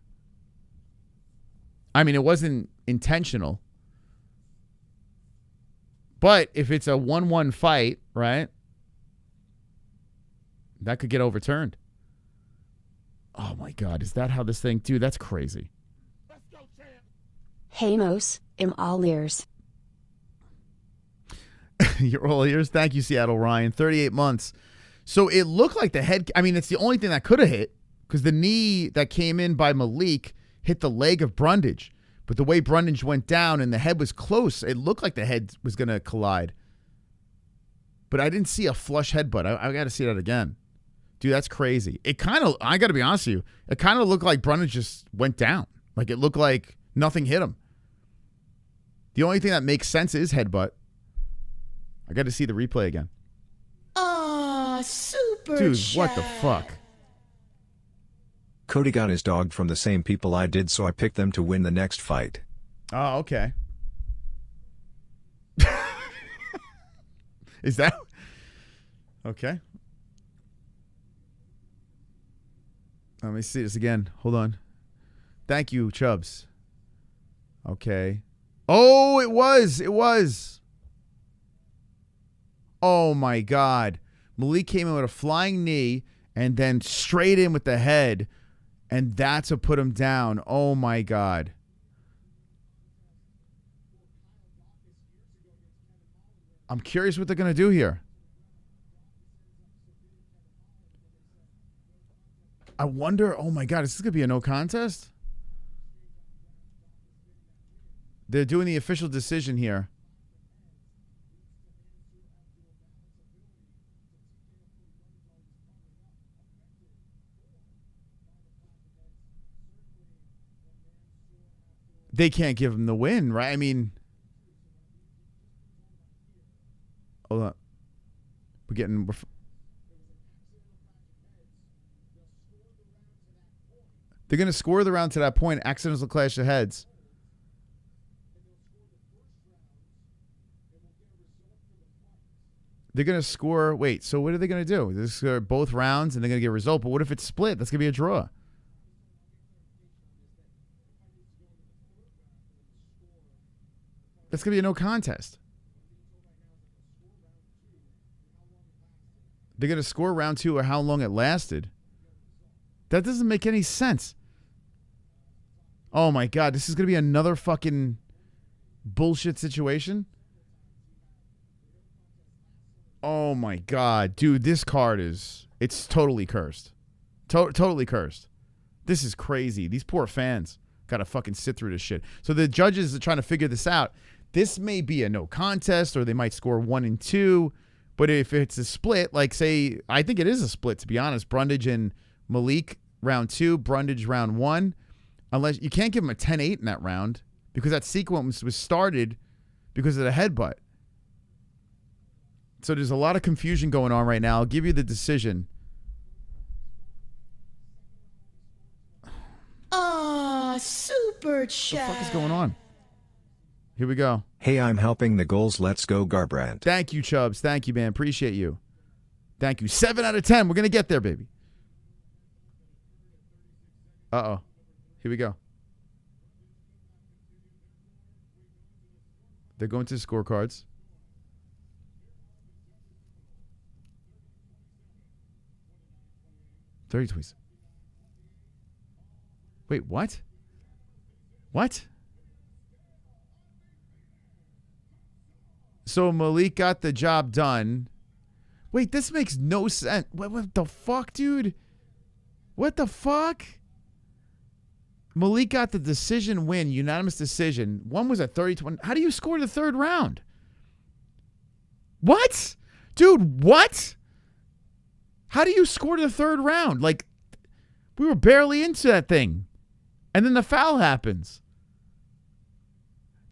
I mean, it wasn't intentional. But if it's a 1-1 fight, right? That could get overturned. Oh, my God. Is that how this thing... Dude, that's crazy. Hey, Mos. I'm all ears. You're all ears. Thank you, Seattle Ryan. 38 months. So it looked like the head... I mean, it's the only thing that could have hit because the knee that came in by Malik hit the leg of Brundage. But the way Brundage went down and the head was close, it looked like the head was going to collide. But I didn't see a flush headbutt. I got to see that again. Dude, that's crazy. It kind of, I got to be honest with you, it kind of looked like Brundage just went down. Like it looked like nothing hit him. The only thing that makes sense is headbutt. I got to see the replay again. Ah, super Dude, chat. what the fuck? Cody got his dog from the same people I did, so I picked them to win the next fight. Oh, okay. Is that... Okay. Let me see this again. Hold on. Thank you, Chubbs. Okay. Oh, it was. It was. Oh, my God. Malik came in with a flying knee and then straight in with the head, and that's what put him down. Oh, my God. I'm curious what they're going to do here. I wonder, oh, my God, is this going to be a no contest? They're doing the official decision here. They can't give him the win, right? I mean, hold on. They're going to score the round to that point. Accidental clash of heads. They're going to score. Wait, so what are they going to do? They're score both rounds and they're going to get a result. But what if it's split? That's going to be a draw. That's going to be a no contest. They're going to score round 2 or how long it lasted. That doesn't make any sense. Oh, my God. This is going to be another fucking bullshit situation. Oh, my God. Dude, this card it's totally cursed. Totally cursed. This is crazy. These poor fans got to fucking sit through this shit. So the judges are trying to figure this out. This may be a no contest or they might score 1 and 2. But if it's a split, like say, I think it is a split, to be honest. Brundage and Malik, round 2. Brundage, round 1. Unless you can't give him a 10-8 in that round because that sequence was started because of the headbutt. So there's a lot of confusion going on right now. I'll give you the decision. Super chat. What the fuck is going on? Here we go. Hey, I'm helping the goals. Let's go, Garbrandt. Thank you, Chubbs. Thank you, man. Appreciate you. Thank you. 7 out of 10. We're going to get there, baby. Uh-oh. Here we go. They're going to the scorecards. tweets. Wait, what? What? So Malik got the job done. Wait, this makes no sense. What the fuck, dude? What the fuck? Malik got the decision win, unanimous decision. One was a 30-20. How do you score the third round? What? Dude, what? How do you score the third round? Like, we were barely into that thing. And then the foul happens.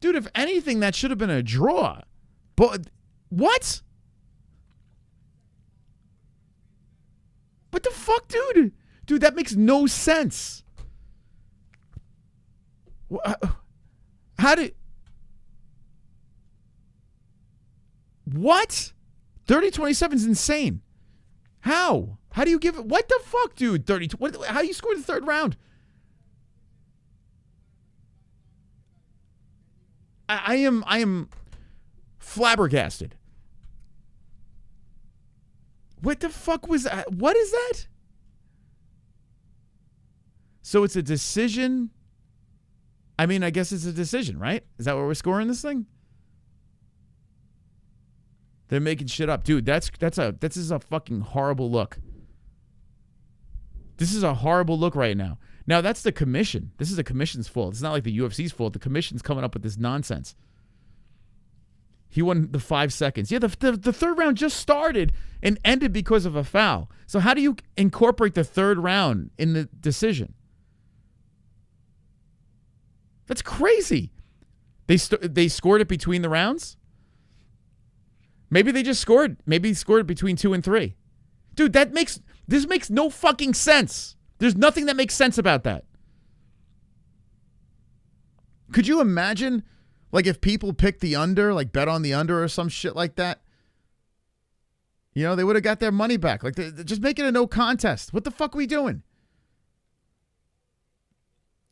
Dude, if anything, that should have been a draw. But, what? What the fuck, dude? Dude, that makes no sense. How did... What? 30-27 is insane. How? How do you give it? What the fuck, dude? 30. How do you score the third round? I am flabbergasted. What the fuck was that? What is that? So it's a decision. I mean, I guess it's a decision, right? Is that what we're scoring this thing? They're making shit up. Dude, this is a fucking horrible look. This is a horrible look right now. Now, that's the commission. This is the commission's fault. It's not like the UFC's fault. The commission's coming up with this nonsense. He won the 5 seconds. Yeah, the third round just started and ended because of a foul. So how do you incorporate the third round in the decision? That's crazy. They scored it between the rounds? Maybe they just scored. Maybe he scored between 2 and 3. Dude, this makes no fucking sense. There's nothing that makes sense about that. Could you imagine, like, if people picked the under, like bet on the under or some shit like that? You know, they would have got their money back. Like, just make it a no contest. What the fuck are we doing?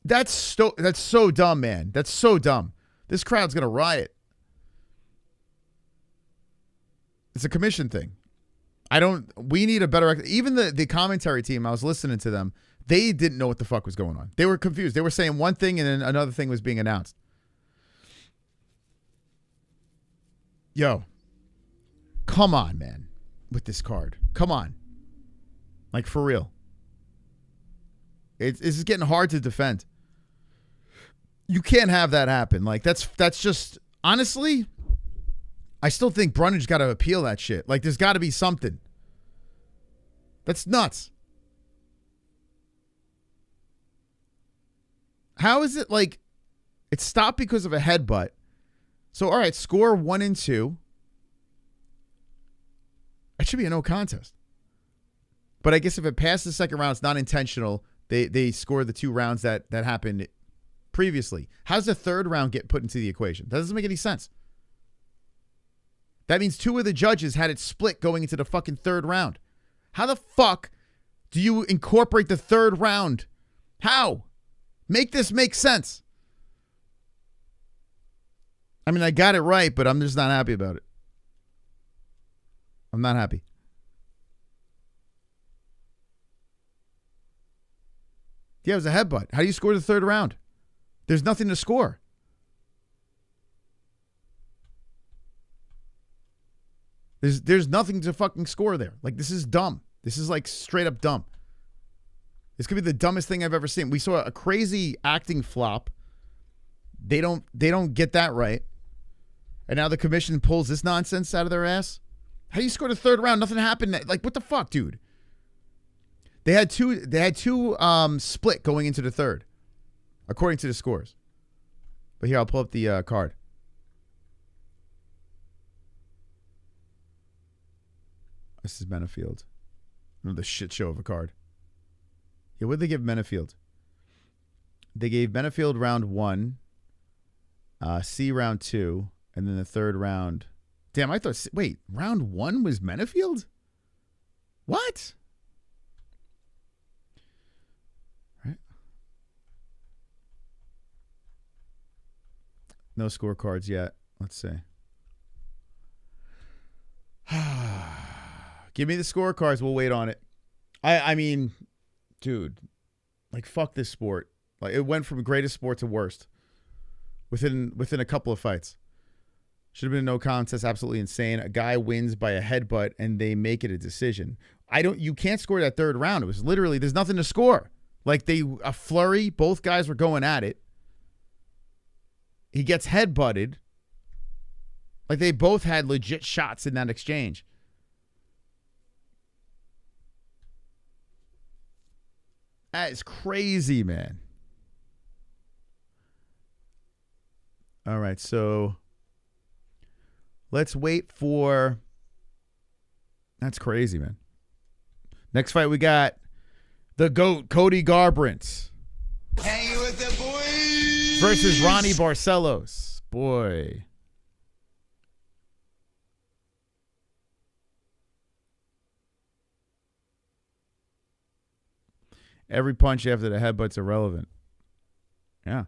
That's so dumb, man. That's so dumb. This crowd's gonna riot. It's a commission thing. We need a better, even the commentary team, I was listening to them, they didn't know what the fuck was going on. They were confused. They were saying one thing and then another thing was being announced. Yo, come on, man, with this card. Come on. Like, for real. This is getting hard to defend. You can't have that happen. Like, that's just, honestly, I still think Brundage got to appeal that shit. Like, there's got to be something. That's nuts. How is it like it stopped because of a headbutt? So, all right, score 1 and 2. It should be a no contest. But I guess if it passes the second round, it's not intentional. They score the 2 rounds that happened previously. How does the third round get put into the equation? That doesn't make any sense. That means 2 of the judges had it split going into the fucking third round. How the fuck do you incorporate the third round? How? Make this make sense. I mean, I got it right, but I'm just not happy about it. I'm not happy. Yeah, it was a headbutt. How do you score the third round? There's nothing to score. There's nothing to fucking score there. Like, this is dumb. This is like straight up dumb. This could be the dumbest thing I've ever seen. We saw a crazy acting flop. They don't get that right. And now the commission pulls this nonsense out of their ass. How do you score the third round? Nothing happened. Like, what the fuck, dude? They had two split going into the third, according to the scores. But here, I'll pull up the card. This is Menifield. Another shit show of a card. Yeah, what did they give Menifield? They gave Menifield round 1, C round 2, and then the third round. Damn, I thought, wait, round 1 was Menifield? What? Right. No scorecards yet. Let's see. Give me the scorecards. We'll wait on it. I mean, dude, like, fuck this sport. Like, it went from greatest sport to worst within a couple of fights. Should have been a no contest. Absolutely insane. A guy wins by a headbutt and they make it a decision. You can't score that third round. It was literally, there's nothing to score. Like, a flurry. Both guys were going at it. He gets headbutted. Like, they both had legit shots in that exchange. That is crazy, man. All right, so let's wait for... That's crazy, man. Next fight, we got the GOAT, Cody Garbrandt. Hanging with the boys. Versus Ronnie Barcelos. Boy. Every punch after the headbutt's irrelevant. Yeah.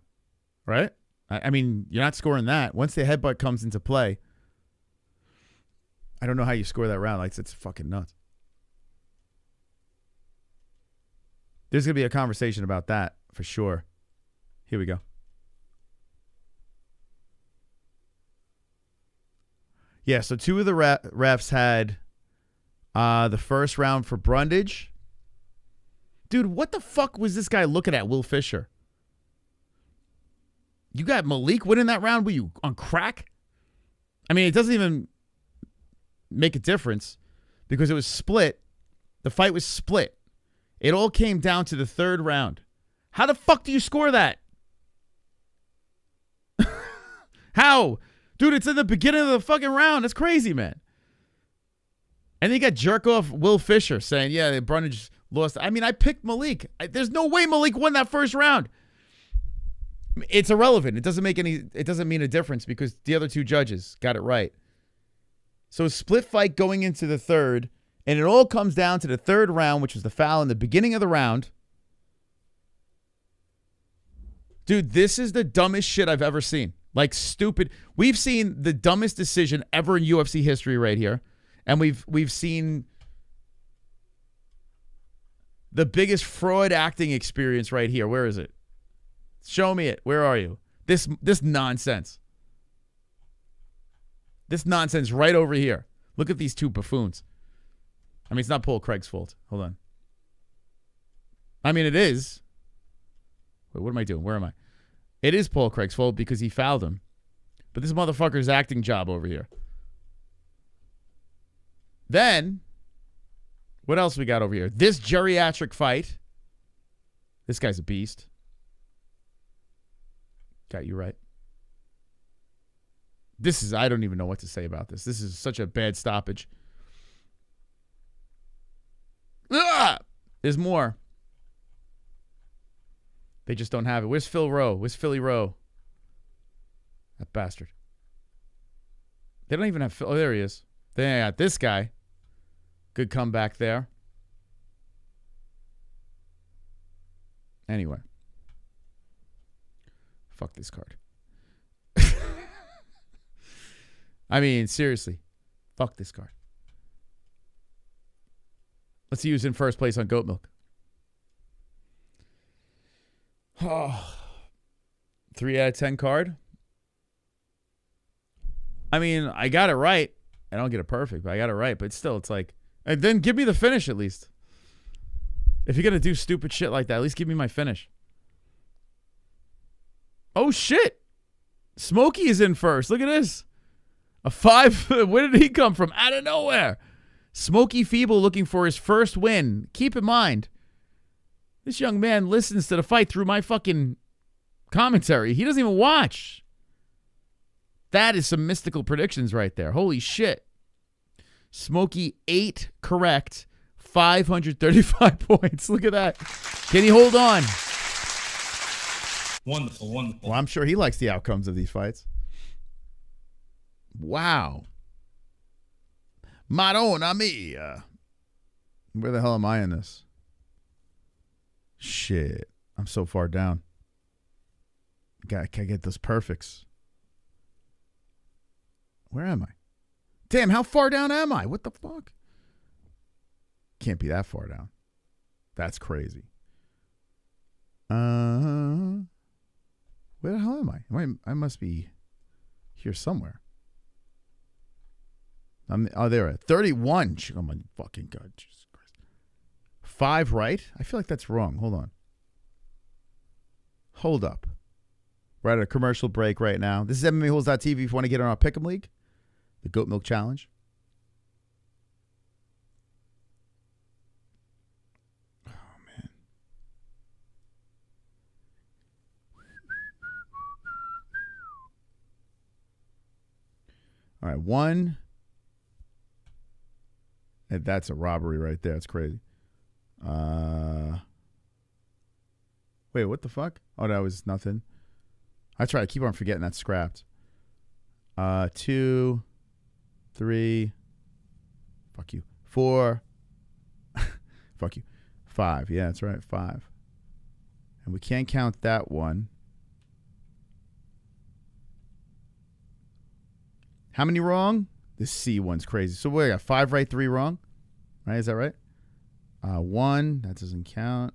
Right? I mean, you're not scoring that. Once the headbutt comes into play, I don't know how you score that round. Like, it's fucking nuts. There's going to be a conversation about that for sure. Here we go. Yeah, so 2 of the refs had the first round for Brundage. Dude, what the fuck was this guy looking at, Will Fisher? You got Malik winning that round? Were you on crack? I mean, it doesn't even make a difference because it was split. The fight was split. It all came down to the third round. How the fuck do you score that? How? Dude, it's in the beginning of the fucking round. That's crazy, man. And then you got jerk off Will Fisher saying, yeah, Brundage lost. I mean, I picked Malik. There's no way Malik won that first round. It's irrelevant. It doesn't mean a difference because the other 2 judges got it right. So a split fight going into the third, and it all comes down to the third round, which was the foul in the beginning of the round. Dude, this is the dumbest shit I've ever seen. Like, stupid. We've seen the dumbest decision ever in UFC history right here. And we've seen the biggest fraud acting experience right here. Where is it? Show me it. Where are you? This nonsense. This nonsense right over here. Look at these 2 buffoons. I mean, it's not Paul Craig's fault. Hold on. I mean, it is. Wait, what am I doing? Where am I? It is Paul Craig's fault because he fouled him. But this motherfucker's acting job over here. Then, what else we got over here? This geriatric fight. This guy's a beast. Got you right. I don't even know what to say about this. This is such a bad stoppage. Ugh! There's more. They just don't have it. Where's Phil Rowe? Where's Philly Rowe? That bastard. They don't even have Phil. Oh, there he is. They got this guy. Good comeback there. Anyway. Fuck this card. I mean, seriously. Fuck this card. Let's see who's in first place on Goat Milk. Oh. 3 out of 10 card. I mean, I got it right. I don't get it perfect, but I got it right. But still, it's like, and then give me the finish at least. If you're going to do stupid shit like that, at least give me my finish. Oh, shit. Smokey is in first. Look at this. A 5. Where did he come from? Out of nowhere. Smokey Feeble looking for his first win. Keep in mind, this young man listens to the fight through my fucking commentary. He doesn't even watch. That is some mystical predictions right there. Holy shit. Smokey 8 correct. 535 points. Look at that. Can he hold on? Wonderful, wonderful. Well, I'm sure he likes the outcomes of these fights. Wow. Madonna mia. Where the hell am I in this? Shit. I'm so far down. Can't get those perfects. Where am I? Damn, how far down am I? What the fuck? Can't be that far down. That's crazy. Where the hell am I? I must be here somewhere. There at 31. Oh my fucking God. Jesus Christ. 5 right? I feel like that's wrong. Hold on. Hold up. We're at a commercial break right now. This is MMA-Holes.tv if you want to get on our Pick'em League. The Goat Milk Challenge. Oh, man. All right, 1. And that's a robbery right there. It's crazy. Wait, what the fuck? Oh, that was nothing. I try to keep on forgetting that's scrapped. 2, 3. Fuck you. 4. Fuck you. 5. Yeah, that's right. 5. And we can't count that one. How many wrong? This C one's crazy. So we got 5 right, 3 wrong. Right? Is that right? 1. That doesn't count.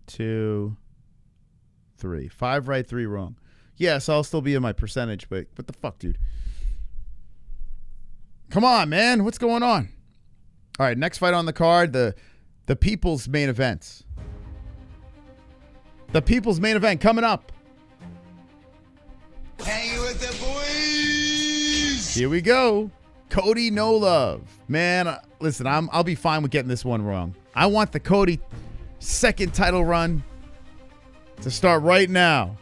2, 3. 5 right, 3 wrong. Yes, I'll still be in my percentage, but what the fuck, dude? Come on, man. What's going on? All right, next fight on the card, the People's Main Event. The People's Main Event coming up. Hanging with the boys. Here we go. Cody No Love. Man, listen, I'll be fine with getting this one wrong. I want the Cody second title run to start right now.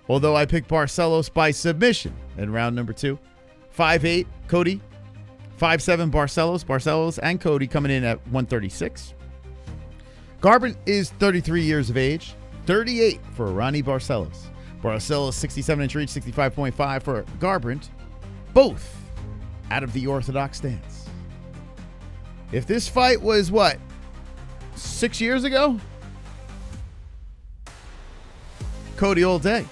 Although I picked Barcelos by submission in round number 2. 5'8", Cody. 5'7", Barcelos. Barcelos and Cody coming in at 136. Garbrandt is 33 years of age. 38 for Ronnie Barcelos. Barcelos, 67-inch reach, 65.5 for Garbrandt. Both out of the orthodox stance. If this fight was, 6 years ago? Cody all day.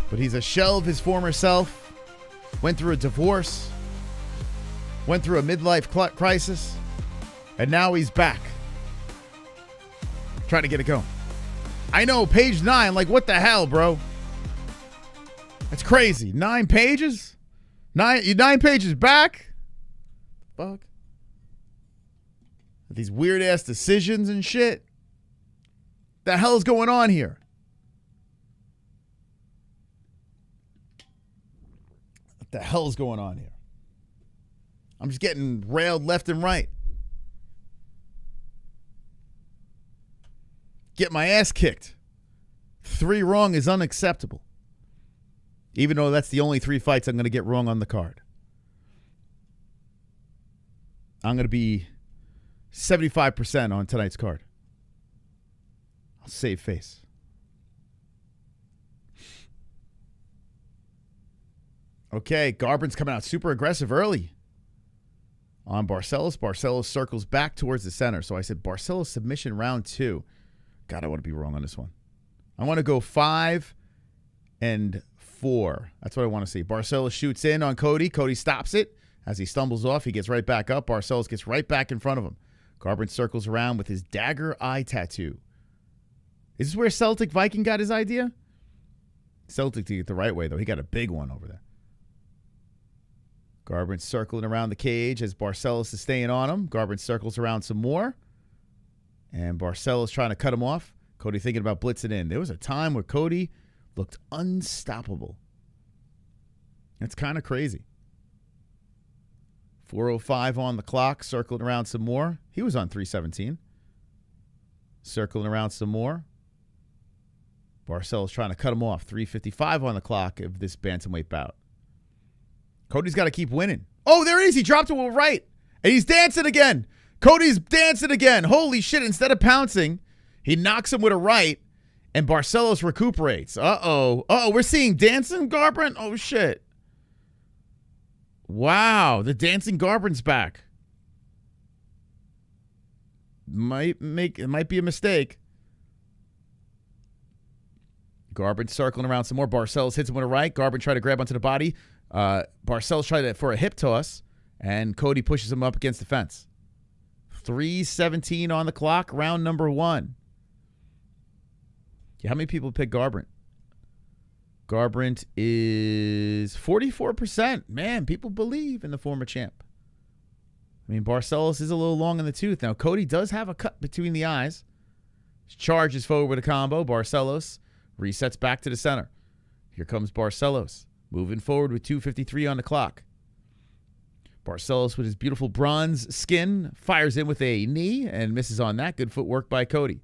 But he's a shell of his former self. Went through a divorce. Went through a midlife crisis. And now he's back. Trying to get it going. I know, page 9. Like, what the hell, bro? That's crazy. 9 pages? 9 pages back? Fuck. These weird-ass decisions and shit. The hell's going on here? What the hell is going on here? I'm just getting railed left and right. Get my ass kicked. 3 wrong is unacceptable. Even though that's the only 3 fights I'm going to get wrong on the card. I'm going to be 75% on tonight's card. I'll save face. Okay, Garbran's coming out super aggressive early on Barcelos. Barcelos circles back towards the center. So I said Barcelos submission round 2. God, I want to be wrong on this one. I want to go 5 and 4. That's what I want to see. Barcelos shoots in on Cody. Cody stops it. As he stumbles off, he gets right back up. Barcelos gets right back in front of him. Garbrandt circles around with his dagger eye tattoo. Is this where Celtic Viking got his idea? Celtic did it the right way, though. He got a big one over there. Garbrandt circling around the cage as Barcelos is staying on him. Garbrandt circles around some more. And Barcelos trying to cut him off. Cody thinking about blitzing in. There was a time where Cody looked unstoppable. That's kind of crazy. 4:05 on the clock, circling around some more. He was on 3:17. Circling around some more. Barcelos trying to cut him off. 3:55 on the clock of this bantamweight bout. Cody's got to keep winning. Oh, there it is. He dropped it with right. And he's dancing again. Cody's dancing again. Holy shit. Instead of pouncing, he knocks him with a right, and Barcelos recuperates. Uh-oh. Uh-oh, we're seeing dancing Garbrandt? Oh, shit. Wow, the dancing Garbrandt's back. It might be a mistake. Garbrandt circling around some more. Barcelos hits him with a right. Garbrandt tried to grab onto the body. Barcelos tried for a hip toss, and Cody pushes him up against the fence. 3:17 on the clock, round number 1. Yeah, how many people pick Garbrandt? Garbrandt is 44%. Man, people believe in the former champ. I mean, Barcelos is a little long in the tooth. Now, Cody does have a cut between the eyes. Charges forward with a combo. Barcelos resets back to the center. Here comes Barcelos, moving forward with 2:53 on the clock. Barcelos with his beautiful bronze skin fires in with a knee and misses on that. Good footwork by Cody.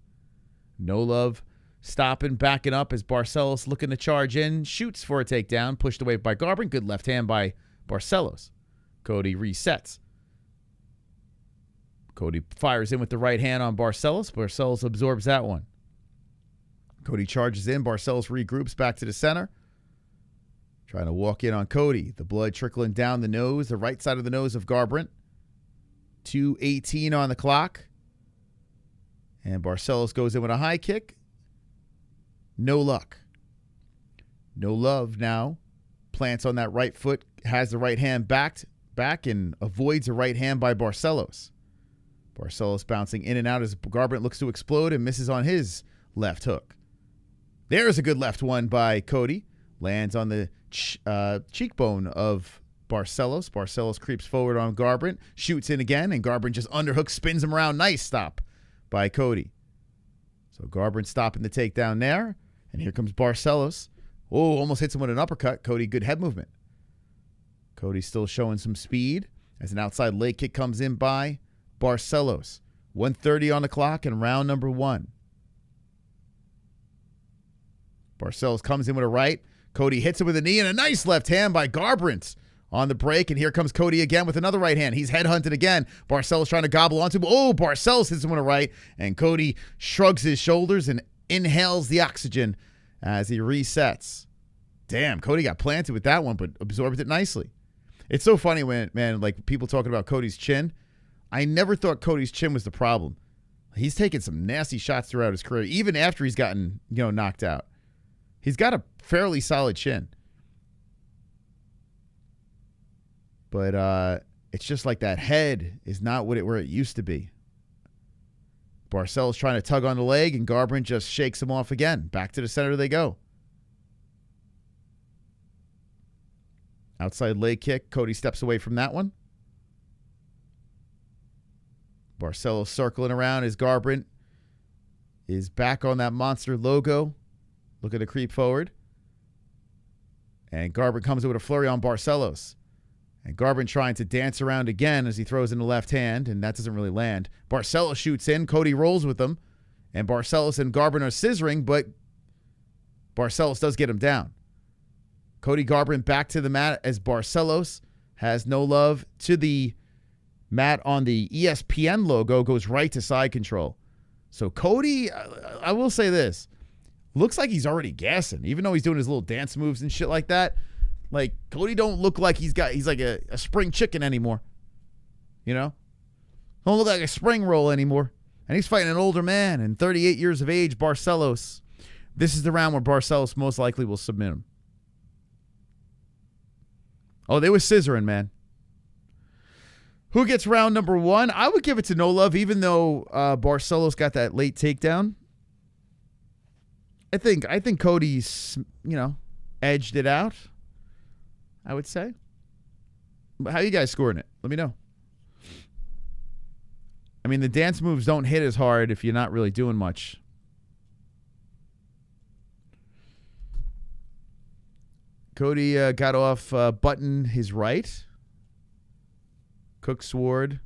No love. Stopping, backing up as Barcelos looking to charge in. Shoots for a takedown. Pushed away by Garbrandt. Good left hand by Barcelos. Cody resets. Cody fires in with the right hand on Barcelos. Barcelos absorbs that one. Cody charges in. Barcelos regroups back to the center. Trying to walk in on Cody. The blood trickling down the nose, the right side of the nose of Garbrandt. 2:18 on the clock. And Barcelos goes in with a high kick. No luck. No love now. Plants on that right foot. Has the right hand back and avoids a right hand by Barcelos. Barcelos bouncing in and out as Garbrandt looks to explode and misses on his left hook. There's a good left one by Cody. Lands on the cheekbone of Barcelos. Barcelos creeps forward on Garbrandt. Shoots in again, and Garbrandt just underhooks, spins him around. Nice stop by Cody. So Garbrandt stopping the takedown there. And here comes Barcelos. Oh, almost hits him with an uppercut. Cody, good head movement. Cody's still showing some speed as an outside leg kick comes in by Barcelos. 1:30 on the clock in round number 1. Barcelos comes in with a right. Cody hits him with a knee and a nice left hand by Garbrandt on the break. And here comes Cody again with another right hand. He's headhunted again. Barcelos trying to gobble onto him. Oh, Barcelos hits him with a right. And Cody shrugs his shoulders and inhales the oxygen as he resets. Damn, Cody got planted with that one, but absorbed it nicely. It's so funny when, man, like people talking about Cody's chin. I never thought Cody's chin was the problem. He's taken some nasty shots throughout his career, even after he's gotten, knocked out. He's got a fairly solid chin. But it's just like that head is not where it used to be. Barcelos trying to tug on the leg, and Garbrandt just shakes him off again. Back to the center they go. Outside leg kick. Cody steps away from that one. Barcelos circling around as Garbrandt is back on that monster logo. Looking to creep forward. And Garbrandt comes in with a flurry on Barcelos. And Garbrandt trying to dance around again as he throws in the left hand, and that doesn't really land. Barcelos shoots in. Cody rolls with him. And Barcelos and Garbrandt are scissoring, but Barcelos does get him down. Cody Garbrandt back to the mat as Barcelos has no love to the mat on the ESPN logo, goes right to side control. So Cody, I will say this, looks like he's already gassing, even though he's doing his little dance moves and shit like that. Like, Cody don't look like he's like a spring chicken anymore. You know? Don't look like a spring roll anymore. And he's fighting an older man and 38 years of age, Barcelos. This is the round where Barcelos most likely will submit him. Oh, they were scissoring, man. Who gets round number 1? I would give it to No Love, even though Barcelos got that late takedown. I think Cody's, edged it out, I would say. How you guys scoring it? Let me know. I mean, the dance moves don't hit as hard if you're not really doing much. Cody got off button his right. Cook Sword.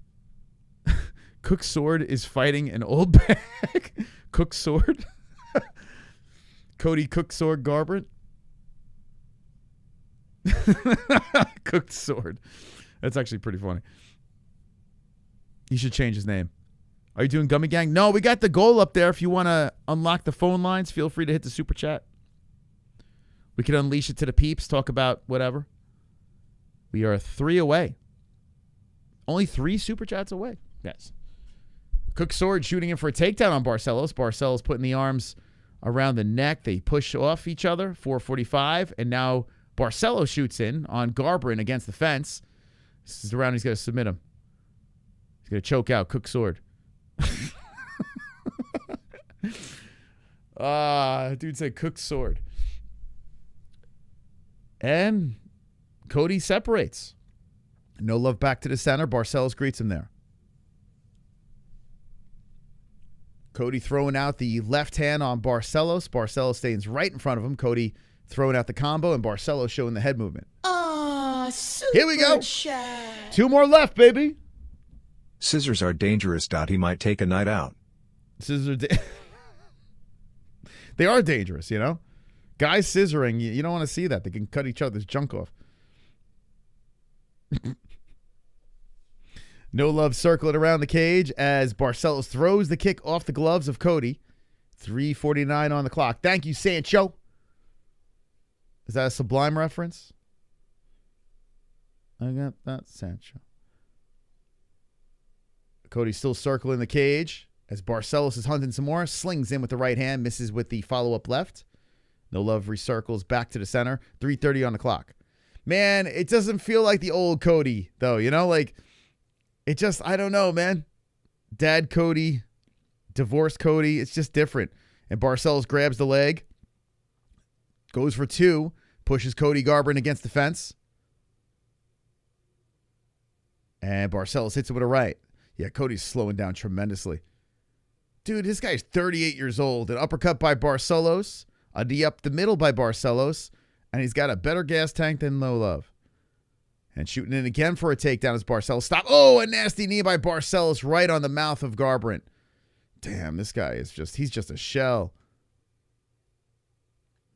Cook Sword is fighting an old bag. Cook Sword. Cody Cook Sword Garbrandt. Cooked Sword. That's actually pretty funny. He should change his name. Are you doing Gummy Gang? No, we got the goal up there. If you want to unlock the phone lines, feel free to hit the super chat. We can unleash it to the peeps, talk about whatever. We are 3 away. Only 3 super chats away. Yes. Cook Sword shooting in for a takedown on Barcelos. Barcelos putting the arms around the neck. They push off each other. 4:45. And now Barcelos shoots in on Garbrandt against the fence. This is the round he's going to submit him. He's going to choke out Cook Sword. Dude said Cook Sword. And Cody separates. No Love back to the center. Barcelos greets him there. Cody throwing out the left hand on Barcelos. Barcelos stays right in front of him. Cody throwing out the combo, and Barcelos showing the head movement. Super Here we go. chat. 2 more left, baby. Scissors are dangerous. He might take a night out. Scissors they are dangerous, you know? Guys scissoring, you don't want to see that. They can cut each other's junk off. No Love circling around the cage as Barcelos throws the kick off the gloves of Cody. 3:49 on the clock. Thank you, Sancho. Is that a Sublime reference? I got that, Sancho. Cody's still circling the cage as Barcelos is hunting some more. Slings in with the right hand, misses with the follow-up left. No Love recircles back to the center. 3:30 on the clock. Man, it doesn't feel like the old Cody, though. You know, like, it just, I don't know, man. Dad Cody, divorced Cody, it's just different. And Barcelos grabs the leg, goes for 2, pushes Cody Garbrandt against the fence. And Barcelos hits it with a right. Yeah, Cody's slowing down tremendously. Dude, this guy's 38 years old. An uppercut by Barcelos. A knee up the middle by Barcelos. And he's got a better gas tank than No Love. And shooting in again for a takedown as Barcelos. Stop. Oh, a nasty knee by Barcelos right on the mouth of Garbrandt. Damn, this guy is he's just a shell.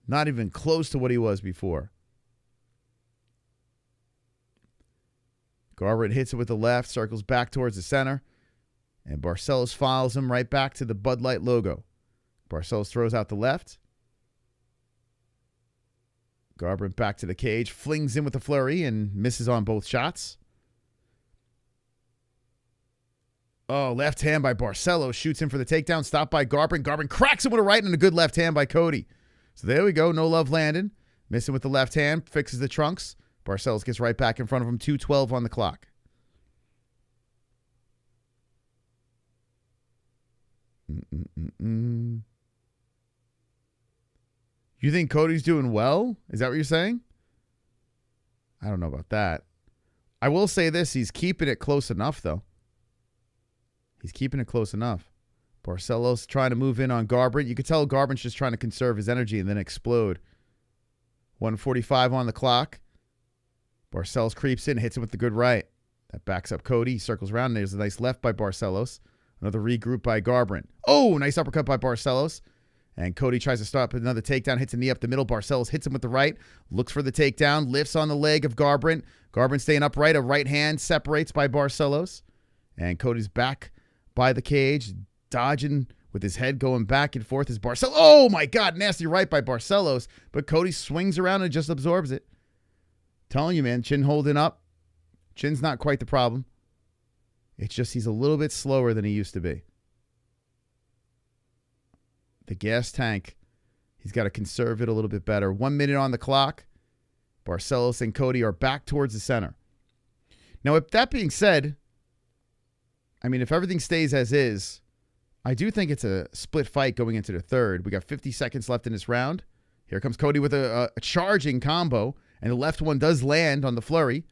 Not even close to what he was before. Garbrandt hits it with the left, circles back towards the center. And Barcelos files him right back to the Bud Light logo. Barcelos throws out the left. Garbrandt back to the cage, flings in with a flurry and misses on both shots. Oh, left hand by Barcelos, shoots in for the takedown, stopped by Garbrandt. Garbrandt cracks him with a right and a good left hand by Cody. So there we go, No Love landed. Missing with the left hand, fixes the trunks. Barcelos gets right back in front of him, 2:12 on the clock. You think Cody's doing well? Is that what you're saying? I don't know about that. I will say this. He's keeping it close enough, though. He's keeping it close enough. Barcelos trying to move in on Garbrandt. You could tell Garbrandt's just trying to conserve his energy and then explode. 1:45 on the clock. Barcelos creeps in, hits him with the good right. That backs up Cody. He circles around. And there's a nice left by Barcelos. Another regroup by Garbrandt. Oh, nice uppercut by Barcelos. And Cody tries to stop with another takedown. Hits a knee up the middle. Barcelos hits him with the right. Looks for the takedown. Lifts on the leg of Garbrandt. Garbrandt staying upright. A right hand separates by Barcelos. And Cody's back by the cage. Dodging with his head going back and forth as Barcelos. Oh, my God. Nasty right by Barcelos. But Cody swings around and just absorbs it. Telling you, man. Chin holding up. Chin's not quite the problem. It's just he's a little bit slower than he used to be. The gas tank, he's got to conserve it a little bit better. 1 minute on the clock. Barcelos and Cody are back towards the center. Now, with that being said, I mean, if everything stays as is, I do think it's a split fight going into the third. We got 50 seconds left in this round. Here comes Cody with a charging combo, and the left one does land on the flurry.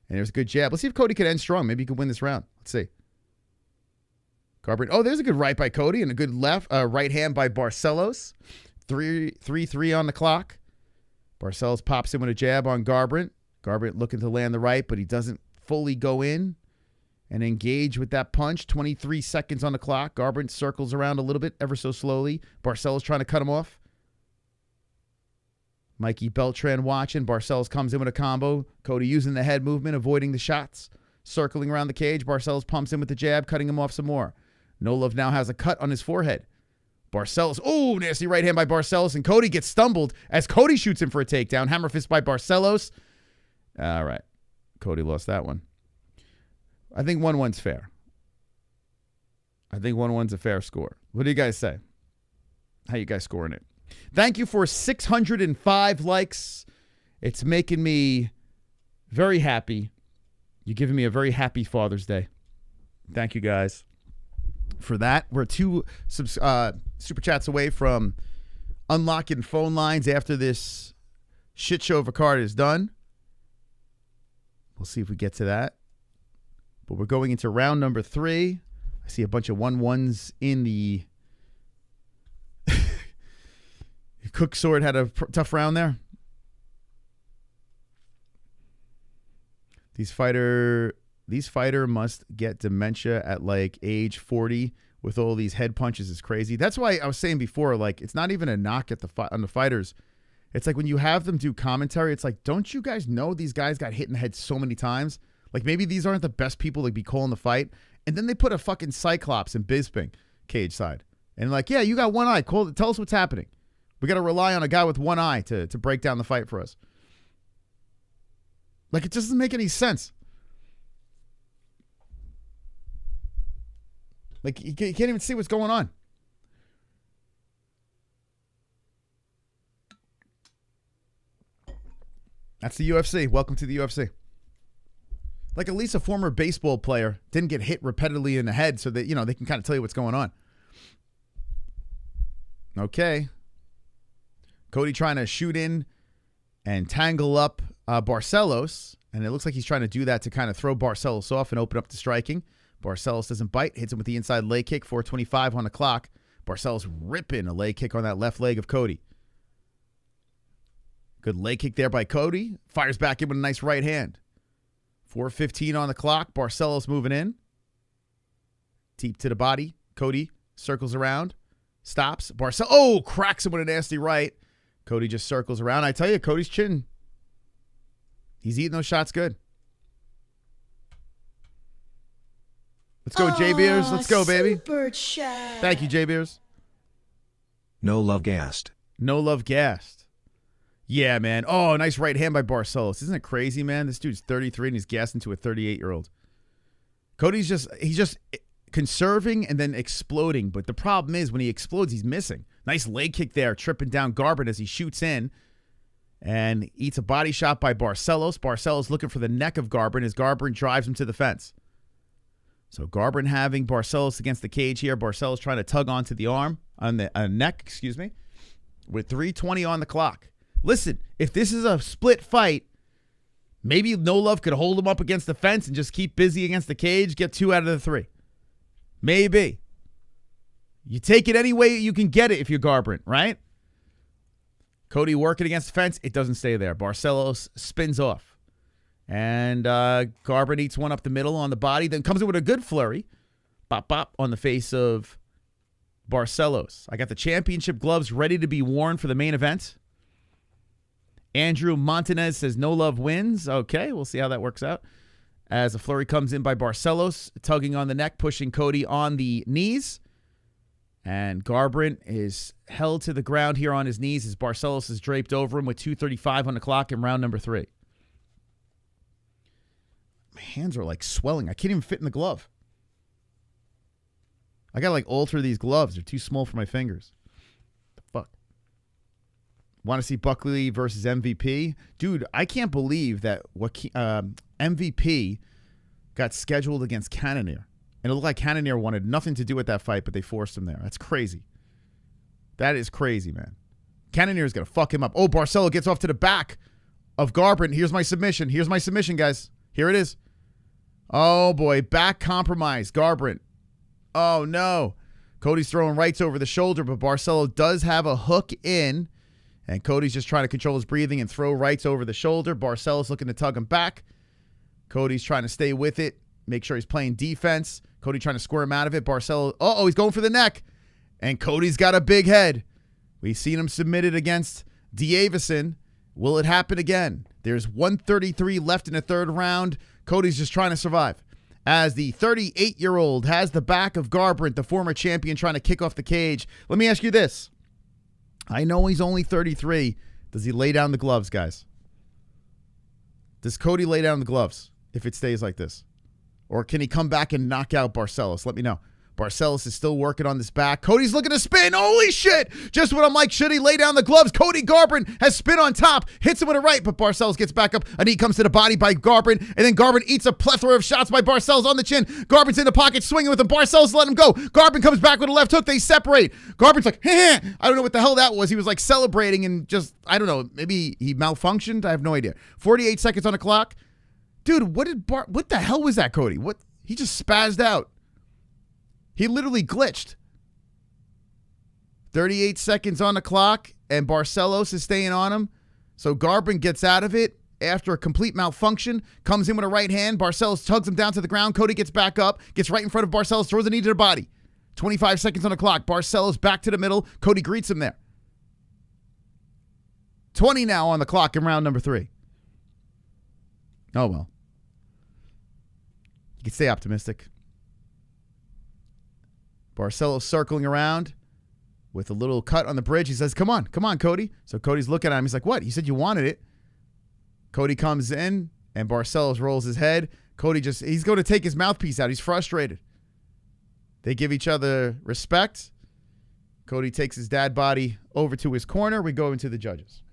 And there's a good jab. Let's see if Cody can end strong. Maybe he could win this round. Let's see. Garbrandt. Oh, there's a good right by Cody and a good left right hand by Barcelos. 3-3 on the clock. Barcelos pops in with a jab on Garbrandt. Garbrandt looking to land the right, but he doesn't fully go in and engage with that punch. 23 seconds on the clock. Garbrandt circles around a little bit, ever so slowly. Barcelos trying to cut him off. Mikey Beltran watching. Barcelos comes in with a combo. Cody using the head movement, avoiding the shots. Circling around the cage. Barcelos pumps in with the jab, cutting him off some more. No Love now has a cut on his forehead. Barcelos. Oh, nasty right hand by Barcelos. And Cody gets stumbled as Cody shoots him for a takedown. Hammer fist by Barcelos. All right. Cody lost that one. I think 1-1's fair. I think 1-1's a fair score. What do you guys say? How you guys scoring it? Thank you for 605 likes. It's making me very happy. You're giving me a very happy Father's Day. Thank you guys for that. We're 2 super chats away from unlocking phone lines after this shit show of a card is done. We'll see if we get to that. But we're going into round number 3. I see a bunch of 1-1s in the Cook Sword had a tough round there. These fighter must get dementia at like age 40 with all these head punches is crazy. That's why I was saying before, like, it's not even a knock at on the fighters. It's like when you have them do commentary, it's like, don't you guys know these guys got hit in the head so many times? Like, maybe these aren't the best people to be calling the fight. And then they put a fucking Cyclops in Bisping cage side. And like, yeah, you got one eye. Tell us what's happening. We got to rely on a guy with one eye to break down the fight for us. Like, it just doesn't make any sense. Like, you can't even see what's going on. That's the UFC. Welcome to the UFC. Like, at least a former baseball player didn't get hit repeatedly in the head so that, they can kind of tell you what's going on. Okay. Cody trying to shoot in and tangle up Barcelos. And it looks like he's trying to do that to kind of throw Barcelos off and open up the striking. Barcelos doesn't bite. Hits him with the inside leg kick. 4:25 on the clock. Barcelos ripping a leg kick on that left leg of Cody. Good leg kick there by Cody. Fires back in with a nice right hand. 4:15 on the clock. Barcelos moving in. Deep to the body. Cody circles around. Stops. Barcelos, cracks him with a nasty right. Cody just circles around. I tell you, Cody's chin. He's eating those shots good. Let's go, J Beers. Let's go, baby. Super chat. Thank you, J Beers. No love gassed. No love gassed. Yeah, man. Oh, nice right hand by Barcelos. Isn't it crazy, man? This dude's 33 and he's gassed into a 38-year-old. Cody's he's just conserving and then exploding. But the problem is when he explodes, he's missing. Nice leg kick there, tripping down Garbrandt as he shoots in and eats a body shot by Barcelos. Barcelos looking for the neck of Garbrandt as Garbrandt drives him to the fence. So Garbrandt having Barcelos against the cage here. Barcelos trying to tug onto the arm, on the neck, with 3:20 on the clock. Listen, if this is a split fight, maybe No Love could hold him up against the fence and just keep busy against the cage, get 2 out of the 3. Maybe. You take it any way you can get it if you're Garbrandt, right? Cody working against the fence. It doesn't stay there. Barcelos spins off. And Garbrandt eats one up the middle on the body. Then comes in with a good flurry. Bop, bop on the face of Barcelos. I got the championship gloves ready to be worn for the main event. Andrew Montanez says no love wins. Okay, we'll see how that works out. As a flurry comes in by Barcelos, tugging on the neck, pushing Cody on the knees. And Garbrandt is held to the ground here on his knees as Barcelos is draped over him with 2:35 on the clock in round number 3. My hands are like swelling. I can't even fit in the glove. I got to like alter these gloves. They're too small for my fingers. The fuck? Want to see Buckley versus MVP? Dude, I can't believe that MVP got scheduled against Cannonier. And it looked like Cannonier wanted nothing to do with that fight, but they forced him there. That's crazy. That is crazy, man. Cannonier is going to fuck him up. Oh, Barcelo gets off to the back of Garbrandt. Here's my submission. Here's my submission, guys. Here it is. Oh, boy. Back compromise. Garbrandt. Oh, no. Cody's throwing rights over the shoulder, but Barcelo does have a hook in. And Cody's just trying to control his breathing and throw rights over the shoulder. Barcelo's looking to tug him back. Cody's trying to stay with it. Make sure he's playing defense. Cody trying to square him out of it. Barcelo, he's going for the neck. And Cody's got a big head. We've seen him submitted against Davison. Will it happen again? There's 1:33 left in the third round. Cody's just trying to survive. As the 38-year-old has the back of Garbrandt, the former champion, trying to kick off the cage. Let me ask you this. I know he's only 33. Does he lay down the gloves, guys? Does Cody lay down the gloves if it stays like this? Or can he come back and knock out Barcelos? Let me know. Barcelos is still working on this back. Cody's looking to spin. Holy shit. Just what I'm like. Should he lay down the gloves? Cody Garbrandt has spin on top. Hits him with a right, but Barcelos gets back up. A knee comes to the body by Garbrandt. And then Garbrandt eats a plethora of shots by Barcelos on the chin. Garbrandt's in the pocket swinging with him. Barcelos let him go. Garbrandt comes back with a left hook. They separate. Garbrandt's like, I don't know what the hell that was. He was like celebrating and just, I don't know. Maybe he malfunctioned. I have no idea. 48 seconds on the clock. Dude, what the hell was that, Cody? What? He just spazzed out. He literally glitched. 38 seconds on the clock, and Barcelos is staying on him. So Garbrandt gets out of it after a complete malfunction, comes in with a right hand. Barcelos tugs him down to the ground. Cody gets back up, gets right in front of Barcelos, throws a knee to the body. 25 seconds on the clock. Barcelos back to the middle. Cody greets him there. 20 now on the clock in round number 3. Oh, well. You can stay optimistic. Barcelos circling around with a little cut on the bridge. He says, come on, Cody. So Cody's looking at him. He's like, what? You said you wanted it. Cody comes in, and Barcelos rolls his head. Cody he's going to take his mouthpiece out. He's frustrated. They give each other respect. Cody takes his dad body over to his corner. We go into the judges.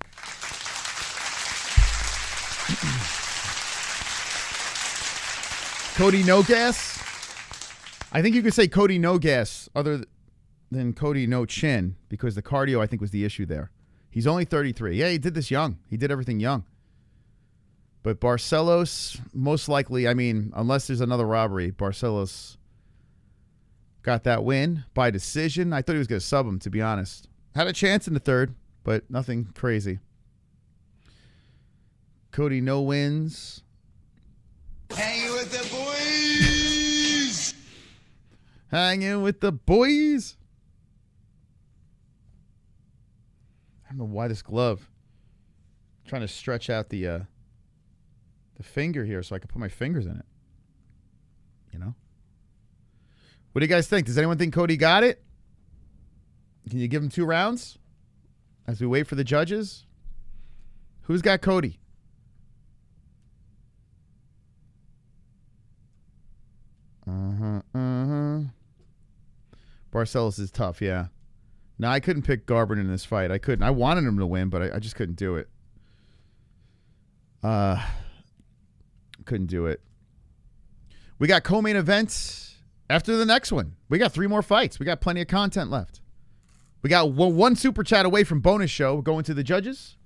Cody no gas. I think you could say Cody no gas other than Cody no chin because the cardio, I think, was the issue there. He's only 33. Yeah, he did this young. He did everything young. But Barcelos, most likely, I mean, unless there's another robbery, Barcelos got that win by decision. I thought he was going to sub him, to be honest. Had a chance in the third, but nothing crazy. Cody no wins. Hanging with the boys. Hanging with the boys. I don't know why this glove. I'm trying to stretch out the finger here so I can put my fingers in it. You know? What do you guys think? Does anyone think Cody got it? Can you give him 2 rounds as we wait for the judges? Who's got Cody? Barcelos is tough, yeah. No, I couldn't pick Garbrandt in this fight. I couldn't. I wanted him to win, but I just couldn't do it. Couldn't do it. We got co-main events after the next one. We got 3 more fights. We got plenty of content left. We got one super chat away from bonus show. We're going to the judges.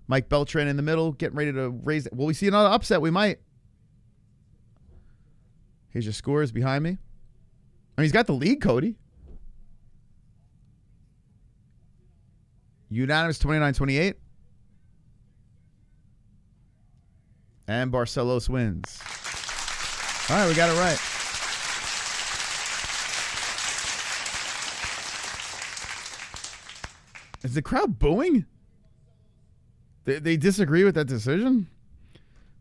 Mike Beltran in the middle, getting ready to raise it. Will we see another upset? We might. Here's your scores behind me. I mean, he's got the lead, Cody. Unanimous 29-28. And Barcelos wins. All right, we got it right. Is the crowd booing? They disagree with that decision?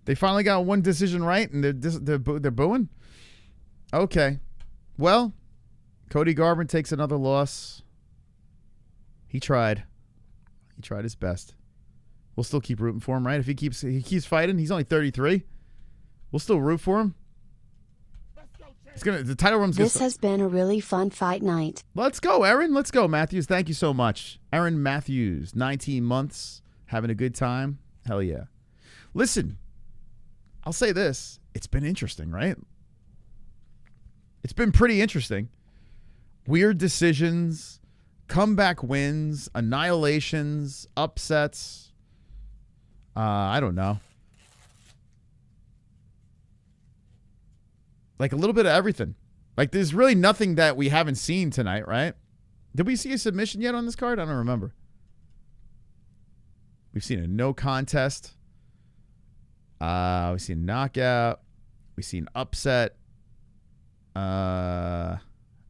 They finally got one decision right, and they're booing? Okay. Well, Cody Garbrandt takes another loss. He tried. He tried his best. We'll still keep rooting for him, right? If he keeps fighting, he's only 33. We'll still root for him. The title room's This has been a really fun fight night. Let's go, Aaron. Let's go, Matthews. Thank you so much. Aaron Matthews, 19 months, having a good time. Hell yeah. Listen, I'll say this. It's been interesting, right? It's been pretty interesting. Weird decisions, comeback wins, annihilations, upsets. I don't know. Like a little bit of everything. Like there's really nothing that we haven't seen tonight, right? Did we see a submission yet on this card? I don't remember. We've seen a no contest. We've seen a knockout. We've seen upset. I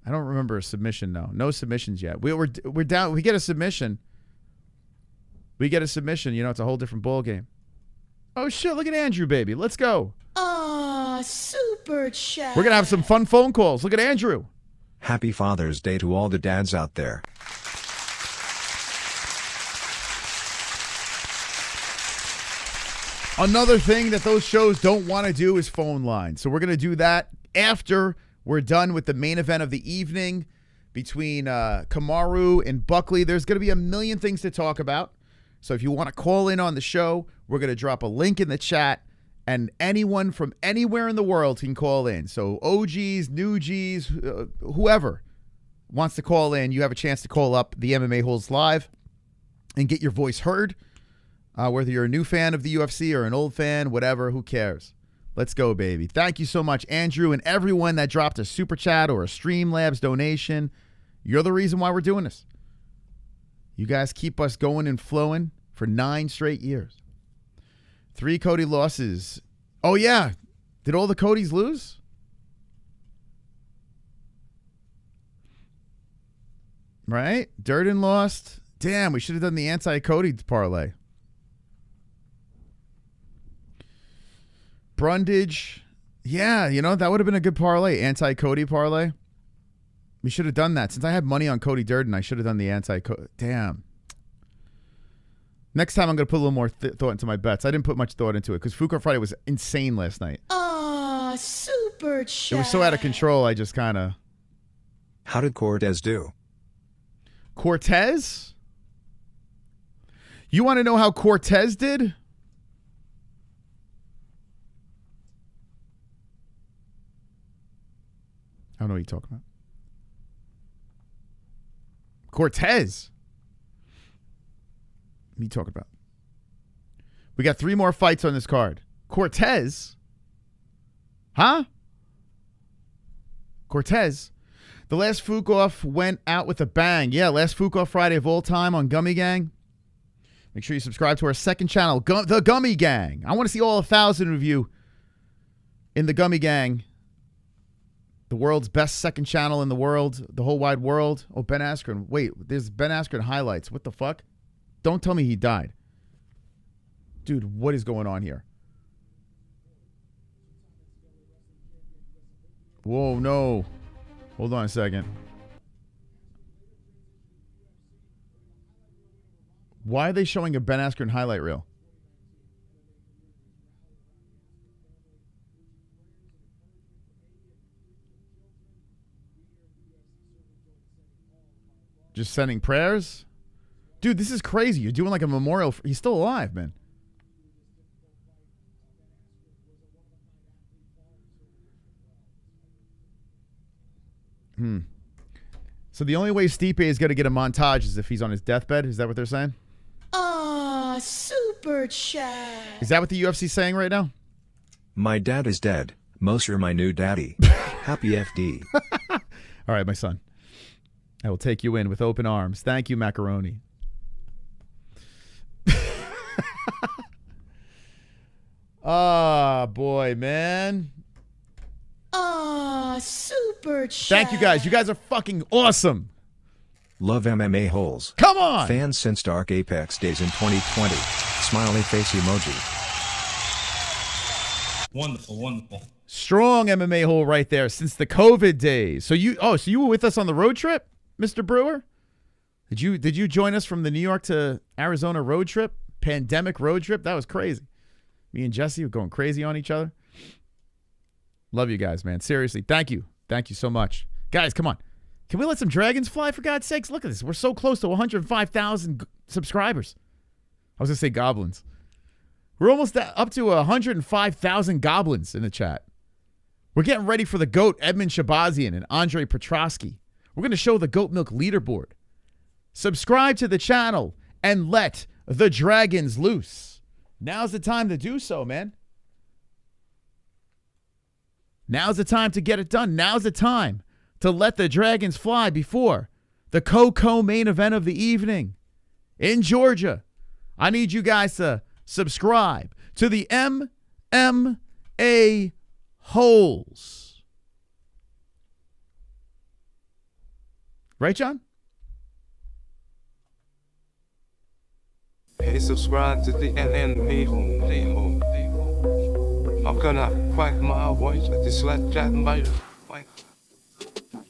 don't remember a submission though. No submissions yet. We're down. We get a submission. You know, it's a whole different ball game. Oh shit! Look at Andrew, baby. Let's go. Super chat. We're gonna have some fun phone calls. Look at Andrew. Happy Father's Day to all the dads out there. Another thing that those shows don't want to do is phone lines. So we're going to do that after we're done with the main event of the evening between Kamaru and Buckley. There's going to be a million things to talk about. So if you want to call in on the show, we're going to drop a link in the chat, and anyone from anywhere in the world can call in. So OGs, new Gs, whoever wants to call in, you have a chance to call up the MMA-Holes live and get your voice heard. Whether you're a new fan of the UFC or an old fan, whatever, who cares? Let's go, baby. Thank you so much, Andrew, and everyone that dropped a super chat or a Streamlabs donation. You're the reason why we're doing this. You guys keep us going and flowing for 9 straight years. 3 Cody losses. Oh, yeah. Did all the Codys lose? Right? Durden lost. Damn, we should have done the anti-Cody parlay. Brundage. Yeah, you know, that would have been a good parlay. Anti-Cody parlay. We should have done that. Since I had money on Cody Durden, I should have done the anti-Cody. Damn. Next time, I'm going to put a little more thought into my bets. I didn't put much thought into it because Food Court Friday was insane last night. Super chat. It was so out of control, I just kind of... How did Cortez do? Cortez? You want to know how Cortez did? I don't know what you're talking about. Cortez? What are you talking about? We got 3 more fights on this card. Cortez? Huh? Cortez? The last Fukoff went out with a bang. Yeah, last Fukoff Friday of all time on Gummy Gang. Make sure you subscribe to our second channel, The Gummy Gang. I want to see all 1,000 of you in The Gummy Gang. The world's best second channel in the world, the whole wide world. Oh, Ben Askren. Wait, there's Ben Askren highlights. What the fuck? Don't tell me he died. Dude, what is going on here? Whoa, no. Hold on a second. Why are they showing a Ben Askren highlight reel? Just sending prayers? Dude, this is crazy. You're doing like a memorial. He's still alive, man. So the only way Stipe is going to get a montage is if he's on his deathbed? Is that what they're saying? Super chat. Is that what the UFC's saying right now? My dad is dead. Mosher, my new daddy. Happy FD. All right, my son. I will take you in with open arms. Thank you, Macaroni. Oh, boy, man. Super chat. Thank you guys. You guys are fucking awesome. Love MMA-Holes. Come on. Fans since Dark Apex days in 2020. Smiley face emoji. Wonderful, wonderful. Strong MMA hole right there since the COVID days. So you were with us on the road trip, Mr. Brewer? Did you join us from the New York to Arizona road trip? Pandemic road trip? That was crazy. Me and Jesse were going crazy on each other. Love you guys, man. Seriously, thank you. Thank you so much. Guys, come on. Can we let some dragons fly, for God's sakes? Look at this. We're so close to 105,000 subscribers. I was going to say goblins. We're almost up to 105,000 goblins in the chat. We're getting ready for the GOAT, Edmund Shabazian and Andre Petrosky. We're going to show the Goat Milk leaderboard. Subscribe to the channel and let the dragons loose. Now's the time to do so, man. Now's the time to get it done. Now's the time to let the dragons fly before the co-main event of the evening in Georgia. I need you guys to subscribe to the MMA-Holes. Right, John? Hey, subscribe to the MMA-Holes. I'm gonna crack my voice at this let that light.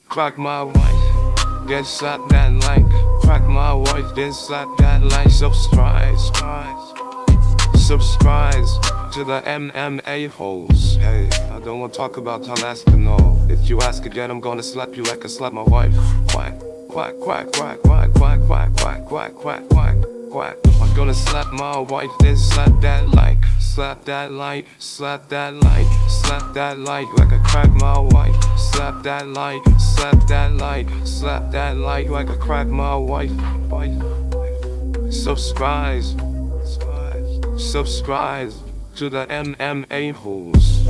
Crack my voice, get shot that light. Crack my voice, get shot that light. Subscribe to the MMA-Holes. Hey, I don't want to talk about Alaska, no. If you ask again, I'm gonna slap you like I slap my wife. Quack, quack, quack, quack, quack, quack, quack, quack, quack, quack, quack, quack. I'm gonna slap my wife, then slap that light. Slap that light, slap that light, slap that light like I crack my wife. Slap that light, slap that light, slap that light like I crack my wife. Subscribe to the MMA-Holes.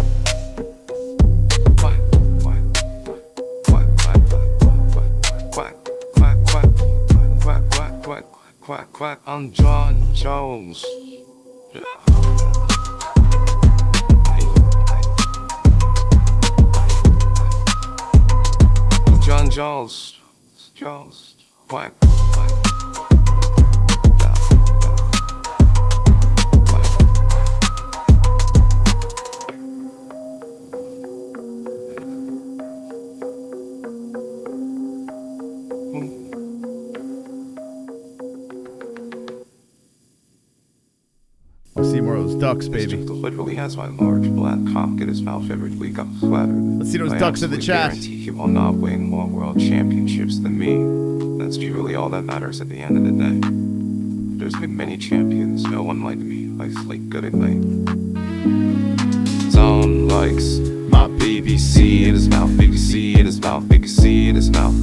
Quack, quack, I'm John Jones. John Jones, quack, quack. Let's see more of those ducks, baby. Literally has my large black cock in his mouth every week. I'm flattered. Let's see those ducks in the chat. He will not win more world championships than me. That's really all that matters at the end of the day. There's been many champions, no one like me. I sleep good at night. Tom likes my BBC in his mouth, BBC in his mouth, BBC in his mouth.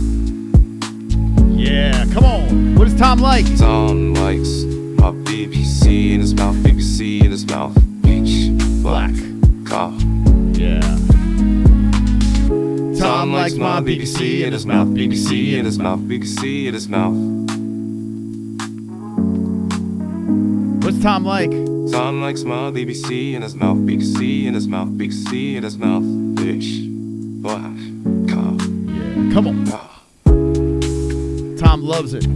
Yeah, come on. What does Tom like? Tom likes my BBC in his mouth, BBC in his mouth. Peach, black, cock. Yeah. Tom likes my BBC in his mouth, BBC in his mouth, BBC in his mouth. What's Tom like? Tom likes my BBC in his mouth, BBC in his mouth, BBC in his mouth. Peach, black, cock. Yeah, come on. Tom loves it.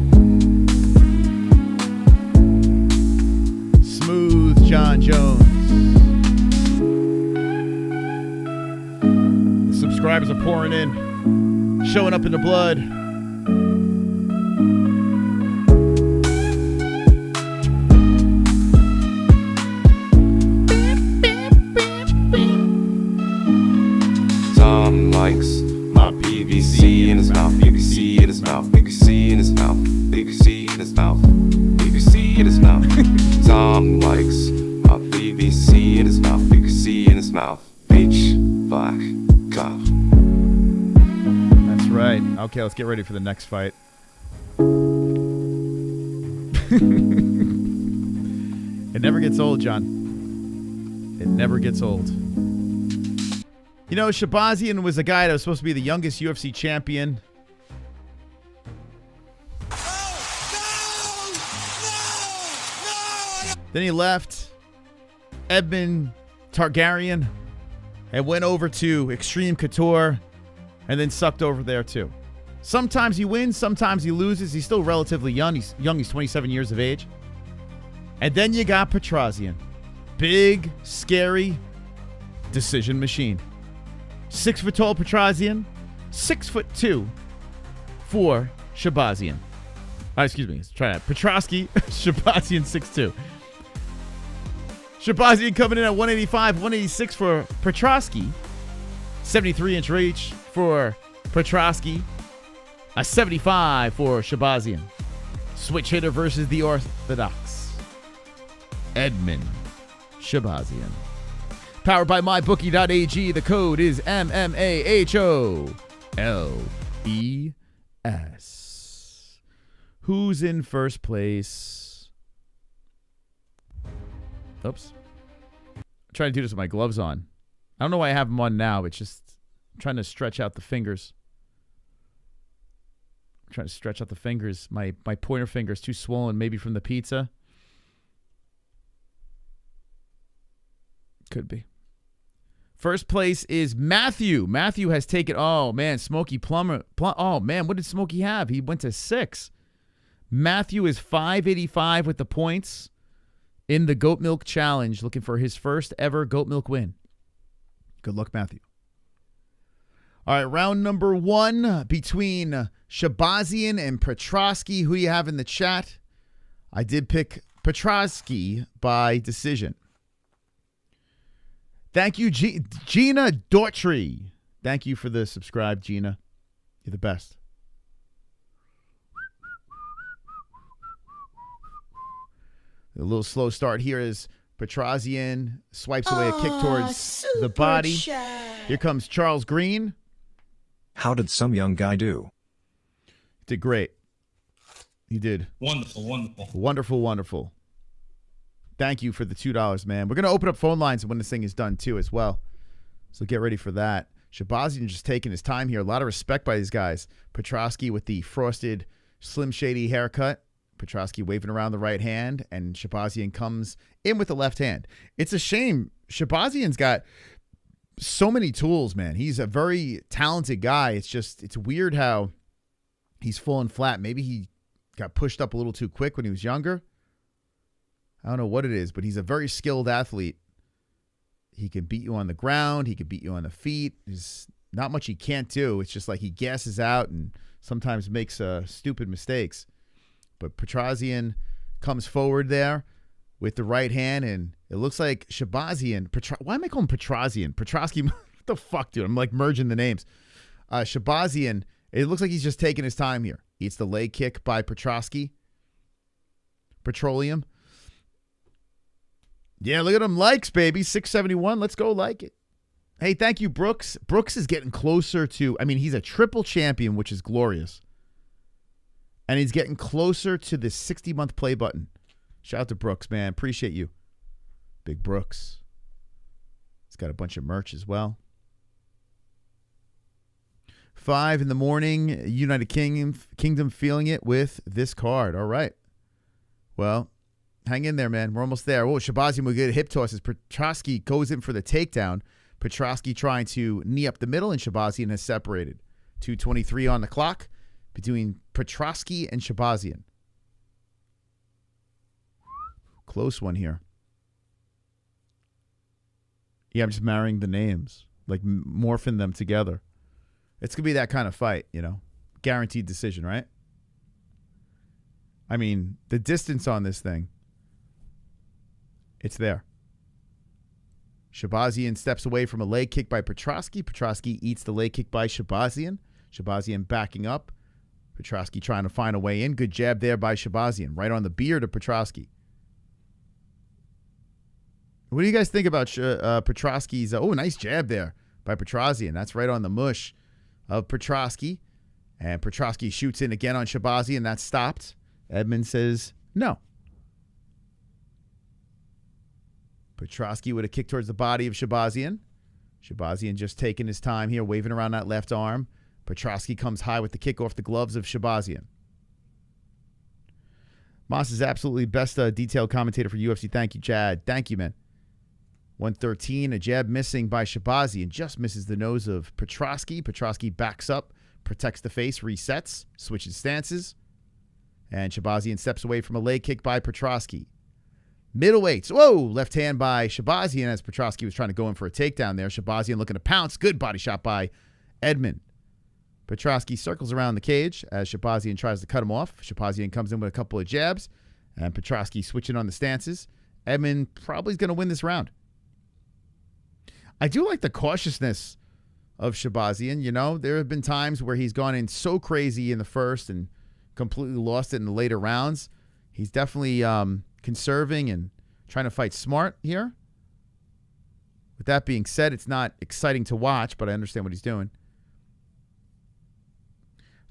Smooth John Jones. The subscribers are pouring in, showing up in the blood. Tom likes my BBC in his mouth, BBC in his mouth, BBC in his mouth, BBC in his mouth, BBC in his mouth. Tom likes my BBC in his mouth, BBC in his mouth, Peach, black, cock. That's right. Okay, let's get ready for the next fight. It never gets old, John. It never gets old. You know, Shabazian was a guy that was supposed to be the youngest UFC champion. Then he left. Edmund Targaryen and went over to Extreme Couture and then sucked over there too. Sometimes he wins, sometimes he loses. He's still relatively young. He's 27 years of age. And then you got Petrosian. Big, scary decision machine. 6 foot tall Petrosian, 6'2" for Shabazian. Excuse me, let's try that. Petrosky, Shabazian 6'2". Shabazian coming in at 185, 186 for Petrosky. 73-inch reach for Petrosky. A 75 for Shabazian. Switch hitter versus the orthodox Edmund Shabazian. Powered by MyBookie.ag. The code is MMAHOLES. Who's in first place? Oops. I'm trying to do this with my gloves on. I don't know why I have them on now. It's just I'm trying to stretch out the fingers. I'm trying to stretch out the fingers. My pointer finger is too swollen, maybe from the pizza. Could be. First place is Matthew. Matthew has taken, oh, man, Smokey Plummer. Oh, man, what did Smokey have? He went to 6. Matthew is 585 with the points in the Goat Milk Challenge, looking for his first ever Goat Milk win. Good luck, Matthew. All right, round number 1 between Shabazian and Petrosky. Who do you have in the chat? I did pick Petrosky by decision. Thank you, Gina Daughtry. Thank you for the subscribe, Gina. You're the best. A little slow start here as Petrosian swipes away a kick towards the body. Here comes Charles Green. How did some young guy do? Did great. He did. Wonderful, wonderful. Wonderful, wonderful. Thank you for the $2, man. We're going to open up phone lines when this thing is done, too, as well. So get ready for that. Shabazian just taking his time here. A lot of respect by these guys. Petrosky with the frosted, Slim Shady haircut. Petrosky waving around the right hand, and Shabazian comes in with the left hand. It's a shame. Shabazian's got so many tools, man. He's a very talented guy. It's weird how he's falling flat. Maybe he got pushed up a little too quick when he was younger. I don't know what it is, but he's a very skilled athlete. He can beat you on the ground. He can beat you on the feet. There's not much he can't do. It's just like he gasses out and sometimes makes stupid mistakes. But Petrosian comes forward there with the right hand, and it looks like Shabazian. Why am I calling him Petrosian? Petrosky, what the fuck, dude? I'm like merging the names. Shabazian, it looks like he's just taking his time here. Eats the leg kick by Petrosky. Petroleum. Yeah, look at him. Likes, baby. 671. Let's go like it. Hey, thank you, Brooks. Brooks is getting closer to, he's a triple champion, which is glorious. And he's getting closer to the 60-month play button. Shout out to Brooks, man. Appreciate you. Big Brooks. He's got a bunch of merch as well. 5 in the morning, United Kingdom feeling it with this card. All right. Well, hang in there, man. We're almost there. Oh, Shabazian will get a hip toss as Petrosky goes in for the takedown. Petrosky trying to knee up the middle, and Shabazian has separated. 2:23 on the clock between Petrosky and Shabazian. Close one here. Yeah, I'm just marrying the names, like morphing them together. It's going to be that kind of fight, Guaranteed decision, right? The distance on this thing, it's there. Shabazian steps away from a leg kick by Petrosky. Petrosky eats the leg kick by Shabazian. Shabazian backing up. Petrosky trying to find a way in. Good jab there by Shabazian. Right on the beard of Petrosky. What do you guys think about Petrosky's? Nice jab there by Petrosian. That's right on the mush of Petrosky. And Petrosky shoots in again on Shabazian. That's stopped. Edmund says no. Petrosky with a kick towards the body of Shabazian. Shabazian just taking his time here, waving around that left arm. Petrosky comes high with the kick off the gloves of Shabazian. Moss is absolutely best detailed commentator for UFC. Thank you, Chad. Thank you, man. 113, a jab missing by Shahbazyan, just misses the nose of Petroski. Petroski backs up, protects the face, resets, switches stances. And Shahbazyan steps away from a leg kick by Petroski. Middleweights. Whoa! Left hand by Shahbazyan as Petroski was trying to go in for a takedown there. Shahbazyan looking to pounce. Good body shot by Edmund. Petroski circles around the cage as Shahbazyan tries to cut him off. Shahbazyan comes in with a couple of jabs. And Petroski switching on the stances. Edmund probably is going to win this round. I do like the cautiousness of Shahbazyan. You know, there have been times where he's gone in so crazy in the first and completely lost it in the later rounds. He's definitely conserving and trying to fight smart here. With that being said, it's not exciting to watch, but I understand what he's doing.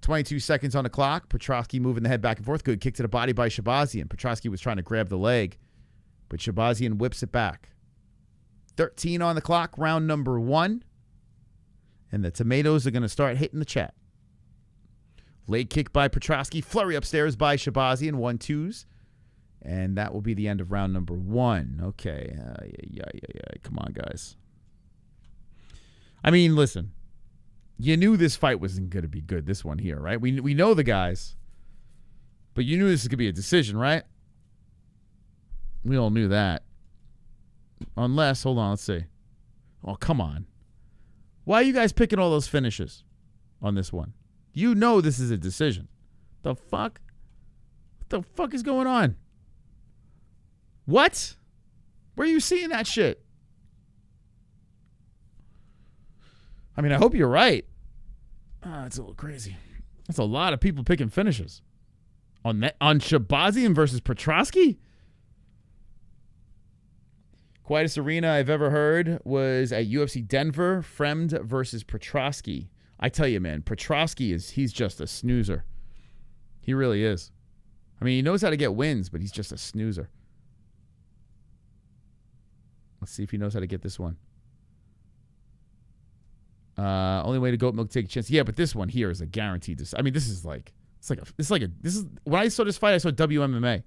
22 seconds on the clock. Petroski moving the head back and forth. Good kick to the body by Shahbazyan. Petroski was trying to grab the leg, but Shahbazyan whips it back. 13 on the clock, round number 1. And the tomatoes are going to start hitting the chat. Leg kick by Petroski. Flurry upstairs by Shahbazyan. 1-2s. And that will be the end of round number 1. Okay. Come on, guys. I mean, listen. You knew this fight wasn't going to be good, this one here, right? We know the guys. But you knew this was going to be a decision, right? We all knew that. Unless, hold on, let's see. Oh, come on. Why are you guys picking all those finishes on this one? You know this is a decision. The fuck? What the fuck is going on? What? Where are you seeing that shit? I mean, I hope you're right. That's a little crazy. That's a lot of people picking finishes. On Shahbazyan versus Petroski? Quietest arena I've ever heard was at UFC Denver, Fremd versus Petroski. I tell you, man, Petroski he's just a snoozer. He really is. I mean, he knows how to get wins, but he's just a snoozer. Let's see if he knows how to get this one. Only way to goat milk take a chance. Yeah, but this one here is a guaranteed. I mean, this is when I saw this fight, I saw WMMA.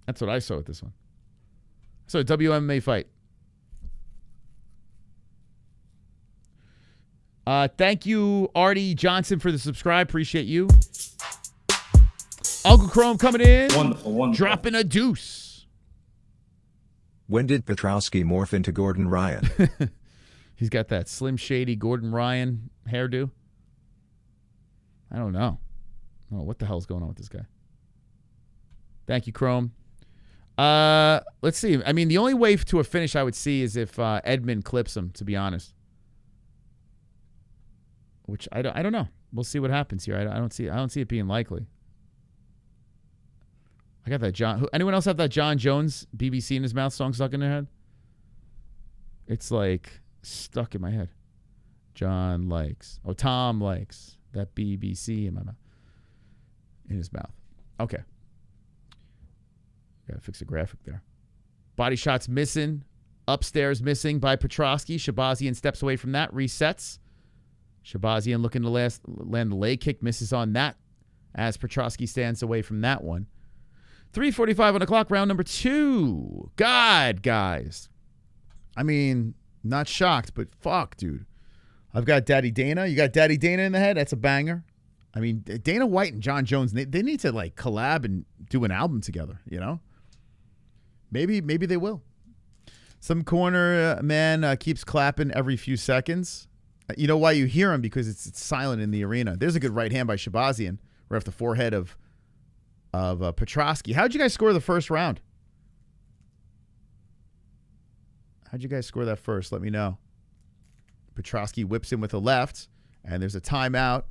That's what I saw with this one. I saw a WMMA fight. Thank you, Artie Johnson, for the subscribe. Appreciate you. Uncle Chrome coming in. Wonderful. Dropping a deuce. When did Petroski morph into Gordon Ryan? He's got that Slim Shady Gordon Ryan hairdo. I don't know. Oh, what the hell's going on with this guy? Thank you, Chrome. Let's see. I mean, the only way to a finish I would see is if Edmund clips him, to be honest. Which I don't know. We'll see what happens here. I don't see it being likely. I got that John. Anyone else have that John Jones BBC in his mouth song stuck in their head? It's like stuck in my head. Tom likes that BBC in my mouth. In his mouth. Okay. Got to fix the graphic there. Body shots missing. Upstairs missing by Petroski. Shahbazyan steps away from that. Resets. Shahbazyan looking to land the leg kick. Misses on that as Petroski stands away from that one. 3:45 on the clock. Round number 2. God, guys. I mean, not shocked, but fuck, dude. I've got Daddy Dana. You got Daddy Dana in the head? That's a banger. I mean, Dana White and John Jones, they need to like collab and do an album together, you know? Maybe they will. Some corner man keeps clapping every few seconds. You know why you hear him? Because it's silent in the arena. There's a good right hand by Shahbazyan right off the forehead of Petroski. How'd you guys score the first round? How'd you guys score that first? Let me know. Petroski whips him with a left, and there's a timeout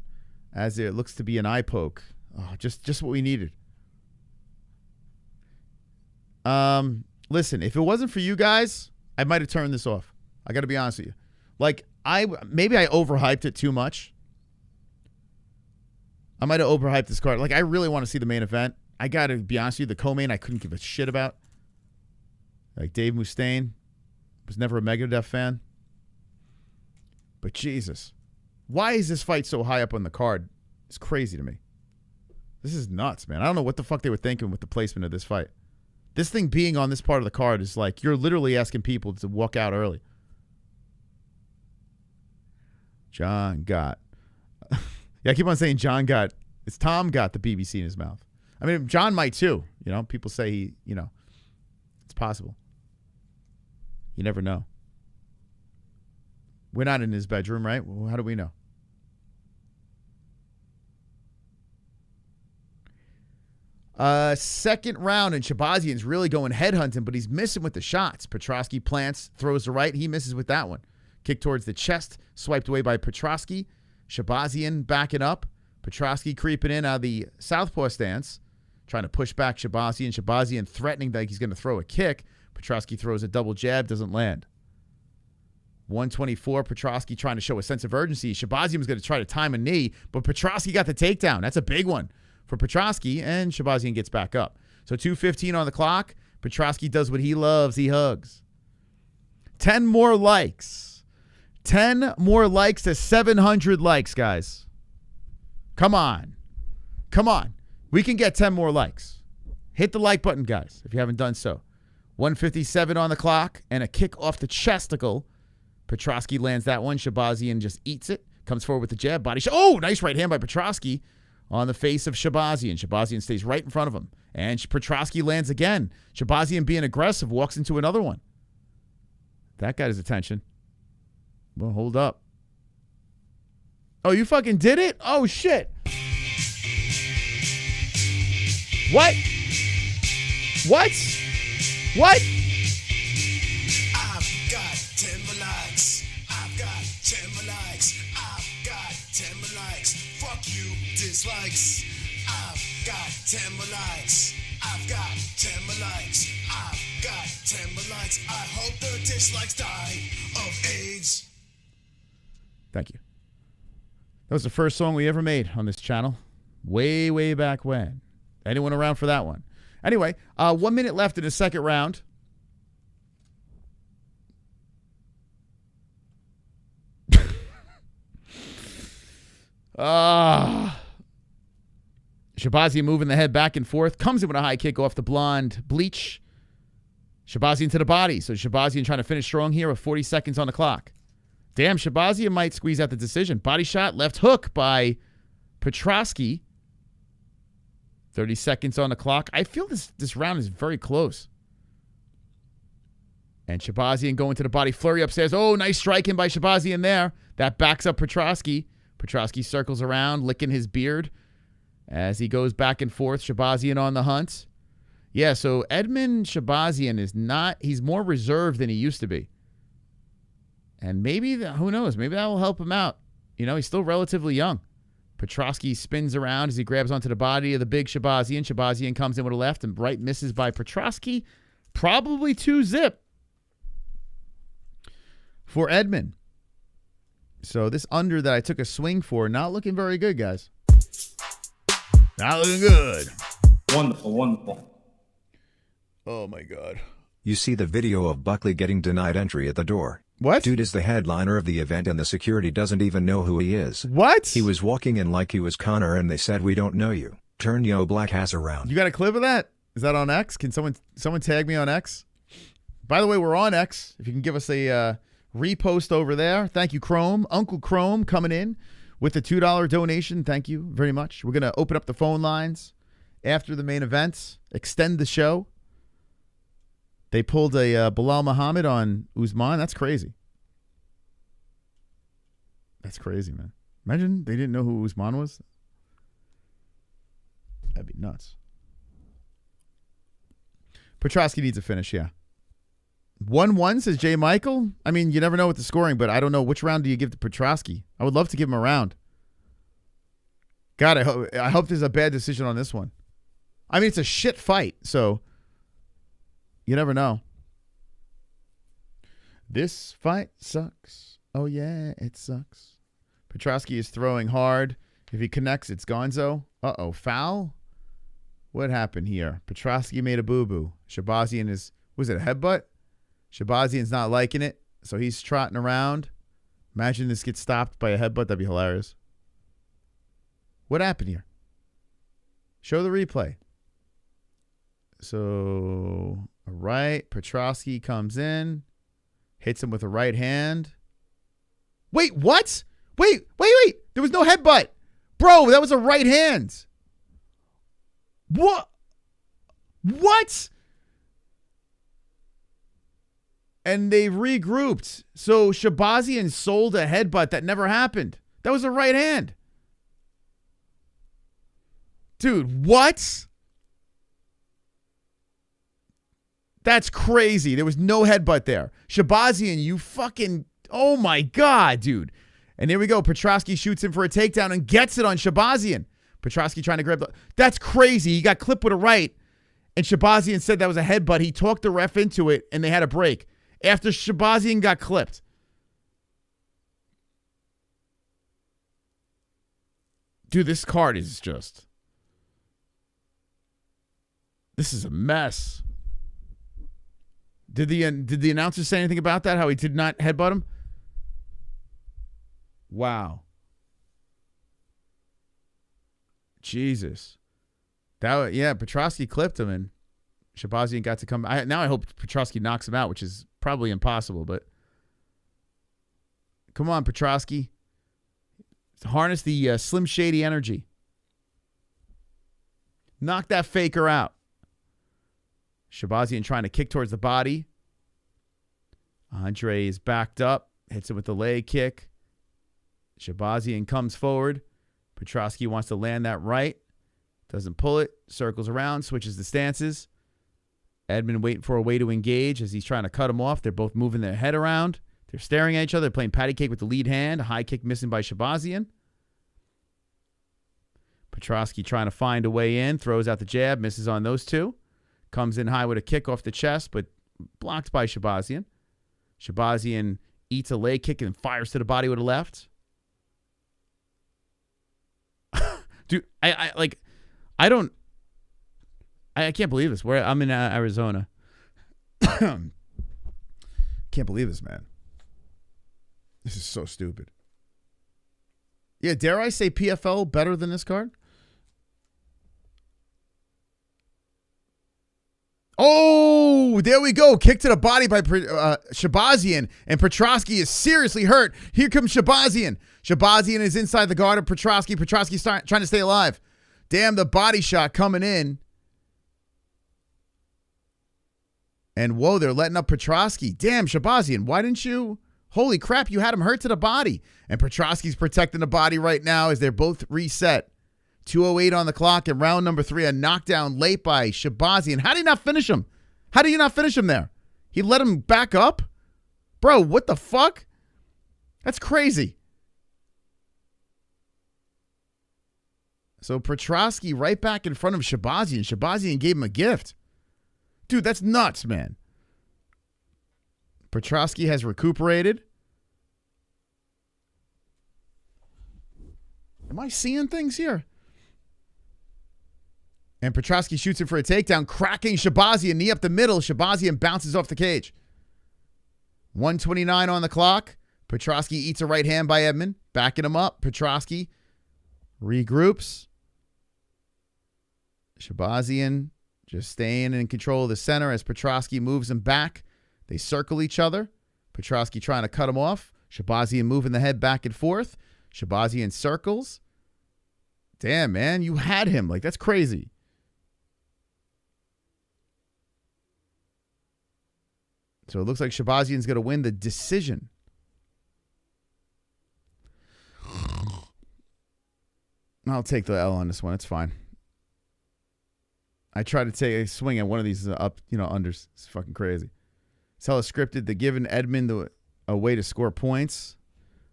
as it looks to be an eye poke. Oh, just what we needed. Listen, if it wasn't for you guys, I might have turned this off. I got to be honest with you. Like, maybe I overhyped it too much. I might have overhyped this card. Like, I really want to see the main event. I got to be honest with you, the co-main I couldn't give a shit about. Like, Dave Mustaine was never a Megadeth fan. But Jesus, why is this fight so high up on the card? It's crazy to me. This is nuts, man. I don't know what the fuck they were thinking with the placement of this fight. This thing being on this part of the card is like you're literally asking people to walk out early. John got. Yeah, I keep on saying John got. It's Tom got the BBC in his mouth. I mean, John might too. You know, people say he, you know, it's possible. You never know. We're not in his bedroom, right? Well, how do we know? Second round, and Shabazian's really going headhunting, but he's missing with the shots. Petrosky plants, throws the right. He misses with that one. Kick towards the chest, swiped away by Petrosky. Shabazian backing up. Petrosky creeping in out of the southpaw stance, trying to push back Shabazian. Shabazian threatening that he's going to throw a kick. Petrosky throws a double jab, doesn't land. 124, Petrosky trying to show a sense of urgency. Shabazian was going to try to time a knee, but Petrosky got the takedown. That's a big one for Petrosky, and Shabazian gets back up. So 2:15 on the clock. Petrosky does what he loves. He hugs. 10 more likes. 10 more likes to 700 likes, guys. Come on. Come on. We can get 10 more likes. Hit the like button, guys, if you haven't done so. 1:57 on the clock, and a kick off the chesticle. Petrosky lands that one. Shabazian just eats it. Comes forward with the jab. Body shot. Oh, nice right hand by Petrosky on the face of Shabazian. Shabazian stays right in front of him. And Petrosky lands again. Shabazian being aggressive walks into another one. That got his attention. Well, hold up. Oh, you fucking did it? Oh, shit. What? What? What? I've got 10 more likes. I've got 10 more likes. I've got 10 more likes. Fuck you, dislikes. I've got 10 more likes. I've got 10 more likes. I've got 10 more likes. I hope the dislikes die of AIDS. Thank you. That was the first song we ever made on this channel. Way, way back when. Anyone around for that one? Anyway, 1 minute left in the second round. Shabazian moving the head back and forth. Comes in with a high kick off the blonde bleach. Shabazian to the body. So Shabazian trying to finish strong here with 40 seconds on the clock. Damn, Shabazian might squeeze out the decision. Body shot, left hook by Petrosky. 30 seconds on the clock. I feel this round is very close. And Shabazian going to the body. Flurry upstairs. Oh, nice striking by Shabazian there. That backs up Petrosky. Petrosky circles around, licking his beard as he goes back and forth. Shabazian on the hunt. Yeah, so Edmund Shabazian is not, he's more reserved than he used to be. And maybe, who knows, maybe that will help him out. You know, he's still relatively young. Petrosky spins around as he grabs onto the body of the big Shabazian. Shabazian comes in with a left and right misses by Petrosky. Probably 2-zip for Edmund. So this under that I took a swing for, not looking very good, guys. Not looking good. Wonderful, wonderful. Oh, my God. You see the video of Buckley getting denied entry at the door. What? Dude is the headliner of the event and the security doesn't even know who he is. What? He was walking in like he was Connor and they said, "We don't know you. Turn yo black ass around." You got a clip of that? Is that on X? Can someone tag me on X? By the way, we're on X. If you can give us a repost over there. Thank you, Chrome. Uncle Chrome coming in with the $2 donation. Thank you very much. We're going to open up the phone lines after the main events. Extend the show. They pulled a Bilal Muhammad on Usman. That's crazy. That's crazy, man. Imagine they didn't know who Usman was. That'd be nuts. Petrosky needs a finish, yeah. 1-1, says J. Michael. I mean, you never know with the scoring, but I don't know. Which round do you give to Petrosky? I would love to give him a round. God, I hope there's a bad decision on this one. I mean, it's a shit fight, so you never know. This fight sucks. Oh, yeah, it sucks. Petrosky is throwing hard. If he connects, it's gonzo. Uh-oh, foul? What happened here? Petrosky made a boo-boo. Shabazian is, was it a headbutt? Shabazian's not liking it, so he's trotting around. Imagine this gets stopped by a headbutt. That'd be hilarious. What happened here? Show the replay. So, all right. Petrosky comes in, hits him with a right hand. Wait, what? Wait. There was no headbutt. Bro, that was a right hand. What? And they regrouped. So Shabazian sold a headbutt that never happened. That was a right hand. Dude, what? That's crazy. There was no headbutt there. Shabazian, you fucking... Oh, my God, dude. And here we go. Petrosky shoots him for a takedown and gets it on Shabazian. Petrosky trying to grab the... That's crazy. He got clipped with a right, and Shabazian said that was a headbutt. He talked the ref into it, and they had a break after Shabazian got clipped. Dude, this card is just... This is a mess. Did the announcer say anything about that? How he did not headbutt him? Wow. Jesus. Petrosky clipped him and Shabazian got to come. Now I hope Petrosky knocks him out, which is probably impossible, but come on, Petrosky. Harness the Slim Shady energy. Knock that faker out. Shabazian trying to kick towards the body. Andre is backed up. Hits him with the leg kick. Shabazian comes forward. Petrosky wants to land that right. Doesn't pull it. Circles around. Switches the stances. Edmund waiting for a way to engage as he's trying to cut him off. They're both moving their head around. They're staring at each other. They're playing patty cake with the lead hand. A high kick missing by Shabazian. Petrosky trying to find a way in. Throws out the jab. Misses on those two. Comes in high with a kick off the chest, but blocked by Shabazian. Shabazian eats a leg kick and fires to the body with a left. Dude, I can't believe this. I'm in Arizona. Can't believe this, man. This is so stupid. Yeah, dare I say PFL better than this card? Oh, there we go. Kick to the body by Shabazian, and Petrosky is seriously hurt. Here comes Shabazian. Shabazian is inside the guard of Petrosky. Petrosky's trying to stay alive. Damn, the body shot coming in. And whoa, they're letting up Petrosky. Damn, Shabazian, why didn't you? Holy crap, you had him hurt to the body. And Petrosky's protecting the body right now as they're both reset. 2:08 on the clock in round number 3. A knockdown late by Shabazian. How did he not finish him? How did you not finish him there? He let him back up? Bro, what the fuck? That's crazy. So Petrosky right back in front of Shabazian. Shabazian gave him a gift. Dude, that's nuts, man. Petrosky has recuperated. Am I seeing things here? And Petrosky shoots him for a takedown, cracking Shabazian, knee up the middle. Shabazian bounces off the cage. 1:29 on the clock. Petrosky eats a right hand by Edmund, backing him up. Petrosky regroups. Shabazian just staying in control of the center as Petrosky moves him back. They circle each other. Petrosky trying to cut him off. Shabazian moving the head back and forth. Shabazian circles. Damn, man, you had him. Like, that's crazy. So it looks like Shabazian's going to win the decision. I'll take the L on this one. It's fine. I tried to take a swing at one of these unders. It's fucking crazy. Sella scripted the given Edmund a way to score points.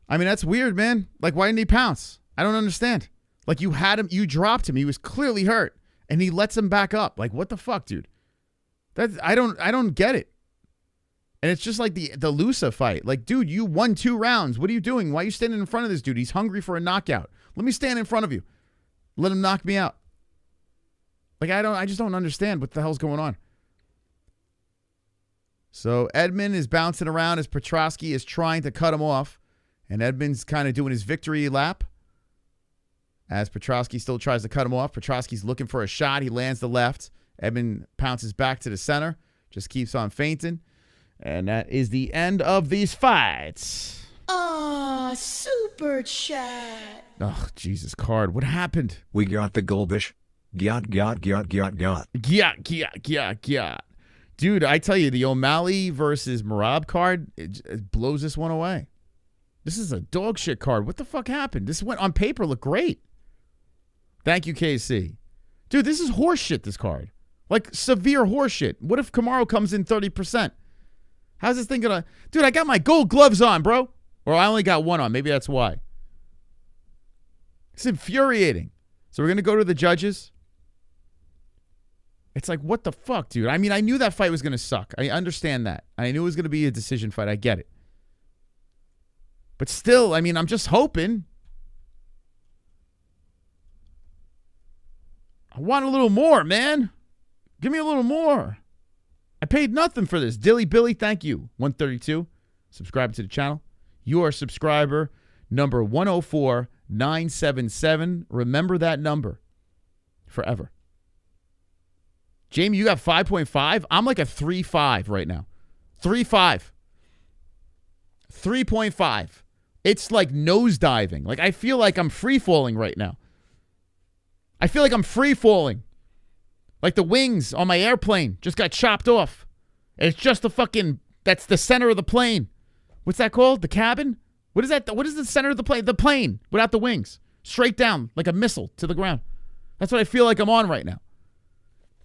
I mean, that's weird, man. Like, why didn't he pounce? I don't understand. Like, you had him, you dropped him. He was clearly hurt, and he lets him back up. Like, what the fuck, dude? I don't get it. And it's just like the Loosa fight. Like, dude, you won 2 rounds. What are you doing? Why are you standing in front of this dude? He's hungry for a knockout. Let me stand in front of you. Let him knock me out. Like, I just don't understand what the hell's going on. So Edmund is bouncing around as Petrosky is trying to cut him off. And Edmund's kind of doing his victory lap as Petrosky still tries to cut him off. Petrosky's looking for a shot. He lands the left. Edmund pounces back to the center, just keeps on feinting. And that is the end of these fights. Aw, super chat. Oh, Jesus, card. What happened? We got the Gulbish. Gyat. Gyat. Dude, I tell you, the O'Malley versus Merab card, it blows this one away. This is a dog shit card. What the fuck happened? This went on paper, looked great. Thank you, KC. Dude, this is horse shit, this card. Like, severe horse shit. What if Kamaru comes in 30%? How's this thing gonna... Dude, I got my gold gloves on, bro. Or I only got one on. Maybe that's why. It's infuriating. So we're gonna go to the judges. It's like, what the fuck, dude? I mean, I knew that fight was gonna suck. I understand that. I knew it was gonna be a decision fight. I get it. But still, I mean, I'm just hoping. I want a little more, man. Give me a little more. I paid nothing for this. Dilly Billy, thank you. 132. Subscribe to the channel. You are subscriber number 104977. Remember that number forever. Jamie, you got 5.5. I'm like a 3.5 right now. 3.5. 3.5. It's like nosediving. Like, I feel like I'm free falling right now. I feel like I'm free falling. Like the wings on my airplane just got chopped off. It's just the fucking, that's the center of the plane. What's that called? The cabin? What is that? What is the center of the plane? The plane without the wings. Straight down like a missile to the ground. That's what I feel like I'm on right now.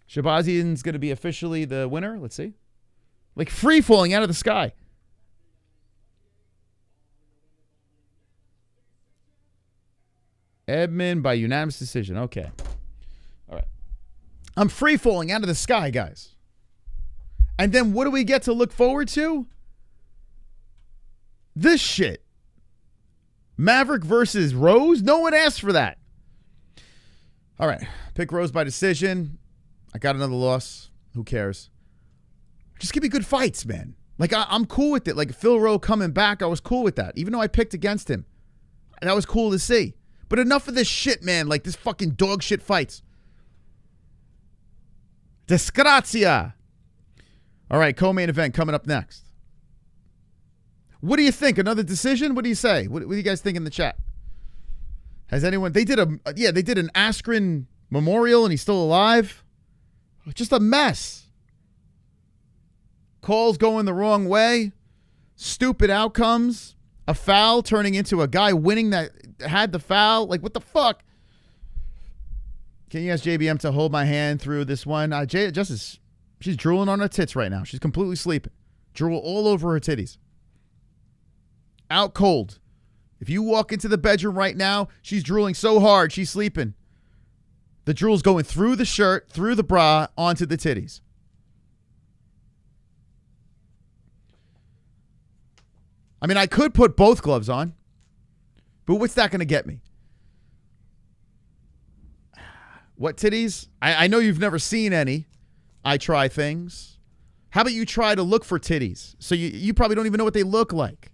Shabazian's going to be officially the winner. Let's see. Like free falling out of the sky. Edmund by unanimous decision. Okay. All right. I'm free falling out of the sky, guys. And then what do we get to look forward to? This shit. Maverick versus Rose? No one asked for that. All right. Pick Rose by decision. I got another loss. Who cares? Just give me good fights, man. Like, I'm cool with it. Like, Phil Rowe coming back, I was cool with that. Even though I picked against him. That was cool to see. But enough of this shit, man. Like, this fucking dog shit fights. Disgrazia. All right, co-main event coming up next. What do you think? Another decision? What do you say? What do you guys think in the chat? Has anyone... They did an Askren memorial and he's still alive. Just a mess. Calls going the wrong way. Stupid outcomes. A foul turning into a guy winning that had the foul. Like, what the fuck? Can you ask JBM to hold my hand through this one? Justice, she's drooling on her tits right now. She's completely sleeping. Drool all over her titties. Out cold. If you walk into the bedroom right now, she's drooling so hard, she's sleeping. The drool's going through the shirt, through the bra, onto the titties. I mean, I could put both gloves on, but what's that going to get me? What titties? I know you've never seen any. I try things. How about you try to look for titties? So you probably don't even know what they look like.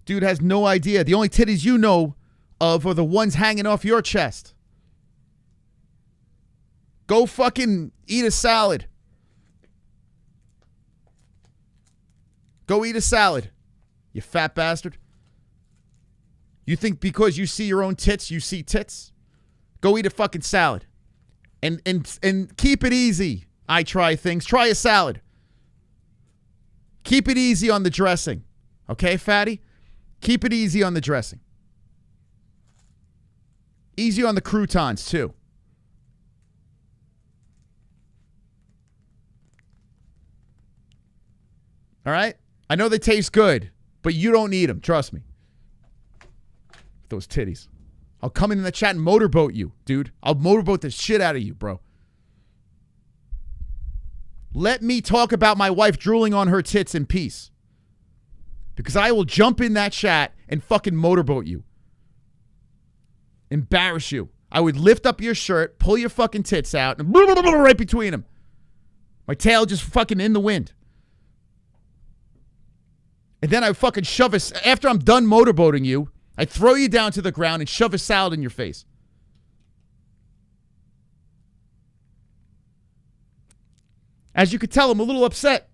Dude has no idea. The only titties you know of are the ones hanging off your chest. Go fucking eat a salad. Go eat a salad, you fat bastard. You think because you see your own tits, you see tits? Go eat a fucking salad. And keep it easy. I try things. Try a salad. Keep it easy on the dressing. Okay, fatty? Keep it easy on the dressing. Easy on the croutons, too. All right? I know they taste good, but you don't need them. Trust me. Those titties. I'll come in the chat and motorboat you, dude. I'll motorboat the shit out of you, bro. Let me talk about my wife drooling on her tits in peace. Because I will jump in that chat and fucking motorboat you. Embarrass you. I would lift up your shirt, pull your fucking tits out, and right between them. My tail just fucking in the wind. And then I fucking shove us, after I'm done motorboating you, I throw you down to the ground and shove a salad in your face. As you could tell, I'm a little upset.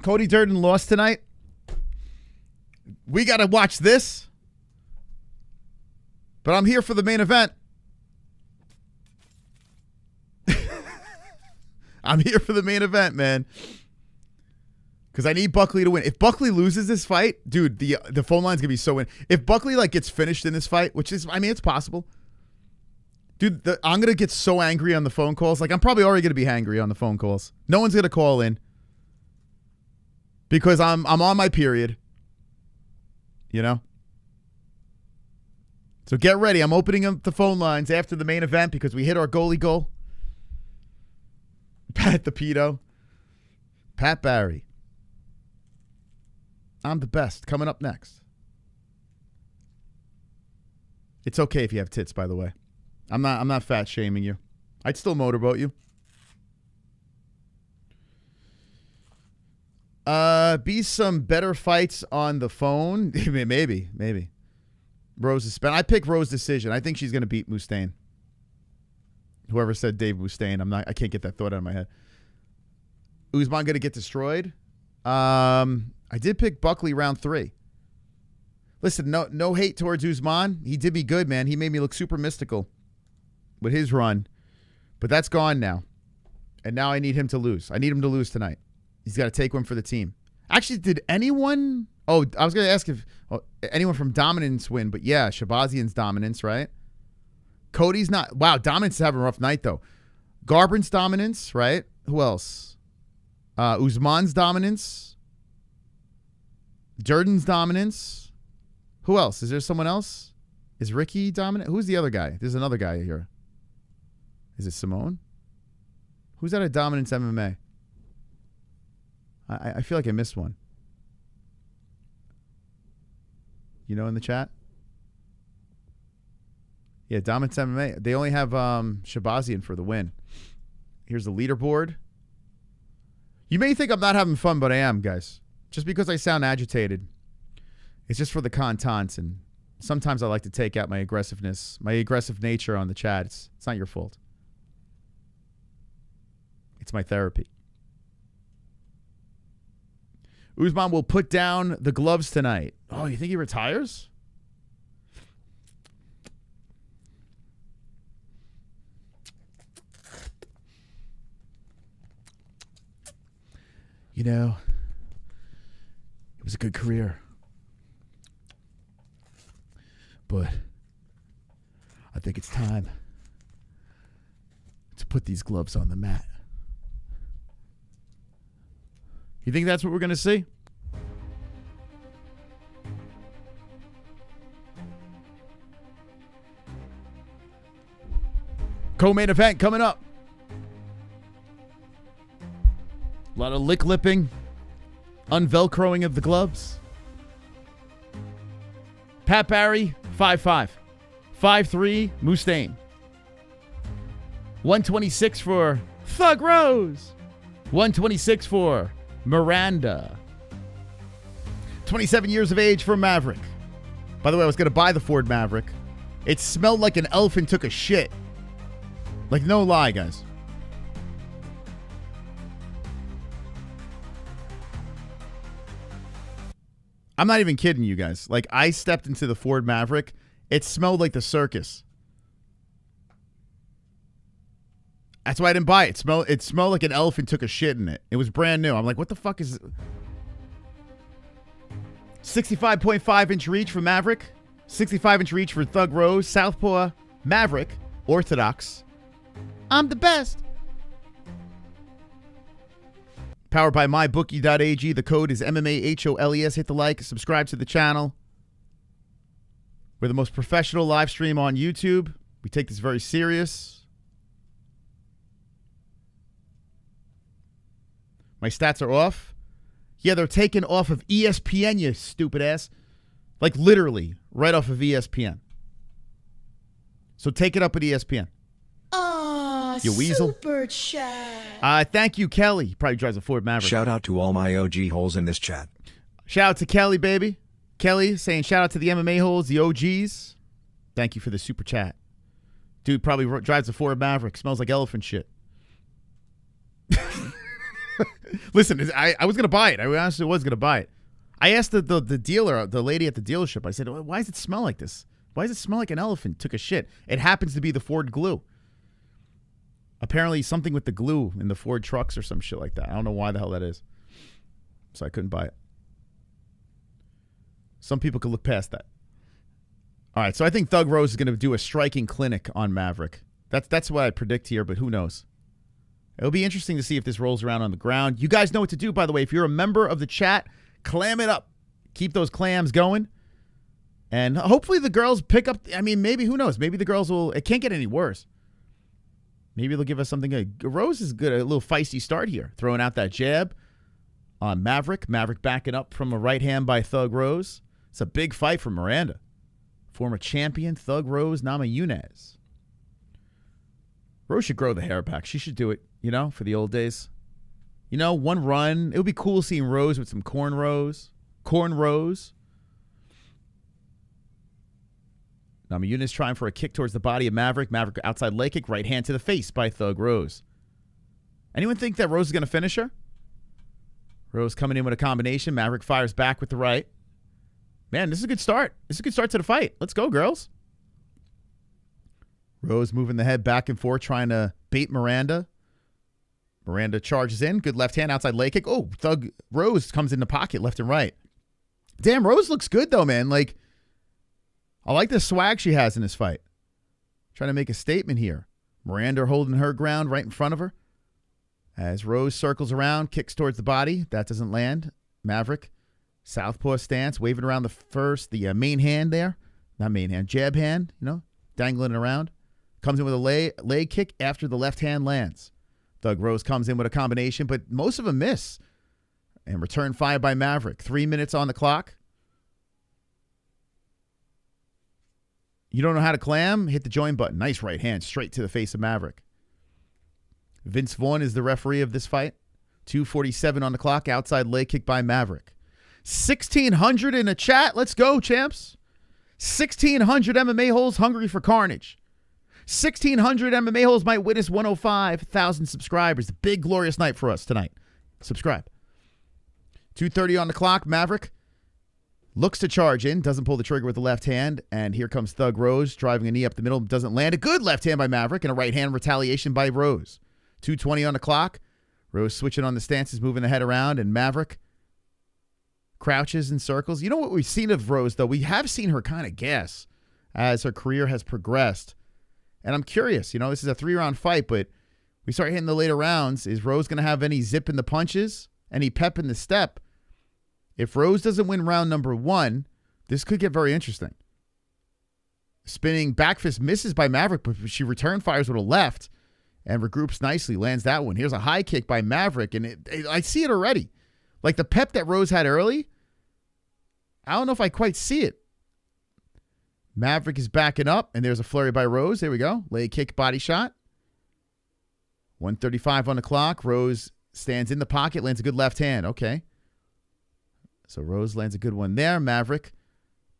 Cody Durden lost tonight. We got to watch this. But I'm here for the main event. I'm here for the main event, man. Because I need Buckley to win. If Buckley loses this fight, dude, the phone line's going to be so in. If Buckley like gets finished in this fight, which is, I mean, it's possible. Dude, I'm going to get so angry on the phone calls. Like, I'm probably already going to be angry on the phone calls. No one's going to call in. Because I'm on my period. You know? So get ready. I'm opening up the phone lines after the main event because we hit our goalie goal. Pat the pedo. Pat Barry. I'm the best. Coming up next. It's okay if you have tits, by the way. I'm not fat shaming you. I'd still motorboat you. Be some better fights on the phone. maybe. Rose is spent. I pick Rose decision. I think she's gonna beat Mustaine. Whoever said Dave Mustaine, I can't get that thought out of my head. Usman gonna get destroyed. I did pick Buckley round 3. Listen, no hate towards Usman. He did me good, man. He made me look super mystical with his run. But that's gone now. And now I need him to lose. I need him to lose tonight. He's got to take one for the team. Actually, did anyone... Oh, I was going to ask if anyone from Dominance win. But yeah, Shabazian's Dominance, right? Cody's not... Wow, Dominance is having a rough night, though. Garbran's Dominance, right? Who else? Usman's Dominance. Durden's Dominance. Who else? Is there someone else? Is Ricky dominant? Who's the other guy? There's another guy here. Is it Simone? Who's at a Dominance MMA? I feel like I missed one. You know, in the chat? Yeah, Dominance MMA. They only have Shabazian for the win. Here's the leaderboard. You may think I'm not having fun, but I am, guys. Just because I sound agitated. It's just for the contents, and sometimes I like to take out my aggressiveness, my aggressive nature on the chat. It's not your fault. It's my therapy. Usman will put down the gloves tonight. Oh, you think he retires? You know, it was a good career. But I think it's time to put these gloves on the mat. You think that's what we're going to see? Co-main event coming up. A lot of lick-lipping, unvelcroing of the gloves. Pat Barry, 5'5". 5'3", Mustaine. 126 for Thug Rose. 126 for Miranda. 27 years of age for Maverick. By the way, I was going to buy the Ford Maverick. It smelled like an elephant took a shit. Like, no lie, guys. I'm not even kidding you guys. Like, I stepped into the Ford Maverick. It smelled like the circus. That's why I didn't buy it. It smelled like an elephant took a shit in it. It was brand new. I'm like, what the fuck is it? 65.5-inch reach for Maverick. 65-inch reach for Thug Rose. Southpaw Maverick. Orthodox. I'm the best. Powered by MyBookie.ag. The code is MMA-HOLES. Hit the like. Subscribe to the channel. We're the most professional live stream on YouTube. We take this very serious. My stats are off. Yeah, they're taken off of ESPN, you stupid ass. Like literally, right off of ESPN. So take it up at ESPN. Ah, you weasel. Super chat. Thank you, Kelly. He probably drives a Ford Maverick. Shout out to all my OG holes in this chat. Shout out to Kelly, baby. Kelly saying shout out to the MMA-Holes, the OGs. Thank you for the super chat. Dude probably drives a Ford Maverick. Smells like elephant shit. Listen, I was going to buy it. I honestly was going to buy it. I asked the dealer, the lady at the dealership, I said, why does it smell like this? Why does it smell like an elephant took a shit? It happens to be the Ford glue. Apparently something with the glue in the Ford trucks or some shit like that. I don't know why the hell that is. So I couldn't buy it. Some people could look past that. All right, so I think Thug Rose is going to do a striking clinic on Maverick. That's what I predict here, but who knows? It'll be interesting to see if this rolls around on the ground. You guys know what to do, by the way. If you're a member of the chat, clam it up. Keep those clams going. And hopefully the girls pick up. I mean, maybe, who knows? Maybe the girls will. It can't get any worse. Maybe they'll give us something good. Rose is good. A little feisty start here. Throwing out that jab on Maverick. Maverick backing up from a right hand by Thug Rose. It's a big fight for Miranda. Former champion Thug Rose Namajunas. Rose should grow the hair back. She should do it, you know, for the old days. You know, one run. It would be cool seeing Rose with some cornrows. Cornrows. Namajunas trying for a kick towards the body of Maverick. Maverick outside leg kick. Right hand to the face by Thug Rose. Anyone think that Rose is going to finish her? Rose coming in with a combination. Maverick fires back with the right. Man, this is a good start. This is a good start to the fight. Let's go, girls. Rose moving the head back and forth, trying to bait Miranda. Miranda charges in. Good left hand, outside leg kick. Oh, Thug Rose comes in the pocket, left and right. Damn, Rose looks good, though, man. Like, I like the swag she has in this fight. Trying to make a statement here. Miranda holding her ground right in front of her. As Rose circles around, kicks towards the body. That doesn't land. Maverick, southpaw stance, waving around the main hand there. Not main hand, jab hand, you know, dangling it around. Comes in with a leg kick after the left hand lands. Thug Rose comes in with a combination, but most of them miss. And return fire by Maverick. 3 minutes on the clock. You don't know how to clam? Hit the join button. Nice right hand straight to the face of Maverick. Vince Vaughn is the referee of this fight. 2:47 on the clock. Outside leg kick by Maverick. 1,600 in the chat. Let's go, champs. 1,600 MMA holes hungry for carnage. 1,600 MMA holes might witness 105,000 subscribers. Big, glorious night for us tonight. Subscribe. 2:30 on the clock. Maverick looks to charge in. Doesn't pull the trigger with the left hand. And here comes Thug Rose driving a knee up the middle. Doesn't land. A good left hand by Maverick and a right hand retaliation by Rose. 2:20 on the clock. Rose switching on the stances, moving the head around. And Maverick crouches in circles. You know what we've seen of Rose, though? We have seen her kind of gas as her career has progressed. And I'm curious, you know, this is a 3-round fight, but we start hitting the later rounds. Is Rose going to have any zip in the punches, any pep in the step? If Rose doesn't win round number 1, this could get very interesting. Spinning back fist misses by Maverick, but she return fires with a left and regroups nicely, lands that one. Here's a high kick by Maverick, and I see it already. Like the pep that Rose had early, I don't know if I quite see it. Maverick is backing up, and there's a flurry by Rose. There we go. Leg kick, body shot. 1:35 on the clock. Rose stands in the pocket, lands a good left hand. Okay. So Rose lands a good one there. Maverick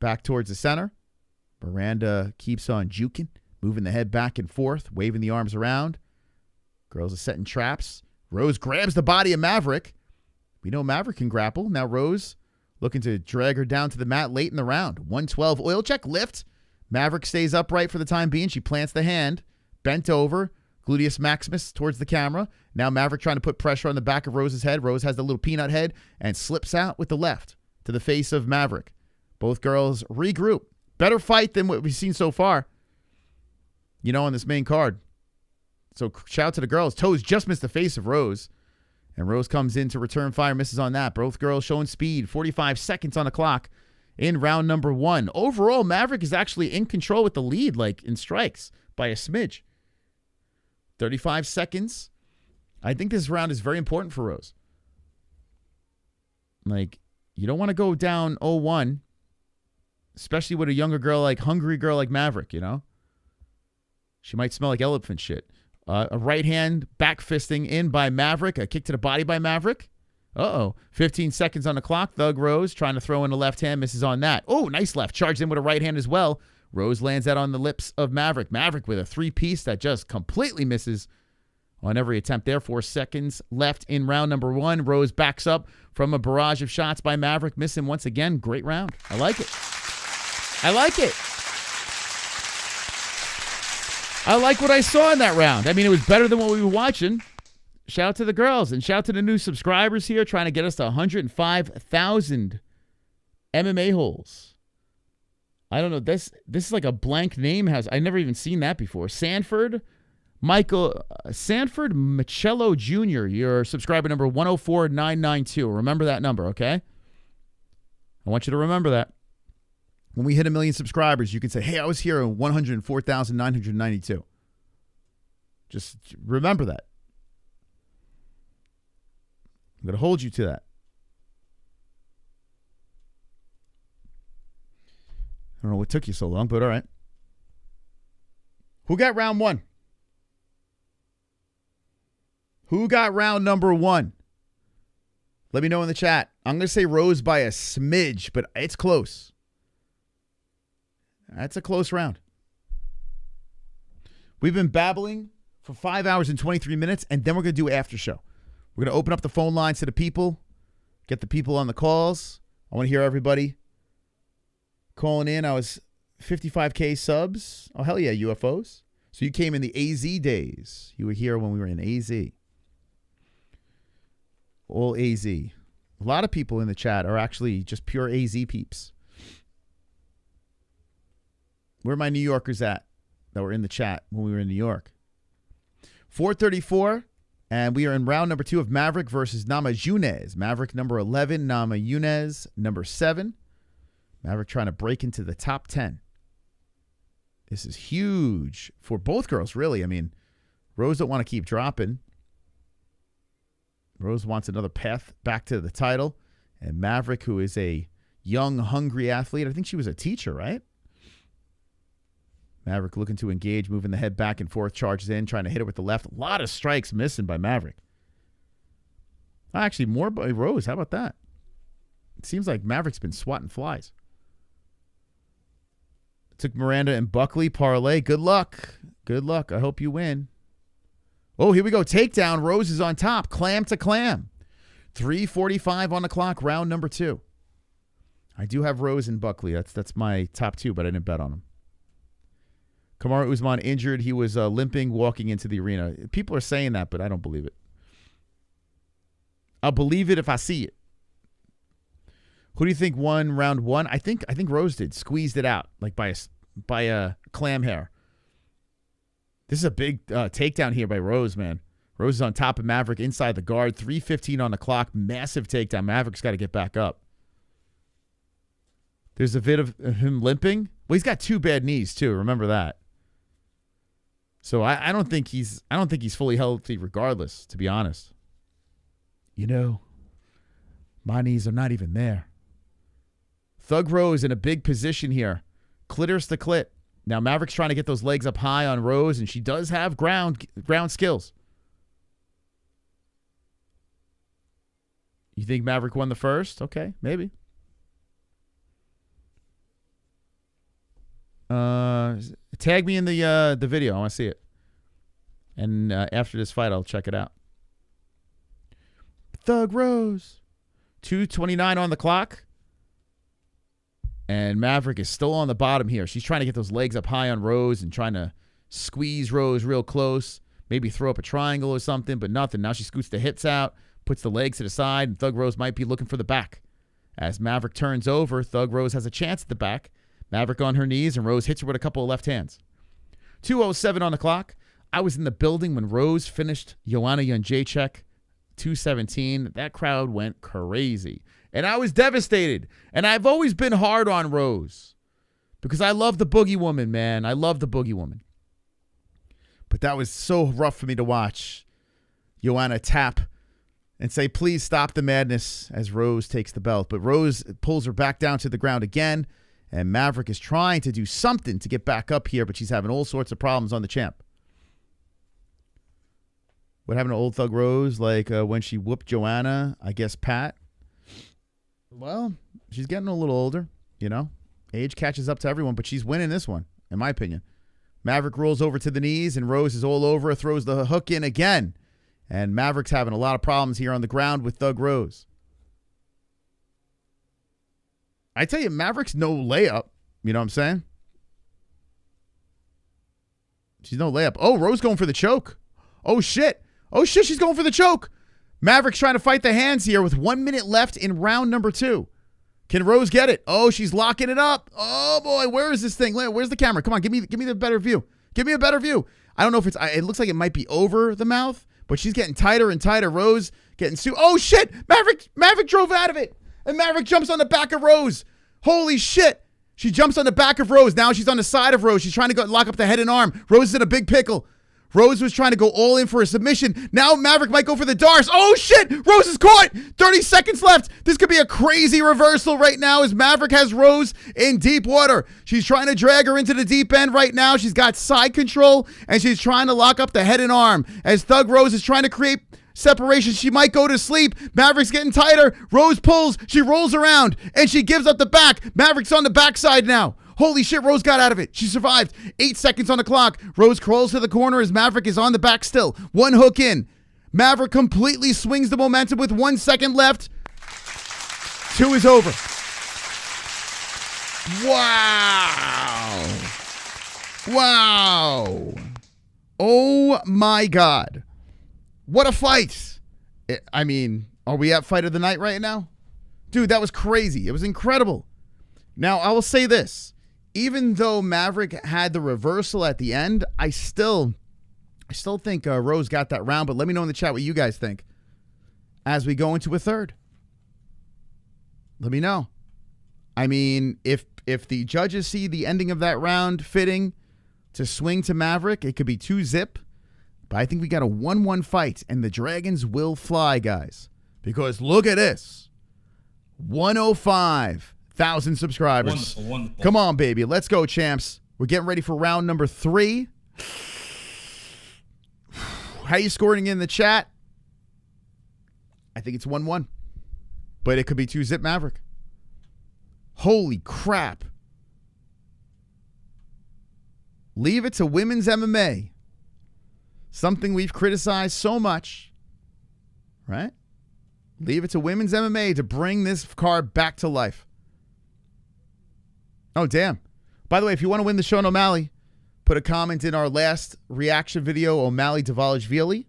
back towards the center. Miranda keeps on juking, moving the head back and forth, waving the arms around. Girls are setting traps. Rose grabs the body of Maverick. We know Maverick can grapple. Now Rose looking to drag her down to the mat late in the round. 112 oil check lift. Maverick stays upright for the time being. She plants the hand, bent over, gluteus maximus towards the camera. Now Maverick trying to put pressure on the back of Rose's head. Rose has the little peanut head and slips out with the left to the face of Maverick. Both girls regroup. Better fight than what we've seen so far, you know, on this main card. So shout out to the girls. Toes just missed the face of Rose. And Rose comes in to return fire, misses on that. Both girls showing speed. 45 seconds on the clock in round number 1. Overall, Maverick is actually in control with the lead, like in strikes, by a smidge. 35 seconds. I think this round is very important for Rose. Like, you don't want to go down 0-1, especially with a younger girl, like hungry girl like Maverick, you know? She might smell like elephant shit. A right hand back fisting in by Maverick. A kick to the body by Maverick. 15 seconds on the clock. Thug Rose trying to throw in a left hand. Misses on that. Oh, nice left. Charged in with a right hand as well. Rose lands that on the lips of Maverick. Maverick with a 3-piece that just completely misses on every attempt there. 4 seconds left in round number 1. Rose backs up from a barrage of shots by Maverick, missing once again. Great round. I like it. I like it. I like what I saw in that round. I mean, it was better than what we were watching. Shout out to the girls and shout out to the new subscribers here trying to get us to 105,000 MMA-Holes. I don't know. This is like a blank name house. I've never even seen that before. Sanford Michello Jr., your subscriber number 104992. Remember that number, okay? I want you to remember that. When we hit 1 million subscribers, you can say, hey, I was here at 104,992. Just remember that. I'm going to hold you to that. I don't know what took you so long, but all right. Who got round 1? Who got round number 1? Let me know in the chat. I'm going to say Rose by a smidge, but it's close. That's a close round. We've been babbling for 5 hours and 23 minutes, and then we're going to do after show. We're going to open up the phone lines to the people, get the people on the calls. I want to hear everybody calling in. I was 55K subs. Oh, hell yeah, UFOs. So you came in the AZ days. You were here when we were in AZ. All AZ. A lot of people in the chat are actually just pure AZ peeps. Where are my New Yorkers at that were in the chat when we were in New York? 434, and we are in round number 2 of Maverick versus Namajunas. Maverick number 11, Namajunas number 7. Maverick trying to break into the top 10. This is huge for both girls, really. I mean, Rose don't want to keep dropping. Rose wants another path back to the title. And Maverick, who is a young, hungry athlete. I think she was a teacher, right? Maverick looking to engage, moving the head back and forth, charges in, trying to hit it with the left. A lot of strikes missing by Maverick. Actually, more by Rose. How about that? It seems like Maverick's been swatting flies. Took Miranda and Buckley parlay. Good luck. Good luck. I hope you win. Oh, here we go. Takedown. Rose is on top. Clam to clam. 3:45 on the clock. Round number 2. I do have Rose and Buckley. That's my top 2, but I didn't bet on them. Kamaru Usman injured. He was limping walking into the arena. People are saying that, but I don't believe it. I'll believe it if I see it. Who do you think won round 1? I think Rose did. Squeezed it out like by a clam hair. This is a big takedown here by Rose, man. Rose is on top of Maverick inside the guard. 3:15 on the clock. Massive takedown. Maverick's got to get back up. There's a vid of him limping. Well, he's got 2 bad knees too. Remember that. So I don't think he's fully healthy regardless, to be honest. You know, my knees are not even there. Thug Rose in a big position here. Clitoris to clit. Now Maverick's trying to get those legs up high on Rose, and she does have ground skills. You think Maverick won the first? Okay, maybe. Tag me in the video. I want to see it. And after this fight, I'll check it out. Thug Rose. 2:29 on the clock. And Maverick is still on the bottom here. She's trying to get those legs up high on Rose and trying to squeeze Rose real close. Maybe throw up a triangle or something, but nothing. Now she scoots the hips out, puts the legs to the side, and Thug Rose might be looking for the back. As Maverick turns over, Thug Rose has a chance at the back. Maverick on her knees, and Rose hits her with a couple of left hands. 2:07 on the clock. I was in the building when Rose finished Joanna Jędrzejczyk. 2:17. That crowd went crazy. And I was devastated. And I've always been hard on Rose because I love the Boogie Woman, man. I love the Boogie Woman. But that was so rough for me to watch Joanna tap and say, please stop the madness as Rose takes the belt. But Rose pulls her back down to the ground again. And Maverick is trying to do something to get back up here, but she's having all sorts of problems on the champ. What happened to old Thug Rose? Like when she whooped Joanna, I guess Pat. Well, she's getting a little older, you know. Age catches up to everyone, but she's winning this one, in my opinion. Maverick rolls over to the knees, and Rose is all over her, throws the hook in again. And Maverick's having a lot of problems here on the ground with Thug Rose. I tell you, Maverick's no layup. You know what I'm saying? She's no layup. Oh, Rose going for the choke. Oh, shit. Oh, shit, she's going for the choke. Maverick's trying to fight the hands here with 1 minute left in round number 2. Can Rose get it? Oh, she's locking it up. Oh, boy, where is this thing? Where's the camera? Come on, give me the better view. Give me a better view. I don't know if it looks like it might be over the mouth, but she's getting tighter and tighter. Rose getting oh, shit. Maverick drove out of it. And Maverick jumps on the back of Rose. Holy shit. She jumps on the back of Rose. Now she's on the side of Rose. She's trying to go lock up the head and arm. Rose is in a big pickle. Rose was trying to go all in for a submission. Now Maverick might go for the Dars. Oh, shit. Rose is caught. 30 seconds left. This could be a crazy reversal right now as Maverick has Rose in deep water. She's trying to drag her into the deep end right now. She's got side control, and she's trying to lock up the head and arm. As Thug Rose is trying to create separation, she might go to sleep. Maverick's getting tighter. Rose pulls. She rolls around, and she gives up the back. Maverick's on the backside now. Holy shit, Rose got out of it. She survived. 8 seconds on the clock. Rose crawls to the corner as Maverick is on the back still. One hook in. Maverick completely swings the momentum with 1 second left. 2 is over. Wow. Wow. Oh, my God. What a fight. I mean, are we at fight of the night right now? Dude, that was crazy. It was incredible. Now, I will say this. Even though Maverick had the reversal at the end, I still think Rose got that round, but let me know in the chat what you guys think as we go into a third. Let me know. I mean, if the judges see the ending of that round fitting to swing to Maverick, it could be 2-zip, but I think we got a 1-1 fight, and the Dragons will fly, guys, because look at this. 105,000 subscribers. Wonderful. Come on, baby. Let's go, champs. We're getting ready for round number 3. How you scoring in the chat? I think it's 1-1. But it could be 2-zip Maverick. Holy crap. Leave it to women's MMA. Something we've criticized so much. Right? Leave it to women's MMA to bring this card back to life. Oh, damn. By the way, if you want to win the Sean O'Malley, put a comment in our last reaction video, O'Malley Dvalishvili,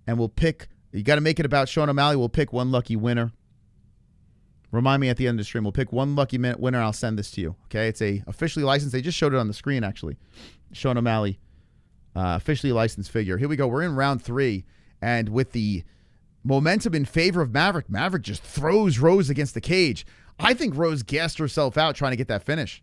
and we'll pick, you got to make it about Sean O'Malley. We'll pick one lucky winner. Remind me at the end of the stream. We'll pick one lucky winner. I'll send this to you. Okay? It's a officially licensed. They just showed it on the screen, actually. Sean O'Malley, officially licensed figure. Here we go. We're in round 3, and with the momentum in favor of Maverick, Maverick just throws Rose against the cage. I think Rose gassed herself out trying to get that finish.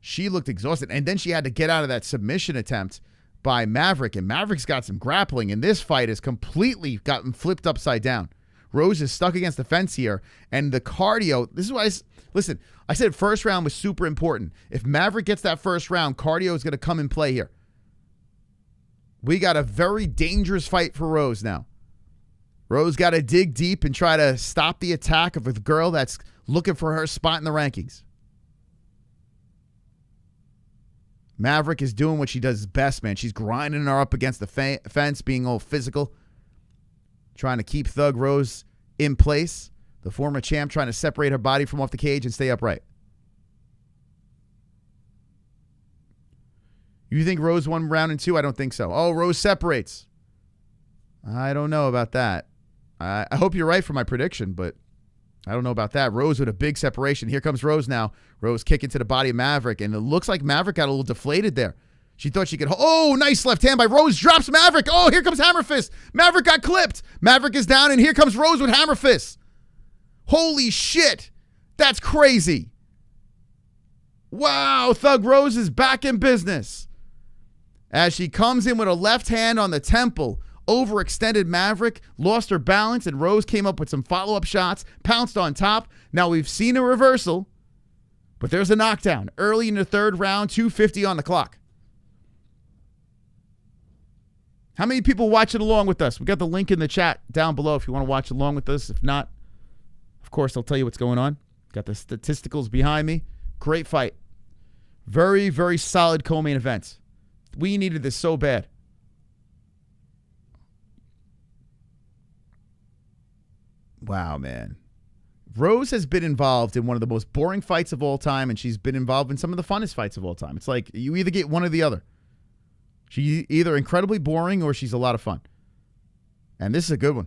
She looked exhausted, and then she had to get out of that submission attempt by Maverick, and Maverick's got some grappling, and this fight has completely gotten flipped upside down. Rose is stuck against the fence here, and the cardio, this is why, listen, I said first round was super important. If Maverick gets that first round, cardio is going to come in play here. We got a very dangerous fight for Rose now. Rose got to dig deep and try to stop the attack of a girl that's looking for her spot in the rankings. Maverick is doing what she does best, man. She's grinding her up against the fence, being all physical, trying to keep Thug Rose in place. The former champ trying to separate her body from off the cage and stay upright. You think Rose won round and 2? I don't think so. Oh, Rose separates. I don't know about that. I hope you're right for my prediction, but I don't know about that. Rose with a big separation. Here comes Rose now. Rose kicking to the body of Maverick, and it looks like Maverick got a little deflated there. She thought she could. Oh, nice left hand by Rose. Drops Maverick. Oh, here comes Hammer Fist. Maverick got clipped. Maverick is down, and here comes Rose with Hammer Fist. Holy shit. That's crazy. Wow, Thug Rose is back in business. As she comes in with a left hand on the temple, overextended Maverick, lost her balance, and Rose came up with some follow-up shots, pounced on top. Now we've seen a reversal, but there's a knockdown. Early in the third round, 2:50 on the clock. How many people watching along with us? We got the link in the chat down below if you want to watch along with us. If not, of course, I'll tell you what's going on. Got the statisticals behind me. Great fight. Very, very solid co-main event. We needed this so bad. Wow, man. Rose has been involved in one of the most boring fights of all time, and she's been involved in some of the funnest fights of all time. It's like you either get one or the other. She's either incredibly boring or she's a lot of fun. And this is a good one.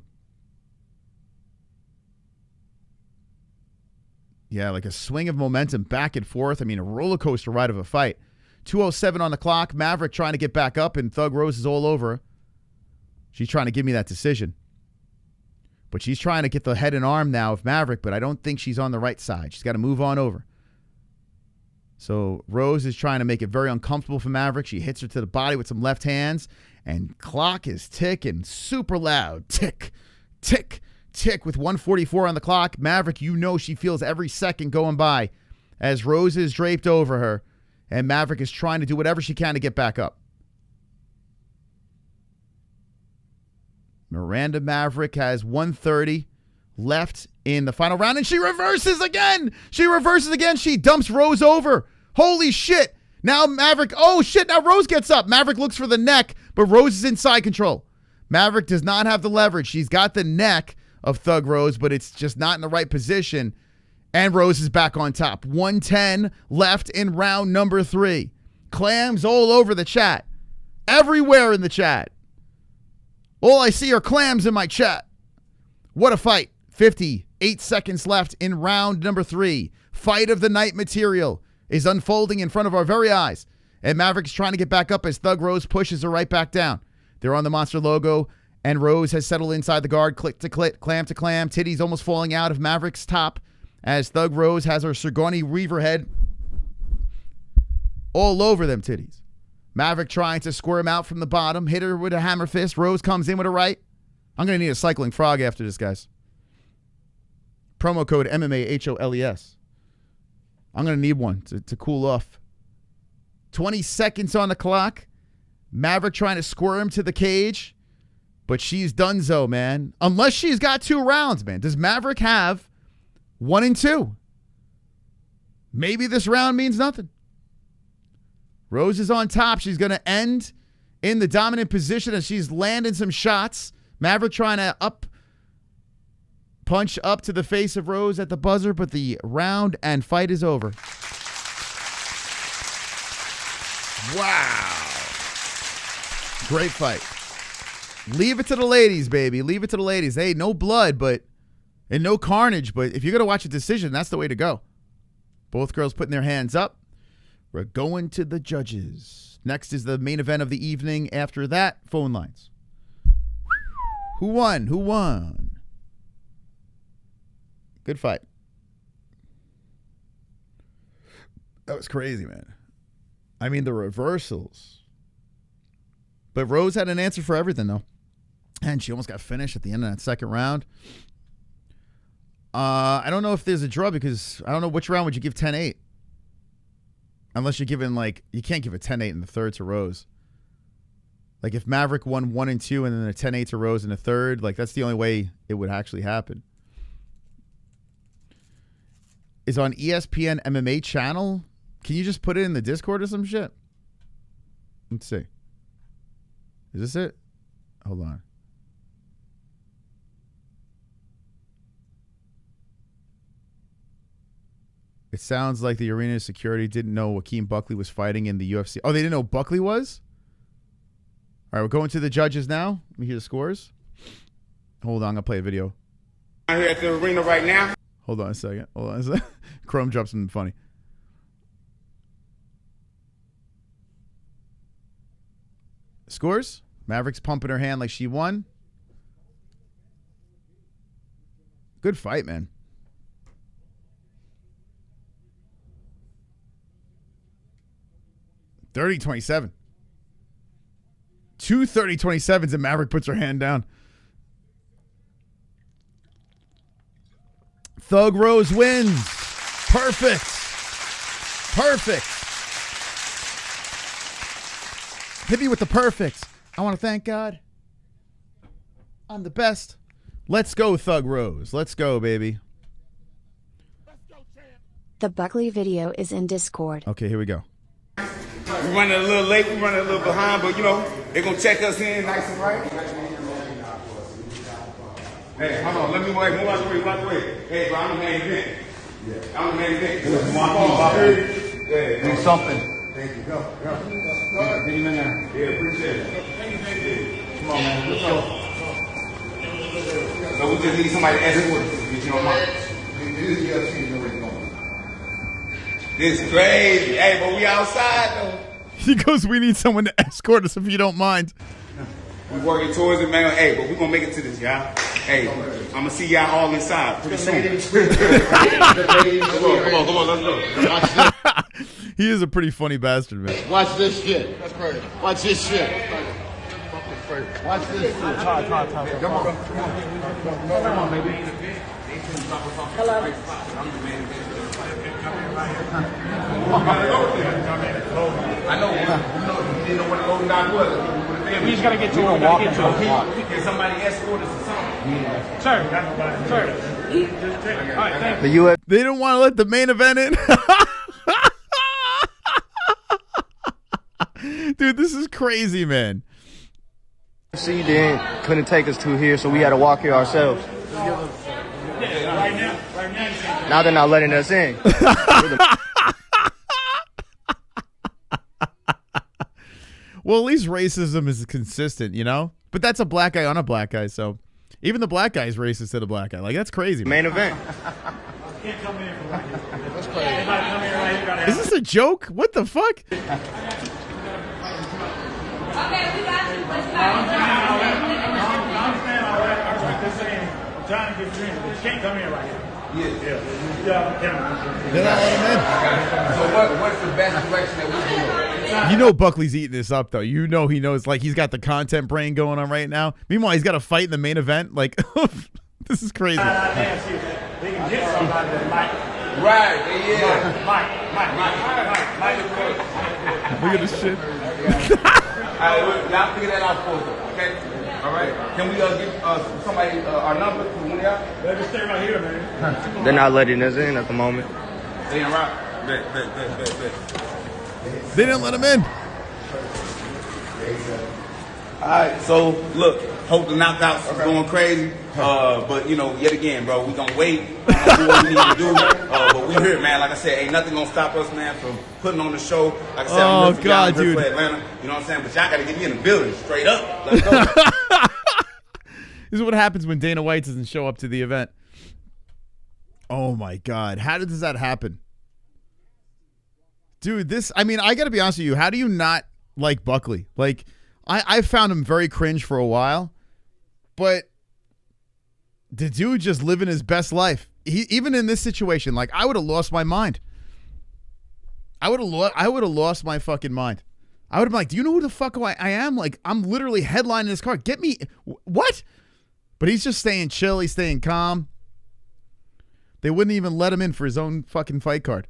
Yeah, like a swing of momentum back and forth. I mean, a roller coaster ride of a fight. 2:07 on the clock. Maverick trying to get back up, and Thug Rose is all over her. She's trying to give me that decision. But she's trying to get the head and arm now of Maverick, but I don't think she's on the right side. She's got to move on over. So Rose is trying to make it very uncomfortable for Maverick. She hits her to the body with some left hands, and clock is ticking super loud. Tick, tick, tick with 1:44 on the clock. Maverick, you know she feels every second going by as Rose is draped over her, and Maverick is trying to do whatever she can to get back up. Miranda Maverick has 1:30 left in the final round, and she reverses again. She dumps Rose over. Holy shit. Now Maverick, oh shit, now Rose gets up. Maverick looks for the neck, but Rose is in side control. Maverick does not have the leverage. She's got the neck of Thug Rose, but it's just not in the right position, and Rose is back on top. 1:10 left in round number 3. Clams all over the chat. Everywhere in the chat. All I see are clams in my chat. What a fight. 58 seconds left in round number 3. Fight of the night material is unfolding in front of our very eyes. And Maverick is trying to get back up as Thug Rose pushes her right back down. They're on the monster logo, and Rose has settled inside the guard, click to click, clam to clam. Titties almost falling out of Maverick's top as Thug Rose has her Sigourney Weaver head all over them titties. Maverick trying to squirm out from the bottom. Hit her with a hammer fist. Rose comes in with a right. I'm going to need a cycling frog after this, guys. Promo code MMA-HOLES. I'm going to need one to cool off. 20 seconds on the clock. Maverick trying to squirm to the cage. But she's donezo, man. Unless she's got 2 rounds, man. Does Maverick have 1 and 2? Maybe this round means nothing. Rose is on top. She's going to end in the dominant position as she's landing some shots. Maverick trying to punch up to the face of Rose at the buzzer, but the round and fight is over. Wow. Great fight. Leave it to the ladies, baby. Leave it to the ladies. Hey, no blood, and no carnage, but if you're going to watch a decision, that's the way to go. Both girls putting their hands up. We're going to the judges. Next is the main event of the evening. After that, phone lines. Who won? Who won? Good fight. That was crazy, man. I mean, the reversals. But Rose had an answer for everything, though. And she almost got finished at the end of that second round. I don't know if there's a draw because I don't know which round would you give 10-8. Unless you're giving, like, you can't give a 10-8 in the third to Rose. Like, if Maverick won 1 and 2 and then a 10-8 to Rose in the third, like, that's the only way it would actually happen. Is on ESPN MMA channel. Can you just put it in the Discord or some shit? Let's see. Is this it? Hold on. It sounds like the arena security didn't know Joaquin Buckley was fighting in the UFC. Oh, they didn't know Buckley was? All right, we're going to the judges now. Let me hear the scores. Hold on, I'm going to play a video. I'm here at the arena right now. Hold on a second. Chrome dropped something funny. Scores? Maverick's pumping her hand like she won. Good fight, man. 30-27. 2 30-27s and Maverick puts her hand down. Thug Rose wins. Perfect. Perfect. Hit me with the perfect. I want to thank God. I'm the best. Let's go, Thug Rose. Let's go, baby. The Buckley video is in Discord. Okay, here we go. We running a little late, we running a little behind, but you know, they're gonna check us in nice and right. Hey, hold on, let me move out the way, move out the way. Hey, bro, I'm the main event. Yeah. I'm the main event. Yeah, do something. Thank you. Go. Get him in there. Yeah, appreciate it. Come on, man. Let's go. So we just need somebody to escort us. Get you on my. This is crazy. Hey, but we outside though. He goes, we need someone to escort us if you don't mind. We working towards it, man. Hey, but we gonna make it to this, y'all. Hey, I'm gonna see y'all all inside pretty soon. Come on, let's go. Watch this. He is a pretty funny bastard, man. Watch this shit. That's crazy. Watch this shit. Watch this shit. Come on, baby. Hello. I know. You didn't know what the golden dot was. We just gotta get to him. Can somebody escort us or something? Sir. All right, thank you. They didn't want to let the main event in. Dude, this is crazy, man. UFC couldn't take us to here, so we had to walk here ourselves. Now they're not letting us in. Well, at least racism is consistent, you know? But that's a black guy on a black guy, so even the black guy is racist to the black guy. Like, that's crazy, man. Main event. That's crazy. Is this a joke? What the fuck? Okay, we got you. Let's go. I'm trying to get you in, but you can't come here right now. Yeah. They're not letting him in. So what's the best direction that we can go? You know Buckley's eating this up, though. You know he knows, like, he's got the content brain going on right now. Meanwhile, he's got a fight in the main event. Like, this is crazy. They can get somebody that might. Right, yeah. Mike. Look at this shit. All right, y'all figure that out for us, okay? All right. Can we give somebody our number to one of y'all? Let me stay right here, man. They're not letting us in at the moment. They ain't right. Bet. They didn't let him in. All right, so look, hope the knockouts is going crazy. But you know, yet again, bro, we gonna wait, do what we need to do. But we here, man. Like I said, ain't nothing gonna stop us, man, from putting on the show. Like I said, I'm here for y'all, dude, for Atlanta. You know what I'm saying? But y'all gotta get me in the building, straight up. Let's go. This is what happens when Dana White doesn't show up to the event. Oh my God, how does that happen? Dude, I mean, I got to be honest with you. How do you not like Buckley? Like, I found him very cringe for a while, but the dude just living his best life. Even in this situation, like, I would have lost my mind. I would have lost my fucking mind. I would have been like, do you know who the fuck I am? Like, I'm literally headlining this car. Get me. What? But he's just staying chill. He's staying calm. They wouldn't even let him in for his own fucking fight card.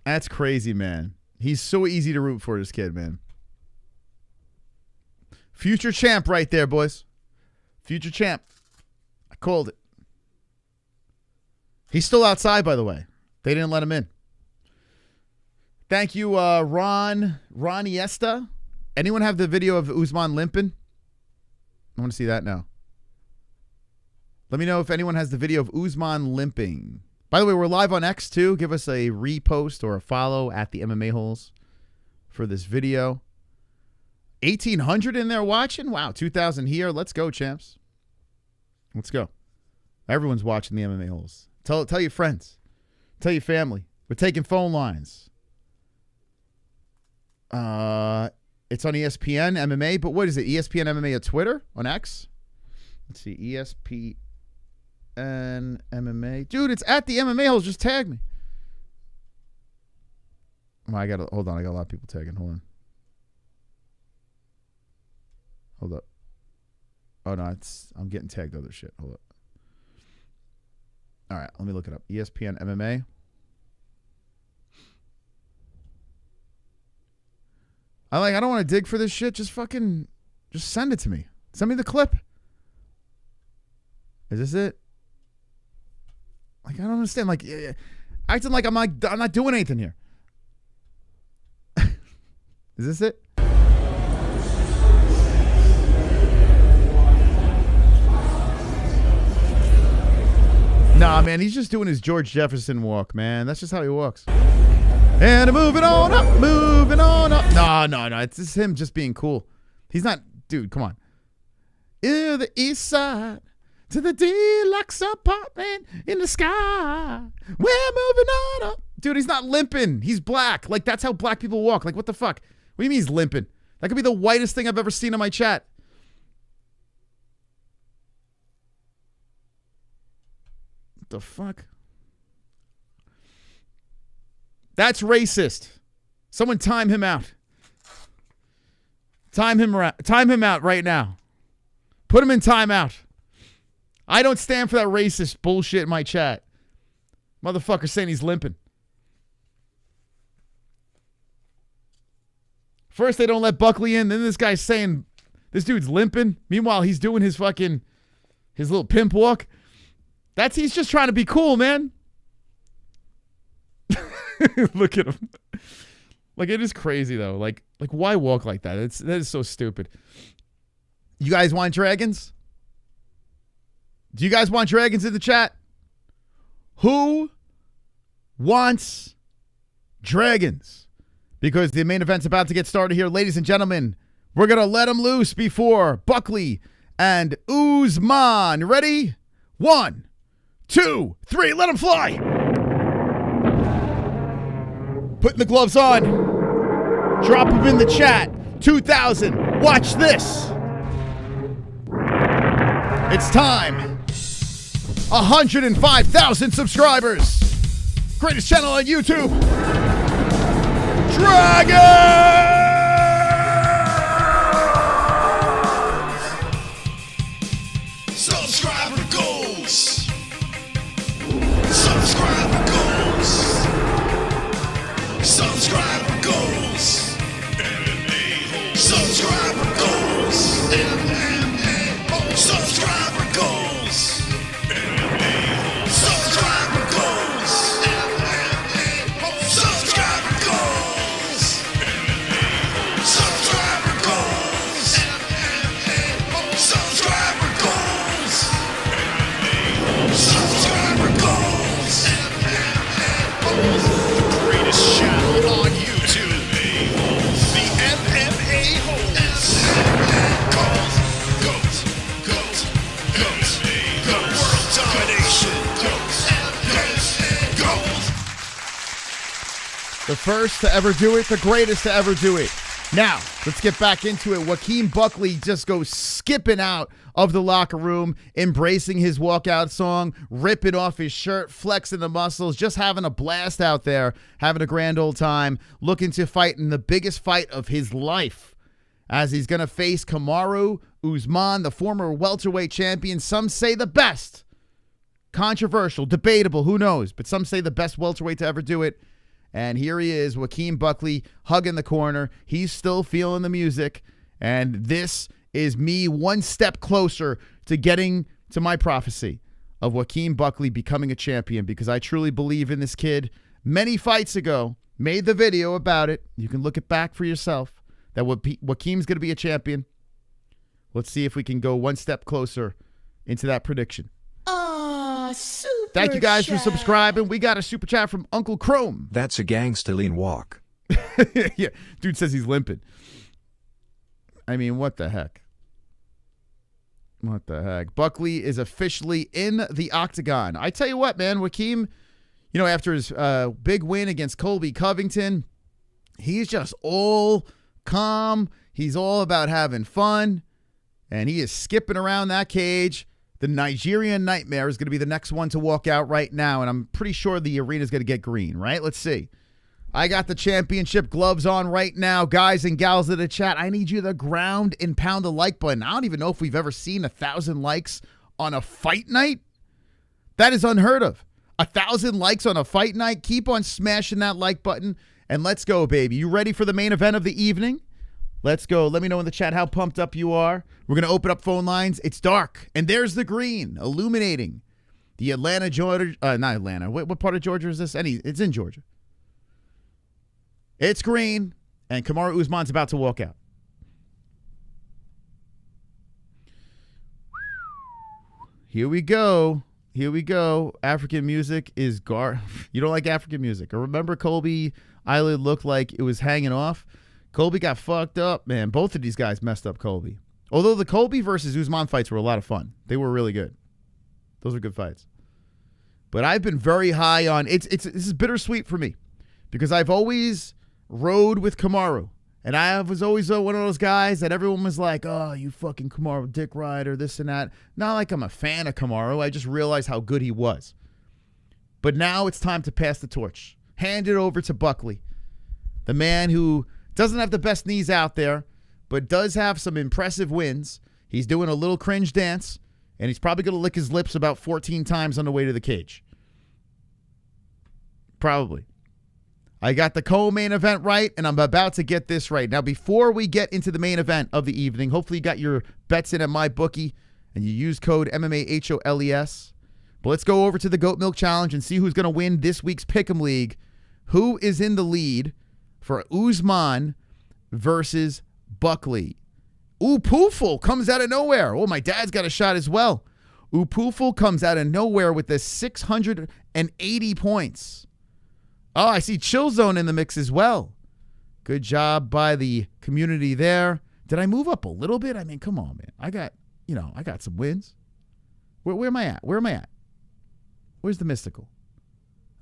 That's crazy, man. He's so easy to root for, this kid, man. Future champ right there, boys. Future champ. I called it. He's still outside, by the way. They didn't let him in. Thank you, Ron Iniesta. Anyone have the video of Usman limping? I want to see that now. Let me know if anyone has the video of Usman limping. By the way, we're live on X too. Give us a repost or a follow at the MMA-Holes for this video. 1,800 in there watching. Wow, 2,000 here. Let's go, champs. Let's go. Everyone's watching the MMA-Holes. Tell your friends. Tell your family. We're taking phone lines. It's on ESPN MMA, but what is it? ESPN MMA at Twitter on X? Let's see. ESPN MMA. Dude, it's at the MMA-Holes. Just tag me. Oh, hold on. I got a lot of people tagging. Hold on. Hold up. Oh no, I'm getting tagged other shit. Hold up. All right, let me look it up. ESPN MMA. I don't want to dig for this shit. Just send it to me. Send me the clip. Is this it? Like, I don't understand. Like, acting like I'm not doing anything here. Is this it? Nah, man, he's just doing his George Jefferson walk, man. That's just how he walks. And moving on up, moving on up. No. It's just him just being cool. He's not, dude, come on. In the east side to the deluxe apartment in the sky. We're moving on up. Dude, he's not limping. He's black. Like, that's how black people walk. Like, what the fuck? What do you mean he's limping? That could be the whitest thing I've ever seen in my chat. What the fuck? That's racist. Someone time him out. Time him out right now. Put him in timeout. I don't stand for that racist bullshit in my chat. Motherfucker saying he's limping. First they don't let Buckley in, then this guy's saying this dude's limping. Meanwhile, he's doing his little pimp walk. He's just trying to be cool, man. Look at him. Like, it is crazy though. Like why walk like that? That is so stupid. You guys want dragons? Do you guys want dragons in the chat? Who wants dragons? Because the main event's about to get started here. Ladies and gentlemen, we're going to let them loose before Buckley and Usman. Ready? 1, 2, 3. Let them fly. Putting the gloves on. Drop them in the chat. 2,000. Watch this. It's time. 105,000 subscribers. Greatest channel on YouTube. Dragons! Subscriber goals. Subscriber goals. Subscriber goals. MMA-Holes. Subscriber goals. MMA-Holes. Subscriber goals. MMA-Holes. Subscriber goals. MMA-Holes. Subscriber goals. MMA-Holes. Subscriber goals. MMA-Holes. Subscriber goals. MMA-Holes. Subscriber goals. MMA-Holes. The greatest channel on YouTube. The MMA-Holes. Goals. Goats. Goats. Goats. Goats. World domination. Goats. Goats. Goats. The first to ever do it, the greatest to ever do it. Now, let's get back into it. Joaquin Buckley just goes skipping out of the locker room, embracing his walkout song, ripping off his shirt, flexing the muscles, just having a blast out there, having a grand old time, looking to fight in the biggest fight of his life, as he's going to face Kamaru Usman, the former welterweight champion. Some say the best. Controversial, debatable, who knows? But some say the best welterweight to ever do it. And here he is, Joaquin Buckley, hugging the corner. He's still feeling the music. And this is me one step closer to getting to my prophecy of Joaquin Buckley becoming a champion, because I truly believe in this kid. Many fights ago, made the video about it. You can look it back for yourself, that Joaquin's going to be a champion. Let's see if we can go one step closer into that prediction. Super Thank you guys for chat. subscribing. We got a super chat from Uncle Chrome. That's a gangsta lean walk. Yeah, dude says he's limping. I mean, what the heck? What the heck? Buckley is officially in the octagon. I tell you what, man, Joaquin, after his big win against Colby Covington, he's just all calm. He's all about having fun, and he is skipping around that cage. The Nigerian Nightmare is going to be the next one to walk out right now, and I'm pretty sure the arena is going to get green, right? Let's see. I got the championship gloves on right now. Guys and gals in the chat, I need you to ground and pound the like button. I don't even know if we've ever seen 1,000 likes on a fight night. That is unheard of. 1,000 likes on a fight night. Keep on smashing that like button, and let's go, baby. You ready for the main event of the evening? Let's go. Let me know in the chat how pumped up you are. We're going to open up phone lines. It's dark, and there's the green illuminating the Atlanta, Georgia. Not Atlanta. What part of Georgia is this? It's in Georgia. It's green. And Kamaru Usman's about to walk out. Here we go. Here we go. African music is You don't like African music. Or remember Colby eyelid looked like it was hanging off? Colby got fucked up, man. Both of these guys messed up Colby. Although the Colby versus Usman fights were a lot of fun. They were really good. Those were good fights. But I've been very high on this is bittersweet for me because I've always rode with Kamaru. And I was always one of those guys that everyone was like, oh, you fucking Kamaru dick rider, this and that. Not like I'm a fan of Kamaru. I just realized how good he was. But now it's time to pass the torch. Hand it over to Buckley, the man who doesn't have the best knees out there, but does have some impressive wins. He's doing a little cringe dance, and he's probably going to lick his lips about 14 times on the way to the cage. Probably. I got the co-main event right, and I'm about to get this right. Now, before we get into the main event of the evening, hopefully you got your bets in at MyBookie, and you use code MMA-HOLES. But let's go over to the Goat Milk Challenge and see who's going to win this week's Pick'em League. Who is in the lead for Usman versus Buckley? Upuful comes out of nowhere. Oh, my dad's got a shot as well. Upuful comes out of nowhere with the 680 points. Oh, I see Chill Zone in the mix as well. Good job by the community there. Did I move up a little bit? I mean, come on, man. I got some wins. Where am I at? Where am I at? Where's the mystical?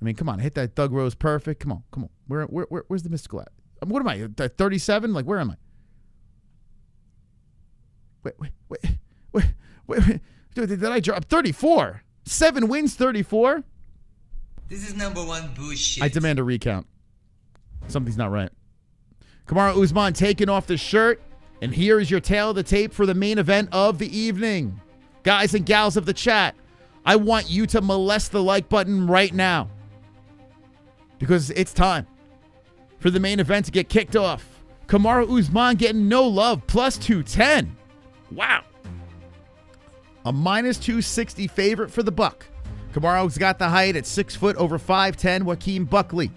I mean, come on. Hit that Doug Rose perfect. Come on. Where's the mystical at? What am I? 37? Like, where am I? Wait. Dude, did I drop 34? 7 wins, 34? This is number one bullshit. I demand a recount. Something's not right. Kamaru Usman taking off the shirt. And here is your tail of the tape for the main event of the evening. Guys and gals of the chat, I want you to molest the like button right now. Because it's time for the main event to get kicked off. Kamaru Usman getting no love, plus 210. Wow. A minus 260 favorite for the buck. Kamaru's got the height at 6 foot over 5'10", Joaquin Buckley.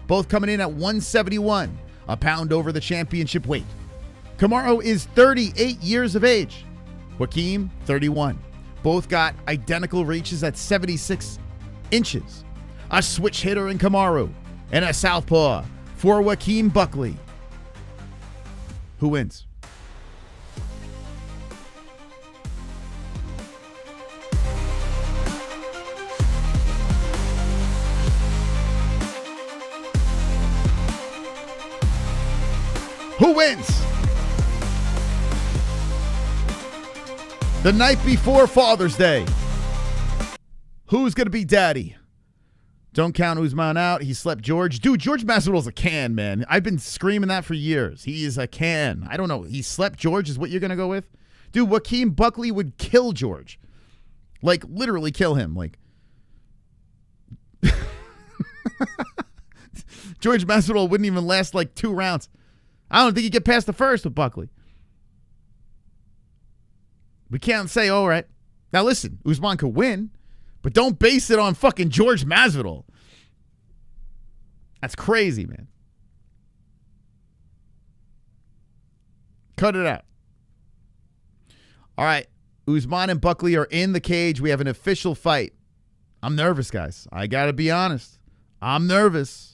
Both coming in at 171, a pound over the championship weight. Kamaru is 38 years of age. Joaquin, 31. Both got identical reaches at 76 inches. A switch hitter in Kamaru and a southpaw for Joaquin Buckley. Who wins? Who wins? The night before Father's Day. Who's going to be daddy? Don't count Usman out. He slept George. Dude, George Masvidal's a can, man. I've been screaming that for years. He is a can. I don't know. He slept George is what you're going to go with? Dude, Joaquin Buckley would kill George. Like, literally kill him. Like, George Masvidal wouldn't even last like 2 rounds. I don't think he'd get past the first with Buckley. We can't say, all right. Now listen, Usman could win, but don't base it on fucking George Masvidal. That's crazy, man. Cut it out. All right. Usman and Buckley are in the cage. We have an official fight. I'm nervous, guys. I got to be honest. I'm nervous.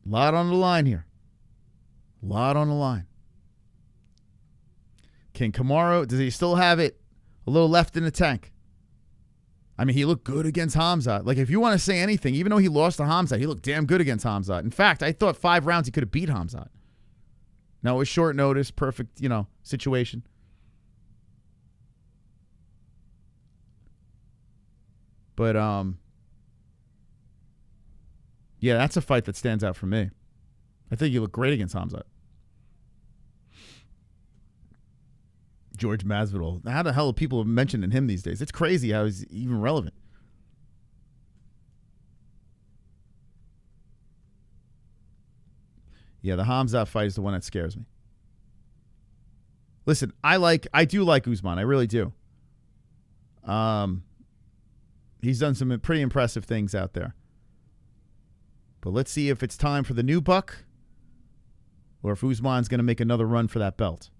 A lot on the line here. A lot on the line. Can Kamaru, does he still have it a little left in the tank? I mean, he looked good against Hamzat. Like, if you want to say anything, even though he lost to Hamzat, he looked damn good against Hamzat. In fact, I thought 5 rounds he could have beat Hamzat. Now, it was short notice, perfect, situation. But, yeah, that's a fight that stands out for me. I think he looked great against Hamzat. George Masvidal. How the hell are people mentioning him these days? It's crazy how he's even relevant. Yeah, the Hamzat fight is the one that scares me. Listen, I do like Usman. I really do. He's done some pretty impressive things out there. But let's see if it's time for the new buck or if Usman's going to make another run for that belt.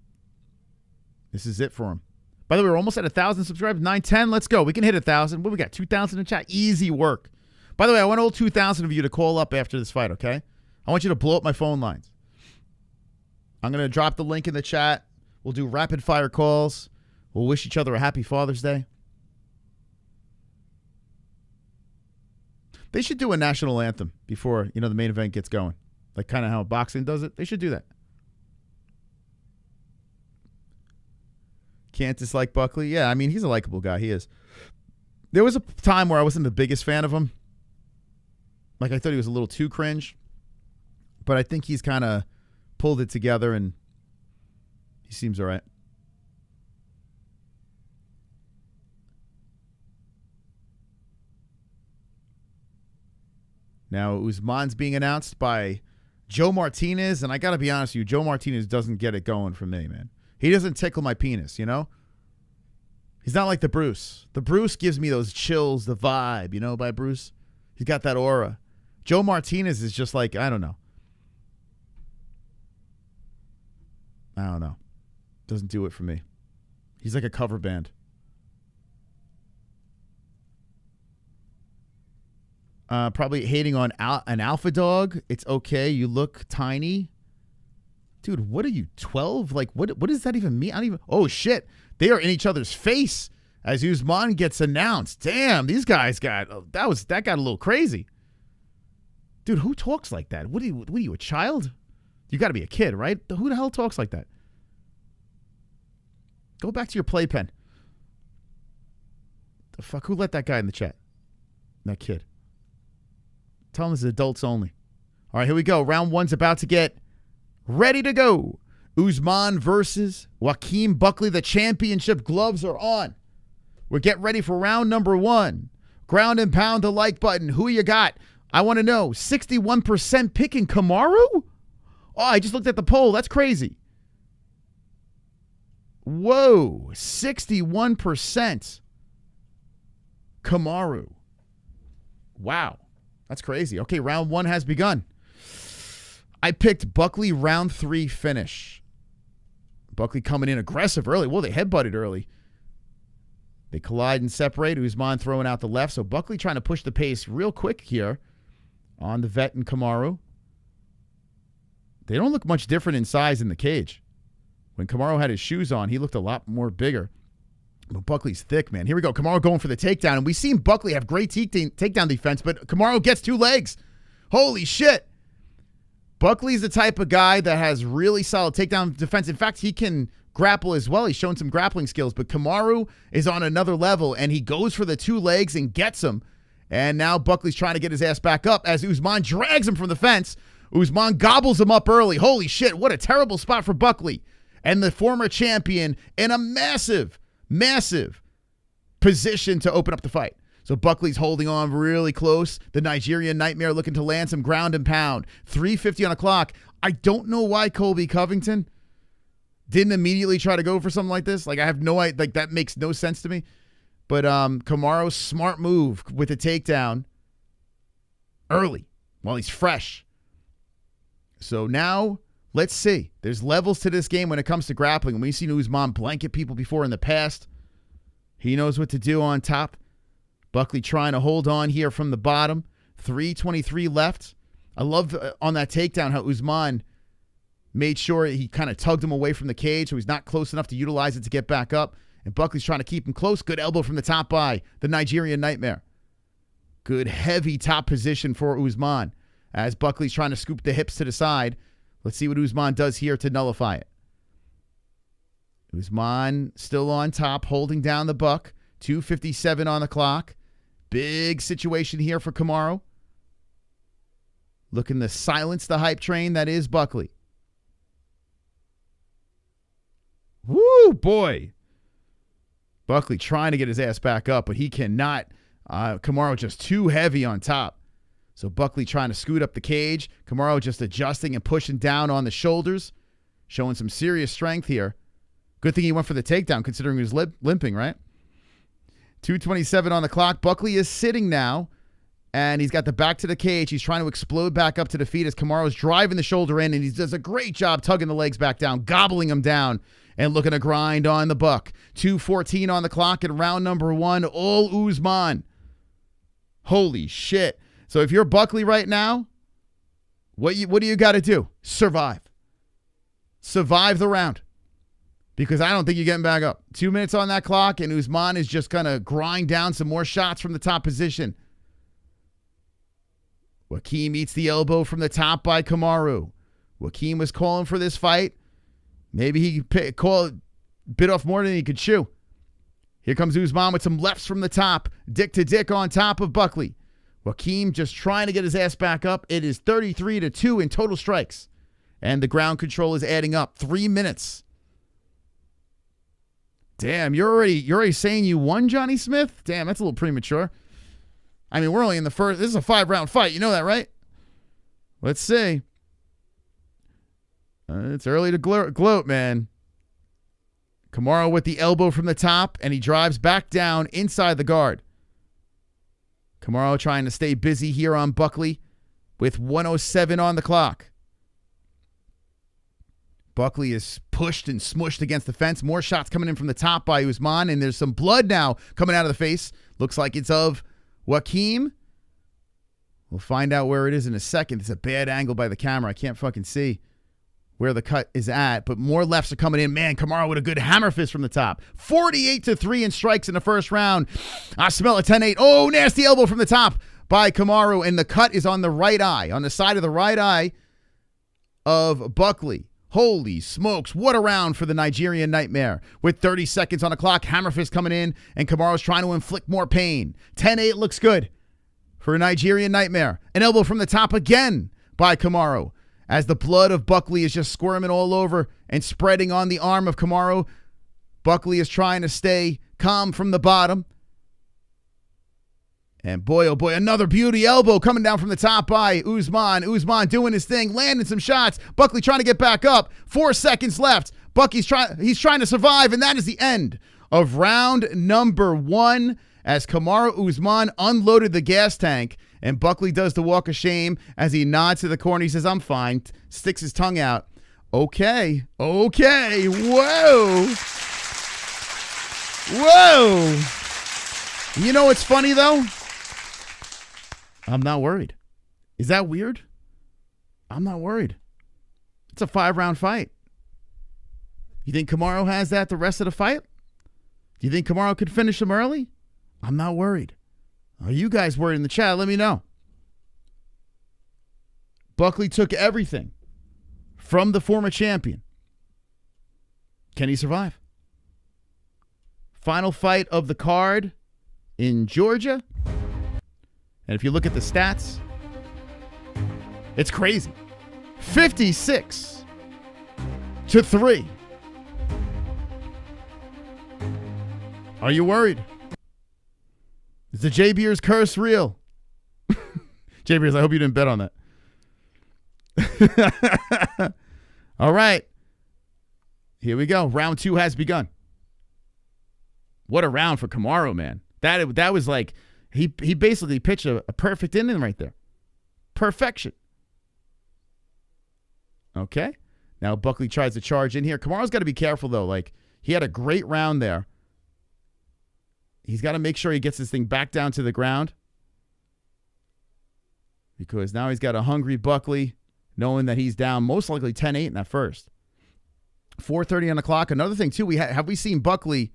This is it for him. By the way, we're almost at 1,000 subscribers. 910. Let's go. We can hit 1,000. What we got? 2,000 in chat. Easy work. By the way, I want all 2,000 of you to call up after this fight, okay? I want you to blow up my phone lines. I'm going to drop the link in the chat. We'll do rapid fire calls. We'll wish each other a happy Father's Day. They should do a national anthem before, the main event gets going. Like kind of how boxing does it. They should do that. Can't dislike Buckley. Yeah, I mean, he's a likable guy. He is. There was a time where I wasn't the biggest fan of him. Like, I thought he was a little too cringe. But I think he's kind of pulled it together, and he seems all right. Now, Usman's being announced by Joe Martinez, and I got to be honest with you, Joe Martinez doesn't get it going for me, man. He doesn't tickle my penis, He's not like the Bruce. The Bruce gives me those chills, the vibe, by Bruce. He's got that aura. Joe Martinez is just like, I don't know. Doesn't do it for me. He's like a cover band. Probably hating on an alpha dog. It's okay. You look tiny. Dude, what are you, 12? Like, what does that even mean? I don't even. Oh, shit. They are in each other's face as Usman gets announced. Damn, these guys got, that got a little crazy. Dude, who talks like that? What are you, a child? You got to be a kid, right? Who the hell talks like that? Go back to your playpen. The fuck? Who let that guy in the chat? That kid. Tell him it's adults only. All right, here we go. Round one's about to get ready to go. Usman versus Joaquin Buckley. The championship gloves are on. We're getting ready for round number one. Ground and pound the like button. Who you got? I want to know. 61% picking Kamaru? Oh, I just looked at the poll. That's crazy. Whoa. 61% Kamaru. Wow. That's crazy. Okay, round one has begun. I picked Buckley round 3 finish. Buckley coming in aggressive early. Well, they headbutted early. They collide and separate. Usman throwing out the left. So Buckley trying to push the pace real quick here on the vet and Kamaru. They don't look much different in size in the cage. When Kamaru had his shoes on, he looked a lot more bigger. But Buckley's thick, man. Here we go. Kamaru going for the takedown. And we've seen Buckley have great takedown defense, but Kamaru gets 2 legs. Holy shit. Buckley's the type of guy that has really solid takedown defense. In fact, he can grapple as well. He's shown some grappling skills, but Kamaru is on another level, and he goes for the 2 legs and gets him. And now Buckley's trying to get his ass back up as Usman drags him from the fence. Usman gobbles him up early. Holy shit, what a terrible spot for Buckley. And the former champion in a massive position to open up the fight. So Buckley's holding on really close. The Nigerian Nightmare looking to land some ground and pound. 3:50 on the clock. I don't know why Colby Covington didn't immediately try to go for something like this. Like, I have no idea. Like, that makes no sense to me. But Kamaru's smart move with the takedown early while he's fresh. So now, let's see. There's levels to this game when it comes to grappling. We've seen Usman blanket people before in the past. He knows what to do on top. Buckley trying to hold on here from the bottom. 3:23 left. I love on that takedown how Usman made sure he kind of tugged him away from the cage so he's not close enough to utilize it to get back up. And Buckley's trying to keep him close. Good elbow from the top by the Nigerian Nightmare. Good heavy top position for Usman as Buckley's trying to scoop the hips to the side. Let's see what Usman does here to nullify it. Usman still on top, holding down the buck. 2:57 on the clock. Big situation here for Kamaru. Looking to silence the hype train that is Buckley. Woo, boy. Buckley trying to get his ass back up, but he cannot. Kamaru just too heavy on top. So Buckley trying to scoot up the cage. Kamaru just adjusting and pushing down on the shoulders. Showing some serious strength here. Good thing he went for the takedown considering he was limping, right? 2:27 on the clock. Buckley is sitting now. And he's got the back to the cage. He's trying to explode back up to the feet as Kamaru's driving the shoulder in, and he does a great job tugging the legs back down, gobbling him down, and looking to grind on the buck. 2:14 on the clock in round number 1. All Usman. Holy shit. So if you're Buckley right now, what do you got to do? Survive. Survive the round. Because I don't think you're getting back up. 2 minutes on that clock, and Usman is just going to grind down some more shots from the top position. Joaquin meets the elbow from the top by Kamaru. Joaquin was calling for this fight. Maybe he bit off more than he could chew. Here comes Usman with some lefts from the top. Dick to dick on top of Buckley. Joaquin just trying to get his ass back up. It is 33-2 in total strikes. And the ground control is adding up. 3 minutes. Damn, you're already saying you won, Johnny Smith? Damn, that's a little premature. I mean, we're only in the first. This is a 5-round fight. You know that, right? Let's see. It's early to gloat, man. Kamaru with the elbow from the top, and he drives back down inside the guard. Kamaru trying to stay busy here on Buckley with 1:07 on the clock. Buckley is pushed and smushed against the fence. More shots coming in from the top by Usman, and there's some blood now coming out of the face. Looks like it's of Joaquin. We'll find out where it is in a second. It's a bad angle by the camera. I can't fucking see where the cut is at, but more lefts are coming in. Man, Kamaru with a good hammer fist from the top. 48-3 in strikes in the first round. I smell a 10-8. Oh, nasty elbow from the top by Kamaru, and the cut is on the right eye, on the side of the right eye of Buckley. Holy smokes, what a round for the Nigerian Nightmare. With 30 seconds on the clock, hammer fist coming in, and Kamaru's trying to inflict more pain. 10-8 looks good for a Nigerian Nightmare. An elbow from the top again by Kamaru, as the blood of Buckley is just squirming all over and spreading on the arm of Kamaru. Buckley is trying to stay calm from the bottom. And boy, oh boy, another beauty elbow coming down from the top by Usman. Usman doing his thing, landing some shots. Buckley trying to get back up. 4 seconds left. He's trying to survive, and that is the end of round number 1 as Kamaru Usman unloaded the gas tank, and Buckley does the walk of shame as he nods to the corner. He says, I'm fine. Sticks his tongue out. Okay. Whoa. You know what's funny, though? I'm not worried. Is that weird? I'm not worried. It's a 5-round fight. You think Kamaru has that the rest of the fight? Do you think Kamaru could finish him early? I'm not worried. Are you guys worried in the chat? Let me know. Buckley took everything from the former champion. Can he survive? Final fight of the card in Georgia. And if you look at the stats, it's crazy. 56-3. Are you worried? Is the J Beers curse real? J Beers, I hope you didn't bet on that. All right. Here we go. Round 2 has begun. What a round for Kamaru, man. That was like, he basically pitched a perfect inning right there. Perfection. Okay. Now Buckley tries to charge in here. Kamaru's got to be careful, though. Like, he had a great round there. He's got to make sure he gets this thing back down to the ground, because now he's got a hungry Buckley, knowing that he's down most likely 10-8 in that first. 4:30 on the clock. Another thing, too, have we seen Buckley?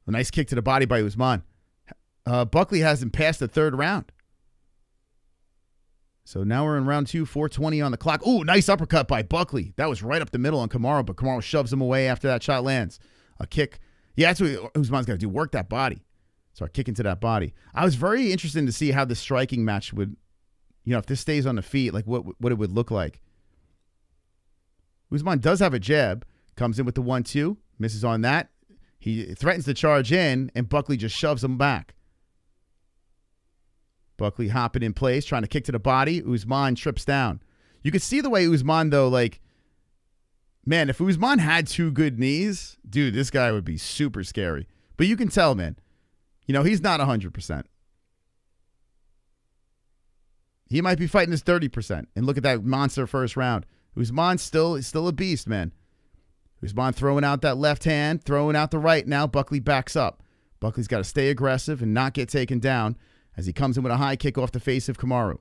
A nice kick to the body by Usman. Buckley hasn't passed the 3rd round. So now we're in round 2, 4:20 on the clock. Ooh, nice uppercut by Buckley. That was right up the middle on Kamaru, but Kamaru shoves him away after that shot lands. A kick. Yeah, that's what Usman's got to do, work that body. Start kicking to that body. I was very interested to see how the striking match would, if this stays on the feet, like what it would look like. Usman does have a jab. Comes in with the 1-2. Misses on that. He threatens to charge in, and Buckley just shoves him back. Buckley hopping in place, trying to kick to the body. Usman trips down. You could see the way Usman, though, like, man, if Usman had 2 good knees, dude, this guy would be super scary. But you can tell, man, he's not 100%. He might be fighting his 30%. And look at that monster first round. Usman's still a beast, man. Usman throwing out that left hand, throwing out the right now. Buckley backs up. Buckley's got to stay aggressive and not get taken down as he comes in with a high kick off the face of Kamaru.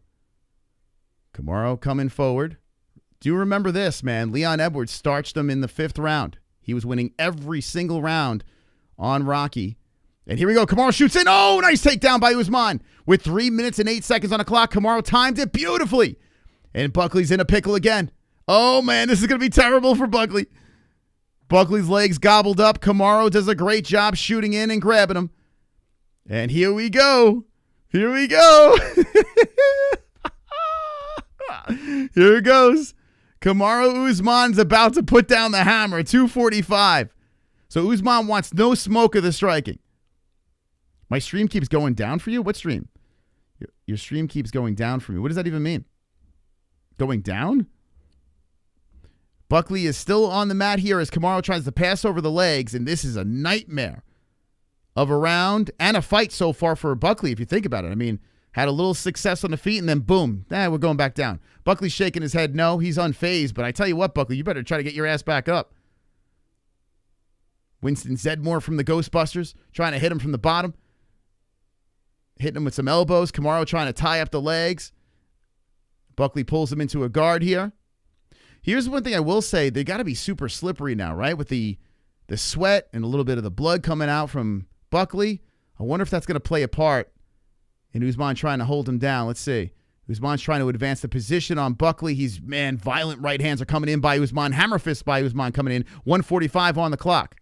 Kamaru coming forward. Do you remember this, man? Leon Edwards starched him in the 5th round. He was winning every single round on Rocky. And here we go. Kamaru shoots in. Oh, nice takedown by Usman. With 3 minutes and 8 seconds on the clock, Kamaru timed it beautifully. And Buckley's in a pickle again. Oh, man, this is going to be terrible for Buckley. Buckley's legs gobbled up. Kamaru does a great job shooting in and grabbing him. And here we go. Here we go. Here it goes. Kamaru Usman's about to put down the hammer. 245. So Usman wants no smoke of the striking. My stream keeps going down for you? What stream? Your stream keeps going down for me. What does that even mean? Going down? Buckley is still on the mat here as Kamaru tries to pass over the legs, and this is a nightmare of a round and a fight so far for Buckley, if you think about it. I mean, had a little success on the feet, and then boom, we're going back down. Buckley's shaking his head. No, he's unfazed, but I tell you what, Buckley, you better try to get your ass back up. Winston Zedmore from the Ghostbusters, trying to hit him from the bottom. Hitting him with some elbows. Kamaru trying to tie up the legs. Buckley pulls him into a guard here. Here's one thing I will say. They got to be super slippery now, right? With the sweat and a little bit of the blood coming out from Buckley. I wonder if that's going to play a part in Usman trying to hold him down. Let's see. Usman's trying to advance the position on Buckley. He's, man, violent right hands are coming in by Usman. Hammer fist by Usman coming in. 1:45 on the clock.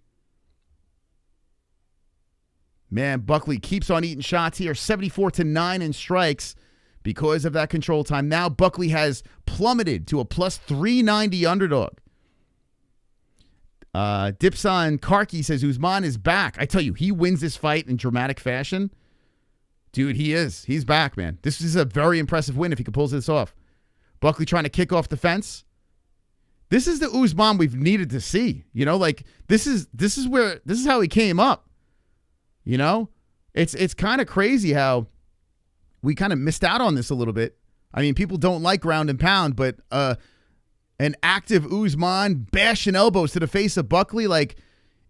Man, Buckley keeps on eating shots here. 74-9 in strikes because of that control time. Now Buckley has plummeted to a plus 390 underdog. Dipson Karki says Usman is back. I tell you, he wins this fight in dramatic fashion. Dude, he is. He's back, man. This is a very impressive win if he can pull this off. Buckley trying to kick off the fence. This is the Usman we've needed to see. You know, like this is how he came up. You know, it's kind of crazy how we kind of missed out on this a little bit. I mean, people don't like ground and pound, but an active Usman bashing elbows to the face of Buckley, like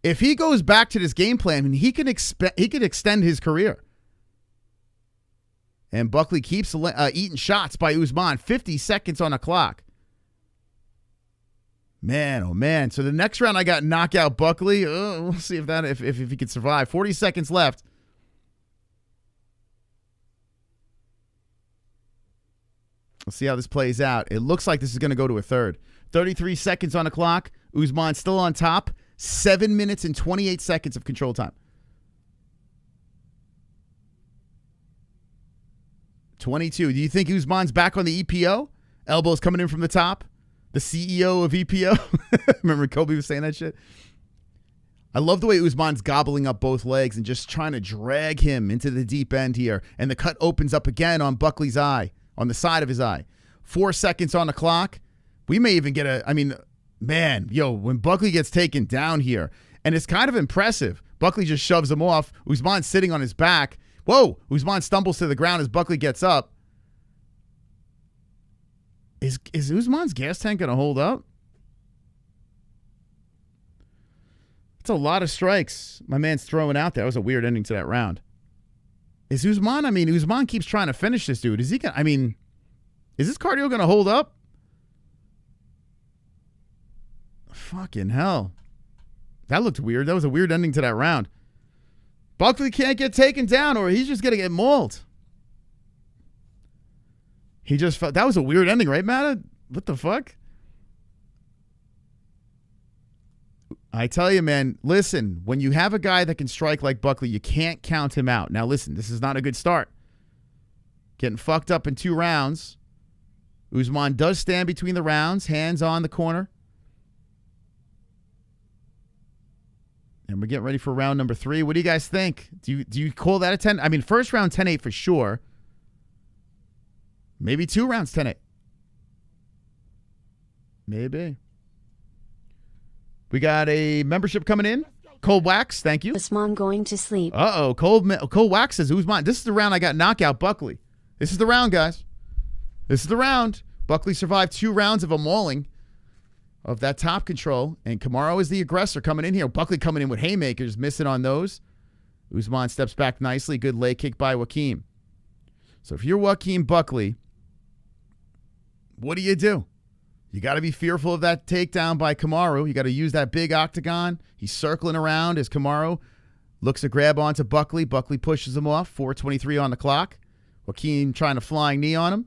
if he goes back to this game plan, I mean, he can extend his career. And Buckley keeps eating shots by Usman. 50 seconds on the clock. Man, oh man. So the next round I got knockout Buckley. We'll see if he can survive. 40 seconds left. We'll see how this plays out. It looks like this is going to go to a third. 33 seconds on the clock. Usman still on top. 7 minutes and 28 seconds of control time. 22. Do you think Usman's back on the EPO? Elbows coming in from the top. The CEO of EPO. Remember Kobe was saying that shit? I love the way Usman's gobbling up both legs and just trying to drag him into the deep end here. And the cut opens up again on Buckley's eye, on the side of his eye. 4 seconds on the clock. We may even get when Buckley gets taken down here, and it's kind of impressive. Buckley just shoves him off. Usman's sitting on his back. Whoa! Usman stumbles to the ground as Buckley gets up. Is Usman's gas tank going to hold up? It's a lot of strikes my man's throwing out there. That was a weird ending to that round. Is Usman, Usman keeps trying to finish this dude. Is he going to, is this cardio going to hold up? Fucking hell. That looked weird. That was a weird ending to that round. Buckley can't get taken down or he's just going to get mauled. He just felt that was a weird ending, right, Matt? What the fuck? I tell you, man, listen, when you have a guy that can strike like Buckley, you can't count him out. Now, listen, this is not a good start. Getting fucked up in 2 rounds. Usman does stand between the rounds, hands on the corner. And we're getting ready for round number 3. What do you guys think? Do you call that a 10? First round 10-8 for sure. Maybe 2 rounds 10-8. Maybe. We got a membership coming in. Cold Wax, thank you. Usman going to sleep. Uh-oh. Cold Wax says Usman. This is the round I got knockout Buckley. This is the round, guys. This is the round. Buckley survived 2 rounds of a mauling of that top control, and Kamaru is the aggressor coming in here. Buckley coming in with haymakers, missing on those. Usman steps back nicely. Good leg kick by Joaquin. So if you're Joaquin Buckley, what do? You got to be fearful of that takedown by Kamaru. You got to use that big octagon. He's circling around as Kamaru looks to grab onto Buckley. Buckley pushes him off. 4:23 on the clock. Joaquin trying to flying knee on him.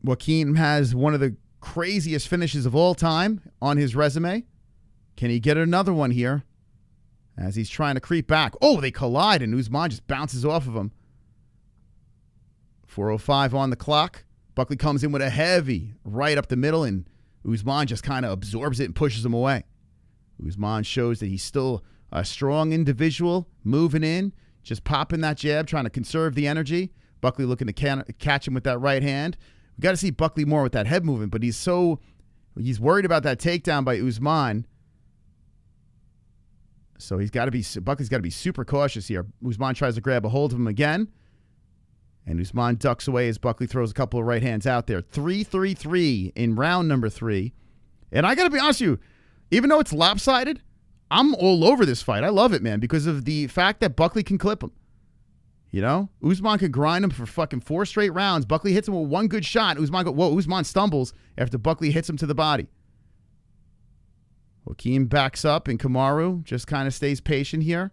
Joaquin has one of the craziest finishes of all time on his resume. Can he get another one here as he's trying to creep back? Oh, they collide, and Usman just bounces off of him. 4:05 on the clock. Buckley comes in with a heavy right up the middle, and Usman just kind of absorbs it and pushes him away. Usman shows that he's still a strong individual, moving in, just popping that jab, trying to conserve the energy. Buckley looking to catch him with that right hand. We got to see Buckley more with that head movement, but he's worried about that takedown by Usman. So Buckley's got to be super cautious here. Usman tries to grab a hold of him again, and Usman ducks away as Buckley throws a couple of right hands out there. 3-3-3 in round number 3. And I got to be honest with you, even though it's lopsided, I'm all over this fight. I love it, man, because of the fact that Buckley can clip him. You know, Usman could grind him for fucking 4 straight rounds. Buckley hits him with one good shot. Usman stumbles after Buckley hits him to the body. Joaquin backs up, and Kamaru just kind of stays patient here.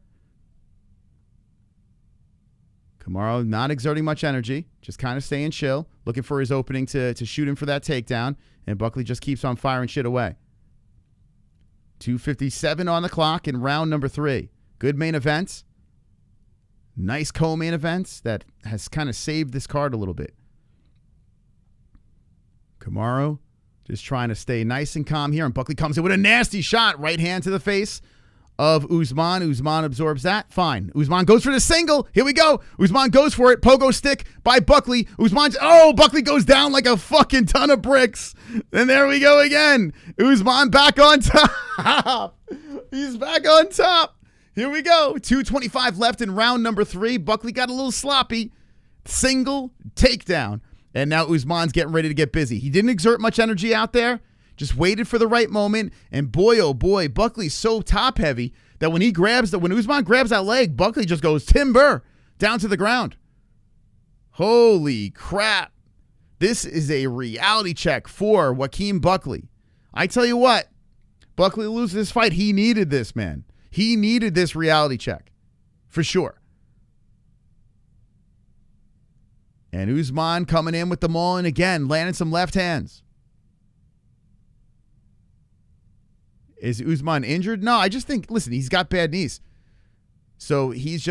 Kamaru not exerting much energy, just kind of staying chill, looking for his opening to shoot him for that takedown, and Buckley just keeps on firing shit away. 2:57 on the clock in round number 3. Good main events. Nice co-main events that has kind of saved this card a little bit. Kamaru just trying to stay nice and calm here, and Buckley comes in with a nasty shot, right hand to the face of Usman. Usman absorbs that. Fine. Usman goes for the single. Here we go. Usman goes for it. Pogo stick by Buckley. Buckley goes down like a fucking ton of bricks. And there we go again. Usman back on top. He's back on top. Here we go. 2:25 left in round number 3. Buckley got a little sloppy. Single takedown. And now Usman's getting ready to get busy. He didn't exert much energy out there. Just waited for the right moment. And boy, oh boy, Buckley's so top heavy that when Usman grabs that leg, Buckley just goes timber down to the ground. Holy crap. This is a reality check for Joaquin Buckley. I tell you what, Buckley loses this fight. He needed this, man. He needed this reality check for sure. And Usman coming in with the mauling again, landing some left hands. Is Usman injured? No, I just think, listen, he's got bad knees. So he's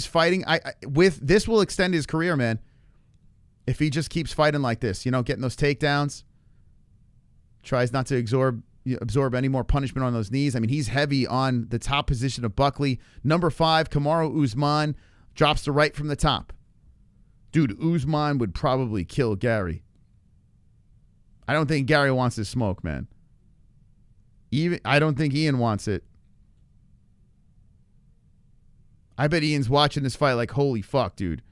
fighting. This will extend his career, man. If he just keeps fighting like this, getting those takedowns, tries not to absorb any more punishment on those knees. I mean, he's heavy on the top position of Buckley. Number 5, Kamaru Usman drops the right from the top. Dude, Usman would probably kill Gary. I don't think Gary wants this smoke, man. I don't think Ian wants it. I bet Ian's watching this fight like, holy fuck, dude.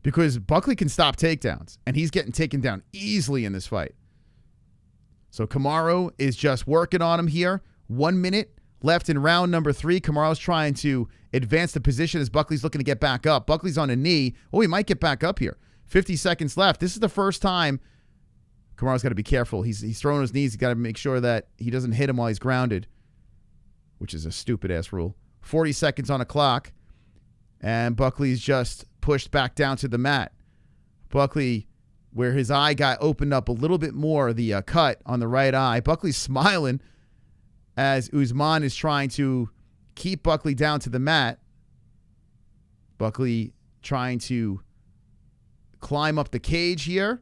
Because Buckley can stop takedowns, and he's getting taken down easily in this fight. So Kamaru is just working on him here. 1 minute left in round number 3. Kamaru's trying to advance the position as Buckley's looking to get back up. Buckley's on a knee. Oh, he might get back up here. 50 seconds left. This is the first time. Kamaru's got to be careful. He's throwing his knees. He's got to make sure that he doesn't hit him while he's grounded, which is a stupid-ass rule. 40 seconds on a clock, and Buckley's just pushed back down to the mat. Buckley, where his eye got opened up a little bit more, the cut on the right eye. Buckley's smiling as Usman is trying to keep Buckley down to the mat. Buckley trying to climb up the cage here.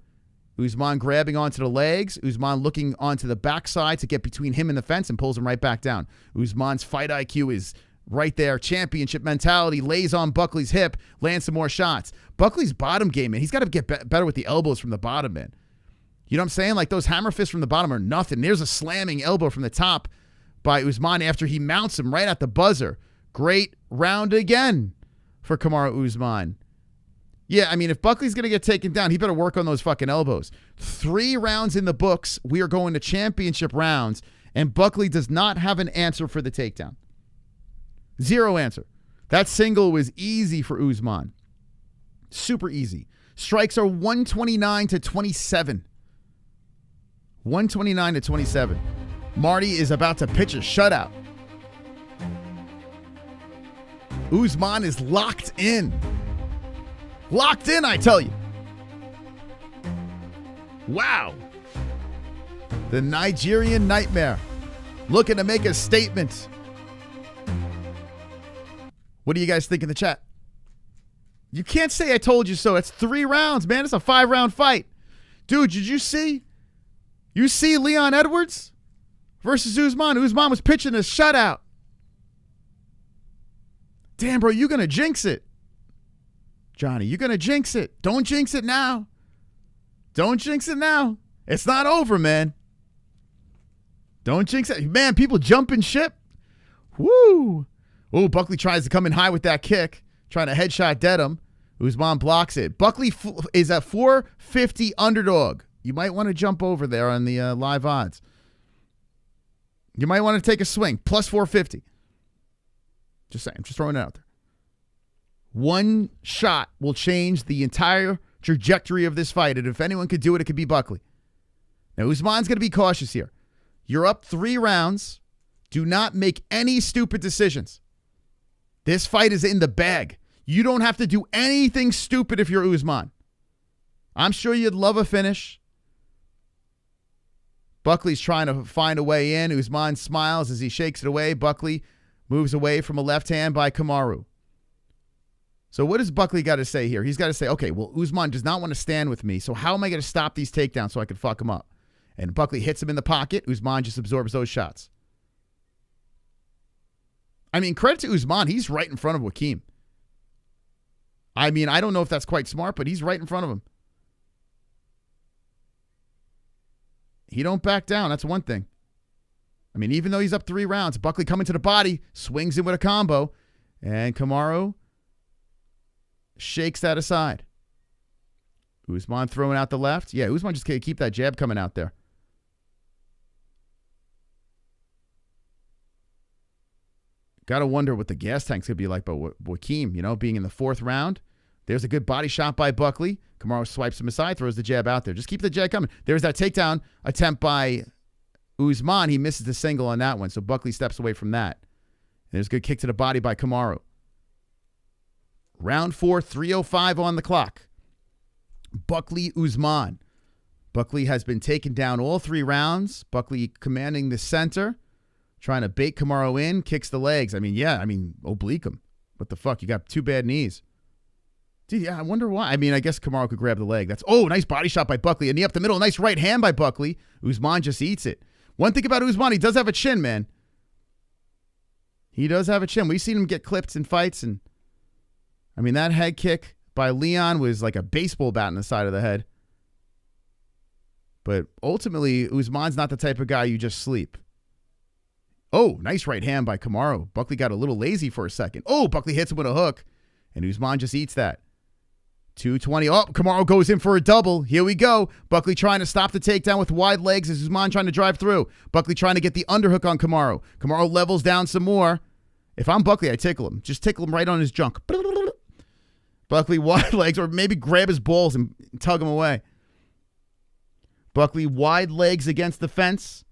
Usman grabbing onto the legs. Usman looking onto the backside to get between him and the fence and pulls him right back down. Usman's fight IQ is right there. Championship mentality. Lays on Buckley's hip. Lands some more shots. Buckley's bottom game, man. He's got to get better with the elbows from the bottom, man. You know what I'm saying? Like those hammer fists from the bottom are nothing. There's a slamming elbow from the top by Usman after he mounts him right at the buzzer. Great round again for Kamaru Usman. Yeah, I mean, if Buckley's going to get taken down, he better work on those fucking elbows. 3 rounds in the books. We are going to championship rounds, and Buckley does not have an answer for the takedown. 0 answer. That single was easy for Usman. Super easy. Strikes are 129 to 27. 129 to 27. Marty is about to pitch a shutout. Usman is locked in. Locked in, I tell you. Wow. The Nigerian Nightmare looking to make a statement. What do you guys think in the chat? You can't say I told you so. It's 3 rounds, man. It's a 5-round fight. Dude, did you see? You see Leon Edwards versus Usman? Usman was pitching a shutout. Damn, bro, you're going to jinx it. Johnny, you're going to jinx it. Don't jinx it now. Don't jinx it now. It's not over, man. Don't jinx it. Man, people jumping ship. Woo. Oh, Buckley tries to come in high with that kick, trying to headshot dead him. Usman blocks it. Buckley is a 450 underdog. You might want to jump over there on the live odds. You might want to take a swing. Plus 450. Just saying. Just throwing it out there. One shot will change the entire trajectory of this fight. And if anyone could do it, it could be Buckley. Now, Usman's going to be cautious here. You're up 3 rounds. Do not make any stupid decisions. This fight is in the bag. You don't have to do anything stupid if you're Usman. I'm sure you'd love a finish. Buckley's trying to find a way in. Usman smiles as he shakes it away. Buckley moves away from a left hand by Kamaru. So what does Buckley got to say here? He's got to say, okay, well, Usman does not want to stand with me, so how am I going to stop these takedowns so I can fuck him up? And Buckley hits him in the pocket. Usman just absorbs those shots. I mean, credit to Usman. He's right in front of Joaquin. I mean, I don't know if that's quite smart, but he's right in front of him. He don't back down. That's one thing. I mean, even though he's up 3 rounds, Buckley coming to the body, swings in with a combo, and Kamaru shakes that aside. Usman throwing out the left. Yeah, Usman just can't keep that jab coming out there. Got to wonder what the gas tanks could be like, but Joaquin, you know, being in the 4th round. There's a good body shot by Buckley. Kamaru swipes him aside, throws the jab out there. Just keep the jab coming. There's that takedown attempt by Usman. He misses the single on that one, so Buckley steps away from that. There's a good kick to the body by Kamaru. Round 4, 3:05 on the clock. Buckley Usman. Buckley has been taken down all 3 rounds. Buckley commanding the center. Trying to bait Kamaru in, kicks the legs. I mean, oblique him. What the fuck? You got 2 bad knees. Dude, yeah, I wonder why. I mean, I guess Kamaru could grab the leg. Nice body shot by Buckley. A knee up the middle. Nice right hand by Buckley. Usman just eats it. One thing about Usman, he does have a chin, man. He does have a chin. We've seen him get clipped in fights. And I mean, that head kick by Leon was like a baseball bat in the side of the head. But ultimately, Usman's not the type of guy you just sleep. Oh, nice right hand by Kamaru. Buckley got a little lazy for a second. Oh, Buckley hits him with a hook, and Usman just eats that. 220. Oh, Kamaru goes in for a double. Here we go. Buckley trying to stop the takedown with wide legs as Usman trying to drive through. Buckley trying to get the underhook on Kamaru. Kamaru levels down some more. If I'm Buckley, I tickle him. Just tickle him right on his junk. Buckley wide legs, or maybe grab his balls and tug him away. Buckley wide legs against the fence.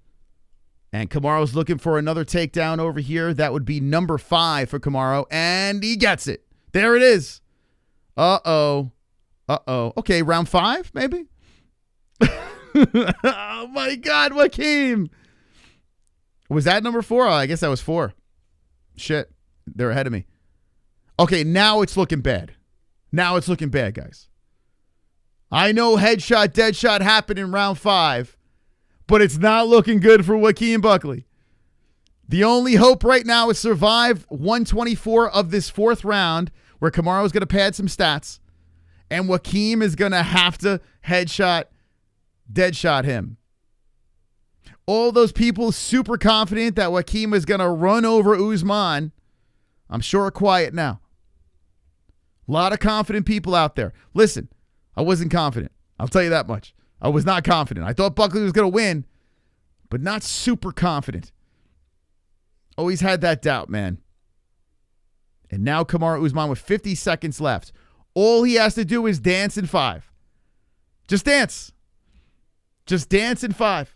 And Kamaru's looking for another takedown over here. That would be number 5 for Kamaru. And he gets it. There it is. Uh-oh. Okay, round 5, maybe? Oh, my God, Joaquin. Was that number 4? Oh, I guess that was 4. Shit. They're ahead of me. Okay, now it's looking bad. Now it's looking bad, guys. I know headshot, deadshot happened in round 5. But it's not looking good for Joaquin Buckley. The only hope right now is survive 124 of this 4th round, where Kamaru is going to pad some stats, and Joaquin is going to have to headshot, deadshot him. All those people super confident that Joaquin was going to run over Usman, I'm sure are quiet now. A lot of confident people out there. Listen, I wasn't confident. I'll tell you that much. I was not confident. I thought Buckley was going to win, but not super confident. Always had that doubt, man. And now Kamaru Usman with 50 seconds left. All he has to do is dance in 5. Just dance. Just dance in 5.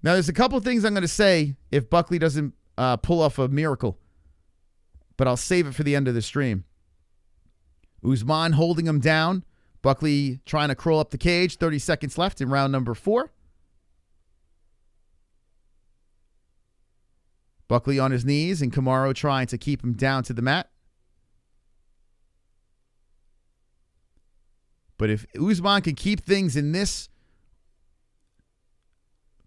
Now, there's a couple things I'm going to say if Buckley doesn't pull off a miracle, but I'll save it for the end of the stream. Usman holding him down. Buckley trying to crawl up the cage. 30 seconds left in round number 4. Buckley on his knees and Kamaru trying to keep him down to the mat. But if Usman can keep things in this,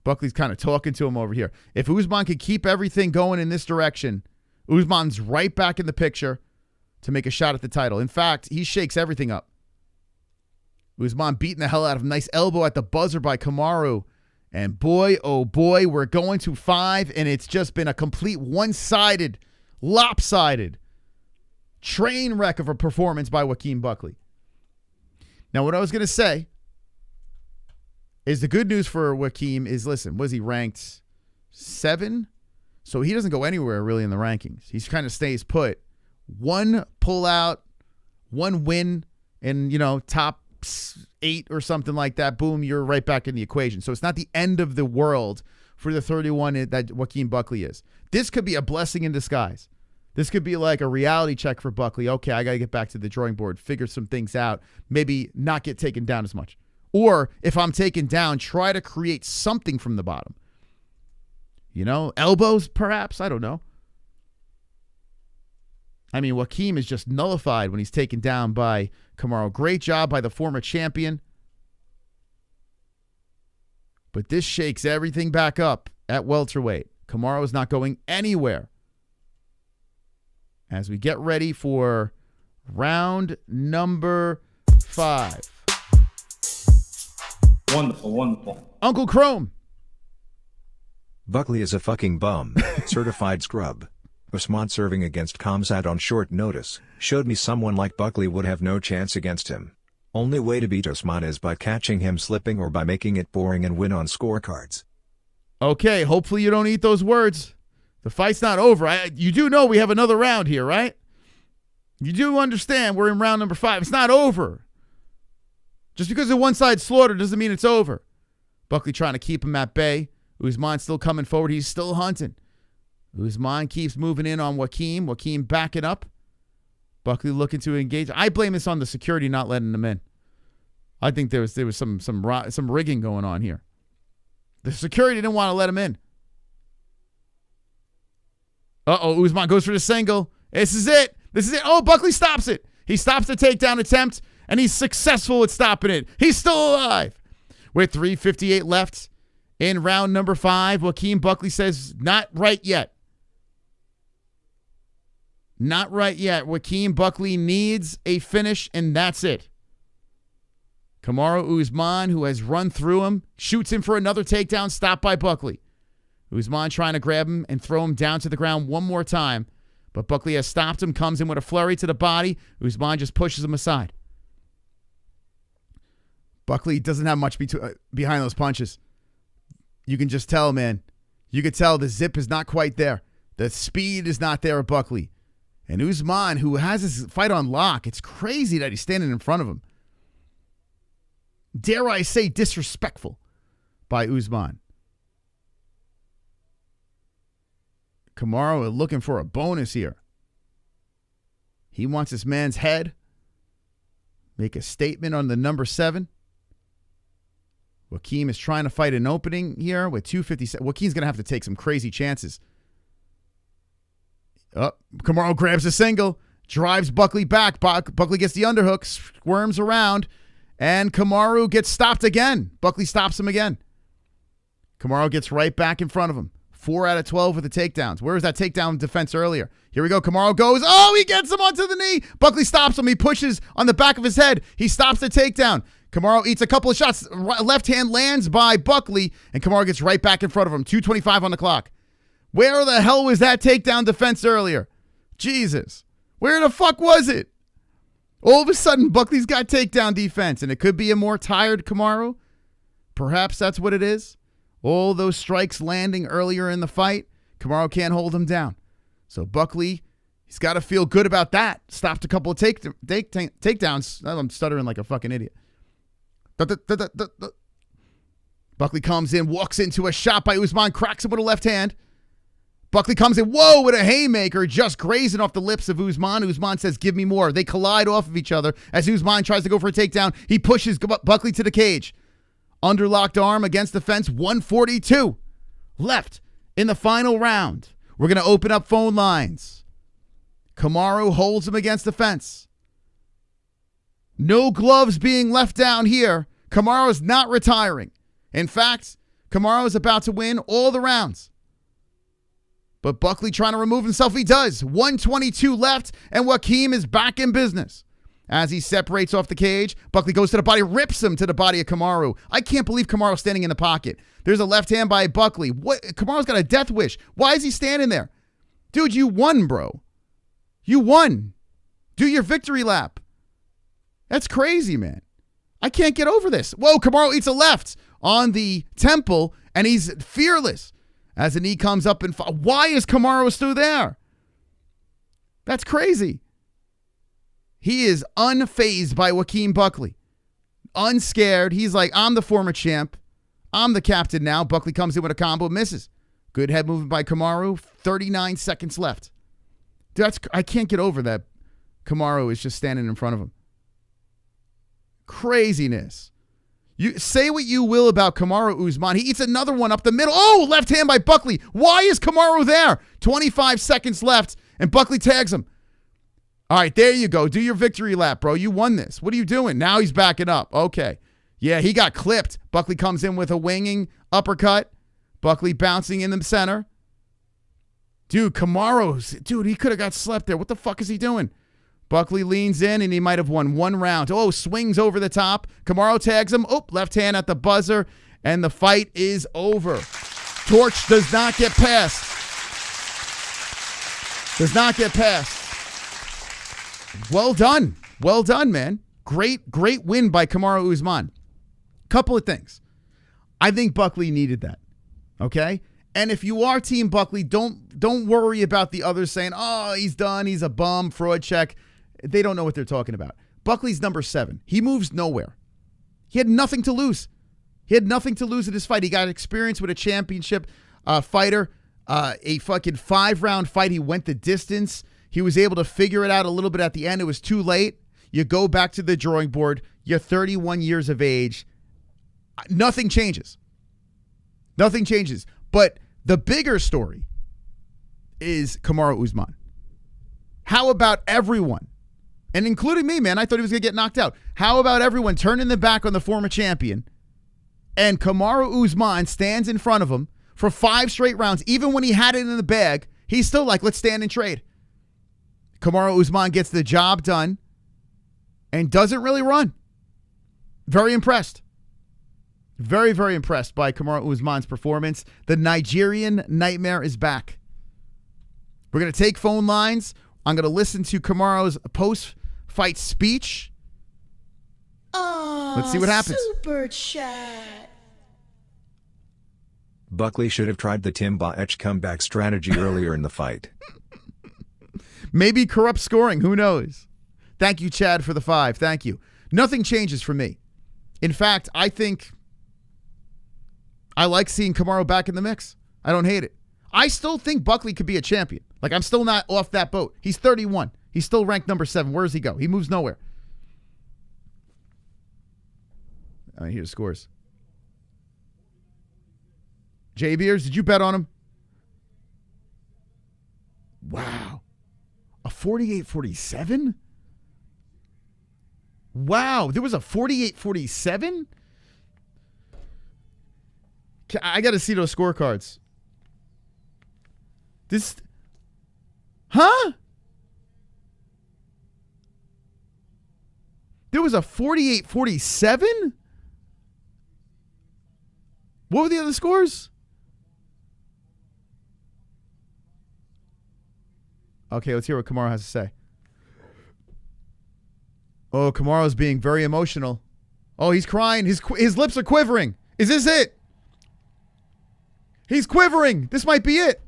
Buckley's kind of talking to him over here. If Usman can keep everything going in this direction, Usman's right back in the picture to make a shot at the title. In fact, he shakes everything up. Usman beating the hell out of him. Nice elbow at the buzzer by Kamaru. And boy, oh boy, we're going to 5, and it's just been a complete one-sided, lopsided train wreck of a performance by Joaquin Buckley. Now, what I was going to say is the good news for Joaquin is, listen, was he ranked 7? So he doesn't go anywhere really in the rankings. He kind of stays put. 1 pullout, 1 win, and, top 8 or something like that. Boom, you're right back in the equation. So it's not the end of the world for the 31 that Joaquin Buckley is. This could be a blessing in disguise. This could be like a reality check for Buckley. Okay, I got to get back to the drawing board, figure some things out, maybe not get taken down as much. Or if I'm taken down, try to create something from the bottom. Elbows perhaps, I don't know. I mean, Joaquin is just nullified when he's taken down by Kamaru. Great job by the former champion. But this shakes everything back up at welterweight. Kamaru is not going anywhere. As we get ready for round number 5. Wonderful, wonderful. Uncle Chrome. Buckley is a fucking bum. Certified scrub. Usman serving against Khamzat on short notice showed me someone like Buckley would have no chance against him. Only way to beat Usman is by catching him slipping or by making it boring and win on scorecards. Okay, hopefully you don't eat those words. The fight's not over. You do know we have another round here, right? You do understand we're in round number 5. It's not over. Just because the one side slaughter doesn't mean it's over. Buckley trying to keep him at bay. Usman still coming forward. He's still hunting. Usman keeps moving in on Joaquin. Joaquin backing up. Buckley looking to engage. I blame this on the security not letting him in. I think there was some rigging going on here. The security didn't want to let him in. Uh-oh, Usman goes for the single. This is it. Oh, Buckley stops it. He stops the takedown attempt, and he's successful at stopping it. He's still alive. With 3:58 left in round number 5, Joaquin Buckley says, not right yet. Not right yet. Joaquin Buckley needs a finish, and that's it. Kamaru Usman, who has run through him, shoots him for another takedown, stopped by Buckley. Usman trying to grab him and throw him down to the ground one more time. But Buckley has stopped him, comes in with a flurry to the body. Usman just pushes him aside. Buckley doesn't have much behind those punches. You can just tell, man. You can tell the zip is not quite there. The speed is not there at Buckley. And Usman, who has his fight on lock, it's crazy that he's standing in front of him. Dare I say disrespectful by Usman. Kamaru looking for a bonus here. He wants this man's head. Make a statement on the number 7. Joaquin is trying to fight an opening here with 2:57. Joaquin's going to have to take some crazy chances. Kamaru grabs a single, drives Buckley back. Buckley gets the underhook, squirms around, and Kamaru gets stopped again. Buckley stops him again. Kamaru gets right back in front of him. 4 out of 12 with the takedowns. Where was that takedown defense earlier? Here we go. Kamaru goes. Oh, he gets him onto the knee. Buckley stops him. He pushes on the back of his head. He stops the takedown. Kamaru eats a couple of shots. Left hand lands by Buckley, and Kamaru gets right back in front of him. 2:25 on the clock. Where the hell was that takedown defense earlier? Jesus. Where the fuck was it? All of a sudden, Buckley's got takedown defense, and it could be a more tired Kamaru. Perhaps that's what it is. All those strikes landing earlier in the fight, Kamaru can't hold him down. So Buckley, he's got to feel good about that. Stopped a couple of takedowns. I'm stuttering like a fucking idiot. Buckley comes in, walks into a shot by Usman, cracks him with a left hand. Buckley comes in, whoa, with a haymaker, just grazing off the lips of Usman. Usman says, give me more. They collide off of each other. As Usman tries to go for a takedown, he pushes Buckley to the cage. Underlocked arm against the fence, 142 left in the final round. We're going to open up phone lines. Kamaru holds him against the fence. No gloves being left down here. Kamaru is not retiring. In fact, Kamaru is about to win all the rounds. But Buckley trying to remove himself. He does. 122 left, and Joaquin is back in business. As he separates off the cage, Buckley goes to the body, rips him to the body of Kamaru. I can't believe Kamaru's standing in the pocket. There's a left hand by Buckley. What? Kamaru's got a death wish. Why is he standing there? Dude, you won, bro. You won. Do your victory lap. That's crazy, man. I can't get over this. Whoa, Kamaru eats a left on the temple, and he's fearless. As the knee comes up and why is Kamaru still there? That's crazy. He is unfazed by Joaquin Buckley. Unscared. He's like, I'm the former champ. I'm the captain now. Buckley comes in with a combo, misses. Good head movement by Kamaru. 39 seconds left. Dude, I can't get over that. Kamaru is just standing in front of him. Craziness. You say what you will about Kamaru Usman. He eats another one up the middle. Oh, left hand by Buckley. Why is Kamaru there? 25 seconds left, and Buckley tags him. All right, there you go. Do your victory lap, bro. You won this. What are you doing? Now he's backing up. Okay. Yeah, he got clipped. Buckley comes in with a winging uppercut. Buckley bouncing in the center. Dude, Kamaru, he could have got slept there. What the fuck is he doing? Buckley leans in, and he might have won one round. Oh, swings over the top. Kamaru tags him. Oh, left hand at the buzzer, and the fight is over. Torch does not get past. Does not get past. Well done. Well done, man. Great win by Kamaru Usman. Couple of things. I think Buckley needed that. Okay? And if you are Team Buckley, don't worry about the others saying, oh, he's done. He's a bum, fraud check. They don't know what they're talking about. Buckley's number 7. He moves nowhere. He had nothing to lose. He had nothing to lose in this fight. He got experience with a championship fighter, a fucking 5-round fight. He went the distance. He was able to figure it out a little bit at the end. It was too late. You go back to the drawing board. You're 31 years of age. Nothing changes. Nothing changes. But the bigger story is Kamaru Usman. How about everyone, and including me, man, I thought he was going to get knocked out. How about everyone turning their back on the former champion, and Kamaru Usman stands in front of him for 5 straight rounds. Even when he had it in the bag, he's still like, let's stand and trade. Kamaru Usman gets the job done and doesn't really run. Very impressed. Very, very impressed by Kamaru Usman's performance. The Nigerian nightmare is back. We're going to take phone lines. I'm going to listen to Kamaru's post-fight speech. Oh, let's see what happens. Super chat. Buckley should have tried the Tim Boetch comeback strategy earlier in the fight. Maybe corrupt scoring. Who knows? Thank you, Chad, for the 5. Thank you. Nothing changes for me. In fact, I think I like seeing Kamaru back in the mix. I don't hate it. I still think Buckley could be a champion. Like, I'm still not off that boat. He's 31. He's still ranked number 7. Where does he go? He moves nowhere. All right, here's scores. J Beers, did you bet on him? Wow. A 48-47? Wow, there was a 48-47? I got to see those scorecards. This, huh? There was a 48-47? What were the other scores? Okay, let's hear what Kamaru has to say. Oh, Kamaru's being very emotional. Oh, he's crying. His lips are quivering. Is this it? He's quivering. This might be it.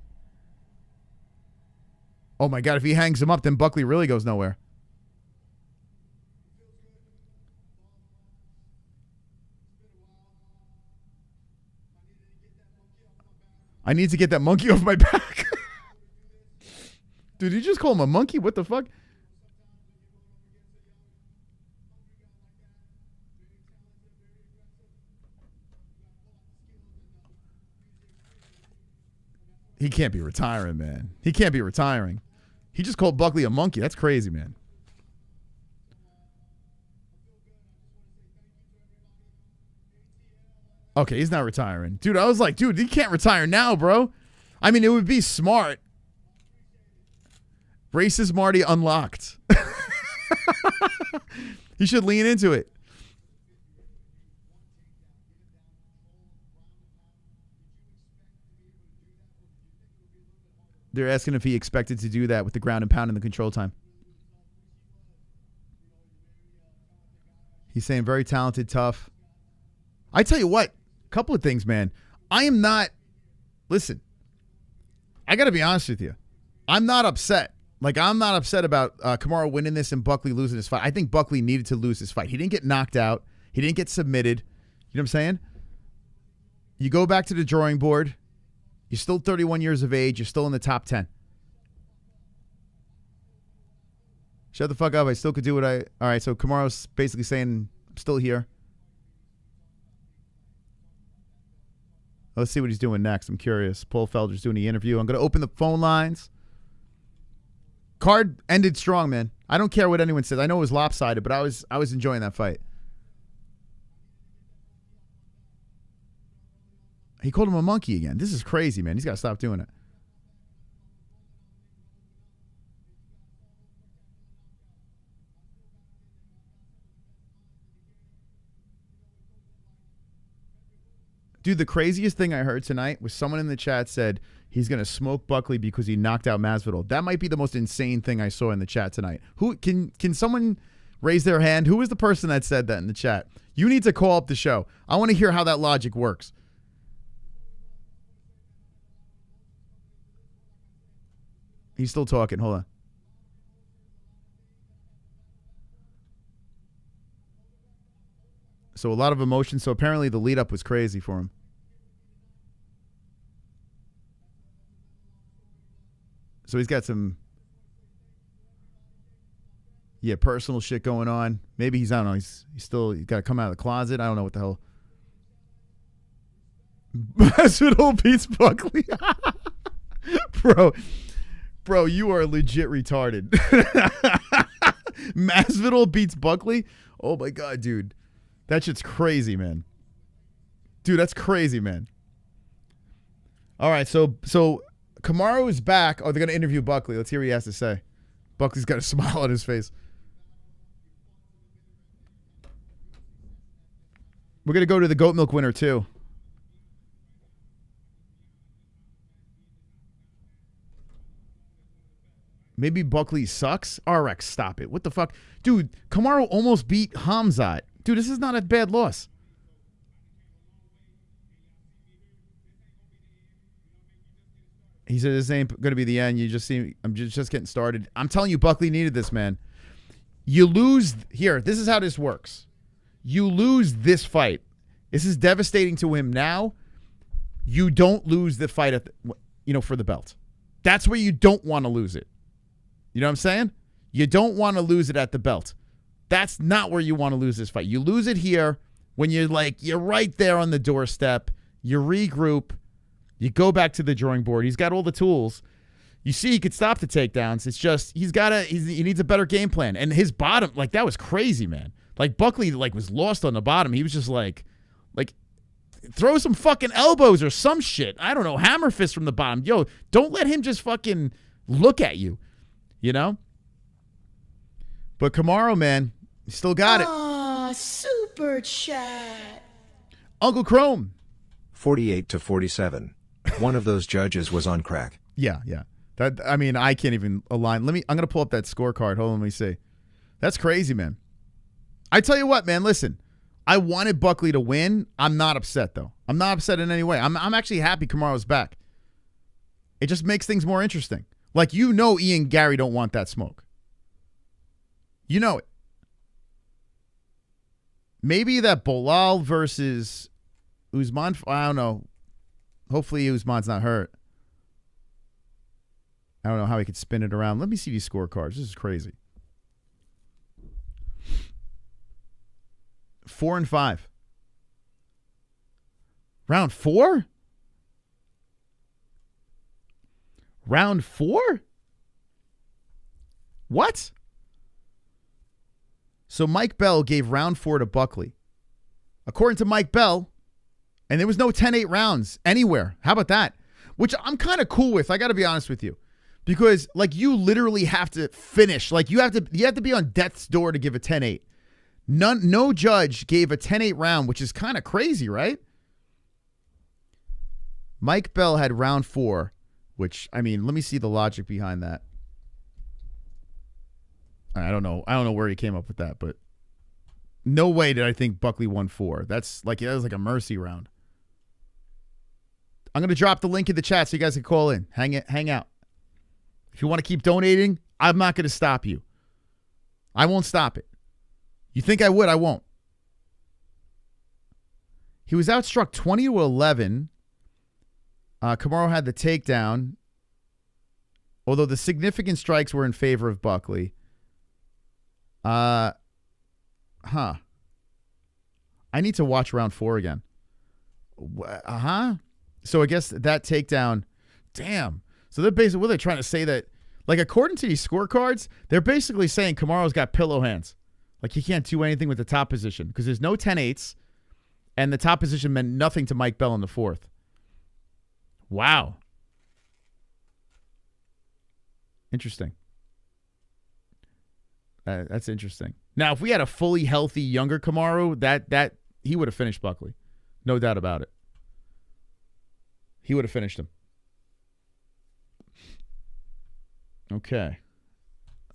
Oh, my God. If he hangs him up, then Buckley really goes nowhere. I need to get that monkey off my back. Dude, you just call him a monkey? What the fuck? He can't be retiring, man. He can't be retiring. He just called Buckley a monkey. That's crazy, man. Okay, he's not retiring. Dude, I was like, dude, he can't retire now, bro. I mean, it would be smart. Racist Marty unlocked. He should lean into it. They're asking if he expected to do that with the ground and pound in the control time. He's saying very talented, tough. I tell you what, a couple of things, man. I am not, listen, I got to be honest with you. I'm not upset. Like, I'm not upset about Kamaru winning this and Buckley losing his fight. I think Buckley needed to lose his fight. He didn't get knocked out. He didn't get submitted. You know what I'm saying? You go back to the drawing board. You're still 31 years of age. You're still in the top 10. Shut the fuck up. I still could do what I... All right, so Kamaru's basically saying, I'm still here. Let's see what he's doing next. I'm curious. Paul Felder's doing the interview. I'm going to open the phone lines. Card ended strong, man. I don't care what anyone says. I know it was lopsided, but I was enjoying that fight. He called him a monkey again. This is crazy, man. He's got to stop doing it. Dude, the craziest thing I heard tonight was someone in the chat said he's going to smoke Buckley because he knocked out Masvidal. That might be the most insane thing I saw in the chat tonight. Who can someone raise their hand? Who was the person that said that in the chat? You need to call up the show. I want to hear how that logic works. He's still talking. Hold on. So a lot of emotion. So apparently the lead up was crazy for him. So he's got some, personal shit going on. Maybe he's, I don't know, he's got to come out of the closet. I don't know what the hell. Masvidal beats Buckley. Bro, you are legit retarded. Masvidal beats Buckley? Oh my God, dude. That shit's crazy, man. Dude, that's crazy, man. All right, so Kamaru is back. Oh, they're going to interview Buckley. Let's hear what he has to say. Buckley's got a smile on his face. We're going to go to the goat milk winner, too. Maybe Buckley sucks? RX, stop it. What the fuck? Dude, Kamaru almost beat Hamzat. Dude, this is not a bad loss. He said this ain't going to be the end. You just see, I'm just getting started. I'm telling you, Buckley needed this, man. You lose here. This is how this works. You lose this fight. This is devastating to him now. You don't lose the fight at for the belt. That's where you don't want to lose it. You know what I'm saying? You don't want to lose it at the belt. That's not where you want to lose this fight. You lose it here when you're right there on the doorstep. You regroup. You go back to the drawing board. He's got all the tools. You see he could stop the takedowns. It's just he needs a better game plan. And his bottom, that was crazy, man. Buckley was lost on the bottom. He was just like throw some fucking elbows or some shit. I don't know, hammer fist from the bottom. Yo, don't let him just fucking look at you. You know? But Kamaru, man, still got it. Aw, super chat. Uncle Chrome. 48-47. One of those judges was on crack. Yeah. I can't even align. I'm going to pull up that scorecard. Hold on, let me see. That's crazy, man. I tell you what, man, listen. I wanted Buckley to win. I'm not upset, though. I'm not upset in any way. I'm actually happy Kamaru's back. It just makes things more interesting. Like, you know Ian and Gary don't want that smoke. You know it. Maybe that Bilal versus Usman, I don't know. Hopefully Usman's not hurt. I don't know how he could spin it around. Let me see these scorecards. This is crazy. 4 and 5. Round 4? Round 4? What? So Mike Bell gave round 4 to Buckley. According to Mike Bell, and there was no 10-8 rounds anywhere. How about that? Which I'm kind of cool with. I got to be honest with you. Because, like, you literally have to finish. Like, you have to be on death's door to give a 10-8. No judge gave a 10-8 round, which is kind of crazy, right? Mike Bell had round 4, which, I mean, let me see the logic behind that. I don't know where he came up with that, but no way did I think Buckley won 4. That was like a mercy round. I'm going to drop the link in the chat so you guys can call in. Hang out. If you want to keep donating, I'm not going to stop you. I won't stop it. You think I would, I won't. He was outstruck 20-11. Kamaru had the takedown, although the significant strikes were in favor of Buckley. I need to watch round 4 again. So I guess that takedown, damn. So they're basically, what they're trying to say that, like, according to these scorecards, they're basically saying Kamaru's got pillow hands. Like, he can't do anything with the top position because there's no 10-8s, and the top position meant nothing to Mike Bell in the 4th. Wow. Interesting. That's interesting. Now, if we had a fully healthy younger Kamaru, that he would have finished Buckley. No doubt about it. He would have finished him. Okay.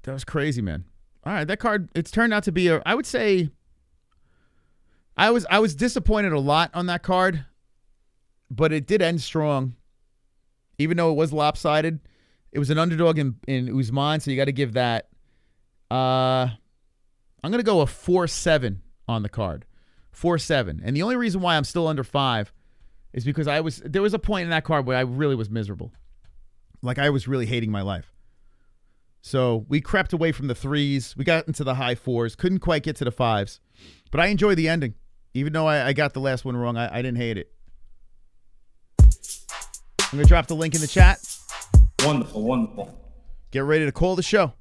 That was crazy, man. All right, that card, it's turned out to be I would say I was disappointed a lot on that card, but it did end strong. Even though it was lopsided, it was an underdog in Usman, so you got to give that. I'm going to go a 4-7 on the card. 4-7. And the only reason why I'm still under 5 is because there was a point in that card where I really was miserable. Like, I was really hating my life. So we crept away from the 3s. We got into the high 4s. Couldn't quite get to the 5s. But I enjoyed the ending. Even though I got the last one wrong, I didn't hate it. I'm going to drop the link in the chat. Wonderful, wonderful. Get ready to call the show.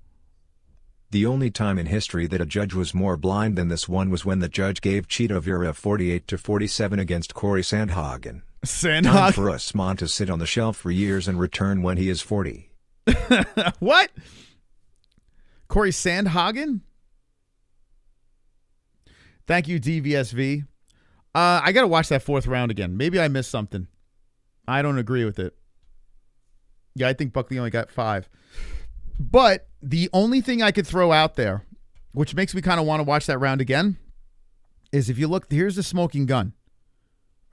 The only time in history that a judge was more blind than this one was when the judge gave Chito Vera 48-47 against Corey Sandhagen. Time for Usman to sit on the shelf for years and return when he is 40. What? Corey Sandhagen? Thank you, DVSV. I got to watch that 4th round again. Maybe I missed something. I don't agree with it. Yeah, I think Buckley only got 5. But the only thing I could throw out there, which makes me kind of want to watch that round again, is if you look, here's the smoking gun.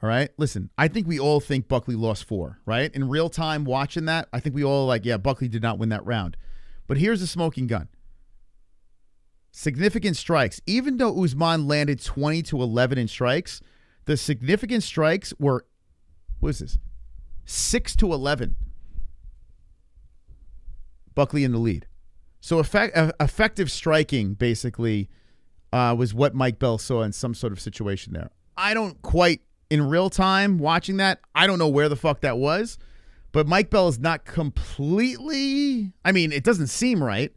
All right? Listen, I think we all think Buckley lost 4, right? In real time watching that, I think we all like, yeah, Buckley did not win that round. But here's the smoking gun. Significant strikes. Even though Usman landed 20-11 in strikes, the significant strikes were, what is this? 6-11. Buckley in the lead. So effective striking, basically, was what Mike Bell saw in some sort of situation there. I don't quite, in real time, watching that, I don't know where the fuck that was. But Mike Bell is not completely, I mean, it doesn't seem right.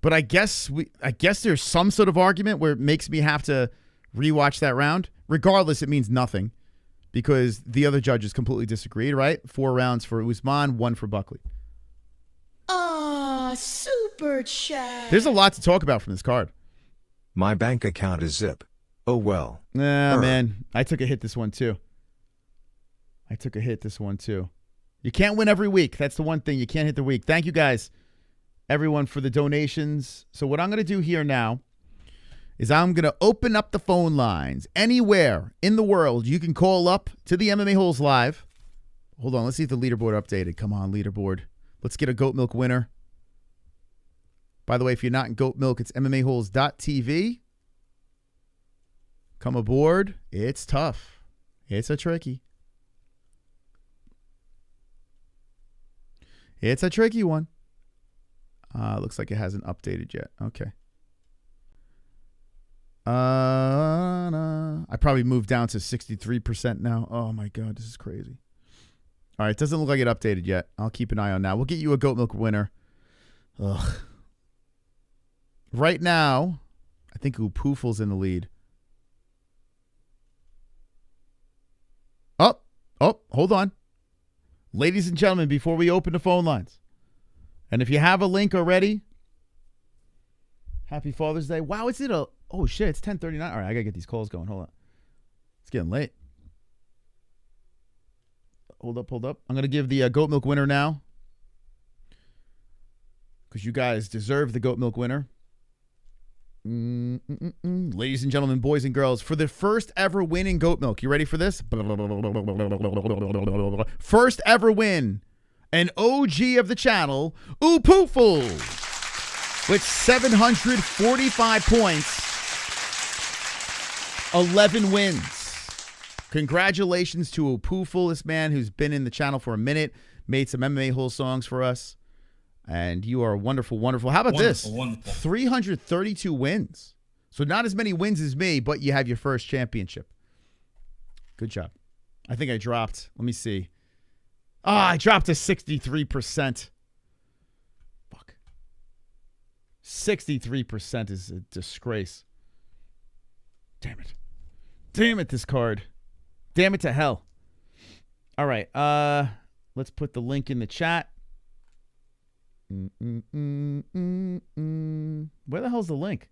But I guess there's some sort of argument where it makes me have to rewatch that round. Regardless, it means nothing because the other judges completely disagreed, right? 4 rounds for Usman, 1 for Buckley. Super chat. There's a lot to talk about from this card. My bank account is zip. Oh, well. Nah, man. I took a hit this one, too. You can't win every week. That's the one thing. You can't hit the week. Thank you, guys, everyone, for the donations. So what I'm going to do here now is I'm going to open up the phone lines. Anywhere in the world, you can call up to the MMA Holes Live. Hold on, let's see if the leaderboard updated. Come on, leaderboard. Let's get a Goat Milk winner. By the way, if you're not in Goat Milk, it's MMAHoles.tv. Come aboard. It's tough. It's a tricky. It's a tricky one. Looks like it hasn't updated yet. Okay. I probably moved down to 63% now. Oh, my God. This is crazy. All right. It doesn't look like it updated yet. I'll keep an eye on that. We'll get you a Goat Milk winner. Ugh. Right now, I think Upoufol's in the lead. Oh, hold on. Ladies and gentlemen, before we open the phone lines, and if you have a link already, happy Father's Day. Wow, oh shit, it's 10:39. All right, I got to get these calls going. Hold on. It's getting late. Hold up. I'm going to give the Goat Milk winner now, because you guys deserve the Goat Milk winner. Ladies and gentlemen, boys and girls, for the first ever win in Goat Milk. You ready for this? First ever win. An OG of the channel, Upouful, with 745 points, 11 wins. Congratulations to Upouful, this man who's been in the channel for a minute, made some MMA Hole songs for us. And you are wonderful, wonderful. How about this? Wonderful. 332 wins. So not as many wins as me, but you have your first championship. Good job. I think I dropped. Let me see. I dropped to 63%. Fuck. 63% is a disgrace. Damn it. Damn it, this card. Damn it to hell. All right. Let's put the link in the chat. Where the hell's the link?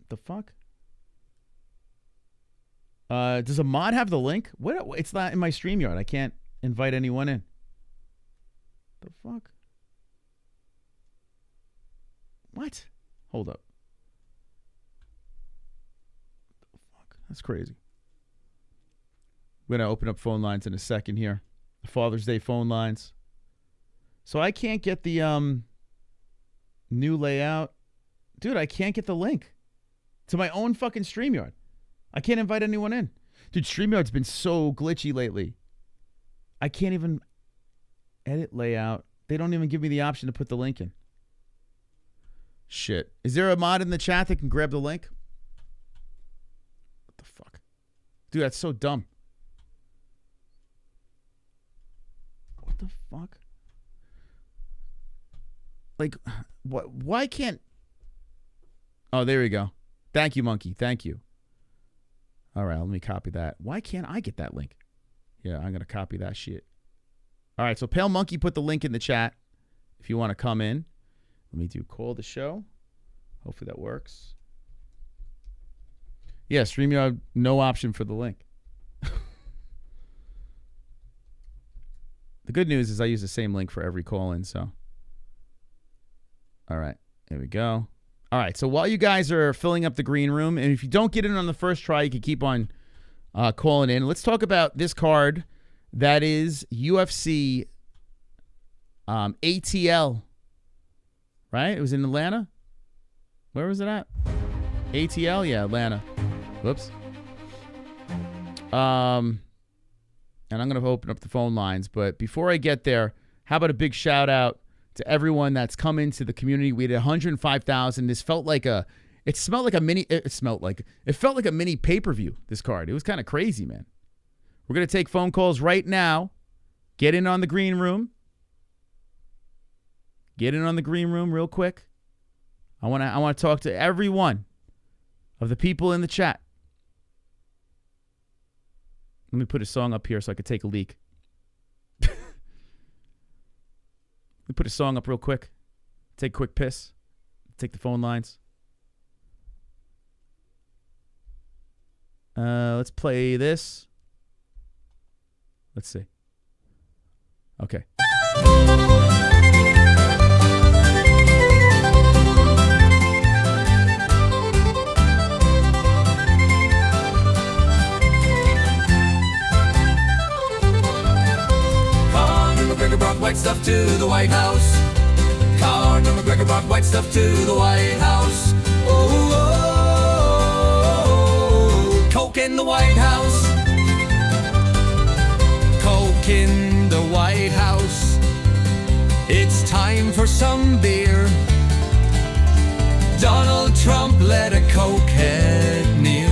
The fuck? Does a mod have the link? What? It's not in my StreamYard. I can't invite anyone in. The fuck? What? Hold up. The fuck? That's crazy. We're going to open up phone lines in a second here. The Father's Day phone lines. So I can't get the new layout. Dude, I can't get the link to my own fucking StreamYard. I can't invite anyone in. Dude, StreamYard's been so glitchy lately. I can't even edit layout. They don't even give me the option to put the link in. Shit. Is there a mod in the chat that can grab the link? What the fuck? Dude, that's so dumb. What the fuck? Like, what? Why can't... Oh, there we go. Thank you, Monkey. Thank you. All right, let me copy that. Why can't I get that link? Yeah, I'm going to copy that shit. All right, so Pale Monkey put the link in the chat if you want to come in. Let me do call the show. Hopefully that works. Yeah, StreamYard, no option for the link. The good news is I use the same link for every call-in, so. All right, there we go. All right, so while you guys are filling up the green room, and if you don't get in on the first try, you can keep on calling in. Let's talk about this card that is UFC ATL, right? It was in Atlanta. Where was it at? ATL? Yeah, Atlanta. Whoops. And I'm going to open up the phone lines, but before I get there, how about a big shout out to everyone that's come into the community. We had 105,000. This felt like it felt like a mini pay-per-view, this card. It was kind of crazy, man. We're going to take phone calls right now. Get in on the green room. Get in on the green room real quick. I want to talk to every one of the people in the chat. Let me put a song up here so I could take a leak. Let me put a song up real quick. Take a quick piss. Take the phone lines. Let's play this. Let's see. Okay. white stuff to the White House. Conor McGregor brought white stuff to the White House. Oh, oh, oh, Coke in the White House. Coke in the White House. It's time for some beer. Donald Trump let a cokehead near.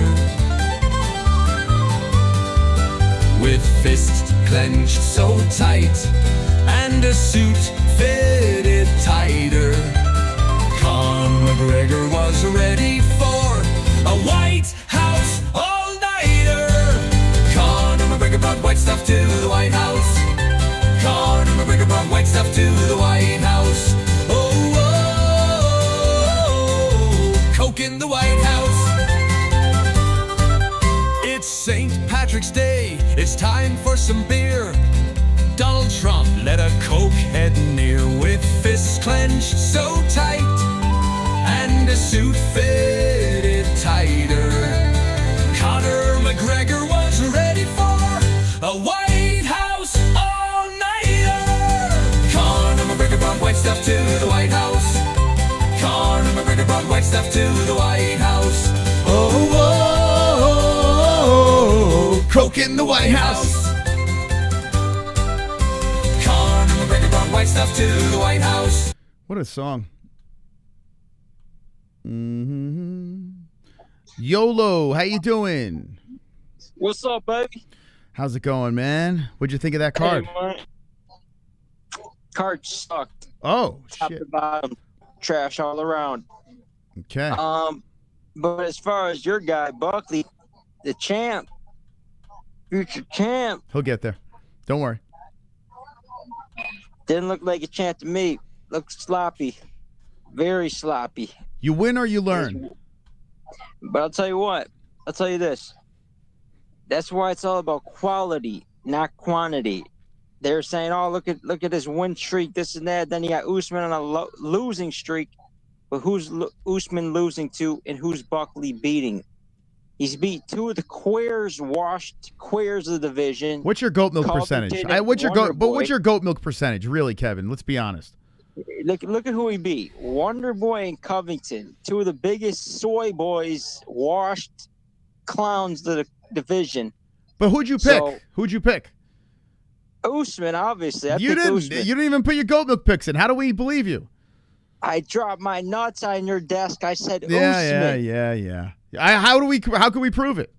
With fists clenched so tight and a suit fitted tighter, Conor McGregor was ready for a White House all-nighter. Conor McGregor brought white stuff to the White House. Conor McGregor brought white stuff to the White House. Oh, oh, oh, Coke in the White House. It's St. Patrick's Day, it's time for some beer. Donald Trump let a cokehead near. With fists clenched so tight and a suit fitted tighter, Conor McGregor was ready for a White House all-nighter. Conor McGregor brought white stuff to the White House. Conor McGregor brought white stuff to the White House. Oh, oh, oh, oh, Coke in the White House. Conor McGregor brought white stuff to the White House. What a song. Mm-hmm. YOLO, how you doing? What's up, baby? How's it going, man? What'd you think of that card? Hey, man. Card sucked. Oh, Top shit. to bottom, trash all around. Okay. But as far as your guy, Buckley, the champ, future champ, He'll get there. Don't worry. didn't look like a champ to me. Looked sloppy. Very sloppy. You win or you learn. But I'll tell you what. I'll tell you this. That's why it's all about quality, not quantity. They're saying, "Oh, look at his win streak, this and that." Then you got Usman on a losing streak, but who's Usman losing to, and who's Buckley beating? He's beat two of the washed queers of the division. What's your goat milk percentage? What's your goat milk percentage, really, Kevin? Let's be honest. Look at who he beat. Wonder Boy and Covington, two of the biggest soy boys, washed clowns of the division. But who'd you pick? Who'd you pick? Usman, obviously. You didn't even put your goat milk picks in. How do we believe you? I dropped my nuts on your desk. I said Usman. Yeah. How can we prove it?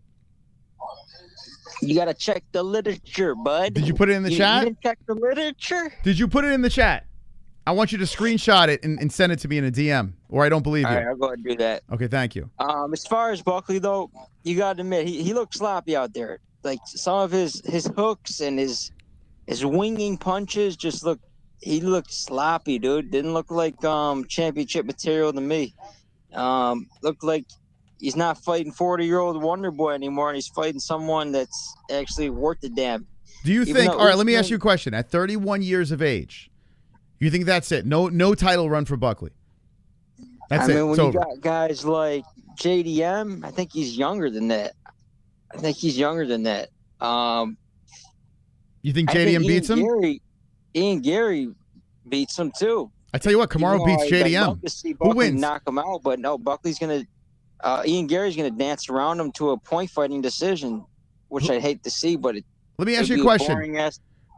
You got to check the literature, bud. Did you put it in the chat? You didn't check the literature? Did you put it in the chat? I want you to screenshot it and send it to me in a DM, or I don't believe you. All right, I'll go ahead and do that. Okay, thank you. As far as Buckley, though, you got to admit, he looked sloppy out there. Like, some of his hooks and his winging punches just he looked sloppy, dude. Didn't look like championship material to me. Looked like he's not fighting 40-year-old Wonder Boy anymore, and he's fighting someone that's actually worth the damn. Do you think, all right, let me ask you a question. At 31 years of age, you think that's it? No title run for Buckley? That's it. I mean, when it's you over. got guys like JDM, I think he's younger than that. You think JDM beats him? Ian Gary beats him too. I tell you what, Kamaru beats JDM. Who wins? Knock him out, but no, Buckley's gonna. Ian Gary's gonna dance around him to a point fighting decision, which I'd hate to see. But let me ask you a question.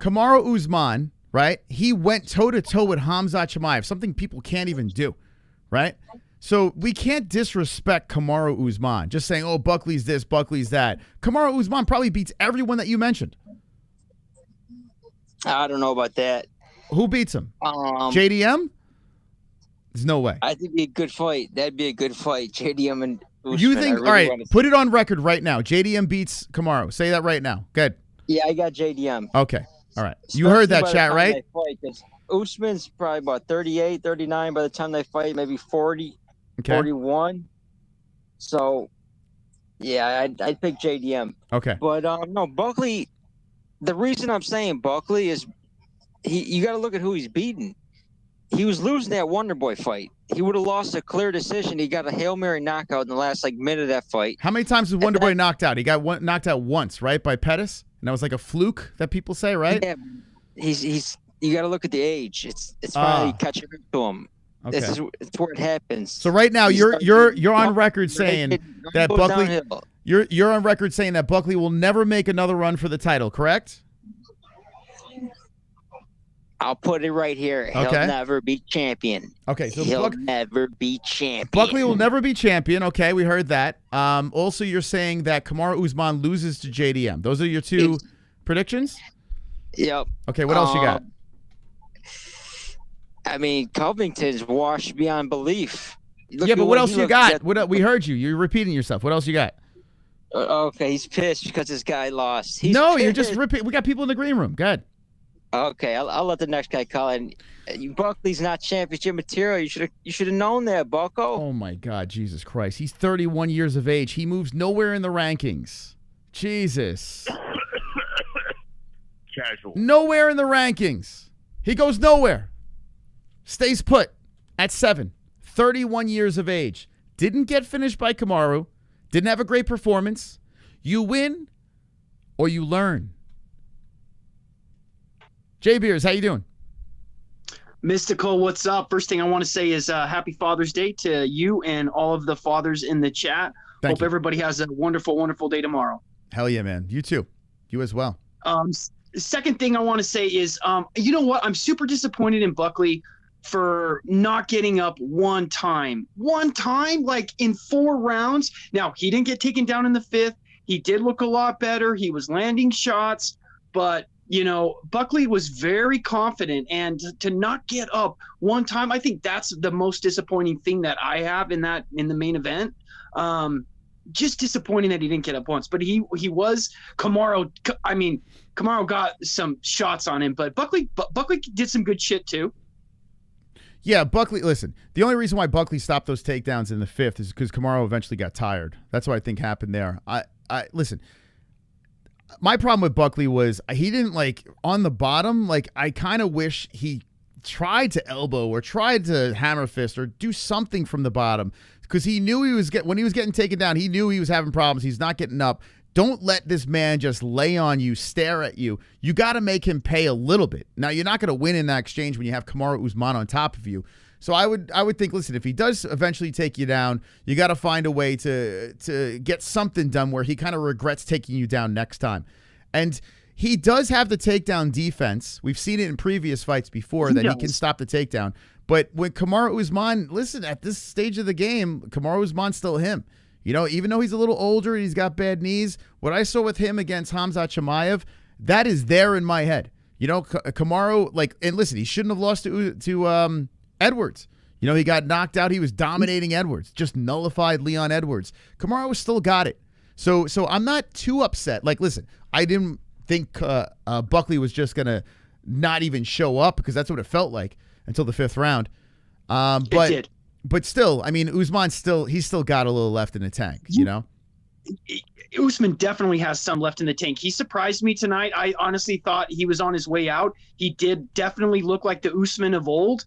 Kamaru Usman, right? He went toe to toe with Khamzat Chimaev, something people can't even do, right? So we can't disrespect Kamaru Usman, just saying, "Oh, Buckley's this, Buckley's that." Kamaru Usman probably beats everyone that you mentioned. I don't know about that. Who beats him? JDM? There's no way. I think it'd be a good fight. That'd be a good fight. JDM and Usman. You think? All right, put it on record right now. JDM beats Kamaru. Say that right now. Good. Yeah, I got JDM. Okay. All right. You heard that, chat, right? Usman's probably about 38, 39 by the time they fight, maybe 40, 41. So, yeah, I'd pick JDM. Okay. But, no, Buckley, the reason I'm saying Buckley is you got to look at who he's beaten. He was losing that Wonder Boy fight. He would have lost a clear decision. He got a Hail Mary knockout in the last minute of that fight. How many times was Wonder Boy knocked out? He got knocked out once, right, by Pettis? And that was like a fluke that people say, right? Yeah, he's You got to look at the age. It's finally catching up to him. Okay. It's where it happens. So right now you're on record saying that Buckley you're on record saying that Buckley will never make another run for the title, correct? I'll put it right here. He'll never be champion. Okay, so he'll never be champion. Buckley will never be champion. Okay, we heard that. Also, you're saying that Kamaru Usman loses to JDM. Those are your two predictions? Yep. Okay, what else you got? I mean, Covington's washed beyond belief. But what else you got? We heard you. You're repeating yourself. What else you got? Okay, he's pissed because this guy lost. You're just repeating. We got people in the green room. Go ahead. Okay, I'll let the next guy call in. Buckley's not championship material. You should have known that, Bucko. Oh my God, Jesus Christ! He's 31 years of age. He moves nowhere in the rankings. Jesus. Casual. Nowhere in the rankings. He goes nowhere. Stays put at 7. 31 years of age. Didn't get finished by Kamaru. Didn't have a great performance. You win or you learn. Jay Beers, how you doing? Mystical, what's up? First thing I want to say is happy Father's Day to you and all of the fathers in the chat. Hope everybody has a wonderful, wonderful day tomorrow. Hell yeah, man. You too. You as well. Second thing I want to say is, you know what? I'm super disappointed in Buckley for not getting up one time, like in 4 rounds. Now, he didn't get taken down in the 5th. He did look a lot better. He was landing shots, but you know, Buckley was very confident, and to not get up one time, I think that's the most disappointing thing that I have in the main event. Just disappointing that he didn't get up once, but he was Kamaru. I mean, Kamaru got some shots on him, but Buckley did some good shit too. Yeah, Buckley, listen, the only reason why Buckley stopped those takedowns in the 5th is because Kamaru eventually got tired. That's what I think happened there. Listen, my problem with Buckley was he didn't, like, on the bottom, like, I kind of wish he tried to elbow or tried to hammer fist or do something from the bottom, because he knew when he was getting taken down, he knew he was having problems. He's not getting up. Don't let this man just lay on you, stare at you. You got to make him pay a little bit. Now, you're not going to win in that exchange when you have Kamaru Usman on top of you. So I would think, listen, if he does eventually take you down, you got to find a way to get something done where he kind of regrets taking you down next time. And he does have the takedown defense. We've seen it in previous fights before that he can stop the takedown. But when Kamaru Usman, listen, at this stage of the game, Kamaru Usman's still him. You know, even though he's a little older, he's got bad knees. What I saw with him against Khamzat Chimaev, that is there in my head. You know, Kamaru, like, and listen, he shouldn't have lost to Edwards. You know, he got knocked out. He was dominating Edwards, just nullified Leon Edwards. Kamaru still got it. So I'm not too upset. Like, listen, I didn't think Buckley was just going to not even show up, because that's what it felt like until the 5th round. But it did. But still, I mean, Usman's he's still got a little left in the tank, you know? Usman definitely has some left in the tank. He surprised me tonight. I honestly thought he was on his way out. He did definitely look like the Usman of old.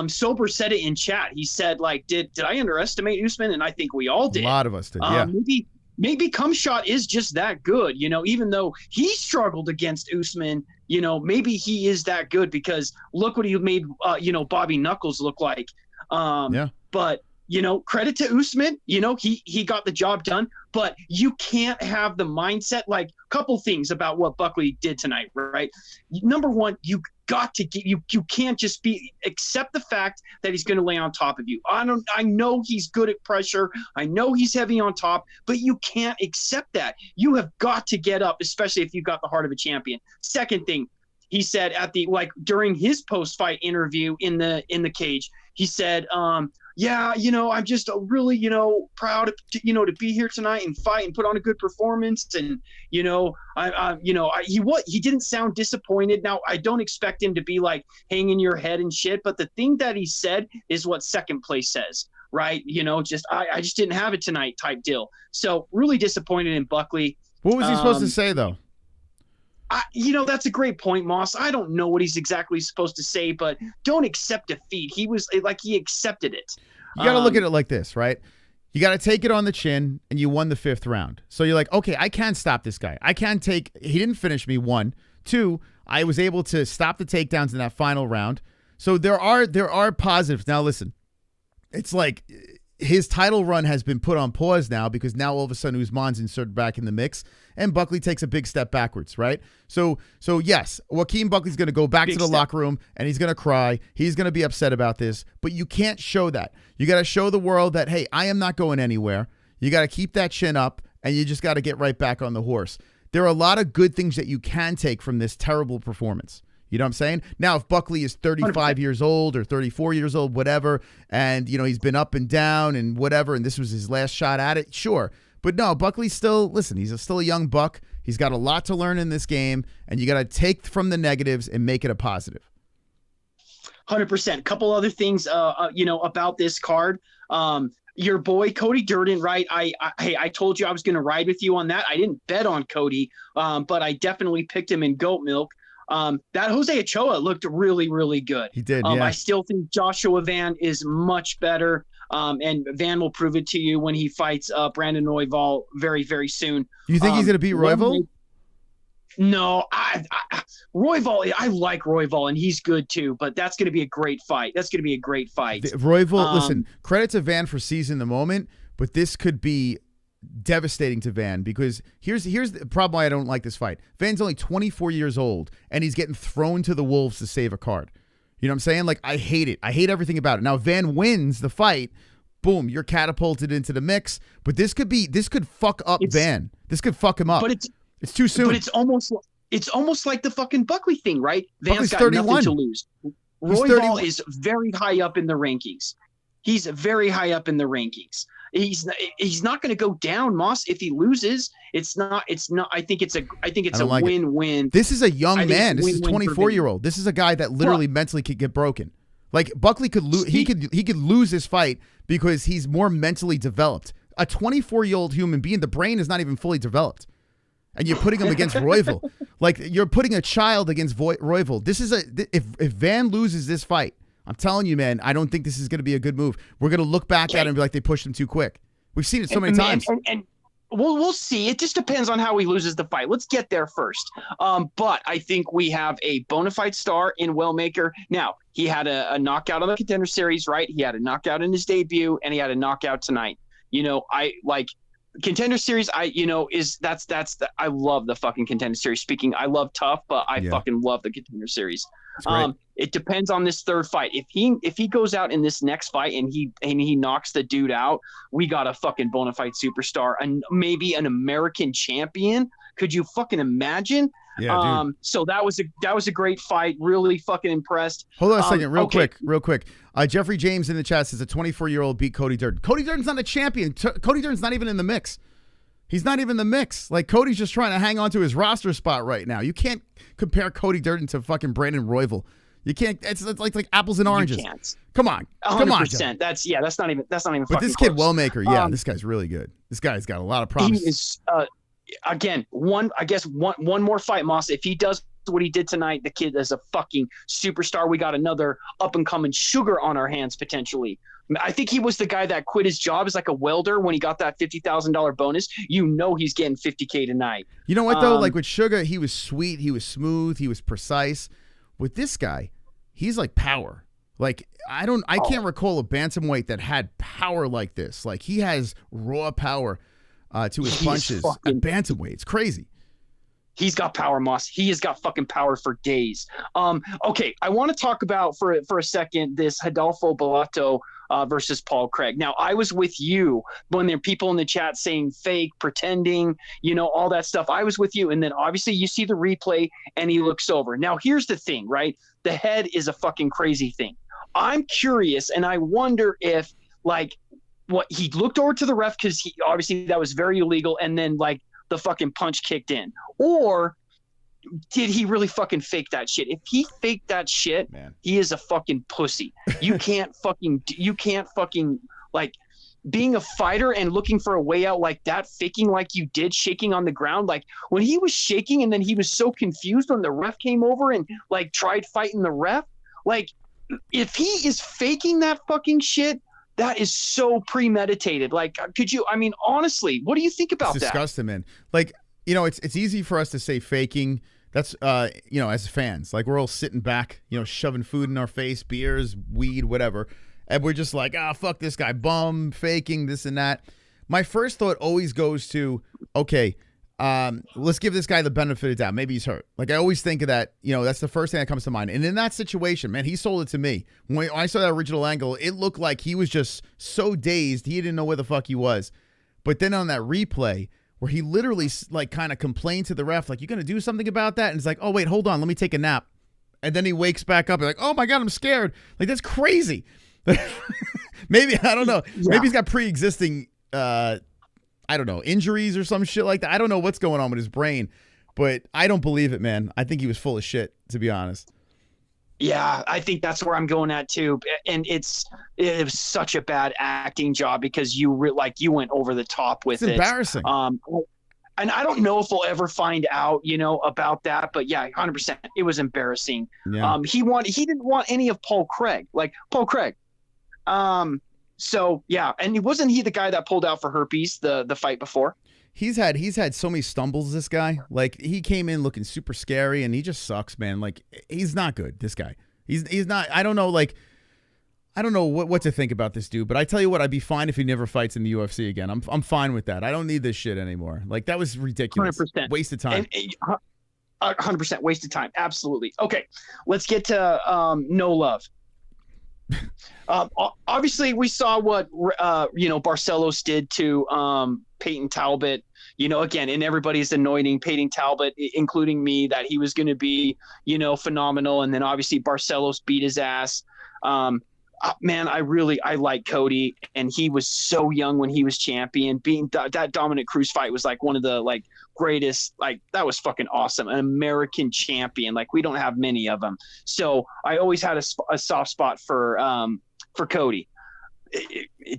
Sober said it in chat. He said, like, did I underestimate Usman? And I think we all did. A lot of us did, yeah. Maybe Cumshot is just that good, you know, even though he struggled against Usman, you know, maybe he is that good, because look what he made, Bobby Knuckles look like. But, you know, credit to Usman, you know, he got the job done, but you can't have the mindset, like, couple things about what Buckley did tonight, right? Number one, you got to get, you can't just accept the fact that he's going to lay on top of you. I know he's good at pressure. I know he's heavy on top, but you can't accept that. You have got to get up, especially if you've got the heart of a champion. Second thing, he said during his post-fight interview in the cage, he said, yeah, you know, I'm just really, you know, proud to be here tonight and fight and put on a good performance. And, you know, he didn't sound disappointed. Now, I don't expect him to be like hanging your head and shit, but the thing that he said is what second place says, right? You know, I just didn't have it tonight type deal. So really disappointed in Buckley. What was he supposed to say, though? That's a great point, Moss. I don't know what he's exactly supposed to say, but don't accept defeat. He was like, he accepted it. You got to look at it like this, right? You got to take it on the chin, and you won the 5th round. So you're like, okay, I can stop this guy. He didn't finish me, 1. 2, I was able to stop the takedowns in that final round. So there are positives. Now listen, it's like his title run has been put on pause now because now all of a sudden Usman's inserted back in the mix and Buckley takes a big step backwards, right? So yes, Joaquin Buckley's going to go back to the locker room and he's going to cry. He's going to be upset about this, but you can't show that. You got to show the world that, hey, I am not going anywhere. You got to keep that chin up and you just got to get right back on the horse. There are a lot of good things that you can take from this terrible performance. You know what I'm saying? Now, if Buckley is 35 years old or 34 years old, whatever, and, you know, he's been up and down and whatever, and this was his last shot at it, sure. But no, Buckley's still, listen, he's still a young buck. He's got a lot to learn in this game, and you got to take from the negatives and make it a positive. 100%. Couple other things, about this card. Your boy Cody Durden, right? I told you I was going to ride with you on that. I didn't bet on Cody, but I definitely picked him in goat milk. That Jose Ochoa looked really, really good. He did, yeah. I still think Joshua Van is much better, and Van will prove it to you when he fights Brandon Royval very, very soon. You think he's going to beat Royval? No, Royval, I like Royval, and he's good too, but that's going to be a great fight. Royval, listen, credit to Van for seizing the moment, but this could be devastating to Van because here's the problem why I don't like this fight. Van's only 24 years old, and he's getting thrown to the wolves to save a card. You know what I'm saying? Like, I hate it. I hate everything about it. Now, Van wins the fight, boom, you're catapulted into the mix, but this could fuck up Van. This could fuck him up. But it's too soon. But it's almost like the fucking Buckley thing, right? Van's got 31. nothing to lose. Royval is very high up in the rankings. He's very high up in the rankings. He's not going to go down, Moss, if he loses. It's not. I think it's a win-win. This is a young man. This is a 24-year-old. This is a guy that literally mentally could get broken. Like, Buckley could lose. He could lose this fight because he's more mentally developed. A 24-year-old human being, the brain is not even fully developed. And you're putting him against Royval. Like, you're putting a child against Royval. This is if Van loses this fight, I'm telling you, man, I don't think this is going to be a good move. We're going to look back at it and be like, they pushed him too quick. We've seen it so many times. And we'll see. It just depends on how he loses the fight. Let's get there first. But I think we have a bona fide star in Wellmaker. Now, he had a knockout on the Contender Series, right? He had a knockout in his debut, and he had a knockout tonight. You know, I like Contender Series. I love the fucking Contender Series. Speaking, I love tough, but I fucking love the Contender Series. It depends on this third fight. If he goes out in this next fight and he knocks the dude out, we got a fucking bona fide superstar and maybe an American champion. Could you fucking imagine? Yeah, dude. So that was a great fight. Really fucking impressed. Hold on a second, real quick. Jeffrey James in the chat says a 24-year-old beat Cody Durden. Cody Durden's not a champion. Cody Durden's not even in the mix. He's not even in the mix. Like, Cody's just trying to hang on to his roster spot right now. You can't compare Cody Durden to fucking Brandon Royval. You can't. It's like apples and oranges. You can't. Come on. 100%. That's not even. But this kid Wellmaker, this guy's really good. This guy's got a lot of promise. He is. Again, one more fight, Moss. If he does what he did tonight, the kid is a fucking superstar. We got another up and coming sugar on our hands potentially. I think he was the guy that quit his job as like a welder when he got that $50,000 bonus. You know he's getting $50K tonight. You know what though? Like with Sugar, he was sweet, he was smooth, he was precise. With this guy, he's like power. Like I can't recall a bantamweight that had power like this. Like he has raw power to his punches. At bantamweight, it's crazy. He's got power, Moss. He has got fucking power for days. Okay, I want to talk about for a second this Rodolfo Bellato versus Paul Craig. Now, I was with you when there are people in the chat saying fake, pretending, all that stuff. I was with you, and then obviously you see the replay, and he looks over. Now, here's the thing, right? The head is a fucking crazy thing. I'm curious, and I wonder if, what he looked over to the ref because he obviously that was very illegal, and then the fucking punch kicked in, or did he really fucking fake that shit? If he faked that shit, man, he is a fucking pussy. You can't fucking being a fighter and looking for a way out like that, faking like you did, shaking on the ground. Like when he was shaking and then he was so confused when the ref came over and tried fighting the ref. Like if he is faking that fucking shit, that is so premeditated. Honestly, what do you think about that? It's disgusting, man. It's easy for us to say faking. That's, as fans, like we're all sitting back, shoving food in our face, beers, weed, whatever. And we're just like, fuck this guy, bum, faking, this and that. My first thought always goes to, okay, let's give this guy the benefit of the doubt. Maybe he's hurt. Like I always think of that, that's the first thing that comes to mind. And in that situation, man, he sold it to me. When I saw that original angle, it looked like he was just so dazed, he didn't know where the fuck he was. But then on that replay, where he literally like kind of complained to the ref, like, you going to do something about that? And it's like, oh, wait, hold on, let me take a nap. And then he wakes back up and like, oh my God, I'm scared. Like, that's crazy. Maybe, I don't know. Yeah. Maybe he's got pre-existing, injuries or some shit like that. I don't know what's going on with his brain, but I don't believe it, man. I think he was full of shit, to be honest. Yeah, I think that's where I'm going at too. And it was such a bad acting job because you went over the top with it. It's embarrassing. And I don't know if we'll ever find out, about that. But yeah, 100%, it was embarrassing. Yeah. He didn't want any of Paul Craig. So yeah, and wasn't he the guy that pulled out for herpes the fight before? He's had so many stumbles, this guy. Like, he came in looking super scary, and he just sucks, man. Like, he's not good, this guy. He's not. I don't know, I don't know what to think about this dude, but I tell you what, I'd be fine if he never fights in the UFC again. I'm fine with that. I don't need this shit anymore. Like, that was ridiculous. 100%. Waste of time. 100% waste of time. Absolutely. Okay, let's get to No Love. Obviously, we saw what Barcelos did to Peyton Talbot. Again, and everybody's anointing Peyton Talbot, including me, that he was going to be phenomenal. And then obviously Barcelos beat his ass. Man, I like Cody, and he was so young when he was champion. Being that Dominic Cruz fight was like one of the greatest. That was fucking awesome. An American champion. We don't have many of them. So I always had a soft spot for Cody.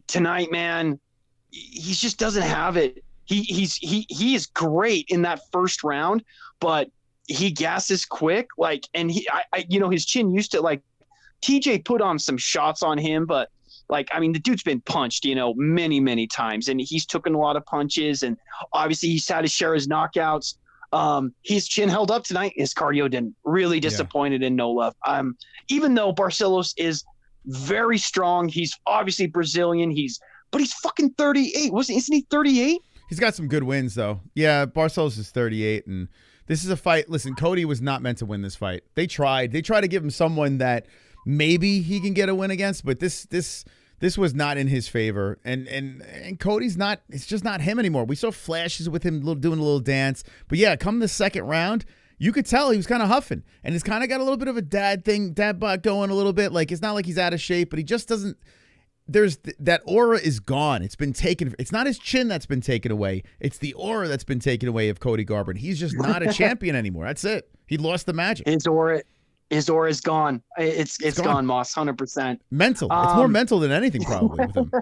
Tonight, man, he just doesn't have it. He is great in that first round, but he gasses quick. And his chin used to TJ put on some shots on him, but the dude's been punched, many, many times, and he's taken a lot of punches, and obviously he's had his share of his knockouts. His chin held up tonight. His cardio didn't. Really disappointed in No Love. Even though Barcelos is very strong, he's obviously Brazilian. But he's fucking 38. Isn't he 38? He's got some good wins though. Yeah, Barcelos is 38, and this is a fight. Listen, Cody was not meant to win this fight. They tried to give him someone that maybe he can get a win against, but this was not in his favor. And Cody's not. It's just not him anymore. We saw flashes with him doing a little dance, but yeah, come the second round, you could tell he was kind of huffing, and he's kind of got a little bit of a dad bod going a little bit. It's not like he's out of shape, but he just doesn't. There's that aura is gone. It's been taken. It's not his chin that's been taken away. It's the aura that's been taken away of Cody Garbrandt. He's just not a champion anymore. That's it. He lost the magic. His aura is gone. It's gone, Moss. 100%. Mental. It's more mental than anything, probably, with him.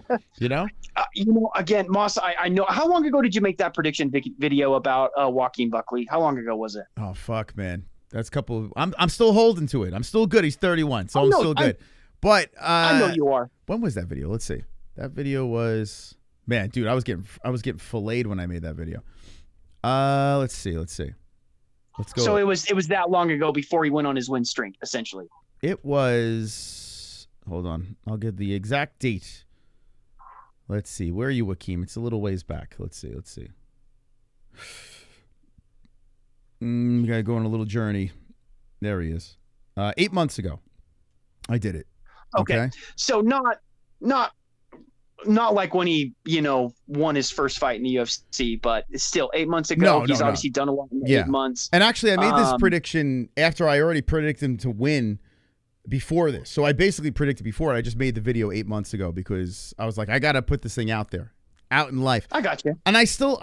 Again, Moss. I know. How long ago did you make that prediction video about Joaquin Buckley? How long ago was it? Oh fuck, man. That's a couple. I'm still holding to it. I'm still good. He's 31, so I'm still good. But I know you are. When was that video? Let's see. That video was, man, dude. I was getting filleted when I made that video. Let's see. Let's go. So it was that long ago before he went on his win streak, essentially. It was. Hold on. I'll get the exact date. Let's see. Where are you, Joaquin? It's a little ways back. Let's see. We gotta go on a little journey. There he is. 8 months ago, I did it. Okay. So not like when he, won his first fight in the UFC, but still 8 months ago. He's obviously done a lot in 8 months. And actually, I made this prediction after I already predicted him to win before this. So I basically predicted before it. I just made the video 8 months ago because I was like, I got to put this thing out there, out in life. I got you. And I still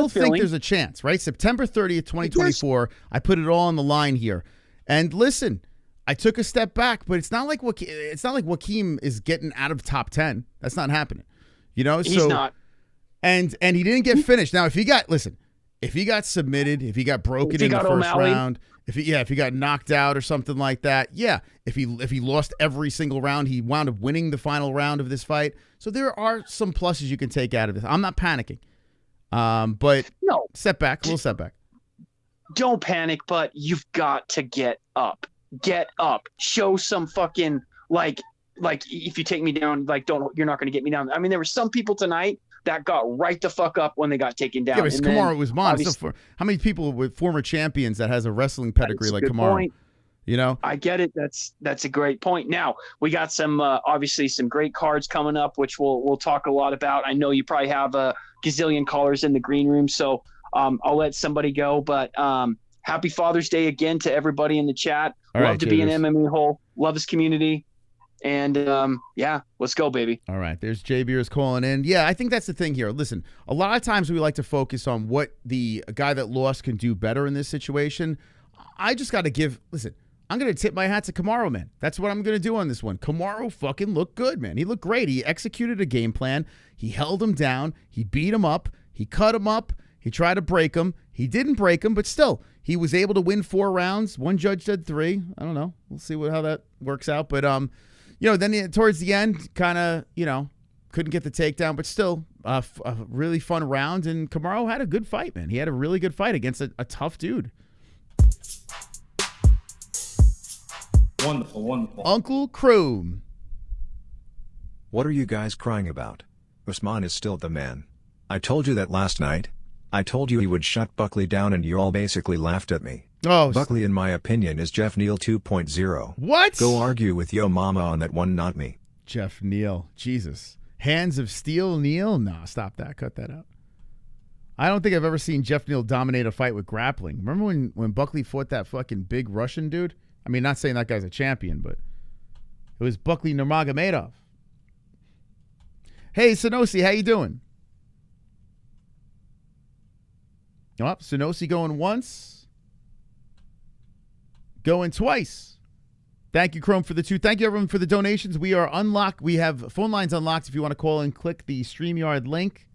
think there's a chance, right? September 30th, 2024. Yes. I put it all on the line here. And listen, I took a step back, but it's not like Joaquin is getting out of top 10. That's not happening. He's not. And he didn't get finished. Now, if he got submitted, if he got broken in the first round, if he got knocked out or something like that, yeah. If he lost every single round, he wound up winning the final round of this fight. So there are some pluses you can take out of this. I'm not panicking. But no. Setback, a little setback. don't panic, but you've got to get up. Get up. Show some fucking like if you take me down, like you're not going to get me down. I mean, there were some people tonight that got right the fuck up when they got taken down. Yeah, but Kamaru was Usman. So how many people with former champions that has a wrestling pedigree like Kamaru? Point. You know, I get it. That's a great point. Now we got some obviously some great cards coming up, which we'll talk a lot about. I know you probably have a gazillion callers in the green room, so I'll let somebody go. But happy Father's Day again to everybody in the chat. Love to be an MMA hole. Love this community. And, yeah, let's go, baby. All right, there's J Beers calling in. Yeah, I think that's the thing here. Listen, a lot of times we like to focus on what the guy that lost can do better in this situation. I just got to listen, I'm going to tip my hat to Kamaru, man. That's what I'm going to do on this one. Kamaru fucking looked good, man. He looked great. He executed a game plan. He held him down. He beat him up. He cut him up. He tried to break him. He didn't break him, but still, he was able to win 4 rounds. One judge said 3. I don't know. We'll see how that works out. But, you know, then towards the end, kind of, you know, couldn't get the takedown, but still a really fun round. And Kamaru had a good fight, man. He had a really good fight against a tough dude. Wonderful, wonderful. Uncle Chrome. What are you guys crying about? Usman is still the man. I told you that last night. I told you he would shut Buckley down and you all basically laughed at me. Oh, Buckley, in my opinion, is Jeff Neal 2.0. What? Go argue with Yo Mama on that one, not me. Jeff Neal. Jesus. Hands of Steel Neal? Nah, stop that. Cut that out. I don't think I've ever seen Jeff Neal dominate a fight with grappling. Remember when Buckley fought that fucking big Russian dude? I mean, not saying that guy's a champion, but it was Buckley Namajunas. Hey, Sonosi, how you doing? Oh, Sonosi going once. Going twice. Thank you, Chrome, for the 2. Thank you, everyone, for the donations. We are unlocked. We have phone lines unlocked. If you want to call in, click the StreamYard link.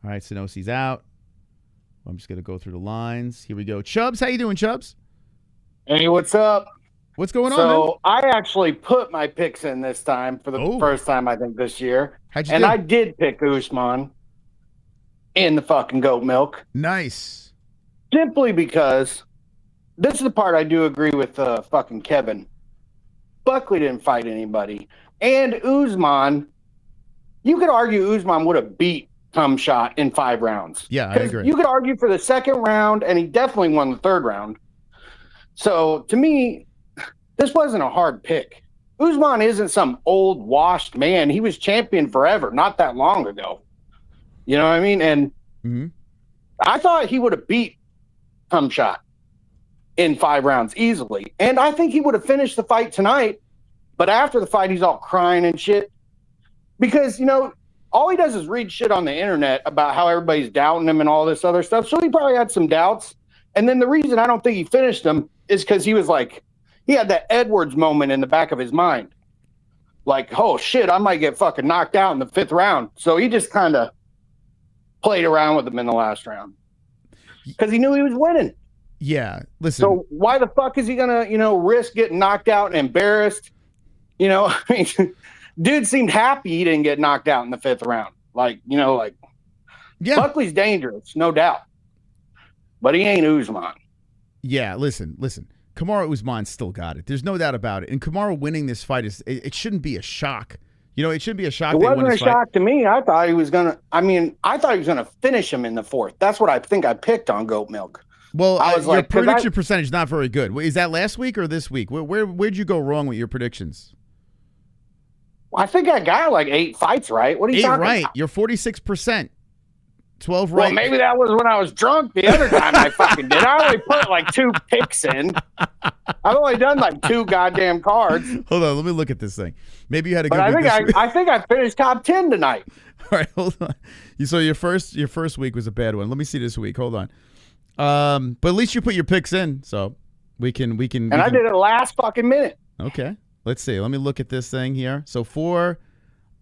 All right, Sonosi's out. I'm just going to go through the lines. Here we go. Chubbs, how you doing, Chubbs? Hey, what's up? What's going on? So I actually put my picks in this time for the first time, I think, this year. How'd you do? I did pick Usman in the fucking goat milk. Nice. Simply because this is the part I do agree with fucking Kevin. Buckley didn't fight anybody. And Usman, you could argue Usman would have beat Shot in 5 rounds. Yeah, I agree. You could argue for the 2nd round, and he definitely won the 3rd round. So, to me, this wasn't a hard pick. Usman isn't some old, washed man. He was champion forever, not that long ago. You know what I mean? And I thought he would have beat Shot in 5 rounds easily. And I think he would have finished the fight tonight. But after the fight, he's all crying and shit. Because, you know, all he does is read shit on the internet about how everybody's doubting him and all this other stuff. So he probably had some doubts. And then the reason I don't think he finished him is because he was like, he had that Edwards moment in the back of his mind. Like, oh, shit, I might get fucking knocked out in the 5th round. So he just kind of played around with him in the last round. Because he knew he was winning. Yeah, listen. So why the fuck is he going to, you know, risk getting knocked out and embarrassed? You know, I mean, dude seemed happy he didn't get knocked out in the 5th round. Like, you know, like, yeah. Buckley's dangerous, no doubt. But he ain't Usman. Yeah, listen. Kamaru Usman still got it. There's no doubt about it. And Kamaru winning this fight, it shouldn't be a shock. You know, it shouldn't be a shock. It wasn't a shock to me. I thought he was going to finish him in the 4th. That's what I think I picked on Goat Milk. Well, I was your prediction percentage not very good. Is that last week or this week? Where'd you go wrong with your predictions? Well, I think I got like 8 fights right. What are you talking about? You're 46%. 12 right. Well, maybe that was when I was drunk the other time I fucking did. I only put like 2 picks in. I've only done like 2 goddamn cards. Hold on, let me look at this thing. Maybe you had a good week. I think I finished top 10 tonight. All right, hold on. So your first week was a bad one. Let me see this week. Hold on. But at least you put your picks in, so we can. And I did it last fucking minute. Okay. Let's see. Let me look at this thing here. So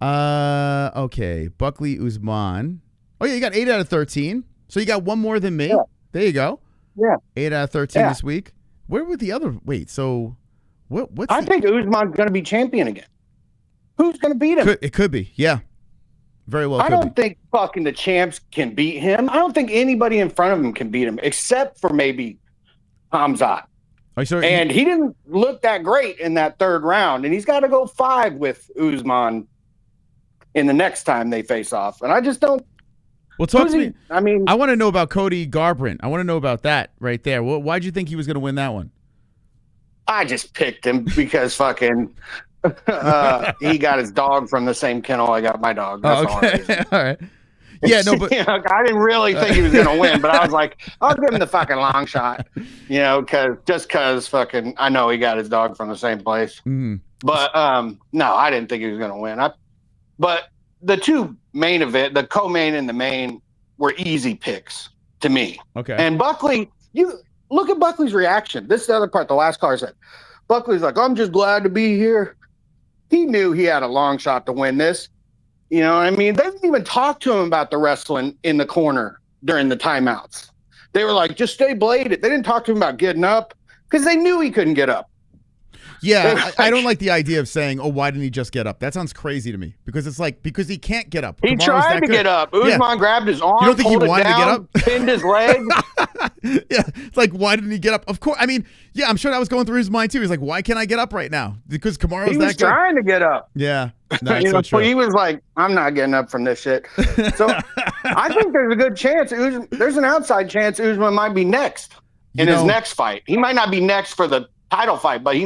okay, Buckley Usman. Oh, yeah, you got 8 out of 13. So you got 1 more than me. Yeah. There you go. Yeah. 8 out of 13 this week. Where were the other? Wait, so I think Usman's going to be champion again. Who's going to beat him? It could be, yeah. Very well. I don't think fucking the champs can beat him. I don't think anybody in front of him can beat him, except for maybe Hamzat. And he didn't look that great in that third round, and he's got to go 5 with Usman in the next time they face off. And I just don't. Well, talk to me. I mean, I want to know about Cody Garbrandt. I want to know about that right there. Why'd you think he was going to win that one? I just picked him because fucking he got his dog from the same kennel I got my dog. That's okay. All right. Yeah, no, but I didn't really think he was going to win, but I was like, I'll give him the fucking long shot, because fucking I know he got his dog from the same place. Mm-hmm. But no, I didn't think he was going to win. But the two main event, the co-main and the main, were easy picks to me. Okay. And Buckley, you look at Buckley's reaction. This is the other part. The last caller said, Buckley's like, I'm just glad to be here. He knew he had a long shot to win this. You know what I mean? They didn't even talk to him about the wrestling in the corner during the timeouts. They were like, just stay bladed. They didn't talk to him about getting up because they knew he couldn't get up. Yeah, I don't like the idea of saying, oh, why didn't he just get up? That sounds crazy to me because it's like, because he can't get up. He tried to get up. Usman grabbed his arm, you don't think he wanted to get up? Pinned his leg. Yeah, it's like, why didn't he get up? Of course. I mean, yeah, I'm sure that was going through his mind too. He's like, why can't I get up right now? Because Kamaru's he that was good. trying to get up. Yeah, that's so true. He was like, I'm not getting up from this shit. So I think there's a good chance. There's an outside chance Usman might be next in his next fight. He might not be next for the title fight, but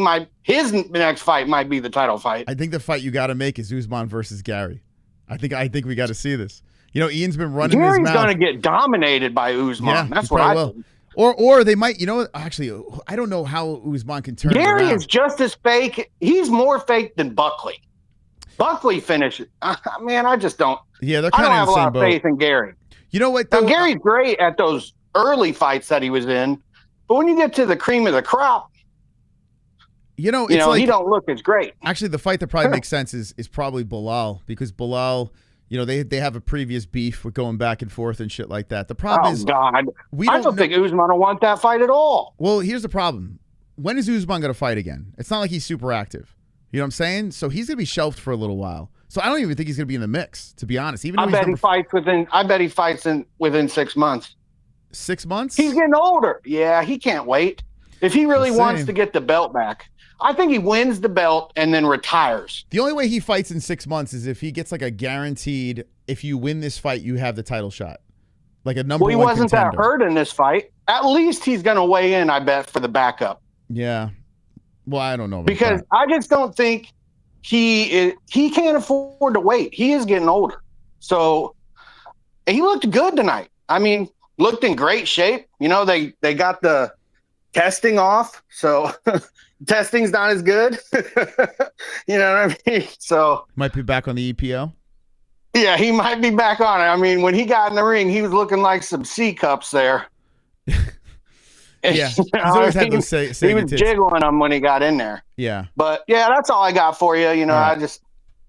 his next fight might be the title fight. I think the fight you got to make is Usman versus Gary. I think we got to see this. You know, Ian's been running his mouth. Gary's going to get dominated by Usman. Yeah, that's what I think. Or they might, actually, I don't know how Usman can turn Gary it around. Is just as fake. He's more fake than Buckley. Buckley finishes. Man, I just don't. Yeah, they're I kind don't of have a lot of faith in Gary. You know what? Now, Gary's great at those early fights that he was in, but when you get to the cream of the crop, it's like, he don't look as great. Actually, the fight that probably makes sense is probably Bilal, because Bilal, they have a previous beef with going back and forth and shit like that. The problem is, God, I don't think Usman will want that fight at all. Well, here's the problem. When is Usman going to fight again? It's not like he's super active. You know what I'm saying? So he's going to be shelved for a little while. So I don't even think he's going to be in the mix, to be honest. I bet he fights within 6 months. 6 months? He's getting older. Yeah, he can't wait. If he really wants to get the belt back, I think he wins the belt and then retires. The only way he fights in 6 months is if he gets like a guaranteed, if you win this fight, you have the title shot. Like a number one Well, he wasn't contender. that hurt in this fight. At least he's going to weigh in, I bet, for the backup. Yeah. Well, I don't know. Because I just don't think he can't afford to wait. He is getting older. So he looked good tonight. I mean, looked in great shape. They got the testing off. So testing's not as good. You know what I mean? So might be back on the EPO. Yeah, he might be back on it. I mean, when he got in the ring, he was looking like some C cups there. Yeah, he's always had those he was jiggling them when he got in there. Yeah. But yeah, that's all I got for you. I just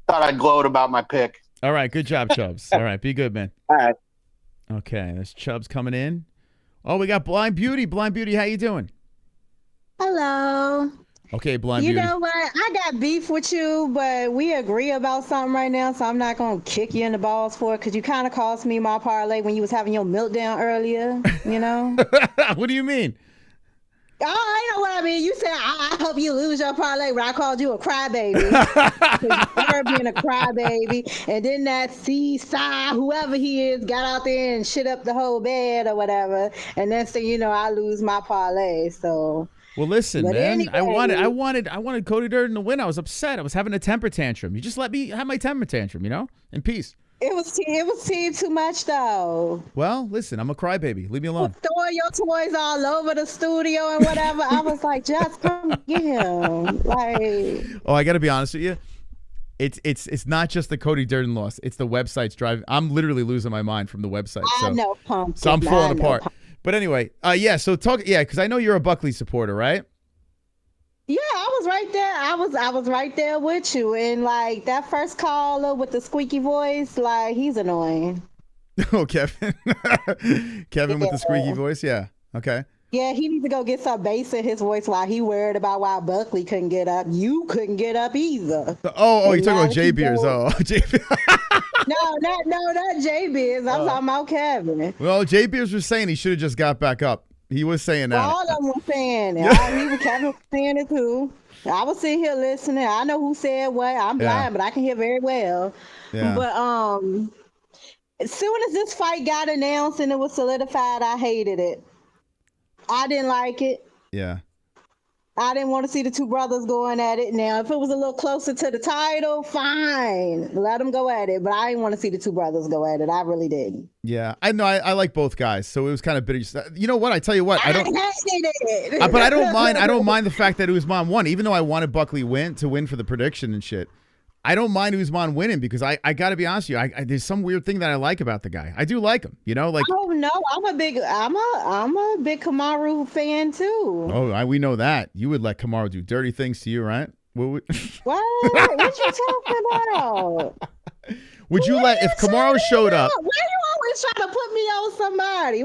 thought I'd gloat about my pick. All right, good job, Chubbs. All right, be good, man. All right. Okay, there's Chubbs coming in. Oh, we got Blind Beauty. Blind Beauty, how you doing? Hello. Okay, Blind Beauty. You know what? I got beef with you, but we agree about something right now, so I'm not going to kick you in the balls for it, because you kind of cost me my parlay when you was having your meltdown earlier, What do you mean? I know what I mean. You said, I hope you lose your parlay, but I called you a crybaby. You're being a crybaby. And then that C-Side, whoever he is, got out there and shit up the whole bed or whatever. And then, I lose my parlay, so... Well, listen, But man. anyway- I wanted Cody Durden to win. I was upset. I was having a temper tantrum. You just let me have my temper tantrum, in peace. It was too much, though. Well, listen, I'm a crybaby. Leave me alone. Throwing your toys all over the studio and whatever. I was like, just come get him. Like, Oh, I got to be honest with you. It's not just the Cody Durden loss. It's the website's driving. I'm literally losing my mind from the website. I know, pumpkin. So I'm falling apart. Pumpkin. But anyway, so because I know you're a Buckley supporter, right? Yeah, I was right there. I was right there with you. And like that first caller with the squeaky voice, like he's annoying. Oh, Kevin. Kevin with the squeaky voice, yeah. Okay. Yeah, he needs to go get some bass in his voice while he worried about why Buckley couldn't get up. You couldn't get up either. Oh, you're talking about J Beers. Oh, J not J-Biz. I'm talking about Kevin. Well, J-Biz was saying he should have just got back up. He was saying that. All of them were saying it. Kevin was saying it too. I was sitting here listening. I know who said what. I'm blind, but I can hear very well. Yeah. But as soon as this fight got announced and it was solidified, I hated it. I didn't like it. Yeah. I didn't want to see the two brothers going at it. Now, if it was a little closer to the title, fine. Let them go at it. But I didn't want to see the two brothers go at it. I really didn't. Yeah. I know. I like both guys. So it was kind of bitter. You know what? I tell you what. I don't. hated it. But I don't mind. I don't mind the fact that Usman won, even though I wanted Buckley to win for the prediction and shit. I don't mind Usman winning because I got to be honest with you. There's some weird thing that I like about the guy. I do like him, you know, like. Oh no, I'm a big Kamaru fan too. Oh, we know that. You would let Kamaru do dirty things to you, right? What? What you talking about? Would you let if Kamaru showed up? Why you always trying to put me on somebody?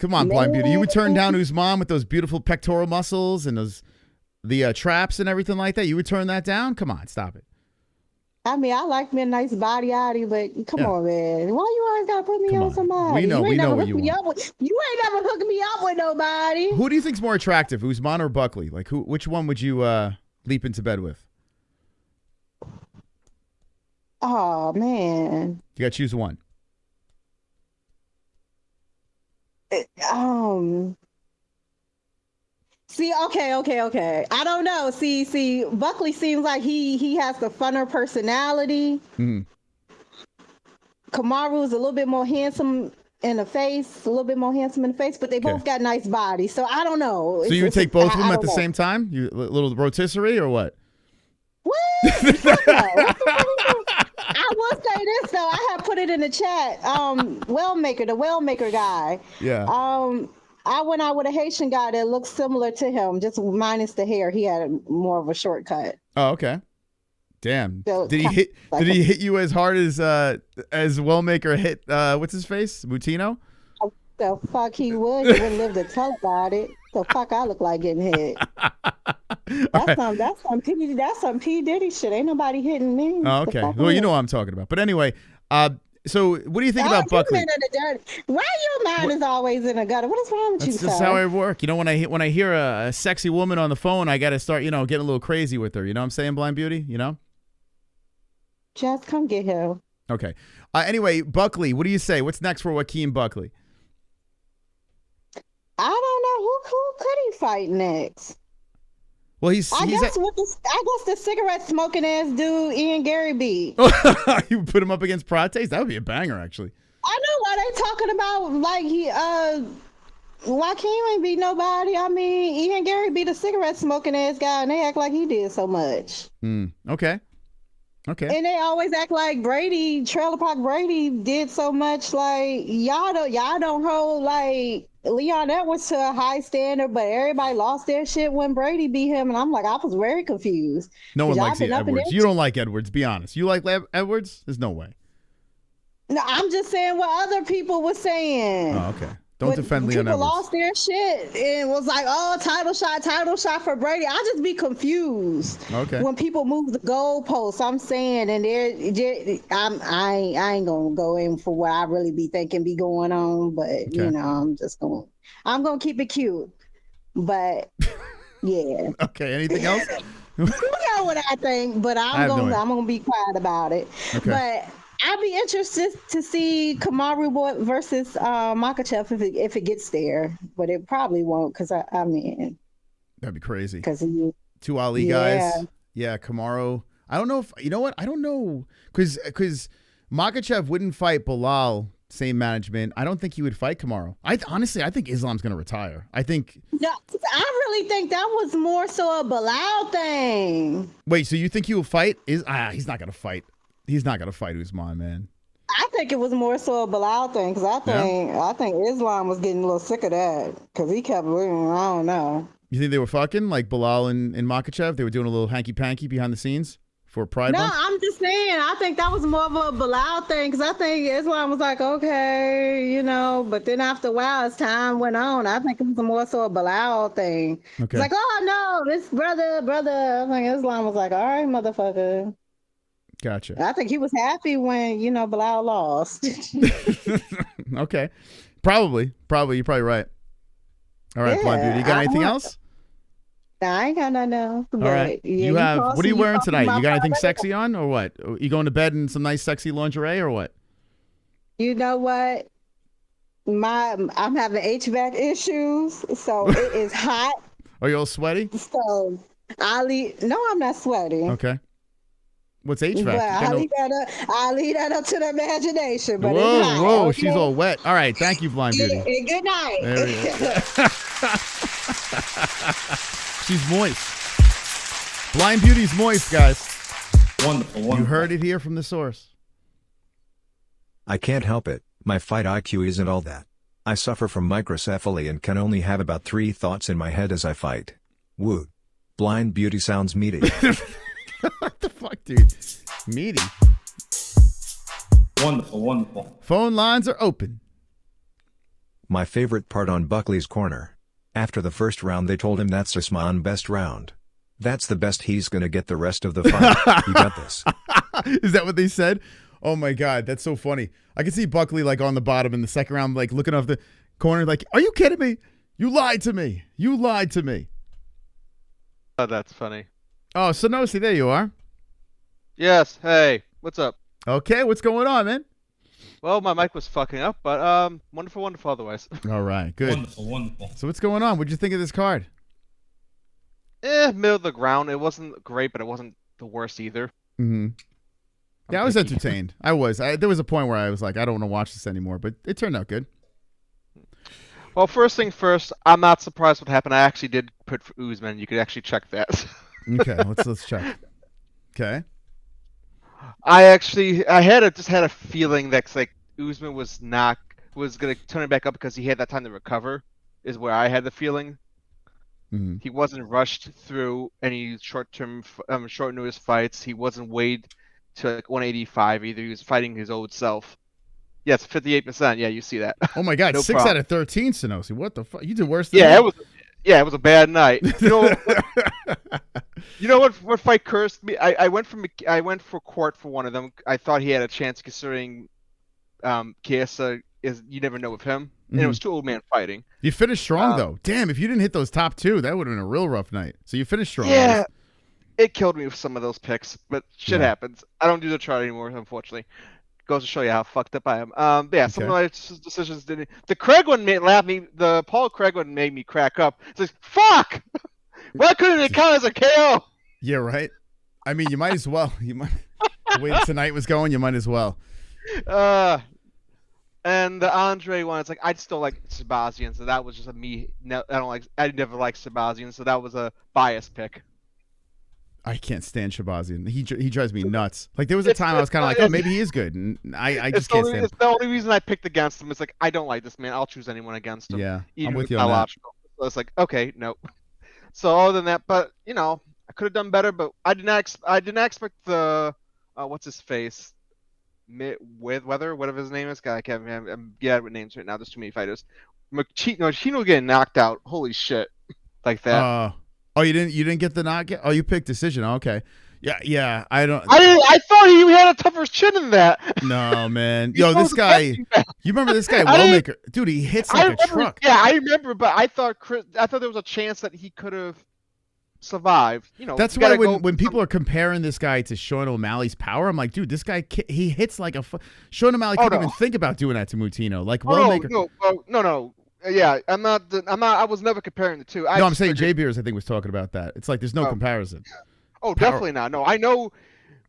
Come on, Blind Beauty. You would turn down Usman with those beautiful pectoral muscles and the traps and everything like that. You would turn that down? Come on, stop it. I mean, I like me a nice body outie, but come on, man. Why you always gotta put me on somebody? We know what you want. You ain't never hooked me up with nobody. Who do you think's more attractive, Usman or Buckley? Like, which one would you leap into bed with? Oh man, you gotta choose one. See, okay. I don't know. See, Buckley seems like he has the funner personality. Mm-hmm. Kamaru is a little bit more handsome in the face, but they both got nice bodies. So I don't know. So you would take both of them at the same time? You little rotisserie or what? What? I will say this though. I have put it in the chat. Wellmaker, the Wellmaker guy. Yeah. I went out with a Haitian guy that looked similar to him, just minus the hair. He had more of a shortcut. Oh, okay. Damn. So, did he hit you as hard as Wellmaker hit what's his face? Moutinho? The fuck he would. He wouldn't live to tell about it. The fuck I look like getting hit. That's some P Diddy shit. Ain't nobody hitting me. Oh, okay. Well, you know what I'm talking about. But anyway, so what do you think about Buckley? Why your mind is always in a gutter? What is wrong with you, That's how I work. You know, when I hear a sexy woman on the phone, I got to start, getting a little crazy with her. You know what I'm saying, Blind Beauty? You know? Just come get him. Okay. Anyway, Buckley, what do you say? What's next for Joaquin Buckley? I don't know. Who could he fight next? Well, I guess the cigarette smoking ass dude Ian Gary beat. You put him up against Prates? That would be a banger, actually. I know why they talking about like Joaquin ain't beat nobody. I mean, Ian Gary beat a cigarette smoking ass guy, and they act like he did so much. Okay. And they always act like Trailer Park Brady did so much. Like y'all don't hold like Leon Edwards to a high standard, but everybody lost their shit when Brady beat him, and I'm like, I was very confused. No one likes Edwards. You don't like Edwards. Be honest. You like Edwards? There's no way. No, I'm just saying what other people were saying. Oh, okay. Don't defend Leon Edwards. People lost their shit and was like, oh, title shot for Brady. I just be confused. Okay. When people move the goalposts, I'm saying, and I ain't gonna go in for what I really be thinking be going on, but I'm gonna keep it cute. But yeah. Okay. Anything else? You know what I think, but I'm gonna be quiet about it. Okay. But I'd be interested to see Kamaru versus Makhachev if it gets there, but it probably won't because I mean that'd be crazy. Because two Ali guys, yeah, Kamaru. I don't know if you know what I don't know because Makhachev wouldn't fight Bilal. Same management. I don't think he would fight Kamaru. Honestly, I think Islam's gonna retire. I really think that was more so a Bilal thing. Wait, so you think he will fight? He's not gonna fight. He's not gonna fight Usman, man. I think it was more so a Bilal thing because I think Islam was getting a little sick of that because he kept losing. I don't know. You think they were fucking like Bilal and Makhachev? They were doing a little hanky panky behind the scenes for Pride Month? I'm just saying. I think that was more of a Bilal thing because I think Islam was like, okay, but then after a while, as time went on, I think it was more so a Bilal thing. Okay. It's like, oh no, this brother. I think Islam was like, all right, motherfucker. Gotcha. I think he was happy when Bellato lost. Okay, probably. You're probably right. All right, Blind Beauty. You got anything else? Nah, I ain't got nothing else. All right. You have. What are you wearing tonight? You got anything sexy on, or what? You going to bed in some nice, sexy lingerie, or what? You know what? I'm having HVAC issues, so it is hot. Are you all sweaty? So no, I'm not sweaty. Okay. What's HVAC? But I'll leave that up to the imagination. But whoa, it's hot, whoa, okay? she's all wet. All right, thank you, Blind Beauty. And good night. There we go. She's moist. Blind Beauty's moist, guys. Wonderful. You heard it here from the source. I can't help it. My fight IQ isn't all that. I suffer from microcephaly and can only have about 3 thoughts in my head as I fight. Woo. Blind Beauty sounds meaty. What the fuck, dude? Meaty. Wonderful. Phone lines are open. My favorite part on Buckley's corner. After the first round they told him that's Usman best round. That's the best he's gonna get the rest of the fight. You got this. Is that what they said? Oh my God, that's so funny. I can see Buckley like on the bottom in the second round, like looking off the corner like, are you kidding me? You lied to me. Oh, that's funny. Oh, Sonosi, there you are. Yes. Hey, what's up? Okay, what's going on, man? Well, my mic was fucking up, but wonderful otherwise. All right, good. Wonderful. So what's going on? What'd you think of this card? Middle of the ground. It wasn't great, but it wasn't the worst either. Mm-hmm. Yeah, I was entertained. I was. There was a point where I was like, I don't want to watch this anymore, but it turned out good. Well, first thing first, I'm not surprised what happened. I actually did put for Usman. You could actually check that. Okay, let's check. Okay. I just had a feeling that like Usman was gonna turn it back up because he had that time to recover. Is where I had the feeling. Mm-hmm. He wasn't rushed through any short notice fights. He wasn't weighed to like 185 either. He was fighting his old self. Yes, 58%. Yeah, you see that. Oh my God, No 6 problem. out of 13, Sonosi. What the fuck? You did worse than Yeah, me. it was a bad night. You know what fight cursed me? I went for court for one of them. I thought he had a chance considering Chiesa is, you never know with him. And it was 2 old men fighting. You finished strong though. Damn, if you didn't hit those top 2, that would have been a real rough night. So you finished strong. Yeah. It killed me with some of those picks, but shit Yeah. happens. I don't do the chart anymore, unfortunately. Goes to show you how fucked up I am. Yeah, some of my decisions didn't. The Craig one laughed me. The Paul Craig one made me crack up. It's like, fuck! Why couldn't it count as a KO? Yeah, right. I mean, you might as well. You might. The way tonight was going, you might as well. And the Andre one, it's like I still like Sabazian, so that was just a me. No, I never liked Sabazian, so that was a biased pick. I can't stand Shabazian. He drives me nuts. Like there was a time I was kind of like, oh, maybe he is good, and I just can't stand him. It's the only reason I picked against him. It's like I don't like this man. I'll choose anyone against him. Yeah, even I'm with if you it's on not that. logical. So it's like okay, no. So other than that, but I could have done better. But I did not expect the what's his face, whatever his name is. God, I can't remember. I'm with names right now. There's too many fighters. Moutinho getting knocked out. Holy shit, like that. Oh, you didn't get the knockout? Oh, you picked decision. Okay. Yeah. I thought he had a tougher chin than that. No, man. Yo, this guy. You remember this guy, Wellmaker? Dude, he hits like a truck. Yeah, I remember, but I thought there was a chance that he could have survived. That's why when people are comparing this guy to Sean O'Malley's power, I'm like, dude, this guy he hits like a. Sean O'Malley couldn't even think about doing that to Moutinho. Like Wellmaker. No. Yeah, I'm not. I was never comparing the two. I'm saying J Beers, I think, was talking about that. It's like there's no comparison. Oh, definitely not. No, I know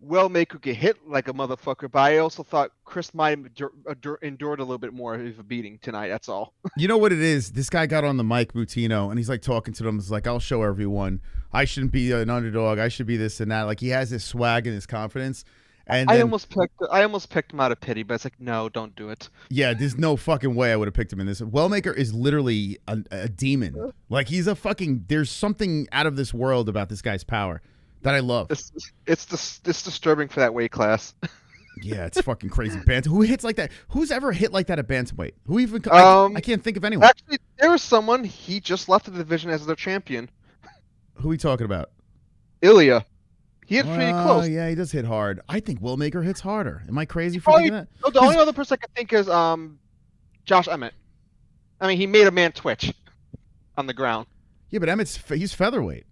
Wellmaker could hit like a motherfucker, but I also thought Kris might have endured a little bit more of a beating tonight. That's all. You know what it is? This guy got on the mic, Moutinho, and he's like talking to them. He's like, I'll show everyone. I shouldn't be an underdog. I should be this and that. Like he has this swag and this confidence. And I almost picked him out of pity, but it's like, no, don't do it. Yeah, there's no fucking way I would have picked him in this. Wellmaker is literally a demon. Like he's a fucking. There's something out of this world about this guy's power that I love. It's disturbing for that weight class. Yeah, it's fucking crazy. Who hits like that? Who's ever hit like that at bantamweight? Who even? I can't think of anyone. Actually, there was someone. He just left the division as their champion. Who are we talking about? Ilya. He hits pretty close. Yeah, he does hit hard. I think Wellmaker hits harder. Am I crazy for thinking that? No, the only other person I can think is Josh Emmett. I mean, he made a man twitch on the ground. Yeah, but he's featherweight.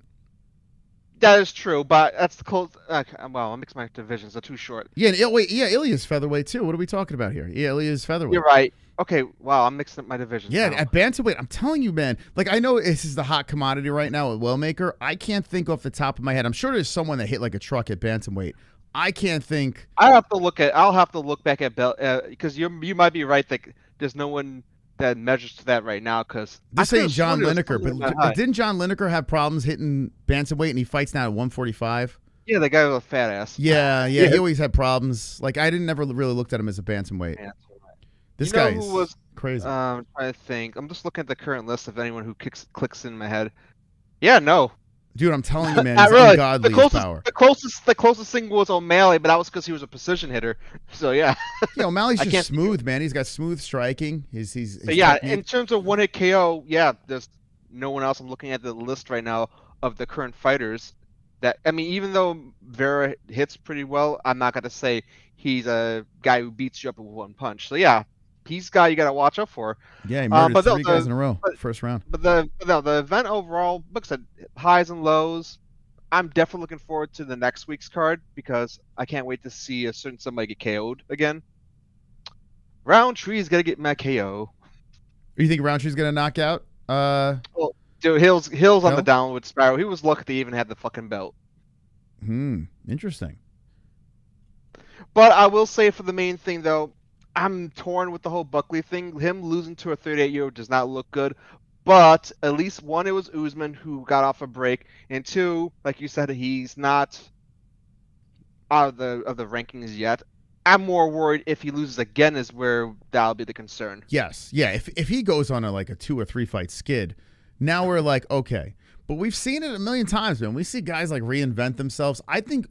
That is true, but that's the close. Well, I mix my divisions. They're too short. Yeah, Ilya's featherweight too. What are we talking about here? Yeah, Ilya's featherweight. You're right. Okay, wow, I'm mixing up my divisions. Yeah, now. at bantamweight, I'm telling you, man. Like, I know this is the hot commodity right now with Wellmaker. I can't think off the top of my head. I'm sure there's someone that hit like a truck at bantamweight. I can't think. I'll have to look back at because you might be right that there's no one that measures to that right now. Because this ain't John Lineker, but didn't John Lineker have problems hitting bantamweight and he fights now at 145? Yeah, the guy with a fat ass. Yeah, he always had problems. Like, I never really looked at him as a bantamweight. Yeah. This guy is crazy. I'm trying to think. I'm just looking at the current list of anyone who clicks in my head. Yeah, no. Dude, I'm telling you, man, Not he's really. ungodly power. The closest thing was O'Malley, but that was because he was a precision hitter. So yeah. Yeah, O'Malley's just smooth, man. He's got smooth striking. His yeah, technique. in terms of one-hit KO, yeah, there's no one else. I'm looking at the list right now of the current fighters. That I mean, even though Vera hits pretty well, I'm not gonna say he's a guy who beats you up with one punch. So yeah. He's a guy you got to watch out for. Yeah, he murdered three guys in a row, first round. But the event overall, like I said, highs and lows. I'm definitely looking forward to the next week's card because I can't wait to see a certain somebody get KO'd again. Roundtree's got to get my KO. You think Roundtree's going to knock out? Well, dude, Hill's on the downward spiral. He was lucky to even have the fucking belt. Interesting. But I will say for the main thing, though, I'm torn with the whole Buckley thing. Him losing to a 38-year-old does not look good. But at least one, it was Usman who got off a break, and two, like you said, he's not out of the rankings yet. I'm more worried if he loses again is where that'll be the concern. Yes, yeah. If he goes on a 2 or 3 fight skid, now we're like, okay. But we've seen it a million times, man. We see guys like reinvent themselves. I think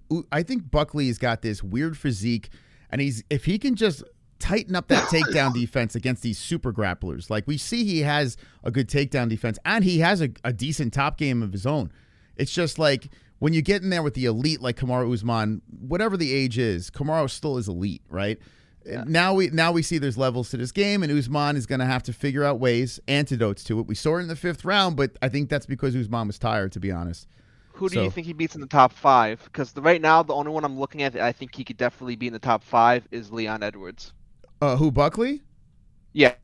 Buckley's got this weird physique, and if he can just tighten up that takedown defense against these super grapplers. Like, we see he has a good takedown defense, and he has a decent top game of his own. It's just like when you get in there with the elite like Kamaru Usman, whatever the age is, Kamaru still is elite, right? Yeah. Now we see there's levels to this game, and Usman is going to have to figure out antidotes to it. We saw it in the 5th round, but I think that's because Usman was tired, to be honest. Who do you think he beats in the top 5? Because right now, the only one I'm looking at that I think he could definitely be in the top 5 is Leon Edwards. Who, Buckley? Yeah.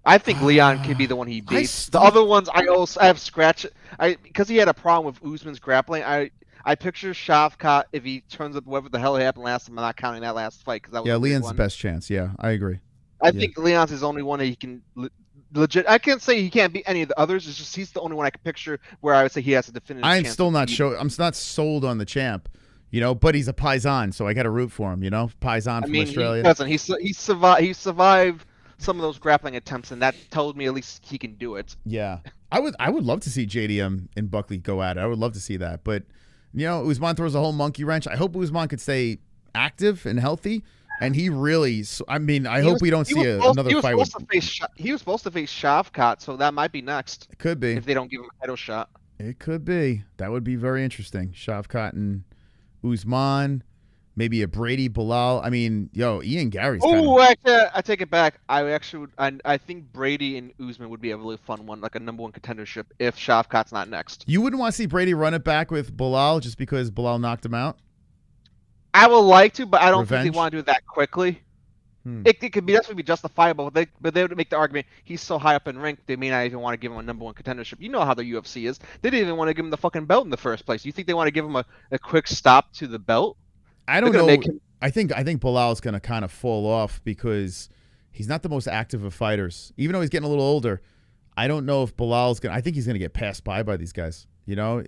I think Leon could be the one he beats. The other ones I have scratched. Because he had a problem with Usman's grappling. I picture Shavkat if he turns up whatever the hell happened last time. I'm not counting that last fight because that was Leon's the best chance. Yeah, I agree. I think Leon's his only one that he can legit. I can't say he can't beat any of the others. It's just he's the only one I can picture where I would say he has a definitive. I'm still not sure. I'm not sold on the champ. But he's a Paisan, so I got to root for him. Paisan from Australia. He doesn't. He survived some of those grappling attempts, and that told me at least he can do it. Yeah, I would love to see JDM and Buckley go at it. I would love to see that, but Usman throws a whole monkey wrench. I hope Usman could stay active and healthy, and he really. I mean, I hope we don't see another fight. He was supposed to face Shavkat, so that might be next. It could be if they don't give him a title shot. It could be. That would be very interesting. Shavkat and maybe a Brady Bilal. I mean, Ian Gary's. I take it back. I think Brady and Usman would be a really fun one, like a #1 contendership if Shavkat's not next. You wouldn't want to see Brady run it back with Bilal just because Bilal knocked him out? I would like to, but I don't think they want to do it that quickly. It could be definitely be justifiable, but they would make the argument he's so high up in rank they may not even want to give him a #1 contendership. You know how the UFC is. They didn't even want to give him the fucking belt in the first place. You think they want to give him a quick stop to the belt? I don't know. I think Bilal's going to kind of fall off because he's not the most active of fighters. Even though he's getting a little older, I don't know if Bilal's going to – I think he's going to get passed by these guys. I'm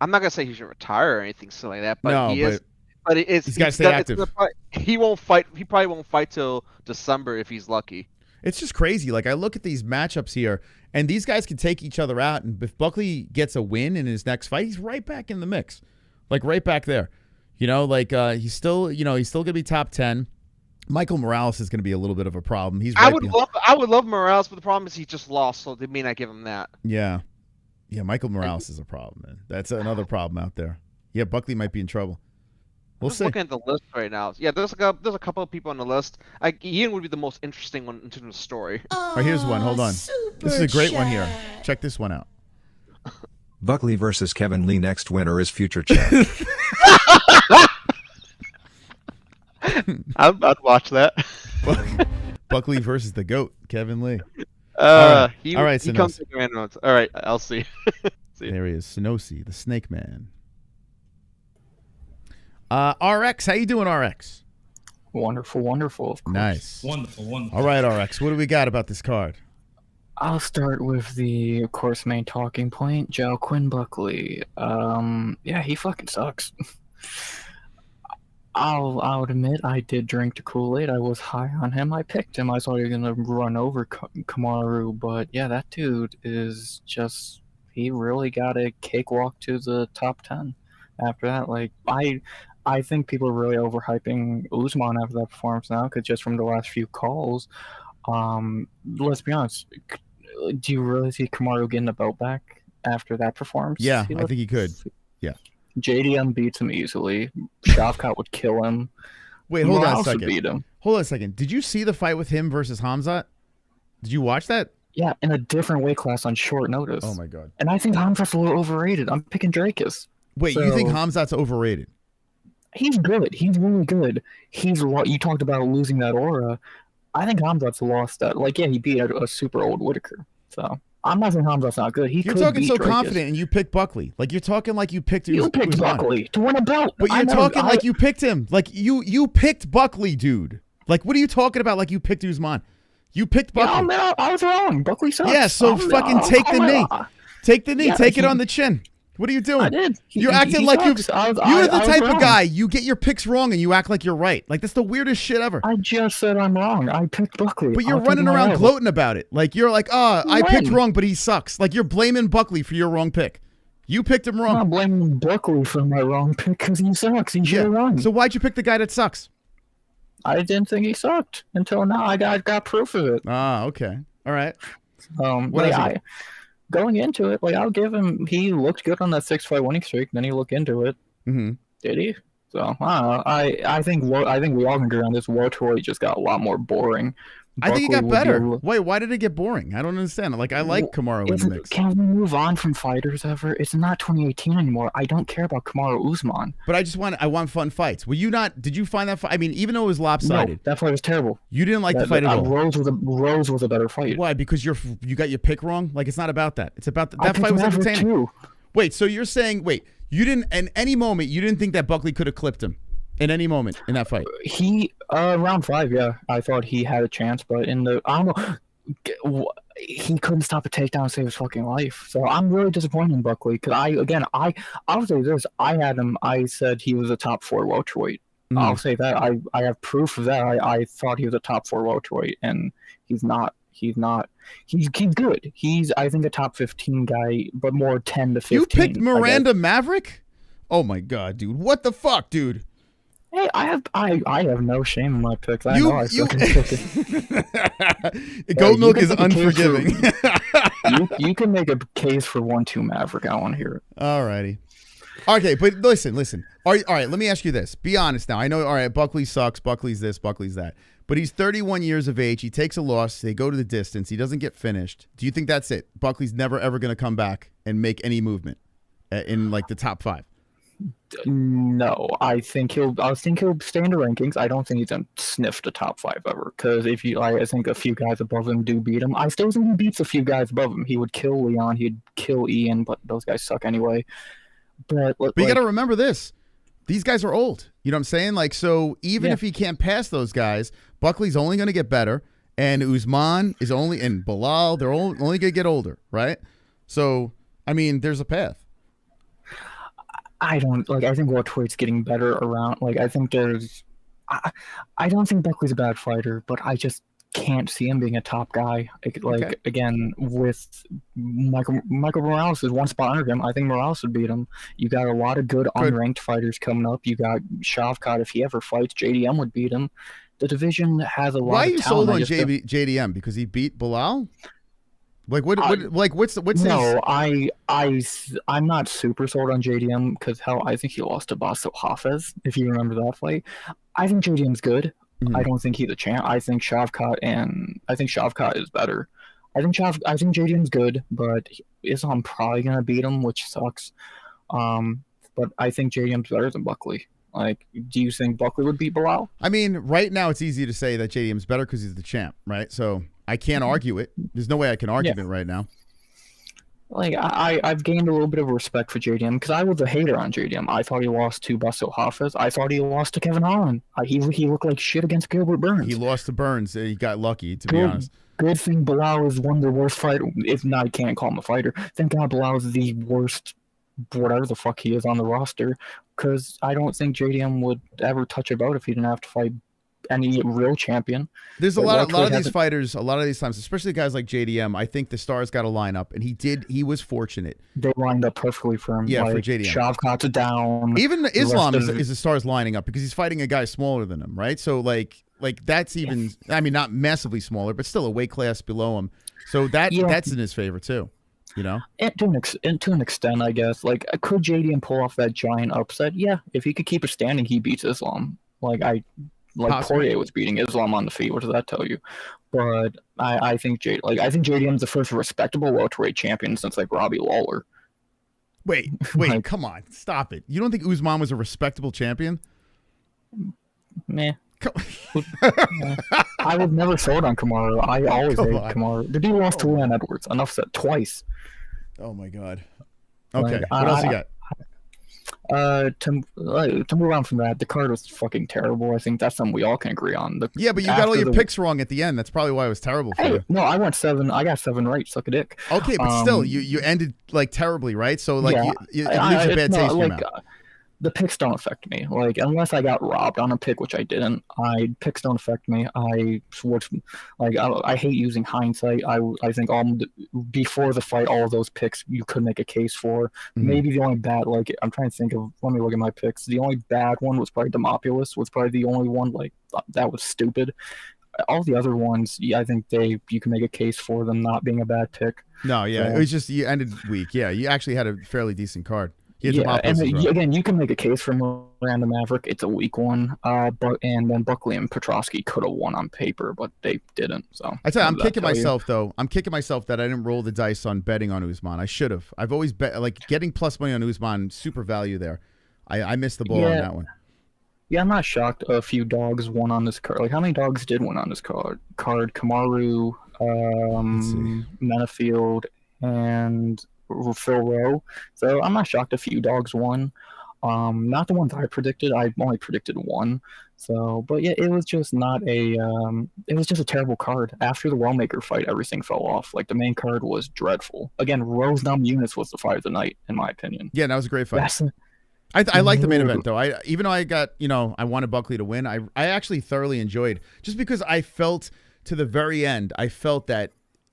not going to say he should retire or anything silly like that, but is. But he's got to stay active. He won't fight. He probably won't fight till December if he's lucky. It's just crazy. Like, I look at these matchups here, and these guys can take each other out. And if Buckley gets a win in his next fight, he's right back in the mix, like right back there. He's still going to be top 10. Michael Morales is going to be a little bit of a problem. I would love Morales, but the problem is he just lost, so they may not give him that. Yeah, Michael Morales is a problem, man. That's another problem out there. Yeah, Buckley might be in trouble. We'll Just see. looking at the list right now. Yeah, there's a couple of people on the list. Ian would be the most interesting one in terms of story. All right, here's one. Hold on. This is a great one here. Check this one out. Buckley versus Kevin Lee. Next winner is future champ. I'd watch that. Buckley versus the GOAT, Kevin Lee. All right, Sonosi. he comes to grand rounds. All right, I'll see. There he is, Sonosi, the Snake Man. RX, how you doing, RX? Wonderful, wonderful. Of course. Nice. Wonderful, wonderful. All right, RX, what do we got about this card? I'll start with the, of course, main talking point, Joaquin Buckley. Yeah, he fucking sucks. I'll admit I did drink the Kool-Aid. I was high on him. I picked him. I thought he was gonna run over Kamaru, but yeah, that dude is just, he really got a cakewalk to the top 10 after that. Like, I think people are really overhyping Usman after that performance now, because just from the last few calls, let's be honest, do you really see Kamaru getting the belt back after that performance? Yeah, I think he could. Yeah. JDM beats him easily. Shavkat would kill him. Wait, hold on a Morales would second. beat him. Hold on a second. Did you see the fight with him versus Hamzat? Did you watch that? Yeah, in a different weight class on short notice. Oh my god. And I think Hamzat's a little overrated. I'm picking Drakus. Wait, you think Hamzat's overrated? He's good. He's really good. You talked about losing that aura. I think Hamzat's lost that. Like, yeah, he beat a super old Whitaker. So I'm not saying Hamzat's not good. You're talking so confident, and you picked Buckley. Like, you're talking like you picked. You picked Usman. Buckley to win a belt. But you're talking like you picked him. Like you picked Buckley, dude. Like, what are you talking about? Like you picked Usman. You picked Buckley. Yeah, man, I was wrong. Buckley sucks. Yeah, so fucking take the knee. Take the knee. Yeah, Take it on the chin. What are you doing? I did. You're acting like you're the type of wrong. guy, you get your picks wrong and you act like you're right. Like, that's the weirdest shit ever. I just said I'm wrong. I picked Buckley. But you're running around gloating about it. Like, you're like, I picked wrong, but he sucks. Like, you're blaming Buckley for your wrong pick. You picked him wrong. I'm not blaming Buckley for my wrong pick because he sucks. He should have run. So why'd you pick the guy that sucks? I didn't think he sucked until now. I got proof of it. Ah, okay. All right. Going into it, like, I'll give him. He looked good on that 6-fight winning streak. Then he looked into it. Mm-hmm. Did he? So I don't know. I think we all can agree on this. Welterweight just got a lot more boring. I think it got better. Wait, why did it get boring? I don't understand. Like, I like Kamaru in the mix. Can we move on from fighters ever? It's not 2018 anymore. I don't care about Kamaru Usman. But I want fun fights. Did you find that fight? I mean, even though it was lopsided. No, that fight was terrible. You didn't like the fight at all. Rose was a better fight. Why? Because you got your pick wrong? Like, it's not about that. It's about that fight was entertaining. Too. Wait, so you're saying, you didn't, in any moment, you didn't think that Buckley could have clipped him? In any moment in that fight? He, round 5, yeah. I thought he had a chance, but I don't know. He couldn't stop a takedown and save his fucking life. So I'm really disappointed in Buckley. Because I'll say this. I had him, I said he was a top 4 welterweight. I'll say that. I have proof of that. I thought he was a top 4 welterweight, and he's not. He's good. He's, I think, a top 15 guy, but more 10 to 15. You picked Miranda Maverick? Oh my god, dude. What the fuck, dude? Hey, I have no shame in my picks. I know I fucking pick it. Goat milk is unforgiving. You can make a case for 1-2 Maverick. I want to hear it. All righty. Okay, but listen. All right, let me ask you this. Be honest now. I know, all right, Buckley sucks. Buckley's this, Buckley's that. But he's 31 years of age. He takes a loss. They go to the distance. He doesn't get finished. Do you think that's it? Buckley's never, ever going to come back and make any movement in, like, the top 5? No, I think he'll stay in the rankings. I don't think he's gonna sniff the top 5 ever. Because I think a few guys above him do beat him. I still think he beats a few guys above him. He would kill Leon. He'd kill Ian, but those guys suck anyway. But you got to remember this: these guys are old. You know what I'm saying? Like, so even if he can't pass those guys, Buckley's only going to get better, and Usman is and Bilal, they're only going to get older, right? So, I mean, there's a path. I think welterweight's getting better around. Like, I think I don't think Buckley's a bad fighter, but I just can't see him being a top guy. Again, with Michael Morales is one spot under him. I think Morales would beat him. You got a lot of good unranked fighters coming up. You got Shavkat, if he ever fights. JDM would beat him. The division has a lot of talent. Why are you sold on JDM? Because he beat Bilal? Like what's no, I'm not super sold on JDM because hell, I think he lost to Basso Hafez, if you remember that fight. I think JDM's good. I don't think he's a champ. I think Shavkat is better. I think JDM's good, but Islam probably gonna beat him, which sucks. But I think JDM's better than Buckley. Like, do you think Buckley would beat Bilal? I mean, right now it's easy to say that JDM's better because he's the champ, right? So I can't argue it. There's no way I can argue it right now. Like, I've gained a little bit of respect for JDM because I was a hater on JDM. I thought he lost to Basso Hafez. I thought he lost to Kevin Holland. He looked like shit against Gilbert Burns. He lost to Burns. He got lucky, to be honest. Good thing Bilal is one of the worst fighters. If not, I can't call him a fighter. Thank God Bilal is the worst, whatever the fuck he is on the roster, because I don't think JDM would ever touch a bout if he didn't have to fight any real champion. There's a lot of these fighters, a lot of these times, especially guys like JDM, I think the stars got to line up, and he was fortunate. They lined up perfectly for him. Yeah, like, for JDM. Shavkat's down. Even Islam is the stars lining up because he's fighting a guy smaller than him, right? So like that's even, I mean, not massively smaller, but still a weight class below him. So that's in his favor too. You know, and to an extent, I guess. Like, could JDM pull off that giant upset? Yeah, if he could keep it standing, he beats Islam. Poirier was beating Islam on the feet. What does that tell you? But I think JDM's the first respectable welterweight champion since like Robbie Lawler. Wait, come on, stop it! You don't think Usman was a respectable champion? Meh. I was never sold on Kamaru. I always hated Kamaru. The dude lost to Leon Edwards. Enough said, twice. Oh my god. Okay, what else you got? To move on from that, the card was fucking terrible. I think that's something we all can agree on. But you got all your picks wrong at the end. That's probably why it was terrible for you. No, I went 7. I got 7 right. Suck a dick. Okay, but still, you ended like terribly, right? So like it leaves a bad taste in your mouth. The picks don't affect me. Like, unless I got robbed on a pick, which I didn't. Picks don't affect me. I hate using hindsight. I think before the fight, all of those picks you could make a case for. Mm-hmm. Maybe the only bad, like, I'm trying to think of. Let me look at my picks. The only bad one was probably Demopoulos. Was probably the only one like that was stupid. All the other ones, I think you can make a case for them not being a bad pick. No, yeah, it was just you ended weak. Yeah, you actually had a fairly decent card. And again, you can make a case for Miranda Maverick. It's a weak one. And then Buckley and Petrosky could have won on paper, but they didn't. So I tell you, I'm kicking myself though. I'm kicking myself that I didn't roll the dice on betting on Usman. I should have. I've always bet, like, getting plus money on Usman, super value there. I missed the ball on that one. Yeah, I'm not shocked. A few dogs won on this card. Like, how many dogs did win on this card? Kamaru, Menifield, and Phil Rowe. So I'm not shocked a few dogs won. Not the ones I predicted. I only predicted one. So, but yeah, it was just not a. It was just a terrible card. After the Wellmaker fight, everything fell off. Like, the main card was dreadful. Again, Rose Namajunas was the fight of the night, in my opinion. Yeah, that was a great fight. I like the main event though. Even though I got, I wanted Buckley to win. I actually thoroughly enjoyed, just because I felt to the very end. I felt that.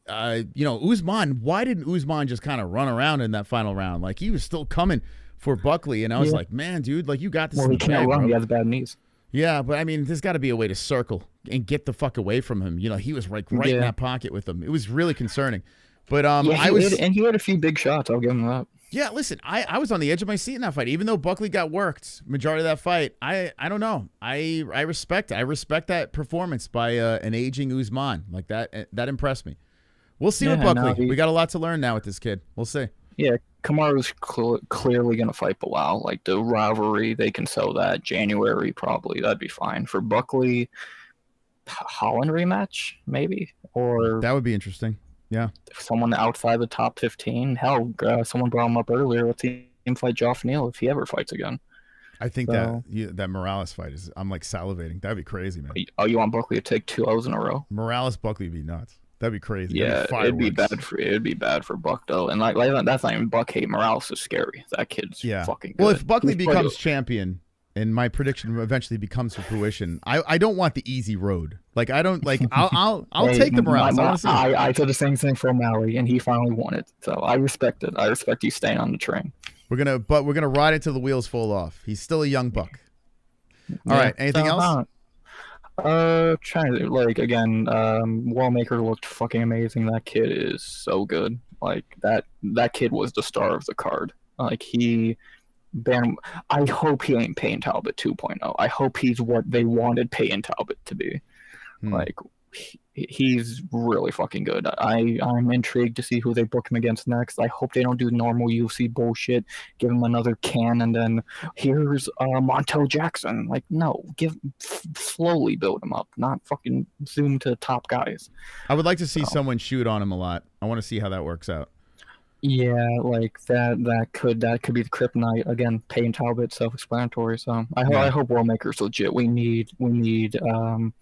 Usman, why didn't Usman just kind of run around in that final round? Like, he was still coming for Buckley, and I was like, man, dude, like, you got this. Well, he can't run. He has bad knees. Yeah, but I mean, there's got to be a way to circle and get the fuck away from him. He was right in that pocket with him. It was really concerning. But he had a few big shots. I'll give him that. Yeah, listen, I was on the edge of my seat in that fight. Even though Buckley got worked majority of that fight, I don't know. I respect that performance by an aging Usman. Like, that impressed me. We'll see with Buckley. We got a lot to learn now with this kid. We'll see. Yeah, Kamaru's clearly going to fight Bilal. Like, the rivalry, they can sell that. January, probably. That'd be fine. For Buckley, Holland rematch, maybe? Or that would be interesting. Yeah. Someone outside the top 15. Hell, someone brought him up earlier. Let's see him fight Joff Neal if he ever fights again. I think that Morales fight is, I'm like salivating. That'd be crazy, man. Oh, you want Buckley to take 2 O's in a row? Morales Buckley would be nuts. That'd be crazy. Yeah, it'd be bad for Buck though, and like that's not even Buck hate. Morales is scary. That kid's fucking good. Well, if Buckley becomes champion, and my prediction eventually becomes to fruition, I don't want the easy road. Like, I don't like. I'll take the Morales. I did the same thing for O'Malley, and he finally won it. So I respect it. I respect you staying on the train. We're gonna ride until the wheels fall off. He's still a young buck. All right. Anything else? Trying to like again. Wellmaker looked fucking amazing. That kid is so good. Like that kid was the star of the card. Like I hope he ain't Payne Talbot 2.0. I hope he's what they wanted Payne Talbot to be. Like he's really fucking good. I'm intrigued to see who they book him against next. I hope they don't do normal UFC bullshit. Give him another can and then here's Montel Jackson. Like no, slowly build him up, not fucking zoom to top guys. I would like to see someone shoot on him a lot. I want to see how that works out. Yeah, like that could be the kryptonite again. Payne Talbot, self-explanatory. So I hope Wellmaker's legit. We need one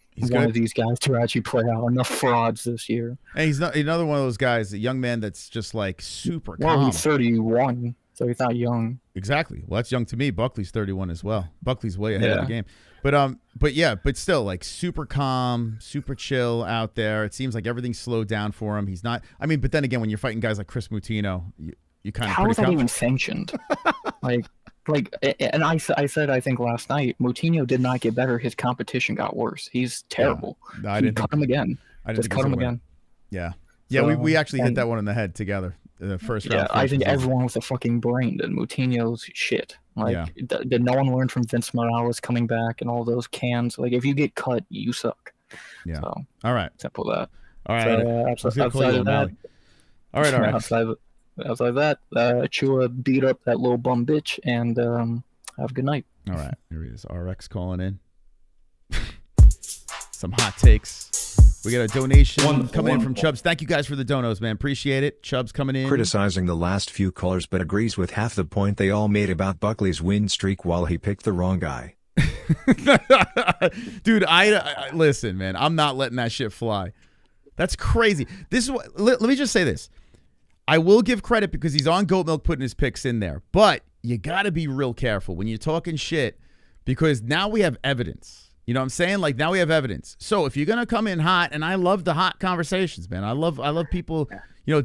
of these guys to actually play out enough frauds this year. And he's not another one of those guys, a young man that's just like super calm. Well, he's 31, so he's not young. Exactly. Well, that's young to me. Buckley's 31 as well. Buckley's way ahead of the game. But still, like super calm, super chill out there. It seems like everything's slowed down for him. He's not. I mean, but then again, when you're fighting guys like Kris Moutinho, you kind of how is that even sanctioned? And I said I think last night Moutinho did not get better. His competition got worse. He's terrible. Yeah. No, I didn't cut him again. Just cut him again. Yeah. Yeah, so, we actually hit that one in the head together in the first round. Yeah, I think everyone with a fucking brain did. Moutinho's shit. Like, did no one learn from Vince Morales coming back and all those cans? Like, if you get cut, you suck. Yeah. So, all right. Simple that. All right. So, outside of that, all right. Outside of that, Ochoa beat up that little bum bitch, and have a good night. All right. Here he is. RX calling in. Some hot takes. We got a donation coming in from Chubbs. Thank you guys for the donos, man. Appreciate it. Chubbs coming in. Criticizing the last few callers, but agrees with half the point they all made about Buckley's win streak while he picked the wrong guy. Dude, I listen, man. I'm not letting that shit fly. That's crazy. This is what. Let me just say this. I will give credit because he's on Goat Milk putting his picks in there, but you got to be real careful when you're talking shit because now we have evidence. You know what I'm saying? Like now we have evidence. So if you're gonna come in hot, and I love the hot conversations, man. I love people,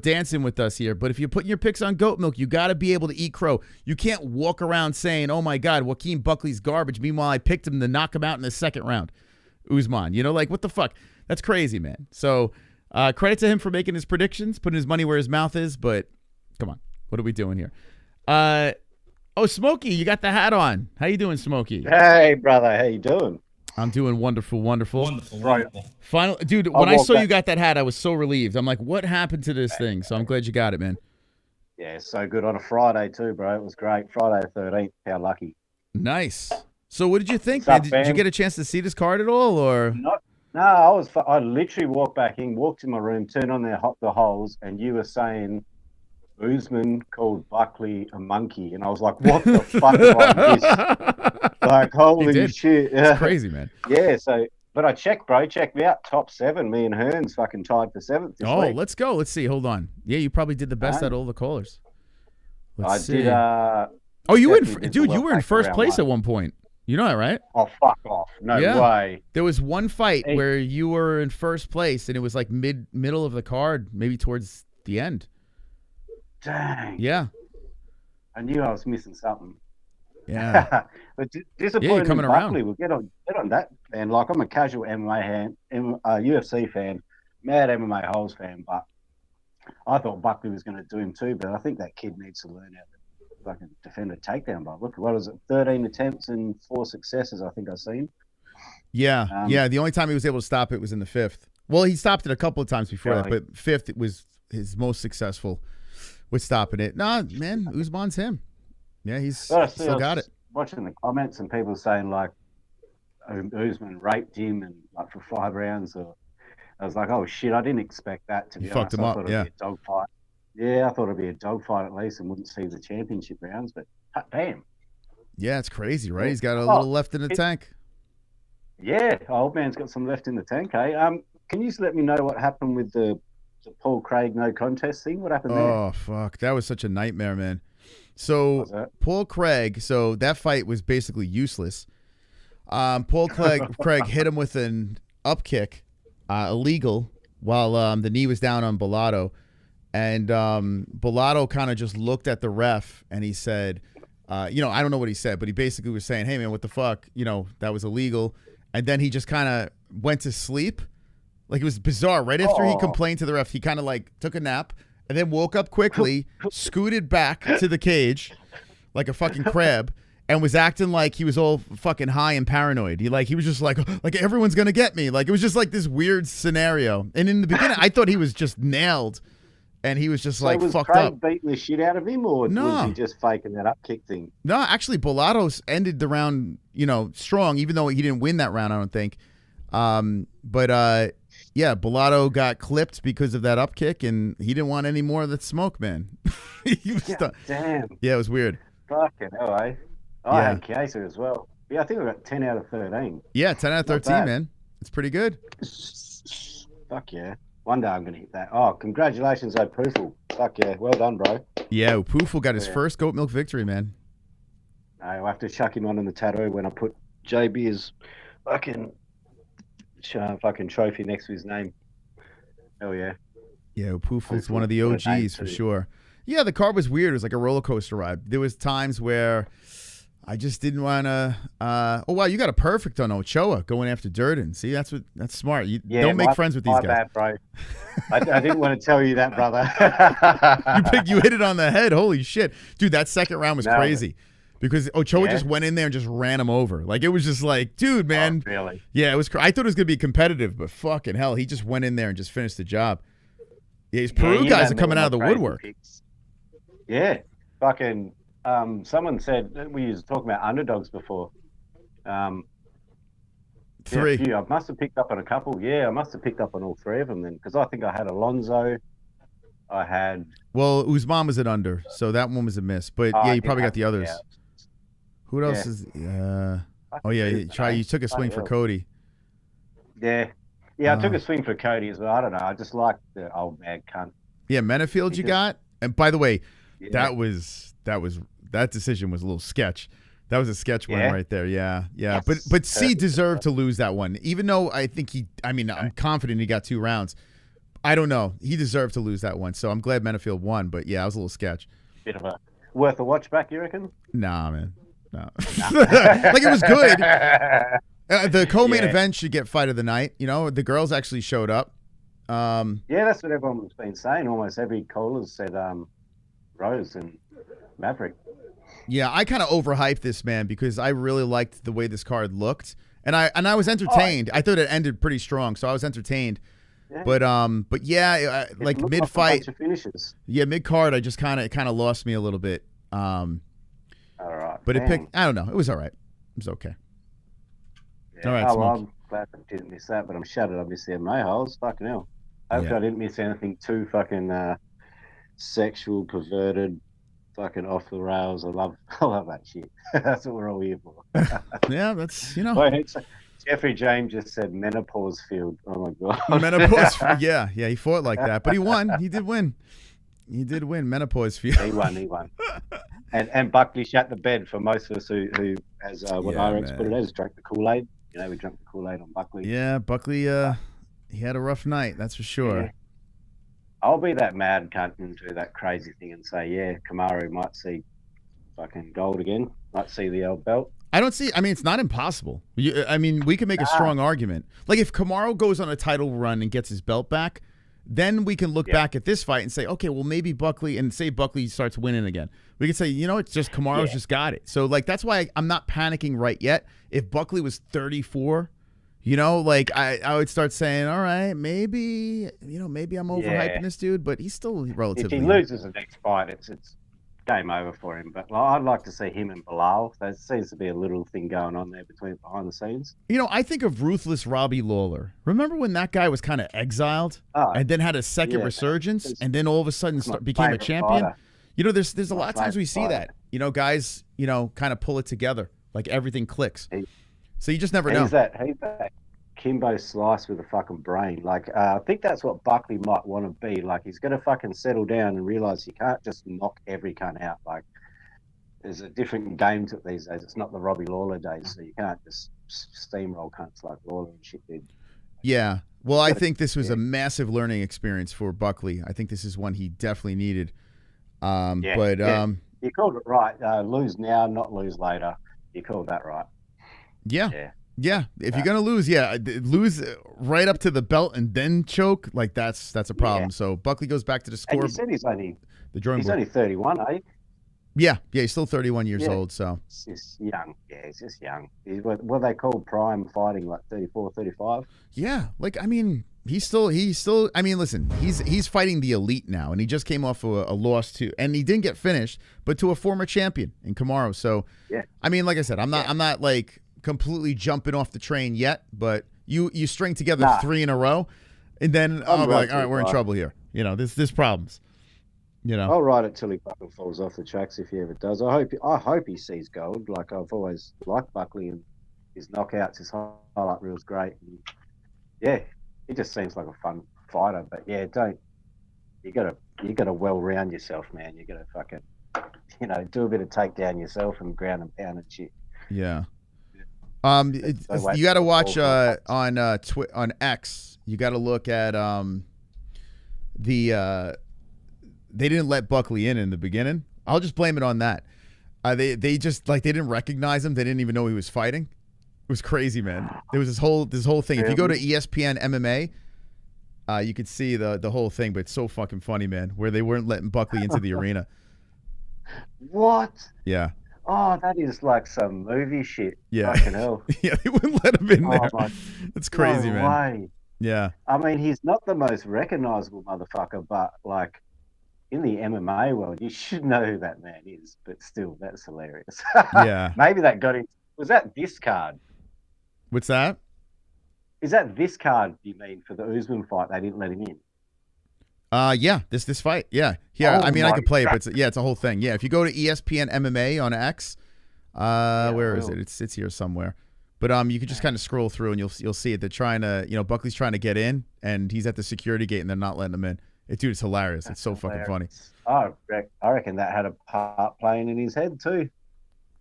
dancing with us here. But if you're putting your picks on Goat Milk, you got to be able to eat crow. You can't walk around saying, "Oh my God, Joaquin Buckley's garbage." Meanwhile, I picked him to knock him out in the second round. Usman, like what the fuck? That's crazy, man. So credit to him for making his predictions, putting his money where his mouth is. But come on, what are we doing here? Smokey, you got the hat on. How you doing, Smokey? Hey, brother. How you doing? I'm doing wonderful. Right. Final, dude, when I saw you got that hat, I was so relieved. I'm like, what happened to this thing? So I'm glad you got it, man. Yeah, so good on a Friday too, bro. It was great. Friday the 13th. How lucky. Nice. So what did you think, man? Did you get a chance to see this card at all, or? No, I literally walked back in, walked in my room, turned on the holes, and you were saying Usman called Buckley a monkey, and I was like, what the fuck am I missed? Like, holy shit. It's crazy, man. Yeah, but I checked, bro. Check me out. Top 7. Me and Hearns fucking tied for 7th this week. Let's go. Let's see. Hold on. Yeah, you probably did the best out of all the callers. Let's see. Did. You were in first place at one point. You know that, right? Oh, fuck off. No way. There was one fight where you were in first place, and it was like middle of the card, maybe towards the end. Dang. Yeah. I knew I was missing something. Yeah. But disappointing coming around. Buckley. We'll get on that. And like, I'm a casual MMA UFC fan, mad MMA-Holes fan, but I thought Buckley was going to do him too, but I think that kid needs to learn how to fucking defend a takedown. But look, what is it? 13 attempts and 4 successes, I think I've seen. Yeah. The only time he was able to stop it was in the 5th. Well, he stopped it a couple of times before that, but 5th it was his most successful with stopping it. Nah, man, Usman's him. Yeah, he's still got it. Watching the comments and people saying like Usman raped him and like for 5 rounds, or I was like, oh shit, I didn't expect that to be honest. Fucked him up. Be a dogfight. Yeah, I thought it'd be a dogfight at least and wouldn't see the championship rounds, but damn. Yeah, it's crazy, right? He's got a little left in the tank. Yeah, old man's got some left in the tank, eh? Can you just let me know what happened with the Paul Craig no contest thing? What happened there? Oh fuck, that was such a nightmare, man. So Paul Craig, so that fight was basically useless. Paul Craig hit him with an up kick, illegal, while the knee was down on Bellato. And Bellato kind of just looked at the ref and he said, I don't know what he said, but he basically was saying, hey man, what the fuck? That was illegal. And then he just kind of went to sleep. Like, it was bizarre. Right after he complained to the ref, he kind of like took a nap and then woke up quickly, scooted back to the cage like a fucking crab, and was acting like he was all fucking high and paranoid. He was just like everyone's gonna get me. Like, it was just like this weird scenario. And in the beginning, I thought he was just nailed, and he was just like was fucked Craig up. beating the shit out of him, or No. was he just faking that up kick thing? No, actually, Bellato ended the round, strong, even though he didn't win that round, I don't think. Yeah, Bellato got clipped because of that up kick, and he didn't want any more of that smoke, man. He was Damn. Yeah, it was weird. Fucking hell, eh? I had Chiesa as well. Yeah, I think I got 10 out of 13. Yeah, 10 out of 13, man. It's pretty good. Fuck yeah. One day I'm going to hit that. Oh, congratulations, Poofle. Fuck yeah. Well done, bro. Yeah, Poofle got his first goat milk victory, man. I'll have to chuck him on in the tattoo when I put JB's fucking trophy next to his name. Hell yeah. Yeah, Poofle's one of the OGs for sure. Yeah, the card was weird. It was like a roller coaster ride. There was times where I just didn't want to. Oh wow, you got a perfect on Ochoa going after Durden. See, that's smart. You don't make friends with these guys. Bad, bro. I didn't want to tell you that, brother. You hit it on the head. Holy shit, dude! That second round was crazy because Ochoa just went in there and just ran him over. Like, it was just like, dude, man. Oh, really? Yeah, it was. I thought it was gonna be competitive, but fucking hell, he just went in there and just finished the job. Yeah, these Peru guys are coming out of the woodwork. Yeah, fucking. Someone said we used to talk about underdogs before. 3. I must have picked up on a couple. Yeah, I must have picked up on all 3 of them then, because I think I had Alonzo. I had. Well, Usman was at under, so that one was a miss. But yeah, you probably got the others. Who else is? Oh yeah, you took a swing for Cody. Yeah, I took a swing for Cody as well. I don't know. I just like the old mad cunt. Yeah, Menifield you got. And by the way, that decision was a little sketch. That was a sketch one right there. Yeah. Yes. But C deserved to lose that one, even though I think I'm confident he got 2 rounds. I don't know. He deserved to lose that one, so I'm glad Menifield won. But yeah, it was a little sketch. Bit of worth a watch back, you reckon? Nah, man. No. Like, it was good. The co-main event should get fight of the night. The girls actually showed up. Yeah, that's what everyone's been saying. Almost every caller's said Rose and Maverick. Yeah, I kind of overhyped this, man, because I really liked the way this card looked, and I was entertained. I thought it ended pretty strong, so I was entertained. Yeah. But yeah, like mid fight, yeah, mid card, I just kind of lost me a little bit. All right, but it picked. I don't know. It was all right. It was okay. Yeah. All right, well, I'm glad I didn't miss that, but I'm shattered. I missed the MMA-Holes. Fucking hell. Hopefully I didn't miss anything too fucking sexual, perverted, fucking off the rails. I love that shit. That's what we're all here for. Yeah, that's Wait, Jeffrey James just said menopause field. Oh my god. Menopause. Yeah, he fought like that, but he won. He did win. Menopause field. He won. And Buckley shut the bed for most of us who as what Irex put it as, drank the Kool-Aid. We drank the Kool-Aid on Buckley. Yeah, Buckley. He had a rough night. That's for sure. Yeah. I'll be that mad cunt and do that crazy thing and say, yeah, Kamaru might see fucking gold again. Might see the old belt. I don't see. I mean, it's not impossible. We can make a strong argument. Like, if Kamaru goes on a title run and gets his belt back, then we can look back at this fight and say, okay, well, maybe Buckley, and say Buckley starts winning again. We can say, it's just Kamaru's just got it. So, like, that's why I'm not panicking right yet. If Buckley was 34, I would start saying, all right, maybe I'm overhyping this dude, but he's still relatively. If he loses the next fight, it's game over for him. But I'd like to see him and Bilal. There seems to be a little thing going on there behind the scenes. I think of ruthless Robbie Lawler. Remember when that guy was kind of exiled and then had a second resurgence and then all of a sudden became a champion? Fighter. There's a lot of times we see that. Guys, kind of pull it together. Like, everything clicks. So you just never know. He's that Kimbo Slice with a fucking brain. Like, I think that's what Buckley might want to be. Like, he's going to fucking settle down and realize you can't just knock every cunt out. Like, there's a different game to it these days. It's not the Robbie Lawler days, so you can't just steamroll cunts like Lawler and shit did. Yeah. Well, I think this was a massive learning experience for Buckley. I think this is one he definitely needed. You called it right. Lose now, not lose later. You called that right. Yeah. Yeah, if you're gonna lose, lose right up to the belt and then choke, like that's a problem. Yeah. So Buckley goes back to the And score. you said he's only drawing he's board. only 31, eh? Yeah, he's still 31 years old. So He's just young. Yeah, he's just young. He's what they call prime fighting, like 34, 35. yeah, like I mean, he's still. I mean, listen, he's fighting the elite now, and he just came off a loss to, and he didn't get finished, but to a former champion in Kamaru. So yeah, I mean, like I said, I'm not like completely jumping off the train yet, but you string together 3 in a row, and then I'll be like, all right, we're in trouble here. You know, there's problems. You know, I'll ride it till he fucking falls off the tracks if he ever does. I hope he sees gold. Like I've always liked Buckley and his knockouts, his highlight reel's great. And yeah, he just seems like a fun fighter. But yeah, you gotta well round yourself, man. You gotta fucking do a bit of takedown yourself and ground and pound and shit. Yeah. You got to watch on X. You got to look at they didn't let Buckley in the beginning. I'll just blame it on that. They just they didn't recognize him. They didn't even know he was fighting. It was crazy, man. There was this whole thing. If you go to ESPN MMA, you could see the whole thing. But it's so fucking funny, man. Where they weren't letting Buckley into the arena. What? Yeah. Oh, that is like some movie shit. Yeah. Fucking hell. Yeah, they wouldn't let him in there. That's crazy, no man. Way. Yeah. I mean, he's not the most recognizable motherfucker, but like in the MMA world, you should know who that man is. But still, that's hilarious. Yeah. Maybe that got him. Was that this card? What's that? Is that this card you mean for the Usman fight? They didn't let him in. Yeah, this fight. Yeah. Oh, I mean, I could play it, but it's a whole thing. Yeah, if you go to ESPN MMA on X, where is it? It's here somewhere. But you could just kind of scroll through and you'll see it. They're trying to, Buckley's trying to get in, and he's at the security gate, and they're not letting him in. Dude, it's hilarious. It's so fucking funny. I reckon that had a part playing in his head too.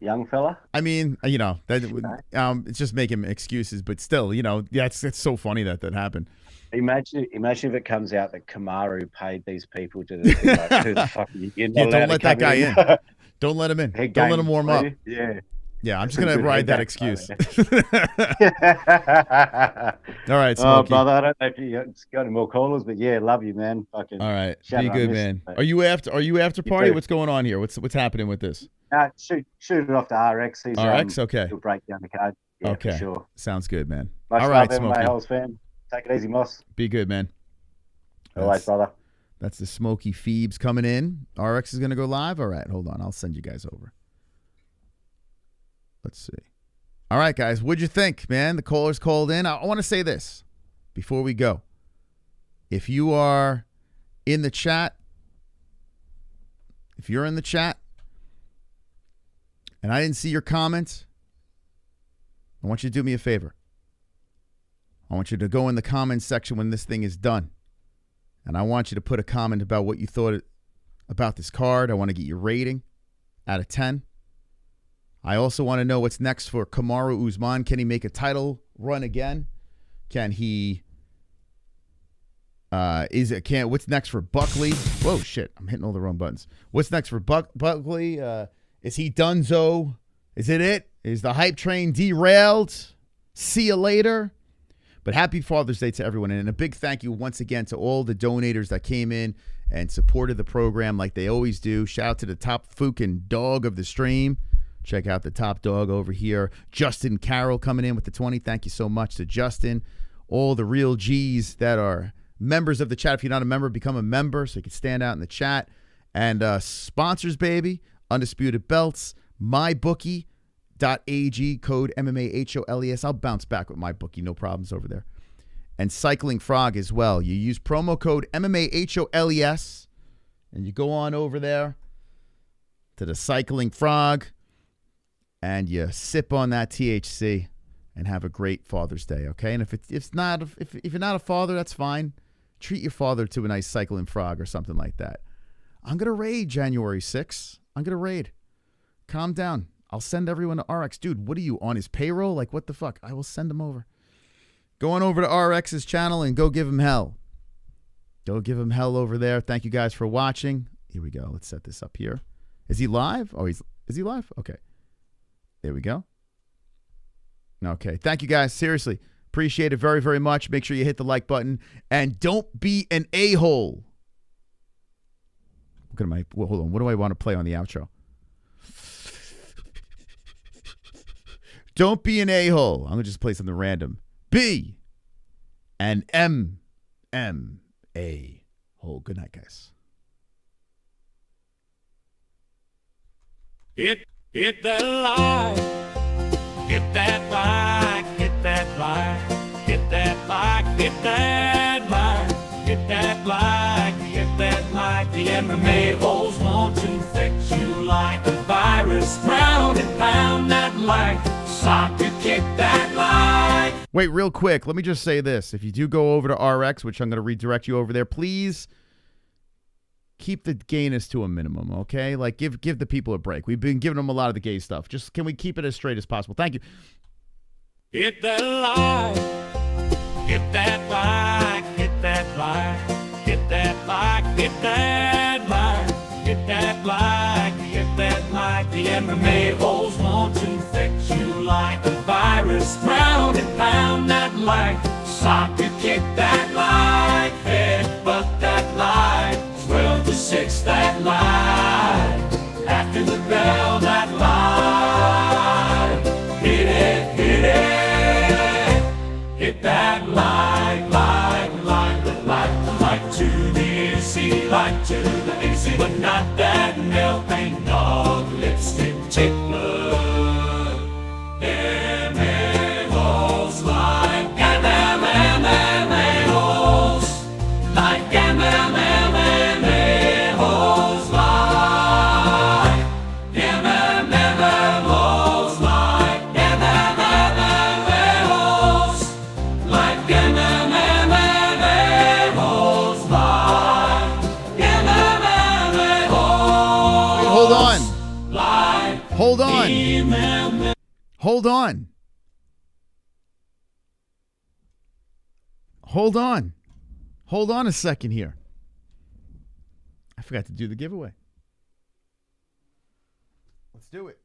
Young fella. I mean, it's just making excuses, but still, it's so funny that happened. Imagine if it comes out that Kamaru paid these people to like, who the fuck are you? Don't let that guy in. Don't let him in. Don't let him warm up. Yeah. Yeah, I'm just gonna ride that excuse. All right, Smokey. Oh, brother, I don't know if you got any more callers, but yeah, love you, man. Fucking. All right, be good, man. Are you after party? What's going on here? What's happening with this? Shoot it off to RX. He's, RX, okay. He'll break down the card. Yeah, okay, for sure. Sounds good, man. Much all right, love, Smokey. MMA-Holes fan. Take it easy, Moss. Be good, man. Always, brother. That's the Smokey Phoebes coming in. RX is gonna go live. All right, hold on. I'll send you guys over. Let's see. All right, guys. What'd you think, man? The callers called in. I want to say this before we go. If you are in the chat, and I didn't see your comments, I want you to do me a favor. I want you to go in the comments section when this thing is done. And I want you to put a comment about what you thought about this card. I want to get your rating out of 10. I also want to know what's next for Kamaru Usman. Can he make a title run again? Can he what's next for Buckley? Whoa, shit. I'm hitting all the wrong buttons. What's next for Buckley? Is he donezo? Is it? Is the hype train derailed? See you later. But happy Father's Day to everyone. And a big thank you once again to all the donators that came in and supported the program like they always do. Shout out to the top fucking dog of the stream. Check out the top dog over here. Justin Carroll coming in with the 20. Thank you so much to Justin. All the real G's that are members of the chat. If you're not a member, become a member so you can stand out in the chat. And sponsors, baby. Undisputed Belts. MyBookie.ag. Code MMA-HOLES. I'll bounce back with MyBookie. No problems over there. And Cycling Frog as well. You use promo code MMA-HOLES. And you go on over there to the Cycling Frog. And you sip on that THC and have a great Father's Day, okay? And if you're not a father, that's fine. Treat your father to a nice Cycling Frog or something like that. I'm gonna raid January 6th. I'm gonna raid. Calm down. I'll send everyone to RX. Dude, what are you, on his payroll? Like, what the fuck? I will send him over. Go on over to RX's channel and go give him hell. Go give him hell over there. Thank you guys for watching. Here we go. Let's set this up here. Is he live? Oh, is he live? Okay. There we go. Okay. Thank you, guys. Seriously. Appreciate it very, very much. Make sure you hit the like button. And don't be an a-hole. Look at my... Well, hold on. What do I want to play on the outro? Don't be an a-hole. I'm going to just play something random. Be an M-M-A-hole. Good night, guys. Hit that like, hit that like, hit that like, hit that like, hit that like, hit that like, hit that like. The MMA-Holes want to infect you like a virus. Round and pound that like, soccer kick that like. Wait, real quick. Let me just say this. If you do go over to RX, which I'm going to redirect you over there, please keep the gayness to a minimum, okay? Like, give the people a break. We've been giving them a lot of the gay stuff. Just, can we keep it as straight as possible? Thank you. Hit that like, hit that like, hit that like, hit that like, hit that like, hit that like, hit that like. The MMA-Holes want to infect you like a virus. Round and pound that like, soccer kick that like, headbutt that like. 12 to 6 that line, after the bell that line, hit it, hit that like, like to the AC, like to the AC, but not that nail paint dog lipstick tickler. MMA-Holes like MMA-Holes, like MMA-Holes like MMA-Holes like MMA-Holes like MMA-Holes like MMA-Holes. Hold on. Like Hold on. Hold on. Hold on. Hold on a second here. I forgot to do the giveaway. Let's do it.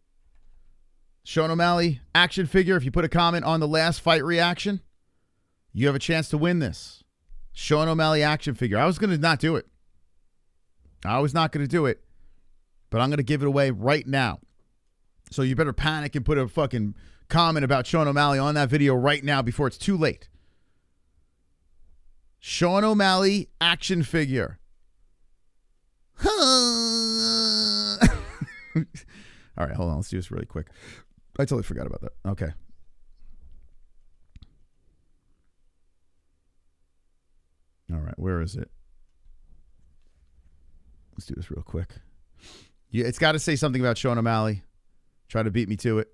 Sean O'Malley action figure. If you put a comment on the last fight reaction, you have a chance to win this. Sean O'Malley action figure. I was going to not do it. I was not going to do it, but I'm going to give it away right now. So you better panic and put a fucking comment about Sean O'Malley on that video right now before it's too late. Sean O'Malley action figure. All right, hold on. Let's do this really quick. I totally forgot about that. Okay. All right, where is it? Let's do this real quick. Yeah, it's got to say something about Sean O'Malley. Try to beat me to it.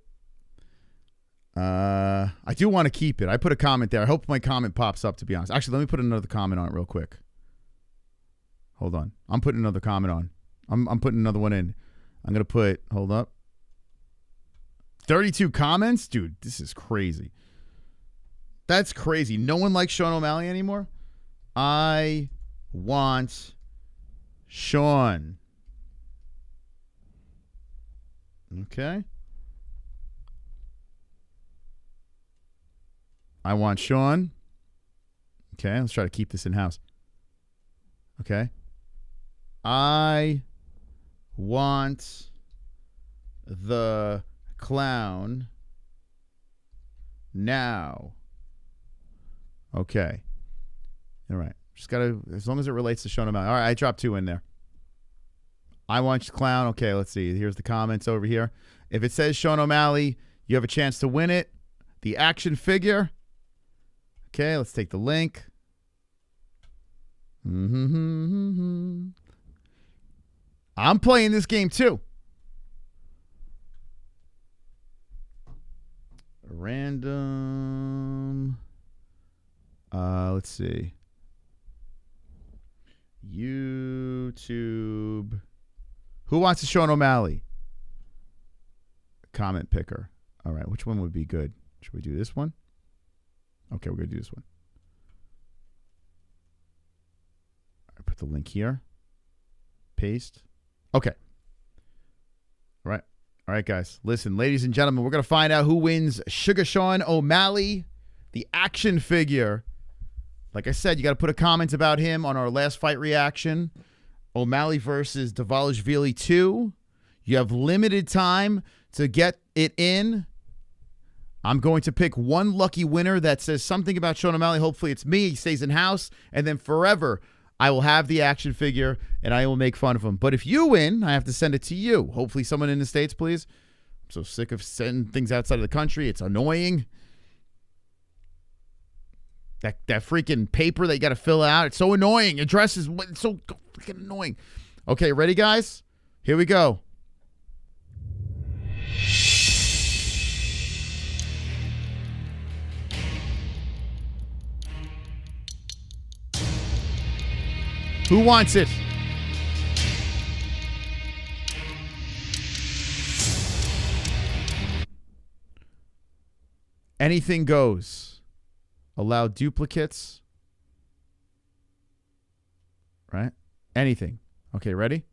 I do want to keep it. I put a comment there. I hope my comment pops up, to be honest. Actually, let me put another comment on it real quick. Hold on. I'm putting another comment on. I'm putting another one in. I'm going to put, hold up. 32 comments? Dude, this is crazy. That's crazy. No one likes Sean O'Malley anymore? I want Sean. Okay. I want Sean. Okay, let's try to keep this in-house. Okay. I want the clown now. Okay. All right. Just got to, as long as it relates to Sean O'Malley. All right, I dropped 2 in there. I want the clown. Okay, let's see. Here's the comments over here. If it says Sean O'Malley, you have a chance to win it. The action figure. Okay, let's take the link. I'm playing this game too. Random. Let's see. YouTube. Who wants to Sean O'Malley? Comment picker. All right, which one would be good? Should we do this one? Okay, we're going to do this one. I put the link here. Paste. Okay. All right. All right, guys. Listen, ladies and gentlemen, we're going to find out who wins Sugar Sean O'Malley, the action figure. Like I said, you got to put a comment about him on our last fight reaction. O'Malley versus Dvalishvili 2. You have limited time to get it in. I'm going to pick one lucky winner that says something about Sean O'Malley. Hopefully it's me. He stays in house. And then forever, I will have the action figure, and I will make fun of him. But if you win, I have to send it to you. Hopefully someone in the States, please. I'm so sick of sending things outside of the country. It's annoying. That freaking paper that you got to fill out. It's so annoying. Addresses, it's so freaking annoying. Okay, ready, guys? Here we go. Who wants it? Anything goes. Allow duplicates. Right? Anything. Okay, ready?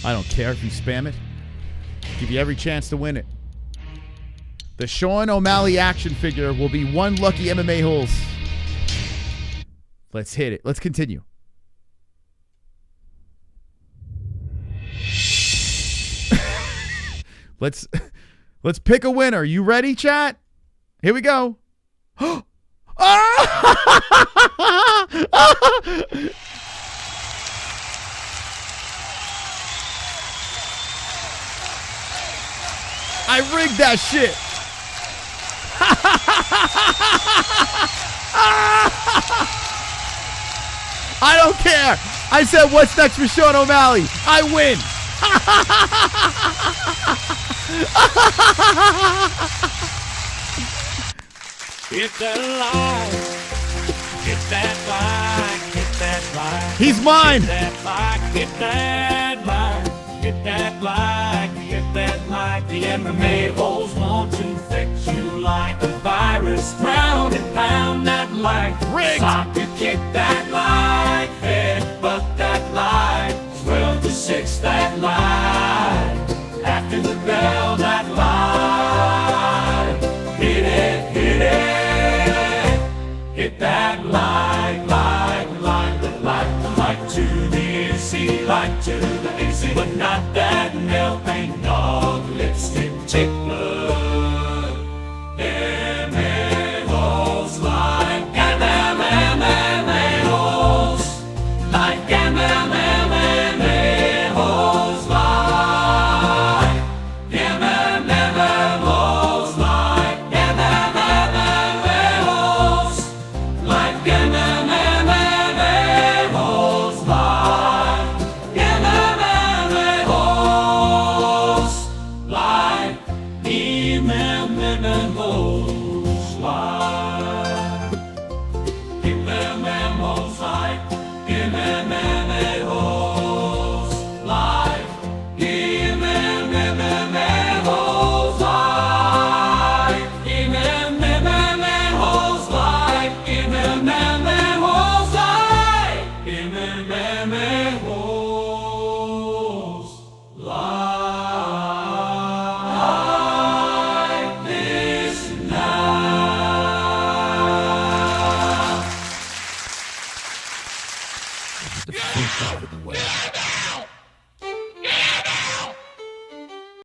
I don't care if you spam it. Give you every chance to win it. The Sean O'Malley action figure will be one lucky MMA Holes. Let's hit it. Let's continue. Let's pick a winner. You ready, chat? Here we go. I rigged that shit. I don't care. I said, what's next for Sean O'Malley? I win. Hit that line. Hit that line. Hit that line. He's mine. Hit that line. Hit that line. Hit that line. Hit that line. The MMA holes want to fix you like a virus. Round and pound that line. Rigged. Socket kick that line. Headbutt that line. 12 to 6 that line. After the bell that line. Hit it, hit it. Hit that line, line, line, the line to the AC, line to the AC, but not that nail paint dog lipstick tickler. MMA-Holes like MMA-Holes like MMA-Holes like MMA-Holes like MMA-Holes like MMA-Holes like MMA-Holes like MMA-Holes like MMA-Holes like